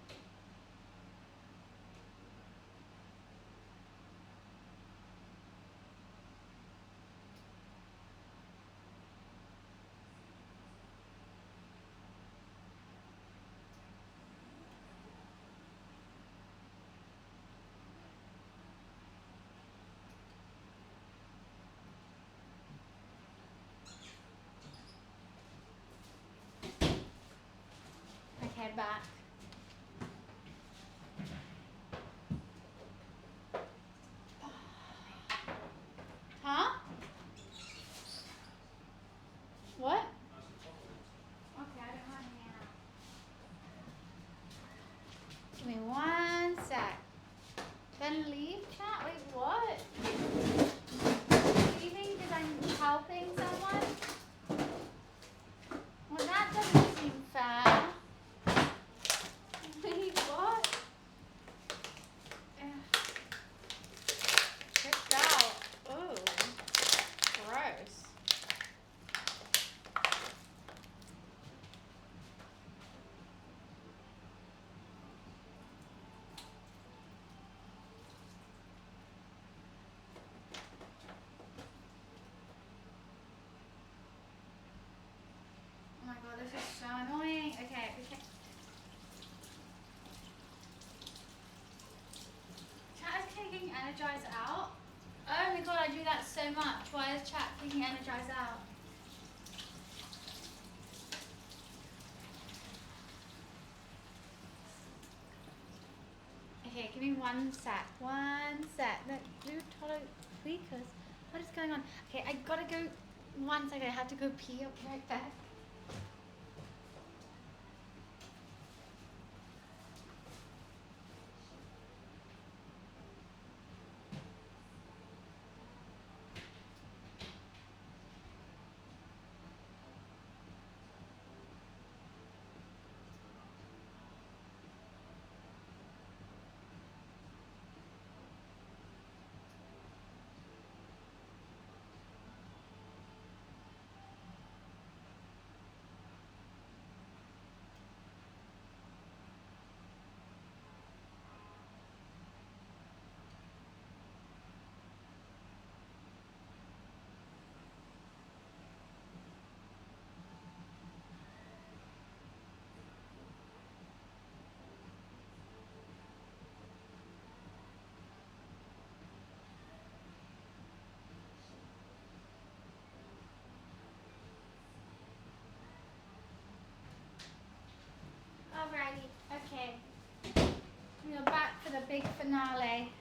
A: Okay, back. Huh? What? Okay, I don't want any out. Give me one sec. Then leave chat? Wait, what? Leaving because I'm helping someone? Well, that doesn't seem fair. Wait, what? Ugh. Kicked out. Ooh. Gross. Oh my god, this is so annoying. Okay. Chat is kicking Energize out. Oh my god, I do that so much. Why is chat kicking Energize out? Okay, give me one sec. One sec. No, do tweakers. What is going on? Okay, I gotta go. One second, I have to go pee. I'll be right back. the big finale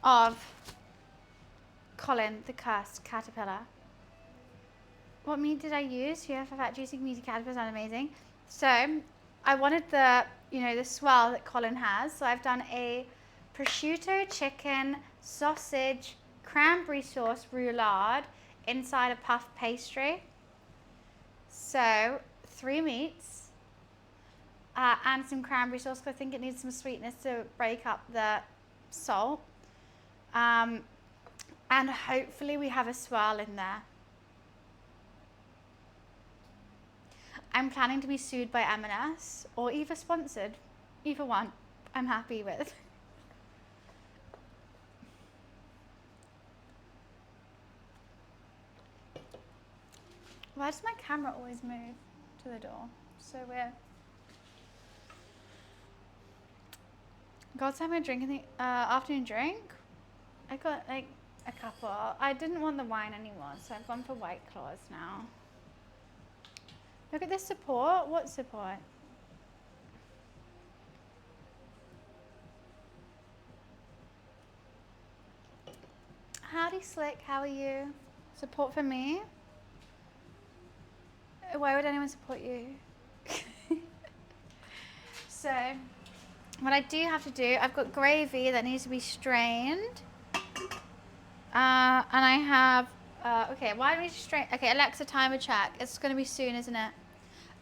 A: of Colin, the Cursed Caterpillar. What meat did I use? Here for fat juicy meaty caterpillars are amazing. So I wanted the, you know, the swell that Colin has. So I've done a prosciutto chicken, sausage, cranberry sauce roulade inside a puff pastry. So 3 meats and some cranberry sauce because I think it needs some sweetness to break up the salt. And hopefully we have a swirl in there. I'm planning to be sued by M&S or either sponsored. Either one I'm happy with. Why does my camera always move to the door? So weird. God's having a drink in the afternoon drink. I got like a couple. I didn't want the wine anymore, so I've gone for White Claws now. Look at this support. What support? Howdy Slick, how are you? Support for me? Why would anyone support you? So, what I do have to do, I've got gravy that needs to be strained. And I have, okay, why do we strain? Okay, Alexa, timer check. It's going to be soon, isn't it?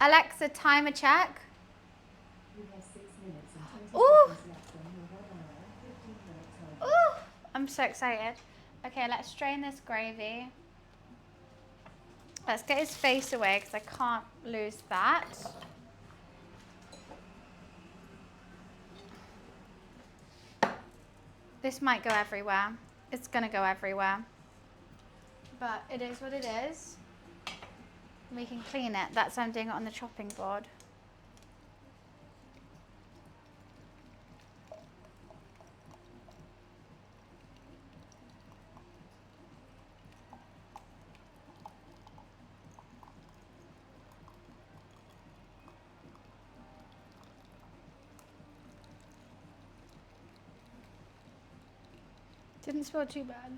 A: Alexa, timer check.
B: You have 6 minutes and 20
A: Ooh.
B: seconds left on your 1 hour, 15-minute timer.
A: Ooh, I'm so excited. Okay, let's strain this gravy. Let's get his face away because I can't lose that. This might go everywhere. It's gonna go everywhere. But it is what it is. We can clean it. That's why I'm doing it on the chopping board. Didn't smell too bad.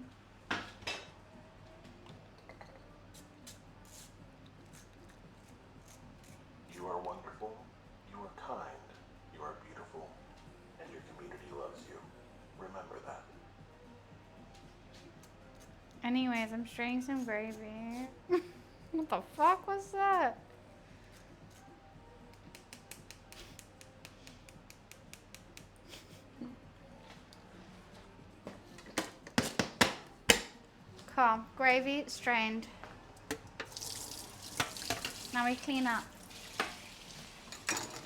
C: You are wonderful, you are kind, you are beautiful, and your community loves you. Remember that.
A: Anyways, I'm straining some gravy. What the fuck was that? Cool. Gravy strained. Now we clean up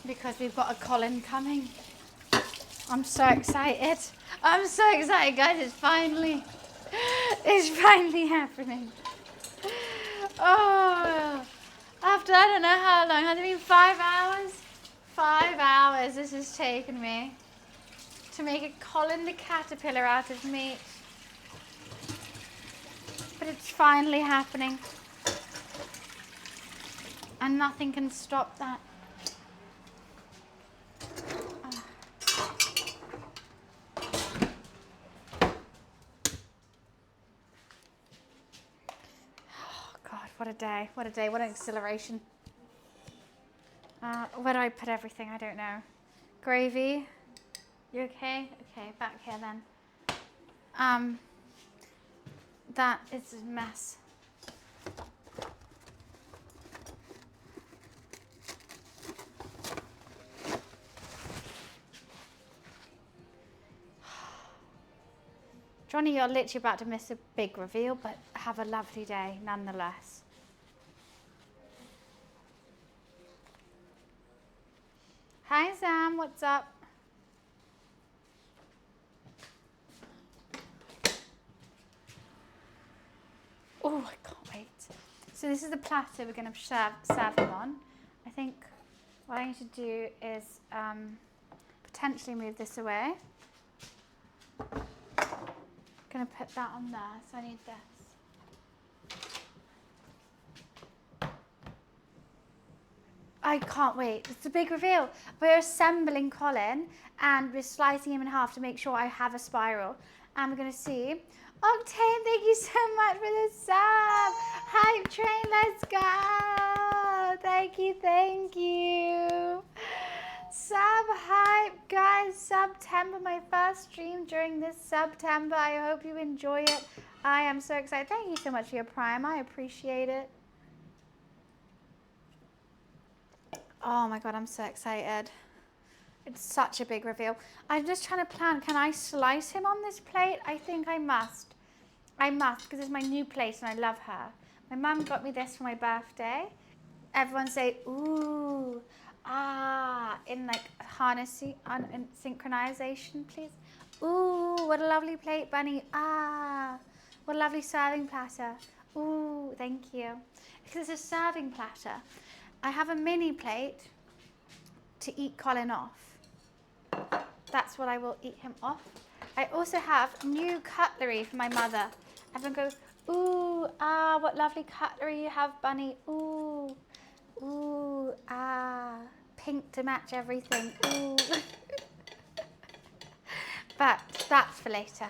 A: because we've got a Colin coming. I'm so excited. I'm so excited, guys. It's finally happening. Oh, after I don't know how long. Has it been 5 hours? 5 hours this has taken me to make a Colin the Caterpillar out of meat. But it's finally happening. And nothing can stop that. Oh God, what a day, what a day, what an exhilaration. Where do I put everything? I don't know. Gravy, you okay? Okay, back here then. That is a mess. Johnny, you're literally about to miss a big reveal, but have a lovely day nonetheless. Hi Sam, what's up? Oh, I can't wait. So this is the platter we're going to serve them on. I think what I need to do is potentially move this away. Going to put that on there, so I need this. I can't wait. It's a big reveal. We're assembling Colin and we're slicing him in half to make sure I have a spiral. And we're going to see. Octane, thank you so much for the sub. Hype train, let's go. Thank you, thank you. Sub hype, guys. September, my first stream during this September. I hope you enjoy it. I am so excited. Thank you so much for your Prime. I appreciate it. Oh my God, I'm so excited. It's such a big reveal. I'm just trying to plan, can I slice him on this plate? I think I must. I must, because it's my new plate and I love her. My mum got me this for my birthday. Everyone say, ooh, ah, in like harnessing, in synchronization, please. Ooh, what a lovely plate, Bunny. Ah, what a lovely serving platter. Ooh, thank you. Because it's a serving platter. I have a mini plate to eat Colin off. That's what I will eat him off. I also have new cutlery for my mother. Everyone goes, ooh, ah, what lovely cutlery you have, Bunny. Ooh, ooh, ah, pink to match everything. Ooh. But that's for later.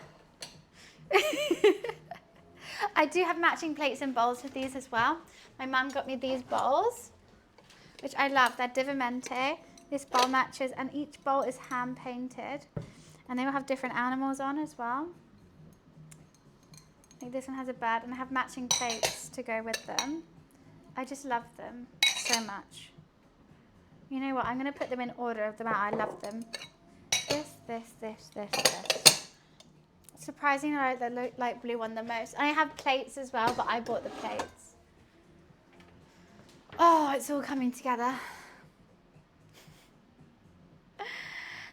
A: I do have matching plates and bowls with these as well. My mum got me these bowls, which I love. They're Divamente. This bowl matches, and each bowl is hand painted. And they will have different animals on as well. Like this one has a bird, and I have matching plates to go with them. I just love them so much. You know what? I'm going to put them in order of the amount I love them. This. Surprisingly, I like the light blue one the most. And I have plates as well, but I bought the plates. Oh, it's all coming together.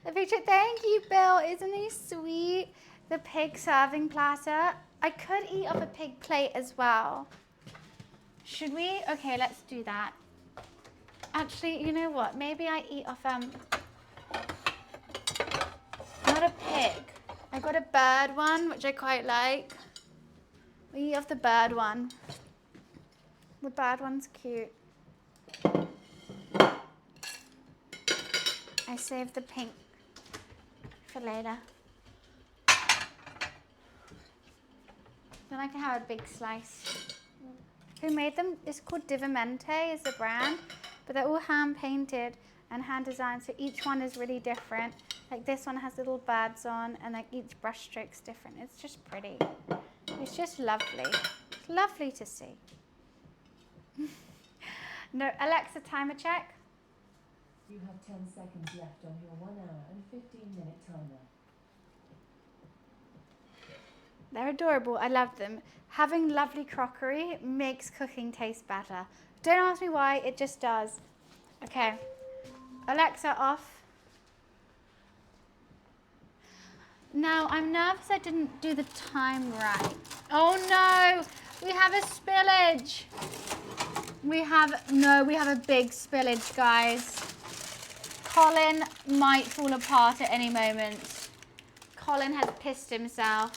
A: The picture, thank you, Bill. Isn't he sweet? The pig serving platter. I could eat off a pig plate as well. Should we? Okay, let's do that. Actually, you know what? Maybe I eat off, not a pig. I got a bird one, which I quite like. We eat off the bird one. The bird one's cute. I saved the pink for later. Then I can have a big slice. Who made them? It's called Divamente is the brand, but they're all hand painted and hand designed, so each one is really different. Like this one has little birds on, and like each brush stroke's different. It's just pretty. It's just lovely. It's lovely to see. No, Alexa, timer check.
B: You have 10 seconds left on your 1 hour and 15-minute timer.
A: They're adorable. I love them. Having lovely crockery makes cooking taste better. Don't ask me why, it just does. Okay. Alexa, off. Now, I'm nervous I didn't do the time right. Oh no, we have a spillage. We have a big spillage, guys. Colin might fall apart at any moment. Colin has pissed himself.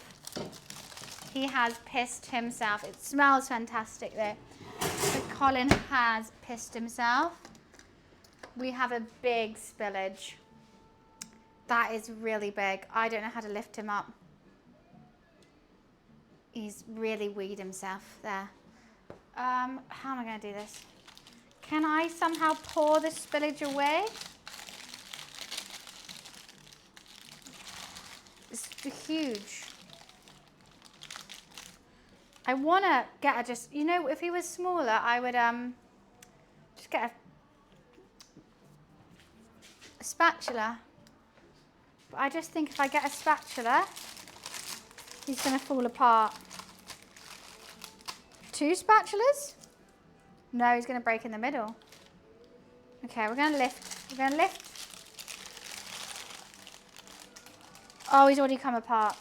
A: He has pissed himself. It smells fantastic though. But Colin has pissed himself. We have a big spillage. That is really big. I don't know how to lift him up. He's really weed himself there. How am I going to do this? Can I somehow pour the spillage away? It's huge. I want to get a just, you know, if he was smaller, I would just get a spatula. But I just think if I get a spatula, he's going to fall apart. 2 spatulas? No, he's going to break in the middle. Okay, we're going to lift. We're going to lift. Oh, he's already come apart.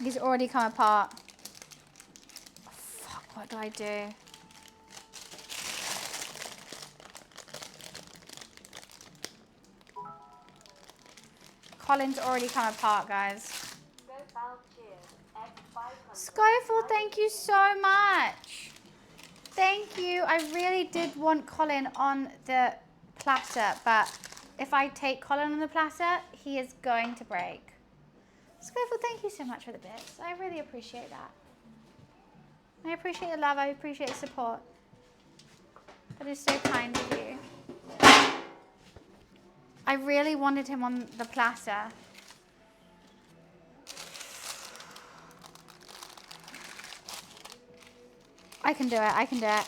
A: He's already come apart. Oh, fuck, what do I do? Colin's already come apart, guys. Skyfall, thank you so much. Thank you. I really did want Colin on the platter, but if I take Colin on the platter, he is going to break. Skyfall, thank you so much for the bits. I really appreciate that. I appreciate the love. I appreciate the support. That is so kind of you. I really wanted him on the platter. I can do it. I can do it.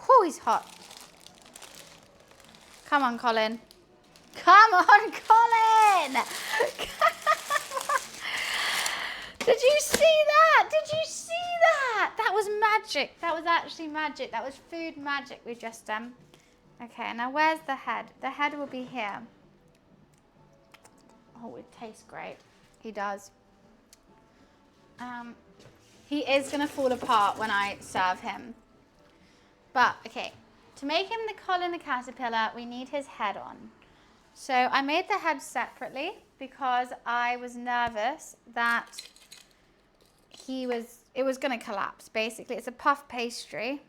A: Oh, he's hot. Come on, Colin. Come on, Colin! Did you see that? Did you see that? That was magic. That was actually magic. That was food magic we just done. Okay, now where's the head? The head will be here. Oh, it tastes great. He does. He is going to fall apart when I serve him. But, okay, to make him the Colin the caterpillar, we need his head on. So I made the head separately because I was nervous that it was going to collapse, basically. It's a puff pastry.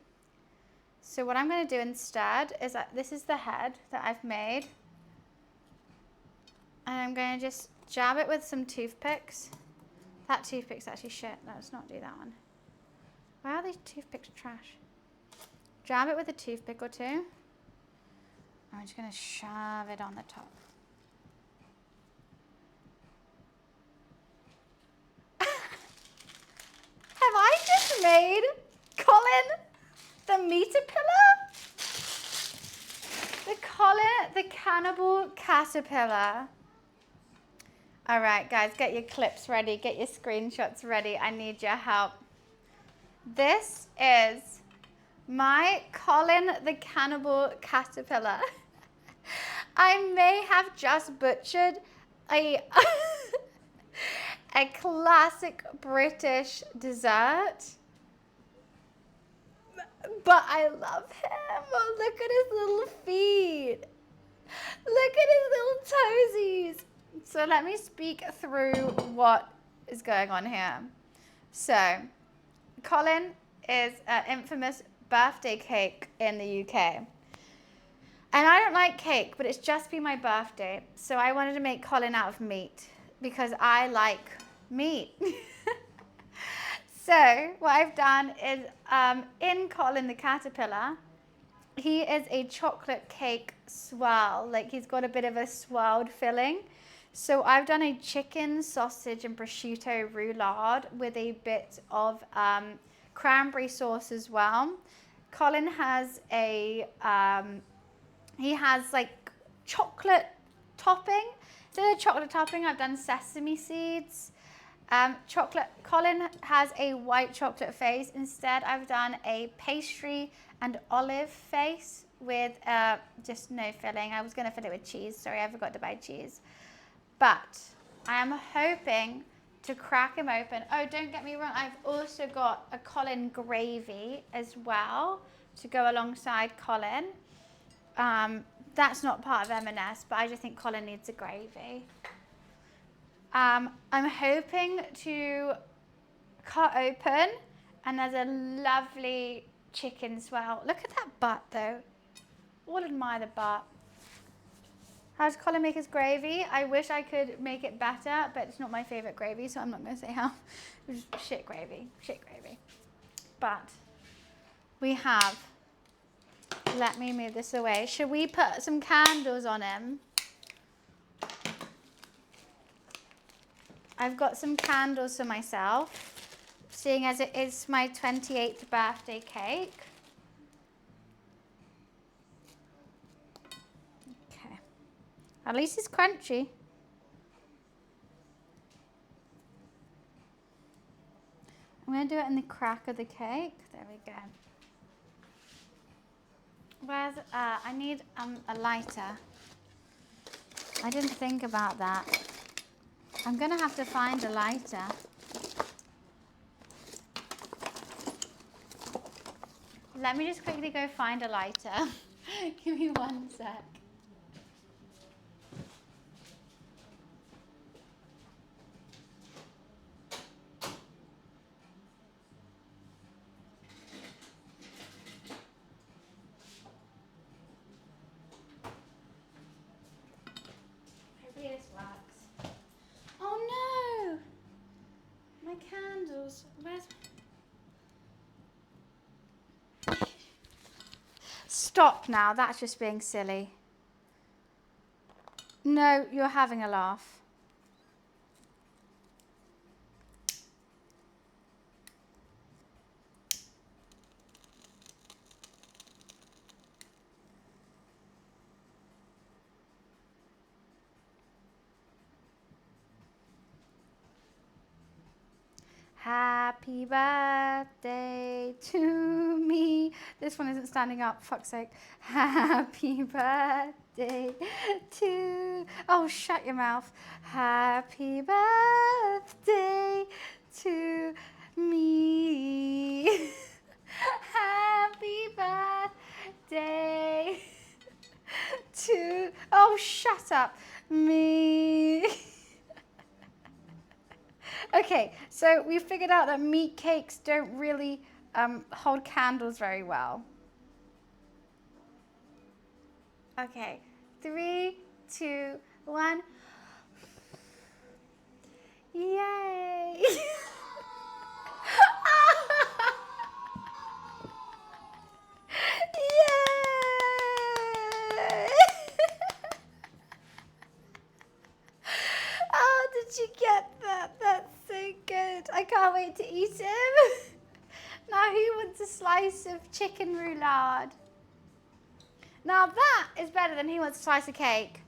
A: So what I'm going to do instead is that this is the head that I've made. And I'm going to just jab it with some toothpicks. That toothpick's actually shit. Let's not do that one. Why are these toothpicks trash? Jab it with a toothpick or two. I'm just going to shove it on the top. Have I just made Colin the meaterpillar? The Colin the cannibal caterpillar. All right, guys, get your clips ready. Get your screenshots ready. I need your help. This is my Colin the cannibal caterpillar. I may have just butchered a classic British dessert, but I love him. Oh, look at his little feet. Look at his little toesies. So let me speak through what is going on here. So Colin is an infamous birthday cake in the UK. And I don't like cake, but it's just been my birthday. So I wanted to make Colin out of meat because I like meat. So what I've done is in Colin the caterpillar, he is a chocolate cake swirl. Like he's got a bit of a swirled filling. So I've done a chicken, sausage, and prosciutto roulade with a bit of cranberry sauce as well. Colin has he has like chocolate topping. Instead of chocolate topping, I've done sesame seeds. Colin has a white chocolate face. Instead, I've done a pastry and olive face with just no filling. I was going to fill it with cheese. Sorry, I forgot to buy cheese. But I am hoping to crack him open. Oh, don't get me wrong. I've also got a Colin gravy as well to go alongside Colin. That's not part of M&S, but I just think Colin needs a gravy. I'm hoping to cut open, and there's a lovely chicken swirl. Look at that butt, though. All admire the butt. How does Colin make his gravy? I wish I could make it better, but it's not my favorite gravy, so I'm not going to say how. It was shit gravy, shit gravy. But we have, let me move this away. Should we put some candles on him? I've got some candles for myself, seeing as it is my 28th birthday cake. Okay. At least it's crunchy. I'm going to do it in the crack of the cake. There we go. Where's, I need a lighter. I didn't think about that. I'm going to have to find a lighter. Let me just quickly go find a lighter. Give me one sec. candles. Where's... Stop now, that's just being silly. No, you're having a laugh. Happy birthday to me. This one isn't standing up, fuck's sake. Happy birthday to... Oh, shut your mouth. Happy birthday to me. Happy birthday to... Oh, shut up. Me. Okay, so we figured out that meat cakes don't really hold candles very well. Okay, 3, 2, 1. Yay! Yay! Oh, did you get that? That's so good. I can't wait to eat him. Now who wants a slice of chicken roulade? Now that is better than who wants a slice of cake.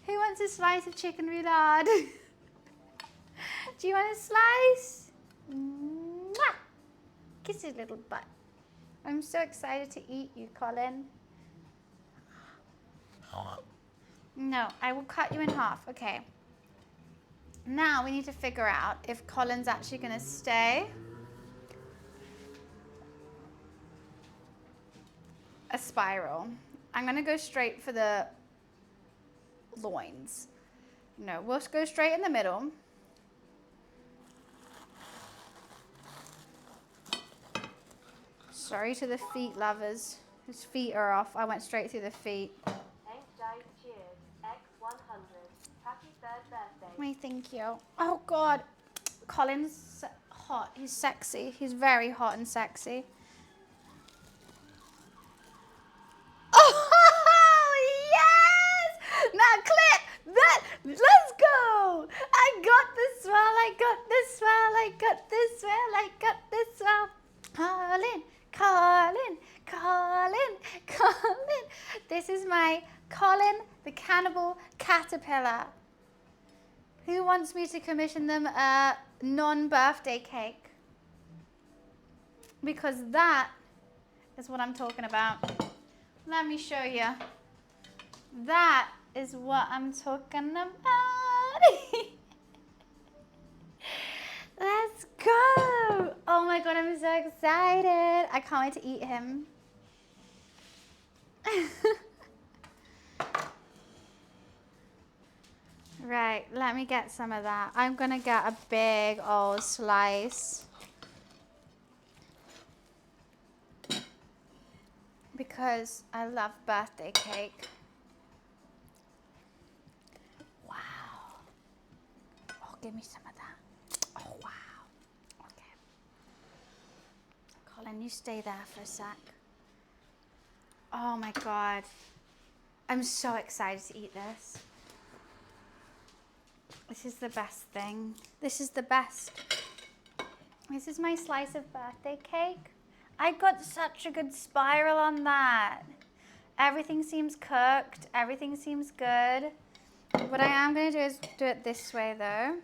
A: Who wants a slice of chicken roulade? Do you want a slice? Mwah! Kiss his little butt. I'm so excited to eat you, Colin. No, I will cut you in half. Okay. Now we need to figure out if Colin's actually going to stay a spiral. I'm going to go straight for the loins. No, we'll go straight in the middle. Sorry to the feet lovers. His feet are off. I went straight through the feet.
D: Thanks, guys. Cheers. X100. Happy 3rd birthday.
A: Wait, thank you. Oh, God. Colin's hot. He's sexy. He's very hot and sexy. Oh, yes! Now clip that. Let's go. I got this swell. I got this swell. I got this swell. I got this swell. Colin, Colin, Colin, Colin. This is my Colin the Cannibal Caterpillar. Who wants me to commission them a non-birthday cake? Because that is what I'm talking about. Let me show you. That is what I'm talking about. Let's go. Oh my God, I'm so excited. I can't wait to eat him. Right, let me get some of that. I'm gonna get a big old slice. Because I love birthday cake. Wow. Oh, give me some of that. Oh, wow. Okay. Colin, you stay there for a sec. Oh my God. I'm so excited to eat this. This is the best thing. This is the best. This is my slice of birthday cake. I got such a good spiral on that. Everything seems cooked. Everything seems good. What I am going to do is do it this way though.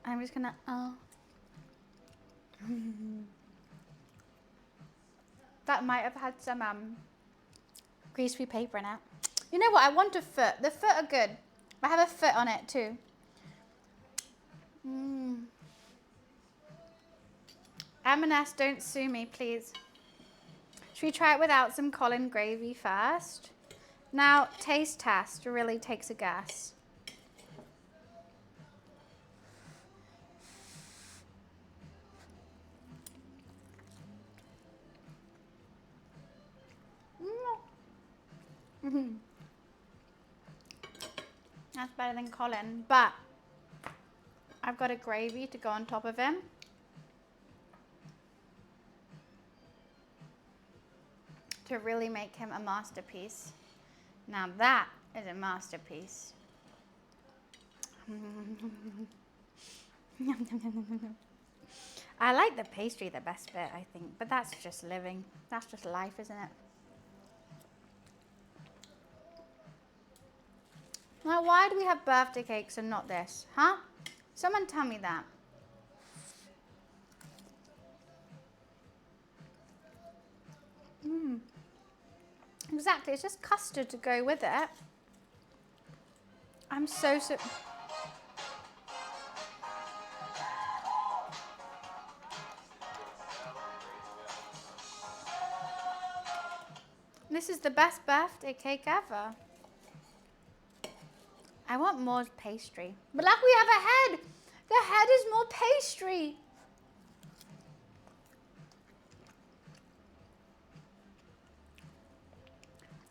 A: I'm just going to, That might have had some greasy paper in it. You know what? I want a foot. The foot are good. I have a foot on it too. M&S, don't sue me, please. Should we try it without some Colin gravy first? Now, taste test really takes a guess. That's better than Colin, but I've got a gravy to go on top of him. To really make him a masterpiece. Now that is a masterpiece. I like the pastry the best bit, I think, but that's just living. That's just life, isn't it? Now, why do we have birthday cakes and not this? Huh? Someone tell me that. Exactly, it's just custard to go with it. I'm so. This is the best birthday cake ever. I want more pastry. But look, we have a head. The head is more pastry.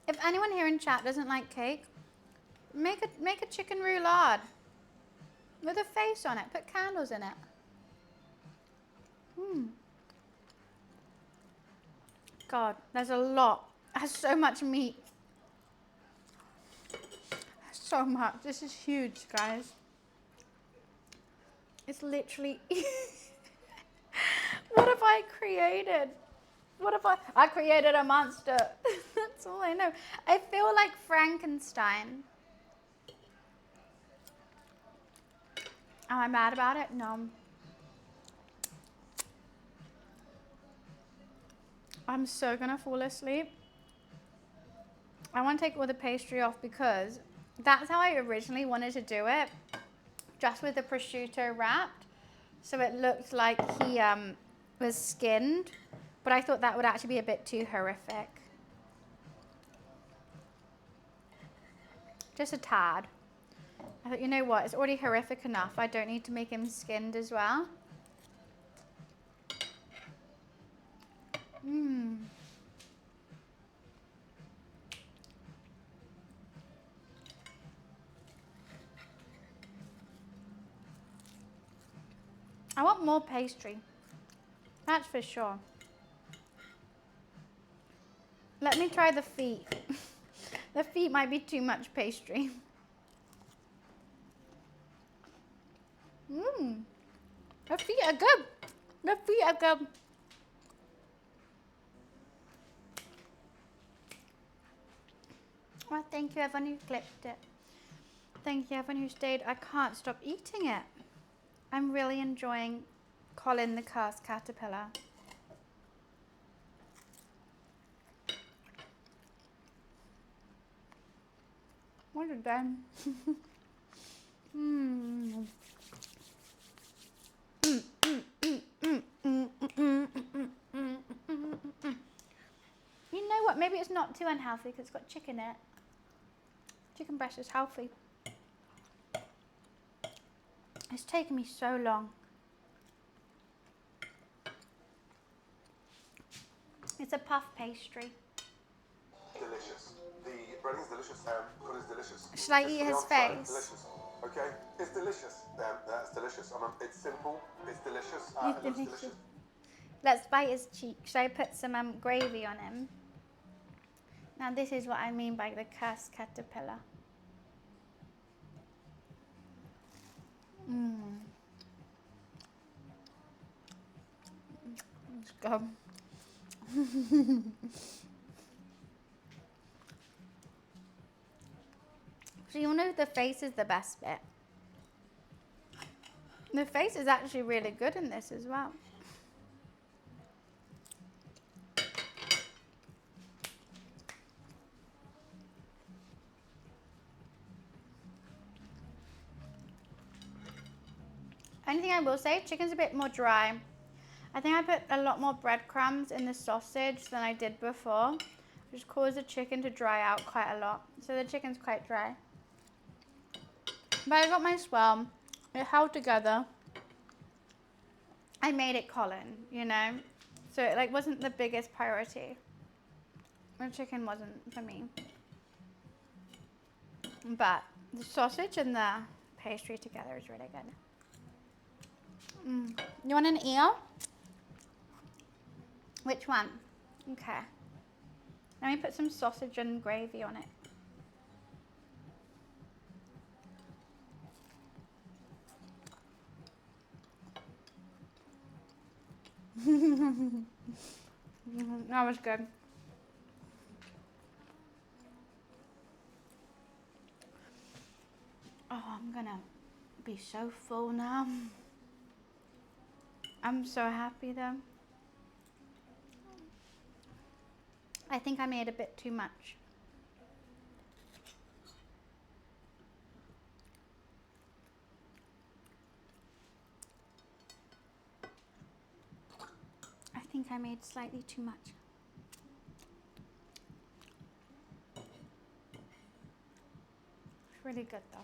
A: If anyone here in chat doesn't like cake, make a chicken roulade with a face on it. Put candles in it. God, there's a lot. It has so much meat. So much. This is huge, guys. It's literally... What have I created? What have I created a monster. That's all I know. I feel like Frankenstein. Am I mad about it? No. I'm so gonna fall asleep. I want to take all the pastry off because that's how I originally wanted to do it. Just with the prosciutto wrapped. So it looked like he was skinned. But I thought that would actually be a bit too horrific. Just a tad. I thought, you know what? It's already horrific enough. I don't need to make him skinned as well. I want more pastry. That's for sure. Let me try the feet. The feet might be too much pastry. The feet are good. The feet are good. Well, thank you everyone who clipped it. Thank you everyone who stayed. I can't stop eating it. I'm really enjoying Colin the Cursed Caterpillar. What a damn. You know what? Maybe it's not too unhealthy because it's got chicken in it. Chicken breast is healthy. It's taken me so long. It's a puff pastry.
C: Delicious. The breading's delicious. Colin's delicious.
A: Should I eat his face?
C: Delicious. Okay, it's delicious. That's delicious. It's simple. It's delicious.
A: It's
C: It looks
A: delicious.
C: delicious.
A: Let's bite his cheek. Should I put some gravy on him? Now this is what I mean by the cursed caterpillar. Let's go. So you know the face is the best bit. The face is actually really good in this as well. Anything I will say, chicken's a bit more dry. I think I put a lot more breadcrumbs in the sausage than I did before, which caused the chicken to dry out quite a lot. So the chicken's quite dry. But I got my swirl. It held together. I made it Colin, you know? So it like wasn't the biggest priority. The chicken wasn't for me. But the sausage and the pastry together is really good. You want an eel? Which one? Okay. Let me put some sausage and gravy on it. That was good. Oh, I'm gonna be so full now. I'm so happy though. I think I made a bit too much. I think I made slightly too much. It's really good though.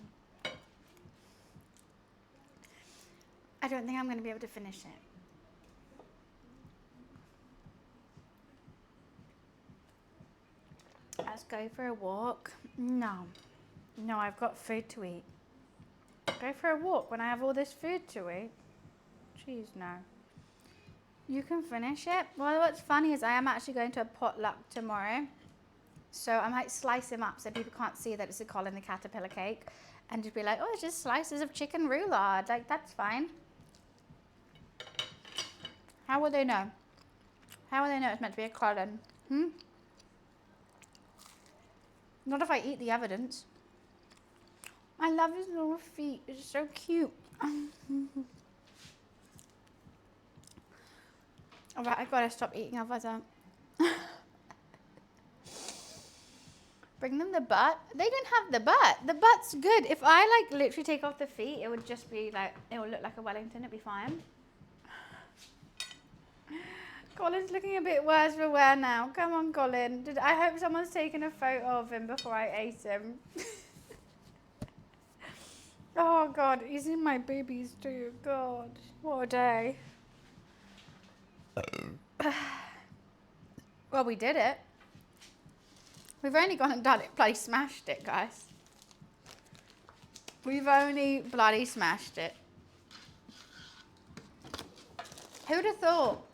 A: I don't think I'm going to be able to finish it. Let's go for a walk. No. No, I've got food to eat. Go for a walk when I have all this food to eat? Jeez, no. You can finish it? Well, what's funny is I am actually going to a potluck tomorrow. So I might slice them up so people can't see that it's a Colin the Caterpillar cake. And just be like, oh, it's just slices of chicken roulade. Like, that's fine. How will they know? How will they know it's meant to be a Colin? Not if I eat the evidence. I love his little feet. It's so cute. Alright, I gotta stop eating otherwise I don't. Bring them the butt. They don't have the butt. The butt's good. If I like literally take off the feet, it would just be like, it would look like a Wellington. It'd be fine. Colin's looking a bit worse for wear now. Come on, Colin. I hope someone's taken a photo of him before I ate him. Oh, God. He's in my boobies too. God. What a day. Well, we did it. We've only gone and done it. Bloody smashed it, guys. We've only bloody smashed it. Who'd have thought?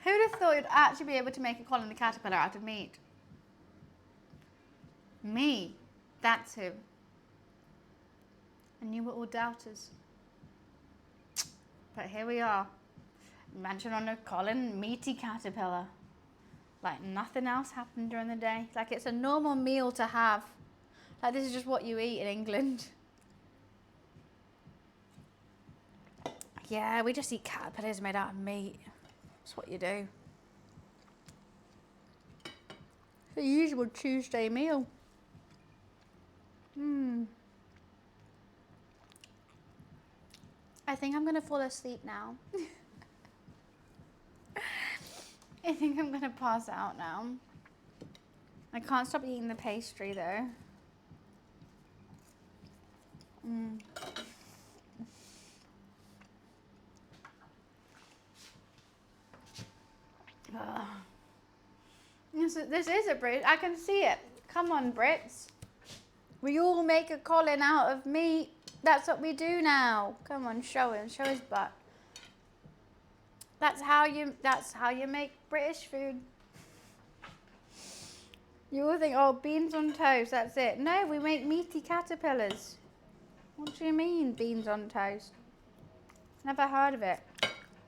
A: Who'd have thought you'd actually be able to make a Colin the Caterpillar out of meat? Me. That's who. And you were all doubters. But here we are. Imagine on a Colin meaty caterpillar. Like nothing else happened during the day. Like it's a normal meal to have. Like this is just what you eat in England. Yeah, we just eat caterpillars made out of meat. That's what you do. It's the usual Tuesday meal. I think I'm gonna fall asleep now. I think I'm gonna pass out now. I can't stop eating the pastry though. This is a Brit. I can see it. Come on, Brits. We all make a Colin out of meat. That's what we do now. Come on, show him. Show his butt. That's how you make British food. You all think, oh, beans on toast, that's it. No, we make meaty caterpillars. What do you mean, beans on toast? Never heard of it.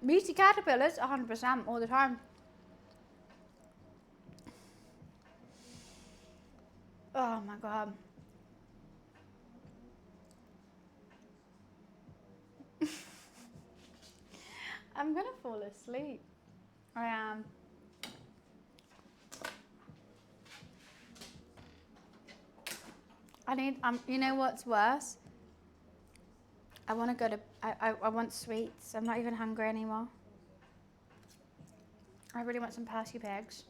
A: Meaty caterpillars, 100% all the time. Oh my God. I'm gonna fall asleep. I am. I need, you know what's worse? I want to go to, I want sweets. I'm not even hungry anymore. I really want some Percy pigs.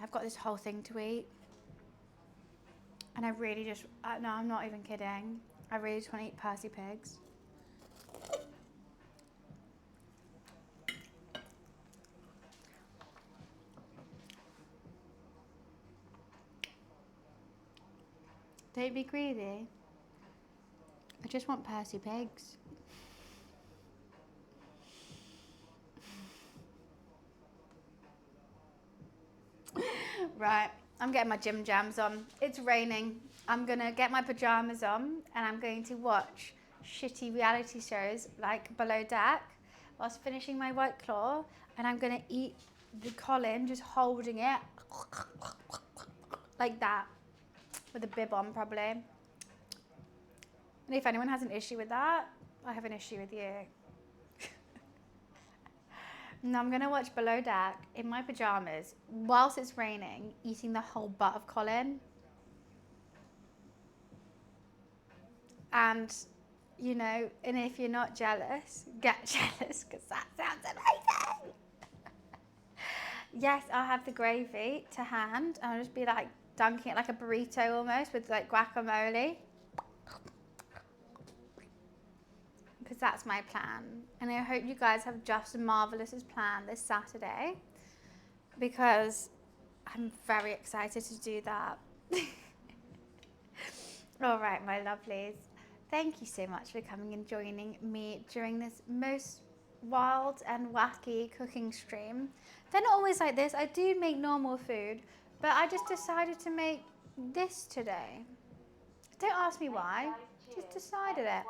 A: I've got this whole thing to eat. And I really just, no, I'm not even kidding. I really just want to eat Percy pigs. Don't be greedy. just want Percy Pigs. Right, I'm getting my gym jams on. It's raining. I'm gonna get my pajamas on and I'm going to watch shitty reality shows like Below Deck whilst finishing my White Claw, and I'm gonna eat the Colin just holding it like that with a bib on probably. And if anyone has an issue with that, I have an issue with you. Now I'm gonna watch Below Deck in my pajamas whilst it's raining, eating the whole butt of Colin. And, you know, and if you're not jealous, get jealous, because that sounds amazing. Yes, I'll have the gravy to hand. I'll just be like dunking it like a burrito almost with like guacamole. Because that's my plan. And I hope you guys have just as marvellous as plan this Saturday, because I'm very excited to do that. All right, my lovelies. Thank you so much for coming and joining me during this most wild and wacky cooking stream. They're not always like this. I do make normal food, but I just decided to make this today. Don't ask me why. Just decided it.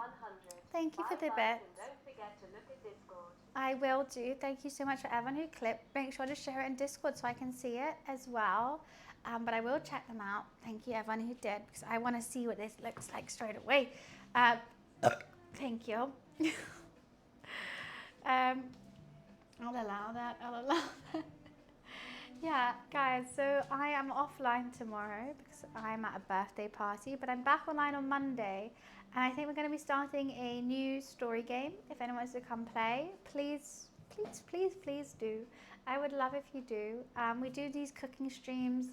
A: Thank you for the bits.
D: Don't forget to look at Discord.
A: I will do. Thank you so much for everyone who clipped. Make sure to share it in Discord so I can see it as well. But I will check them out. Thank you everyone who did, because I want to see what this looks like straight away. Thank you. I'll allow that. I'll allow that. Yeah, guys, so I am offline tomorrow because I'm at a birthday party, but I'm back online on Monday. And I think we're going to be starting a new story game. If anyone wants to come play, please, please, please, please do. I would love if you do. We do these cooking streams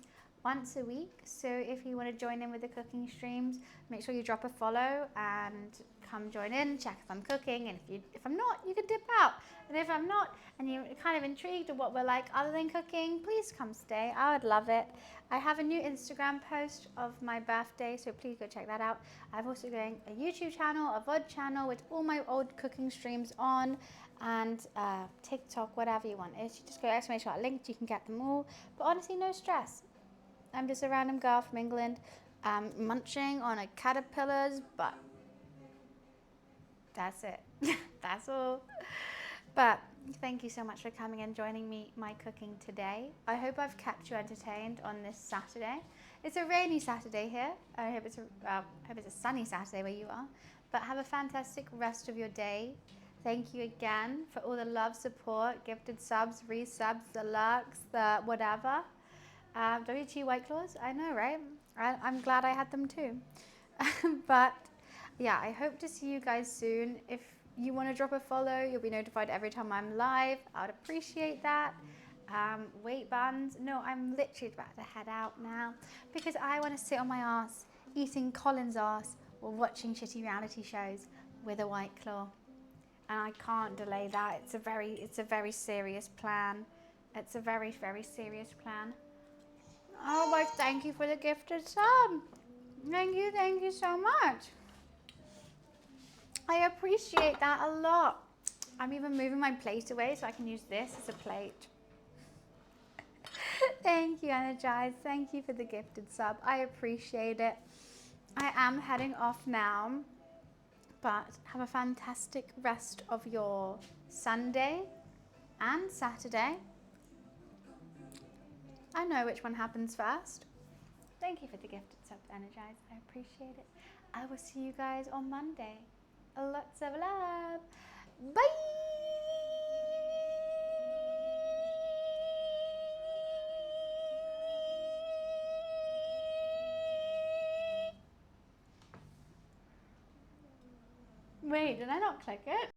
A: once a week. So if you want to join in with the cooking streams, make sure you drop a follow and come join in, check if I'm cooking. And if I'm not, you can dip out. And if I'm not, and you're kind of intrigued at what we're like other than cooking, please come stay. I would love it. I have a new Instagram post of my birthday, so please go check that out. I've also got a YouTube channel, a VOD channel with all my old cooking streams on, and TikTok, whatever you want. If you just go !@ linked, you can get them all. But honestly, no stress. I'm just a random girl from England, munching on a caterpillar's butt. That's it. That's all. But thank you so much for coming and joining me my cooking today. I hope I've kept you entertained on this Saturday. It's a rainy Saturday here. I hope it's a sunny Saturday where you are. But have a fantastic rest of your day. Thank you again for all the love, support, gifted subs, resubs, the lurks, the whatever. WT White Claws, I know, right? I'm glad I had them too. But yeah, I hope to see you guys soon. If you want to drop a follow, you'll be notified every time I'm live. I would appreciate that. Weight bands. No, I'm literally about to head out now because I want to sit on my ass, eating Colin's ass or watching shitty reality shows with a White Claw. And I can't delay that. It's a very serious plan. It's a very, very serious plan. Oh, well, thank you for the gifted sub. Thank you so much. I appreciate that a lot. I'm even moving my plate away so I can use this as a plate. Thank you, Energize. Thank you for the gifted sub. I appreciate it. I am heading off now, but have a fantastic rest of your Sunday and Saturday. I know which one happens first. Thank you for the gifted sub, Energize. I appreciate it. I will see you guys on Monday. Lots of love. Bye. Wait, did I not click it?